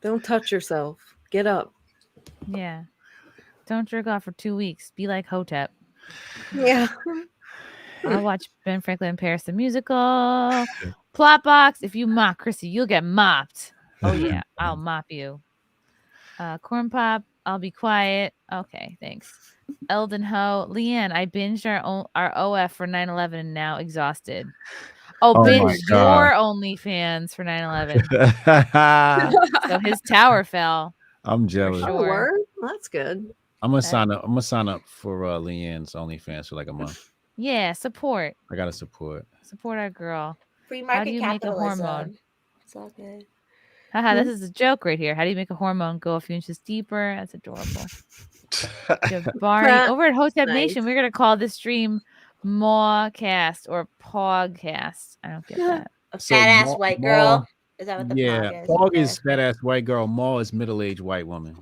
Don't touch yourself. Get up. Yeah. Don't jerk off for 2 weeks. Be like Hotep. Yeah. I'll watch Ben Franklin in Paris the musical. Plot box. If you mock Chrissy, you'll get mopped. Oh yeah, I'll mop you. Corn pop. I'll be quiet. Okay, thanks. Eldon Ho. LeeAnn, I binged our OF for 9/11 and now exhausted. Oh, Oh my binged God. your OnlyFans for 9/11. So his tower fell. I'm jealous. sure. Oh, word? That's good. I'm gonna sign up. I'm gonna sign up for LeeAnn's OnlyFans for like a month. Yeah, support I gotta support. our girl. Free How do market you make a hormone? capitalism. It's all good. Haha, this is a joke right here. How do you make a hormone go a few inches deeper? That's adorable. Jabari. Over at Hotep Nice. Nation, we're gonna call this stream Mawcast or Pogcast. I don't get that. A So fat ass Ma- white Ma- girl. Is that what the Yeah, pog is? Pog Okay. is fat ass white girl. Ma is middle aged white woman.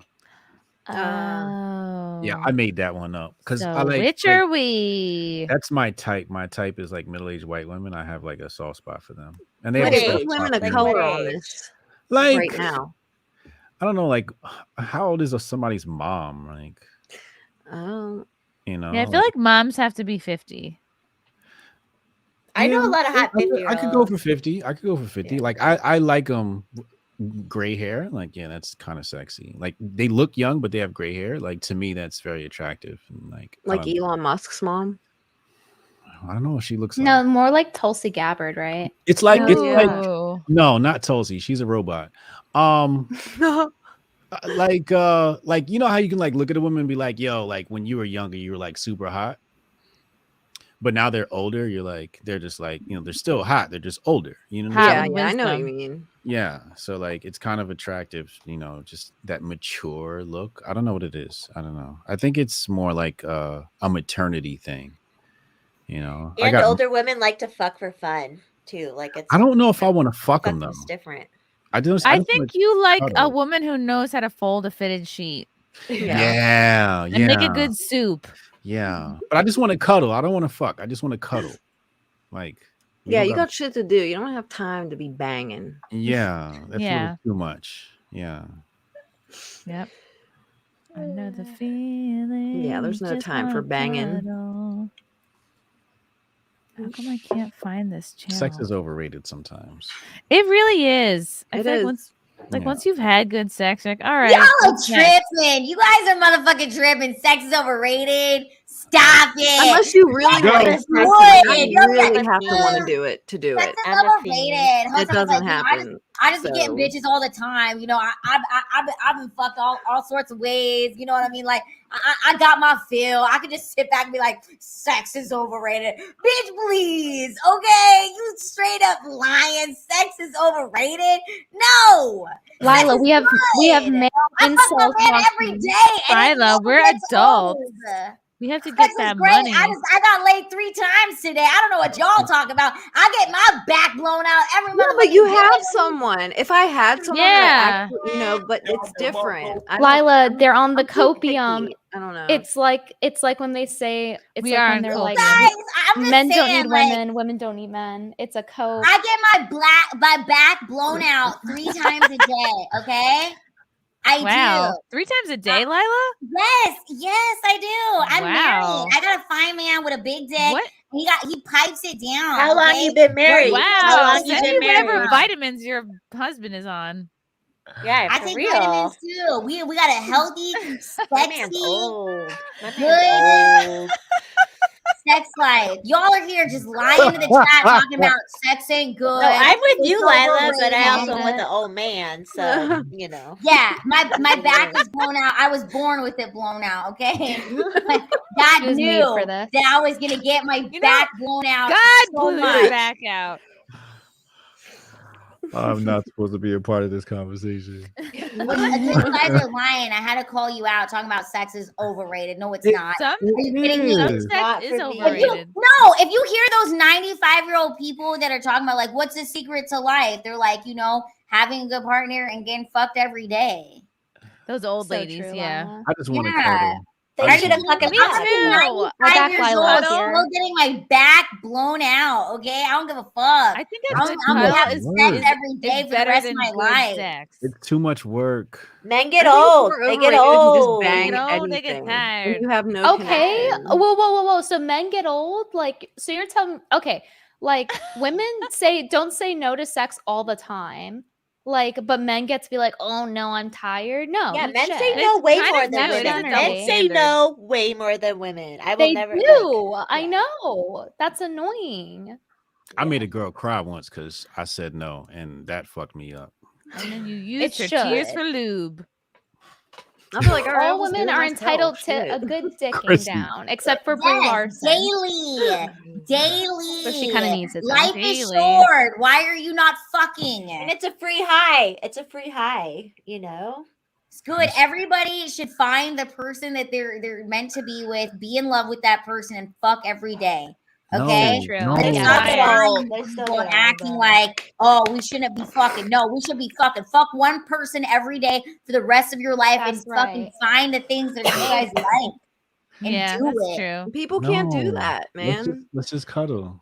Oh. Yeah, I made that one up because So I like. which are we? That's my type. My type is like middle aged white women. I have like a soft spot for them, and they What have a age? soft Put spot women for of me. color What on age? this Like right now. I don't know, like how old is somebody's mom? Like Oh, you know, Yeah, I feel like moms have to be 50. I know a lot of hot I 50 I could go for 50. I could go for 50. Like I like gray hair. Like yeah, that's kind of sexy. Like they look young, but they have gray hair. Like to me, that's very attractive. And like like Elon Musk's mom. I don't know what she looks like. No, more like Tulsi Gabbard, right? It's like No. no, not Tulsi. She's a robot. Like you know how you can like look at a woman and be like, yo, like when you were younger, you were like super hot. But now they're older, you're like, they're just like, you know, they're still hot, they're just older. You know what I'm saying? Yeah, I know what you mean. Yeah. So like it's kind of attractive, you know, just that mature look. I don't know what it is. I don't know. I think it's more like a maternity thing. You know, And older women like to fuck for fun. too. Like it's I don't know if I want to fuck him though. it's different. I I just think wanna you like a cuddle. woman who knows how to fold a fitted sheet. Yeah, And make a yeah. good soup. Yeah, but I just want to cuddle. I don't want to fuck. I just want to cuddle. Like, Yeah, don't you gotta- got shit to do. You don't have time to be banging. Yeah, that's a Yeah. little too much. Yeah. Yep. I know the feeling. Yeah, there's no just time for wanna banging. cuddle. How come I can't find this channel? Sex is overrated sometimes. It really is. I It feel like is. once Yeah. you've had good sex, you're like, all right. Y'all are what's next? tripping. You guys are motherfucking tripping. Sex is overrated. Stop it. Unless you really Go. want to sex, Good. you really have to want to do it to do Sex it. is overrated. It doesn't happen. I just be getting So- bitches all the time. You know, I've been fucked all sorts of ways. You know what I mean? Like, I got my fill. I could just sit back and be like, sex is overrated. Bitch, please. Okay? You straight up lying. Sex is overrated? No. Lila, we have male I fuck my incels man every watching. day. and Lila, it we're never gets adults. old. We have to get Sex is that great. money. I got laid 3 times today. I don't know what y'all talking about. I get my back blown out every No, motherfucking but you day. have someone. If I had someone, Yeah. that actually, but it's different. Lila, they're on the I'm too picky. copium. I don't know. It's like when they say it's We like are when on they're copium. like Guys, I'm just men don't saying, need like, women don't need men. It's a cope. I get my back blown out 3 times a day. Okay, I Wow. do. 3 times a day, Lila? Yes, I do. I'm Wow. married. I got a fine man with a big dick. What? He pipes it down. How long okay? you been married? Wow. How long you Send been me whatever married? vitamins your husband is on. Yeah, I for take real. vitamins too. We got a healthy, My man's sexy, old. My good man's old. sex life. Y'all are here just lying to the chat talking about sex ain't good. No, I'm with it's you, Lila, but I overrated. also am with the old man, so you know. Yeah, my back is blown out. I was born with it blown out. Okay, God She was made knew for this. that I was gonna get my back blown out. God so blew much. your back out. I'm not supposed to be a part of this conversation. You guys are lying. I had to call you out talking about sex is overrated. No, it's not. Some, Are you kidding me? some is. sex Not is for me. overrated. If you hear those 95-year-old people that are talking about like what's the secret to life, they're like, having a good partner and getting fucked every day. Those old So ladies, true, yeah. Lila. I just want to Yeah. cuddle. They should have fucking Me fucked. too. My 95 back years Lila old, here. still getting my back blown out. Okay, I don't give a fuck. I think a I'm good gonna cuddle have is, sex is, every day is for the better rest of than my good life. sex. It's too much work. Men get I think old. you're They get overrated if you just old. bang Get old, they get anything. tired. And you have no Okay. connection. Whoa. So men get old? Like, so you're telling okay, like women don't say no to sex all the time. Like, but men get to be like, oh no, I'm tired. No. Yeah, eat men shit. say no It's way kind more of than true. It is a women. double Men say standard. no way more than women. I will They never. do. I yeah. know. That's annoying. I made a girl cry once because I said no, and that fucked me up. And then you use It your tears should. for lube. I'll be like, all right, All I'll just do women it are myself. entitled to Shit. a good dicking Chrissie. down, except for Brie Yes, Larson. daily. So she kind of needs it. Though. Life is Daily. short. Why are you not fucking? And it's a free high. It's a free high. You know. It's good. Everybody should find the person that they're meant to be with, be in love with that person, and fuck every day. Okay. True. No, They It's still not get fine old. They for still people get old, acting though. like, oh, we shouldn't be fucking. No, we should be fucking. Fuck one person every day for the rest of your life, That's and fucking right. find the things that you guys like. And Yeah, do that's it. true. People can't do No. that, man. Let's just cuddle.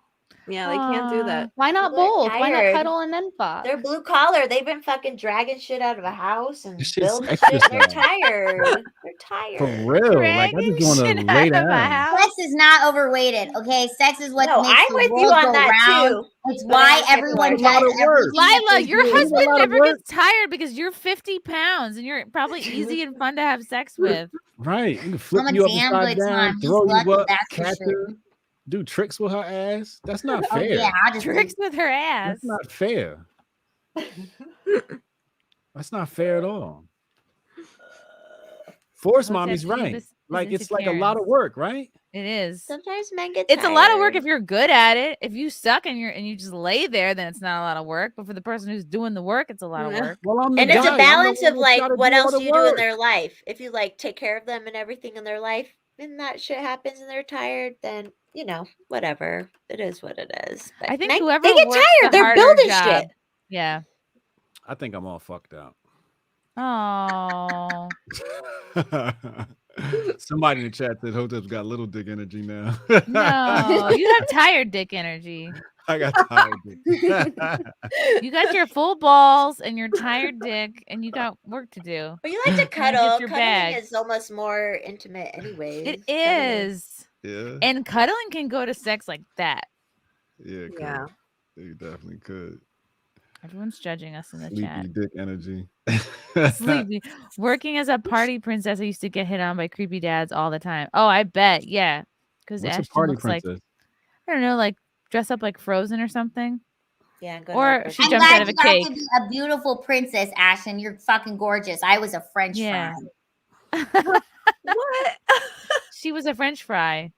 Yeah, they can't do that. Why not People are both? Why not tired. cuddle and then fuck? They're blue collar. They've been fucking dragging shit out of a house and This shit's building shit. exercise. They're tired. They're tired. For real. Like, I just want to lay down. Sex is not overrated, okay? Sex is what No, makes I'm the with world you on go that round. too. It's But I why don't get everyone a lot does of work. everything that Lila, they your do. husband lot of never work. gets tired because you're 50 pounds and you're probably easy and fun to have sex with. Right. You can flip I'm a you up damn upside good down, time. He's throw you lucky, up, that's for catch sure. her, do tricks with her ass. That's not Oh fair. yeah, I just Tricks with her ass. That's not fair. That's not fair at all. Force Well, mommy's that's- right. this- Like, this it's like a lot of work, right? It is. Sometimes men get It's a lot of work tired. if you're good at it. If you suck and you just lay there, then it's not a lot of work. But for the person who's doing the work, it's a lot of work. Well, I'm the And it's guy. a I'm the balance one of that's like gotta what do all else the do you do in work. their life. If you like take care of them and everything in their life, and that shit happens and they're tired, then you know, whatever. It is what it is. But I think they whoever get works tired. the They're harder building job. shit. Yeah. I think I'm all fucked out. Oh. Somebody in the chat said Hotep's got little dick energy now. No, you have tired dick energy. I got tired dick. You got your full balls and your tired dick, and you got work to do. But you like to You cuddle. get your Cuddling bag. is almost more intimate anyways. It is. Yeah. And cuddling can go to sex like that. Yeah, it could. Yeah. You definitely could. Everyone's judging us in the Sleepy chat. dick energy. Sleepy. Working as a party princess, I used to get hit on by creepy dads all the time. Oh, I bet. Yeah. Because What's a Ashton party looks princess? like, I don't know, like dress up like Frozen or something. Yeah, go Or she I'm jumped glad out of a you got cake. to be a beautiful princess, Ashton. You're fucking gorgeous. I was a French fry. What? She was a French fry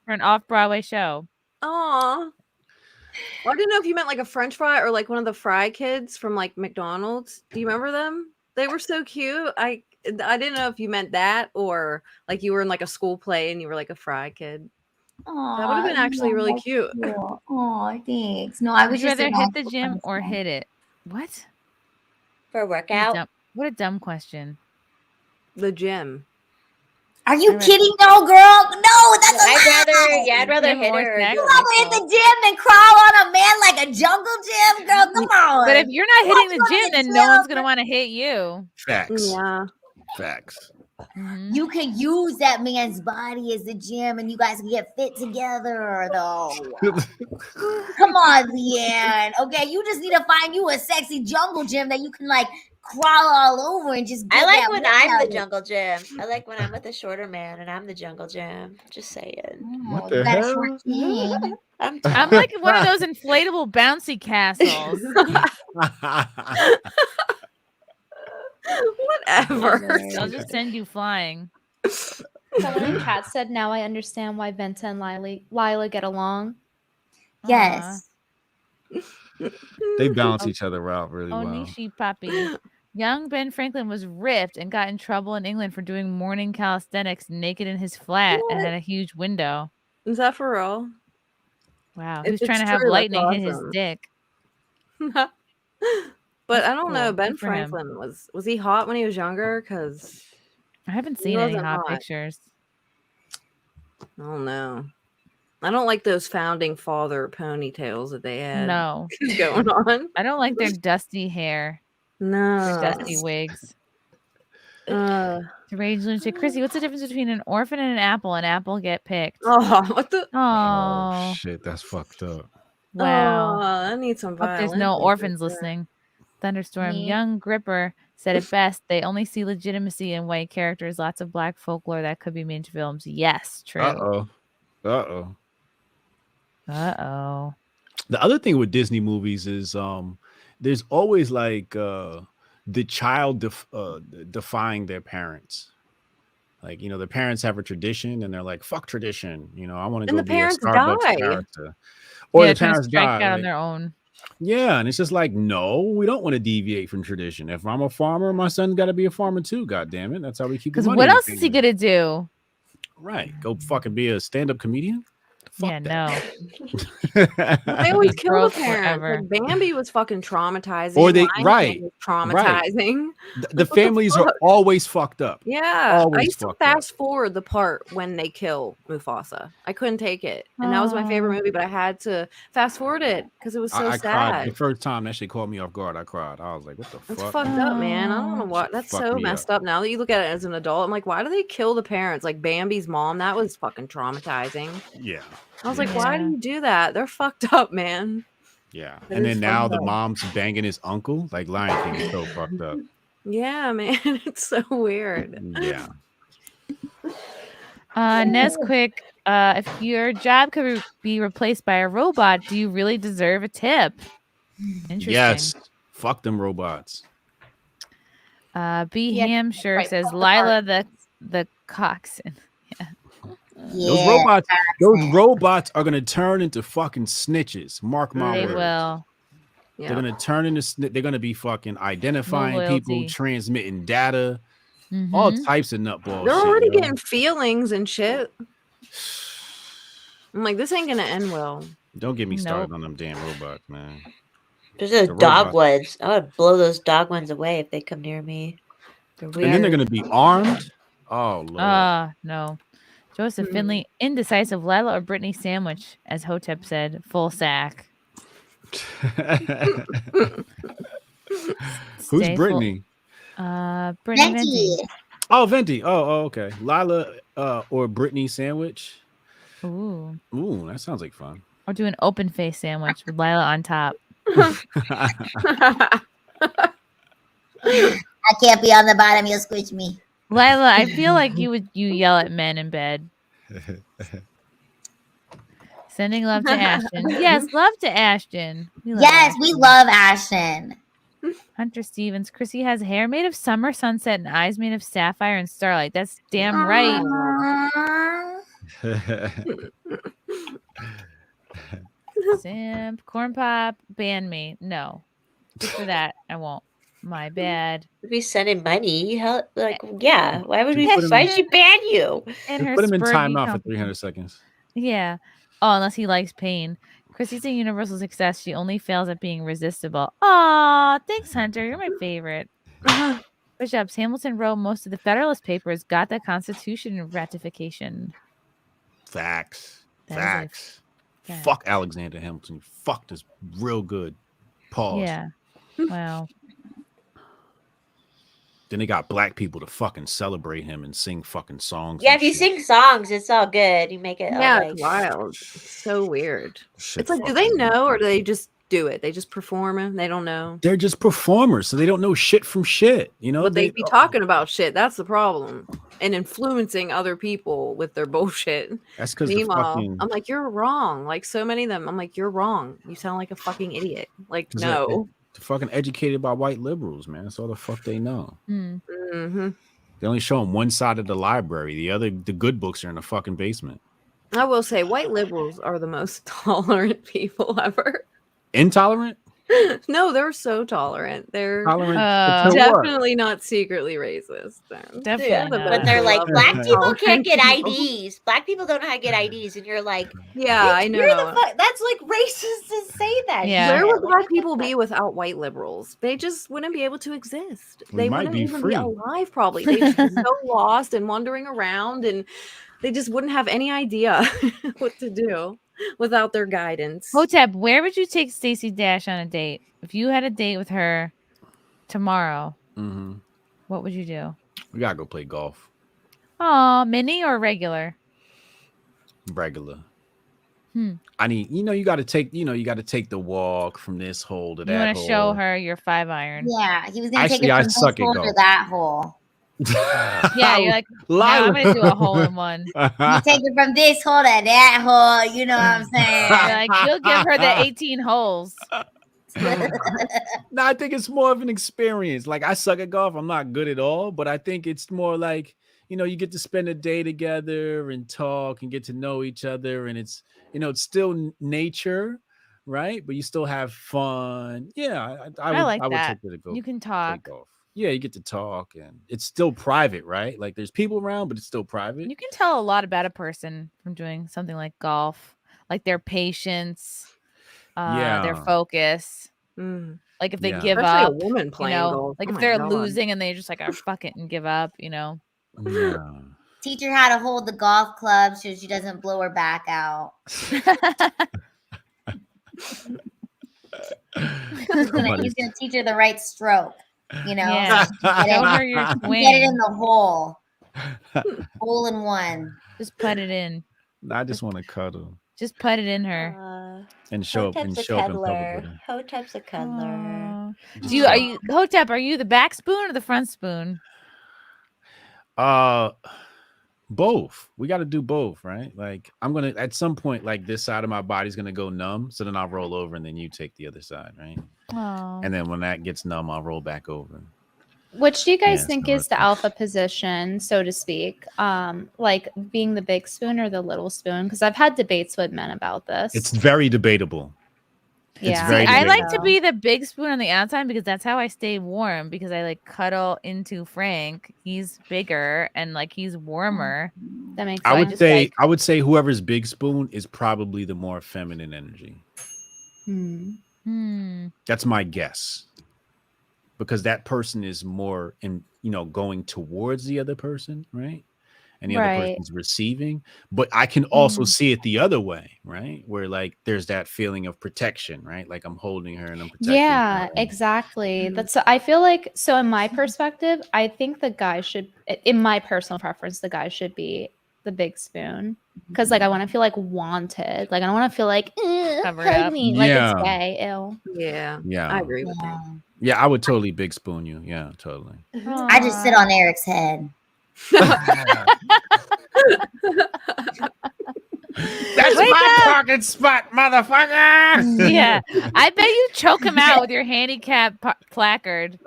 for an off-Broadway show. Aw. Well, I didn't know if you meant like a French fry or like one of the fry kids from like McDonald's. Do you remember them? They were so cute. I didn't know if you meant that or like you were in like a school play and you were like a fry kid. That would have been actually really cute. Oh, thanks. No, I was Would you just rather an hit the awful gym French or fry. hit it? What? For a workout? What a dumb question. The gym. Are you kidding? No, girl. No, that's a I'd rather Gym hit or her. or sex? do You it rather hit myself. the gym than crawl on a man like a jungle gym, girl. Come on. But if you're not You hitting the want gym, to then get no one's 12? gonna want to hit you. Facts. Yeah. Facts. You can use that man's body as the gym, and you guys can get fit together, though. Come on, LeeAnn. Okay, you just need to find you a sexy jungle gym that you can like crawl all over and just. Get I like that when I'm workout the in. jungle gym. I like when I'm with a shorter man and I'm the jungle gym. Just saying. What You the got a hell? short king. I'm I'm like one of those inflatable bouncy castles. Whatever. I'll just send you flying. Someone in chat said, "Now I understand why Venta and Lila get along." Yes. They balance each other out really well. Onishi Papi. Young Ben Franklin was ripped and got in trouble in England for doing morning calisthenics naked in his flat and had a huge window. Is that for real? Wow. If He was it's trying to have true, that's lightning hit his awesome. dick. But That's I don't know. cool. Ben Good for him. Franklin was he hot when he was younger? Because I haven't he seen any wasn't hot hot. pictures. I don't know. I don't like those founding father ponytails that they had. No. Going on. I don't like their dusty hair. No. Their dusty wigs. Uh, To Rage Lunatic. Chrissy, what's the difference between an orphan and an apple? An apple get picked. oh, what the? Oh, Shit, that's fucked up. wow. Oh, I need some Hope there's violence. no in orphans this. listening. Thunderstorm. Me. Young Gripper said it best. They only see legitimacy in white characters. Lots of black folklore that could be made into films. Yes, true. Uh-oh. Uh-oh. Uh-oh. The other thing with Disney movies is there's always like the child defying their parents. Like, you know, the parents have a tradition and they're like, fuck tradition. You know, I want to And go the be a parents Starbucks die. character. Or Yeah, the trying to parents strike die. out on like- their own. Yeah, and it's just like, no, we don't want to deviate from tradition. If I'm a farmer, my son's got to be a farmer too. God damn it, that's how we keep. Because what else is he gonna do? Right, go fucking be a stand-up comedian. Yeah, no. They always kill the Broke parents. forever. Like Bambi was fucking traumatizing. Or they- Lion right, King was traumatizing. The families are always fucked up. Yeah, I Always used to fucked up. fast forward the part when they kill Mufasa. I couldn't take it, and that was my favorite movie. But I had to fast forward it because it was so I cried sad. the first time that shit caught me off guard. I cried. I was like, what the That's fuck? fucked up, man. I don't know what. That's Fucked so me messed up. Now that you look at it as an adult, I'm like, why do they kill the parents? Like Bambi's mom, that was fucking traumatizing. Yeah. I was like, why do you do that? They're fucked up, man. Yeah. That And is then now fucked the up. mom's banging his uncle. Like Lion King is so fucked up. Yeah, man. It's so weird. Yeah. Nesquick, if your job could be replaced by a robot, do you really deserve a tip? Interesting. Yes. Fuck them robots. B. Yeah, Hampshire right, says off the Lila the coxswain. Those robots are gonna turn into fucking snitches. Mark my They words. will. They're gonna turn into they're gonna be fucking identifying people, loyalty. transmitting data, all Mhm. types of nutballs. They're already getting feelings and shit. I'm like, this ain't gonna end well. Don't get me started on them damn robots, man. There's those The dog robots. ones. I would blow those dog ones away if they come near me. They're weird. And then they're gonna be armed. Oh Lord. No. Joseph Finley, indecisive. Lila or Brittany sandwich, as Hotep said, full sack. Who's Stay Brittany? Brittany Venti. Oh, Venti. Oh, okay. Lila or Brittany sandwich. Ooh. Ooh, that sounds like fun. Or do an open face sandwich with Lila on top. I can't be on the bottom. You'll squish me. Lila, I feel like you yell at men in bed. Sending love to Ashton. Yes, love to Ashton. We love Ashton. We love Ashton. Hunter Stevens. Chrissy has hair made of summer sunset and eyes made of sapphire and starlight. That's damn right. Simp. Corn Pop. Ban me. No. Just for that, I won't. My bad. We sending money. Why would we? Why did you ban you? And her Put him in spurgy timeout for company. 300 seconds. Yeah. Oh, unless he likes pain. Chrissy's a universal success. She only fails at being resistible. Aw, thanks, Hunter. You're my favorite. Bishops, Hamilton wrote most of the Federalist Papers, got the Constitution ratification. Facts. That Facts. is a- Fuck Alexander Hamilton. You fucked us real good. Pause. Yeah. Wow. Then they got black people to fucking celebrate him and sing fucking songs. Yeah, and if you shit. sing songs, it's all good. You make it. Yeah, like, it's wild. It's so weird. Shit, It's like, do fuck they you. know or do they just do it? They just perform and they don't know. They're just performers, so they don't know shit from shit. You know, But they be talking about shit. That's the problem. And influencing other people with their bullshit. That's 'cause the Meanwhile, fucking- I'm like, you're wrong. Like so many of them, I'm like, you're wrong. You sound like a fucking idiot. Like, 'cause no. they're fucking educated by white liberals, man. That's all the fuck they know. Mm-hmm. They only show them one side of the library. The good books are in the fucking basement. I will say, white liberals are the most tolerant people ever. Intolerant? No, they're so tolerant. They're Tolerant to what? definitely not secretly racist. Definitely Yeah, not. but they're like, black people can't get Tolerant people. IDs. Black people don't know how to get IDs, and you're like, Yeah, I know. You're the fuck. That's like racist to say that. Yeah. Where shit. would black people be without white liberals? They just wouldn't be able to exist. We They might wouldn't be even free. be alive, probably. They'd just be so lost and wandering around, and they just wouldn't have any idea what to do without their guidance. Hotep, where would you take Stacey Dash on a date? If you had a date with her tomorrow, what would you do? We gotta go play golf. Oh, mini or regular? Regular. Hmm. I need, you gotta take the walk from this hole to You that want hole. to show her your 5-iron? Yeah, he was gonna Actually, take I it from suck this at hole to golf. that hole. Yeah, you're like, now I'm gonna do a hole in one. You take it from this hole to that hole. You know what I'm saying? You're like, you'll give her the 18 holes. No, I think it's more of an experience. Like, I suck at golf. I'm not good at all, but I think it's more like, you get to spend a day together and talk and get to know each other. And it's, it's still nature, right? But you still have fun. Yeah, I like I would that. take her to go You can play talk. golf. Yeah, you get to talk and it's still private, right? Like, there's people around, but it's still private. You can tell a lot about a person from doing something like golf, like their patience, their focus. Like if they Yeah. give Especially a up, woman playing golf. like Oh if my they're God. losing and they just like, fuck it and give up, Yeah. Teach her how to hold the golf club so she doesn't blow her back out. He's gonna teach her the right stroke. Yeah. So she can Show get her your it, swing. get it in the hole. Hole in one. Just put it in. I just want to cuddle Just put it in her. and show up in public with her. Hotep's a cuddler. Hotep, are you the back spoon or the front spoon? Both. We got to do both, right? Like, I'm gonna at some point, like, this side of my body's gonna go numb, so then I'll roll over and then you take the other side, right? Oh. And then when that gets numb, I'll roll back over. Which do you guys Yeah, think it's is the alpha position, so to speak? Like being the big spoon or the little spoon? Because I've had debates with men about this. It's very debatable. Yeah, very I like debatable. to be the big spoon on the outside because that's how I stay warm. Because I like cuddle into Frank. He's bigger and like he's warmer. That makes I would just say like I would say whoever's big spoon is probably the more feminine energy. That's my guess. Because that person is more in, going towards the other person, right? And the other Right. person's receiving. But I can also see it the other way, right? Where like there's that feeling of protection, right? Like I'm holding her and I'm protecting Yeah, her. exactly. That's I feel like so in my perspective, I think the guy should in my personal preference, the guy should be the big spoon. Cause like I want to feel like wanted. Like I don't want to feel like Cover hug up. me. Like Yeah. it's gay. Ew. Yeah. Yeah. I agree with that. Yeah, I would totally big spoon you. Yeah, totally. I just sit on Eric's head. That's Wake my up! parking spot, motherfucker. Yeah, I bet you choke him out with your handicap placard.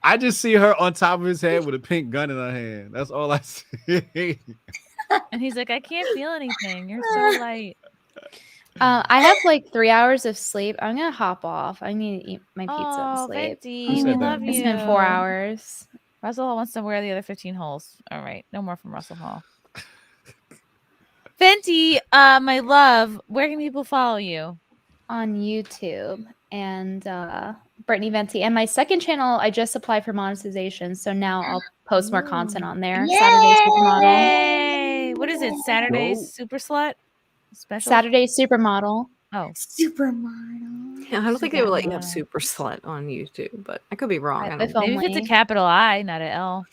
I just see her on top of his head with a pink gun in her hand. That's all I see. And he's like, I can't feel anything. You're so light. I have like 3 hours of sleep. I'm gonna hop off. I need to eat my pizza and Oh, sleep. Venti, we love you. It's been 4 hours. Russell Hall wants to wear the other 15 holes. All right, no more from Russell Hall. Venti, my love, where can people follow you? On YouTube and Brittany Venti. And my second channel, I just applied for monetization. So now I'll post more content on there. Saturday Supermodel. Yay! What is it? Saturday's Super Slut? Special? Saturday Supermodel. Oh. Supermodel. Yeah, I don't think they would let you have super slut on YouTube, but I could be wrong. I don't know. Maybe if it's a capital I, not an L.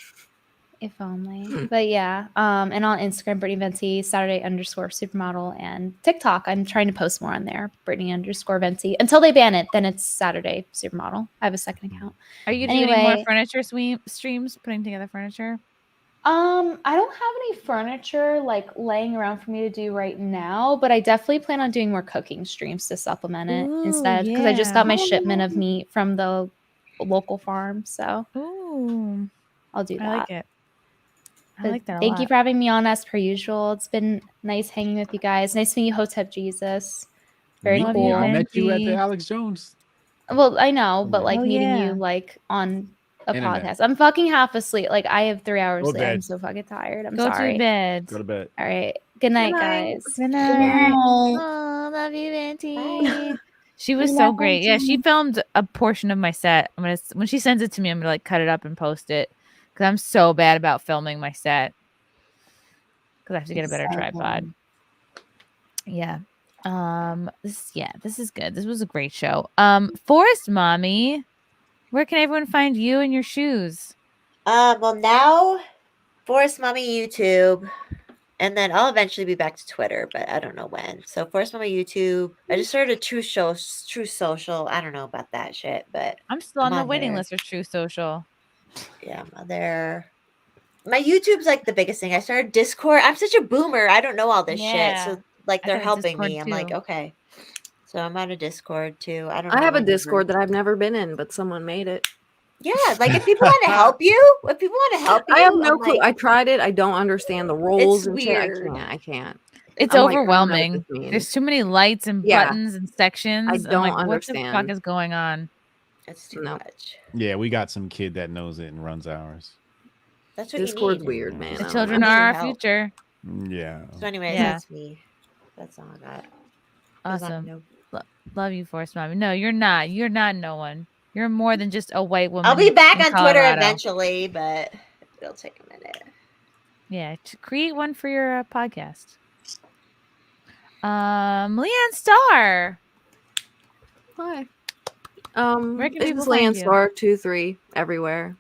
If only. But yeah. And on Instagram, Brittany Venti, Saturday_Supermodel, and TikTok. I'm trying to post more on there. Brittany_Venti. Until they ban it, then it's Saturday Supermodel. I have a second account. Are you doing more furniture streams, putting together furniture? I don't have any furniture like laying around for me to do right now, but I definitely plan on doing more cooking streams to supplement it instead because I just got my shipment of meat from the local farm. So I'll do that. I like it. I like that a Thank lot. you for having me on as per usual. It's been nice hanging with you guys. Nice meeting you, Hotep Jesus. Very cool. I met you at the Alex Jones. Well, I know, but like meeting yeah. you like on a Internet. podcast. I'm fucking half asleep. Like I have 3 hours Go sleep. I'm bed. so fucking tired. I'm Go sorry. to bed. Go to bed. All right. Good night, guys. Good night. Oh, love you, Venti. She was so great. Yeah, she filmed a portion of my set. I'm gonna when she sends it to me, I'm gonna like cut it up and post it because I'm so bad about filming my set because I have to get a better tripod. Yeah. This is good. This was a great show. Forest Mommy, where can everyone find you and your shoes? Well, now Forest Mommy YouTube, and then I'll eventually be back to Twitter, but I don't know when. So Forest Mommy YouTube. I just started True Social. I don't know about that shit, but I'm still on the waiting there. list for True Social. Yeah, I'm on there. My YouTube's like the biggest thing. I started Discord. I'm such a boomer. I don't know all this shit. So like I they're got a helping Discord me. I'm like, too. okay. So I'm on a Discord too. I don't know. I have a when the Discord group- that I've never been in, but someone made it. Yeah, like if people want to help you, I have no I'm clue. like, I tried it. I don't understand the rules It's and shit. weird. I can't. It's I'm like, I don't know what overwhelming. this means. There's too many lights and Yeah. buttons and sections. I I'm don't like, what the fuck understand. is going on? It's too much. Yeah, we got some kid that knows it and runs ours. That's what Discord's you need. weird, man. The I don't children know. are our help. future. Yeah. So anyways, Yeah. that's me. That's all I got. Awesome. Love you, Forest Mommy. No, you're not. You're not no one. You're more than just a white woman. I'll be back in on Twitter Colorado. eventually, but it'll take a minute. Yeah, to create one for your podcast. LeeAnn Star. Hi. Where can It's people find you? LeeAnn_23 everywhere.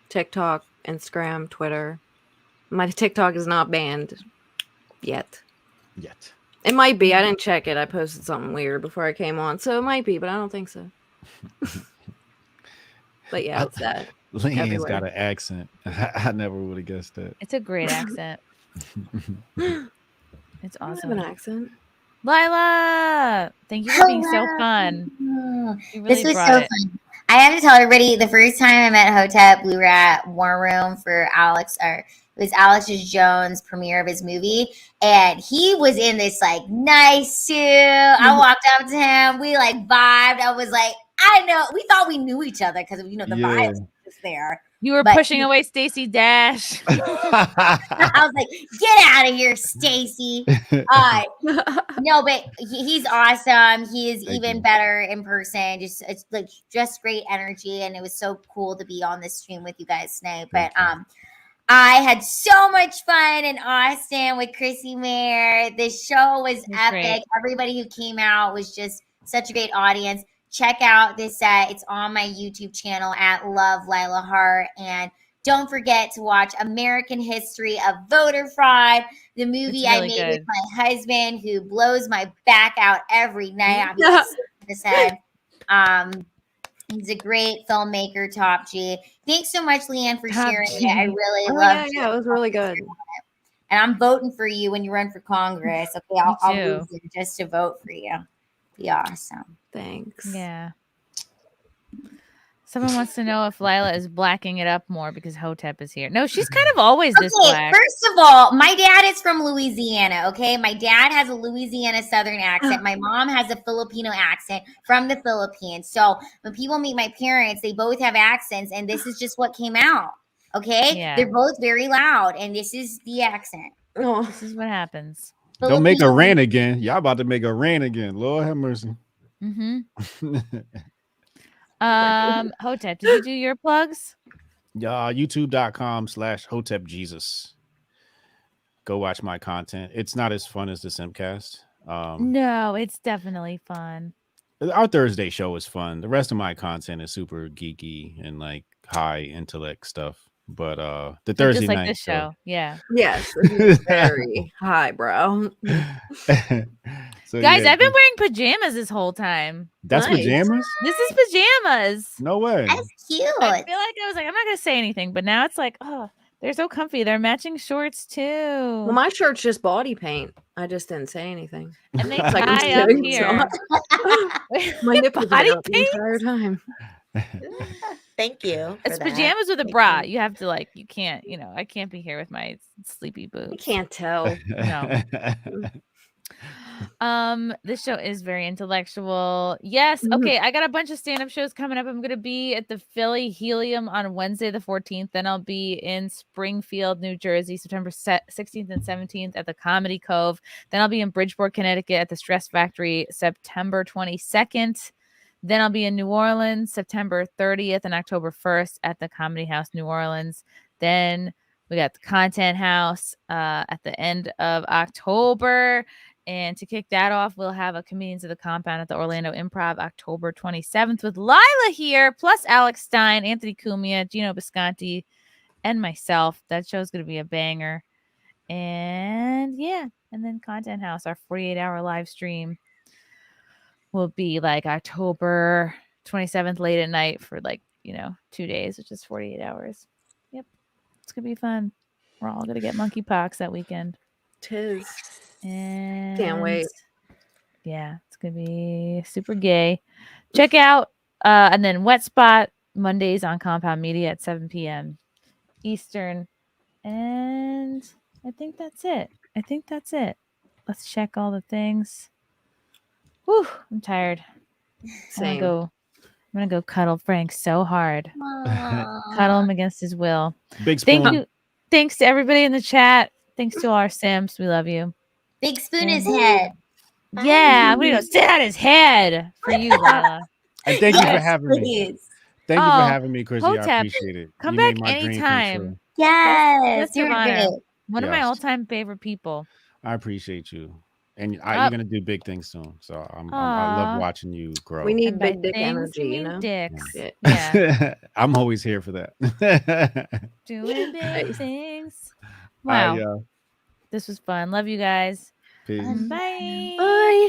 TikTok, Instagram, Twitter. My TikTok is not banned yet. It might be. I didn't check it. I posted something weird before I came on, so it might be, but I don't think so. But yeah, it's that. LeeAnn's everywhere. got an accent. I never would have guessed that. It's a great accent. It's I awesome. have an accent. Lila, thank you for being so fun. You really This was brought so it. fun. I have to tell everybody the first time I met Hotep, we were at War Room for Alex, or it It was Alex Jones' premiere of his movie, and he was in this like nice suit. I walked up to him. We like vibed. I was like, I know. We thought we knew each other because the vibes was just there. You were But pushing away Stacey Dash. I was like, get out of here, Stacy. No, but he's awesome. He is even better in person. It's like just great energy, and it was so cool to be on this stream with you guys tonight. But I had so much fun in Austin with Chrissie Mayr. The show was epic. Great. Everybody who came out was just such a great audience. Check out this set. It's on my YouTube channel at Love Lila Hart. And don't forget to watch American History of Voter Fraud, the movie I made with my husband, who blows my back out every night. I'm sick in his head. He's a great filmmaker, Top G. Thanks so much, LeeAnn, for sharing it. I really loved it. Yeah, it was really good. And I'm voting for you when you run for Congress. Okay, I'll move you just to vote for you. Be awesome. Thanks. Yeah. Someone wants to know if Lila is blacking it up more because Hotep is here. No, she's kind of always this black. First of all, my dad is from Louisiana, okay? My dad has a Louisiana Southern accent. My mom has a Filipino accent from the Philippines. So when people meet my parents, they both have accents, and this is just what came out, okay? Yeah. They're both very loud, and this is the accent. Oh, this is what happens. Don't make a rant again. Y'all about to make a rant again. Lord have mercy. Mm-hmm. Hotep, did you do your plugs? YouTube.com/Hotep Jesus. Go watch my content. It's not as fun as the SimpCast. No, it's definitely fun. Our Thursday show is fun. The rest of my content is super geeky and like high intellect stuff. But the Thursday just like night this show. Yeah. Yes, it's very highbrow. So, guys, yeah. I've been wearing pajamas this whole time. That's pajamas? This is pajamas. No way. That's cute. I feel like I was like, I'm not gonna say anything, but now it's like, oh, they're so comfy. They're matching shorts too. Well, my shirt's just body paint. I just didn't say anything. And they It's like I'm tie up sitting, here. My nipples Body are up the entire time. Thank you. It's pajamas with a bra. You have to like, you can't, I can't be here with my sleepy boots. You can't tell. No. This show is very intellectual. Yes. Okay. I got a bunch of stand-up shows coming up. I'm gonna be at the Philly Helium on Wednesday the 14th. Then I'll be in Springfield, New Jersey, September 16th and 17th at the Comedy Cove. Then I'll be in Bridgeport, Connecticut at the Stress Factory, September 22nd. Then I'll be in New Orleans, September 30th and October 1st at the Comedy House, New Orleans. Then we got the Content House at the end of October. And to kick that off, we'll have a Comedians of the Compound at the Orlando Improv October 27th with Lila here, plus Alex Stein, Anthony Cumia, Gino Bisconti, and myself. That show's going to be a banger. And yeah, and then Content House, our 48-hour live stream, will be like October 27th late at night for 2 days, which is 48 hours. Yep. It's going to be fun. We're all going to get monkeypox that weekend. Tis. And can't wait. Yeah, it's gonna be super gay. Check out and then Wet Spot Mondays on Compound Media at 7 p.m. Eastern. And I think that's it. Let's check all the things. Whew, I'm tired. Same. I'm gonna go cuddle Frank so hard. Cuddle him against his will. Big spoon. Thank you. Thanks to everybody in the chat. Thanks to all our Simps. We love you. Big spoon his head. Yeah, we're gonna sit on his head for you, Lila. And thank you for having me. Thank you for having me, Chrissie. Hotep, I appreciate it. Come You back made my dream come anytime. true. Yes, That's you're an honor. great. One of my Yes. all-time favorite people. I appreciate you. And you're gonna do big things soon. So I love watching you grow. We need And by big dick things, energy, we you mean know? dicks. Yeah. Yeah. I'm always here for that. Doing big Nice. things. Wow. I, This was fun. Love you guys. peace. Bye. Bye.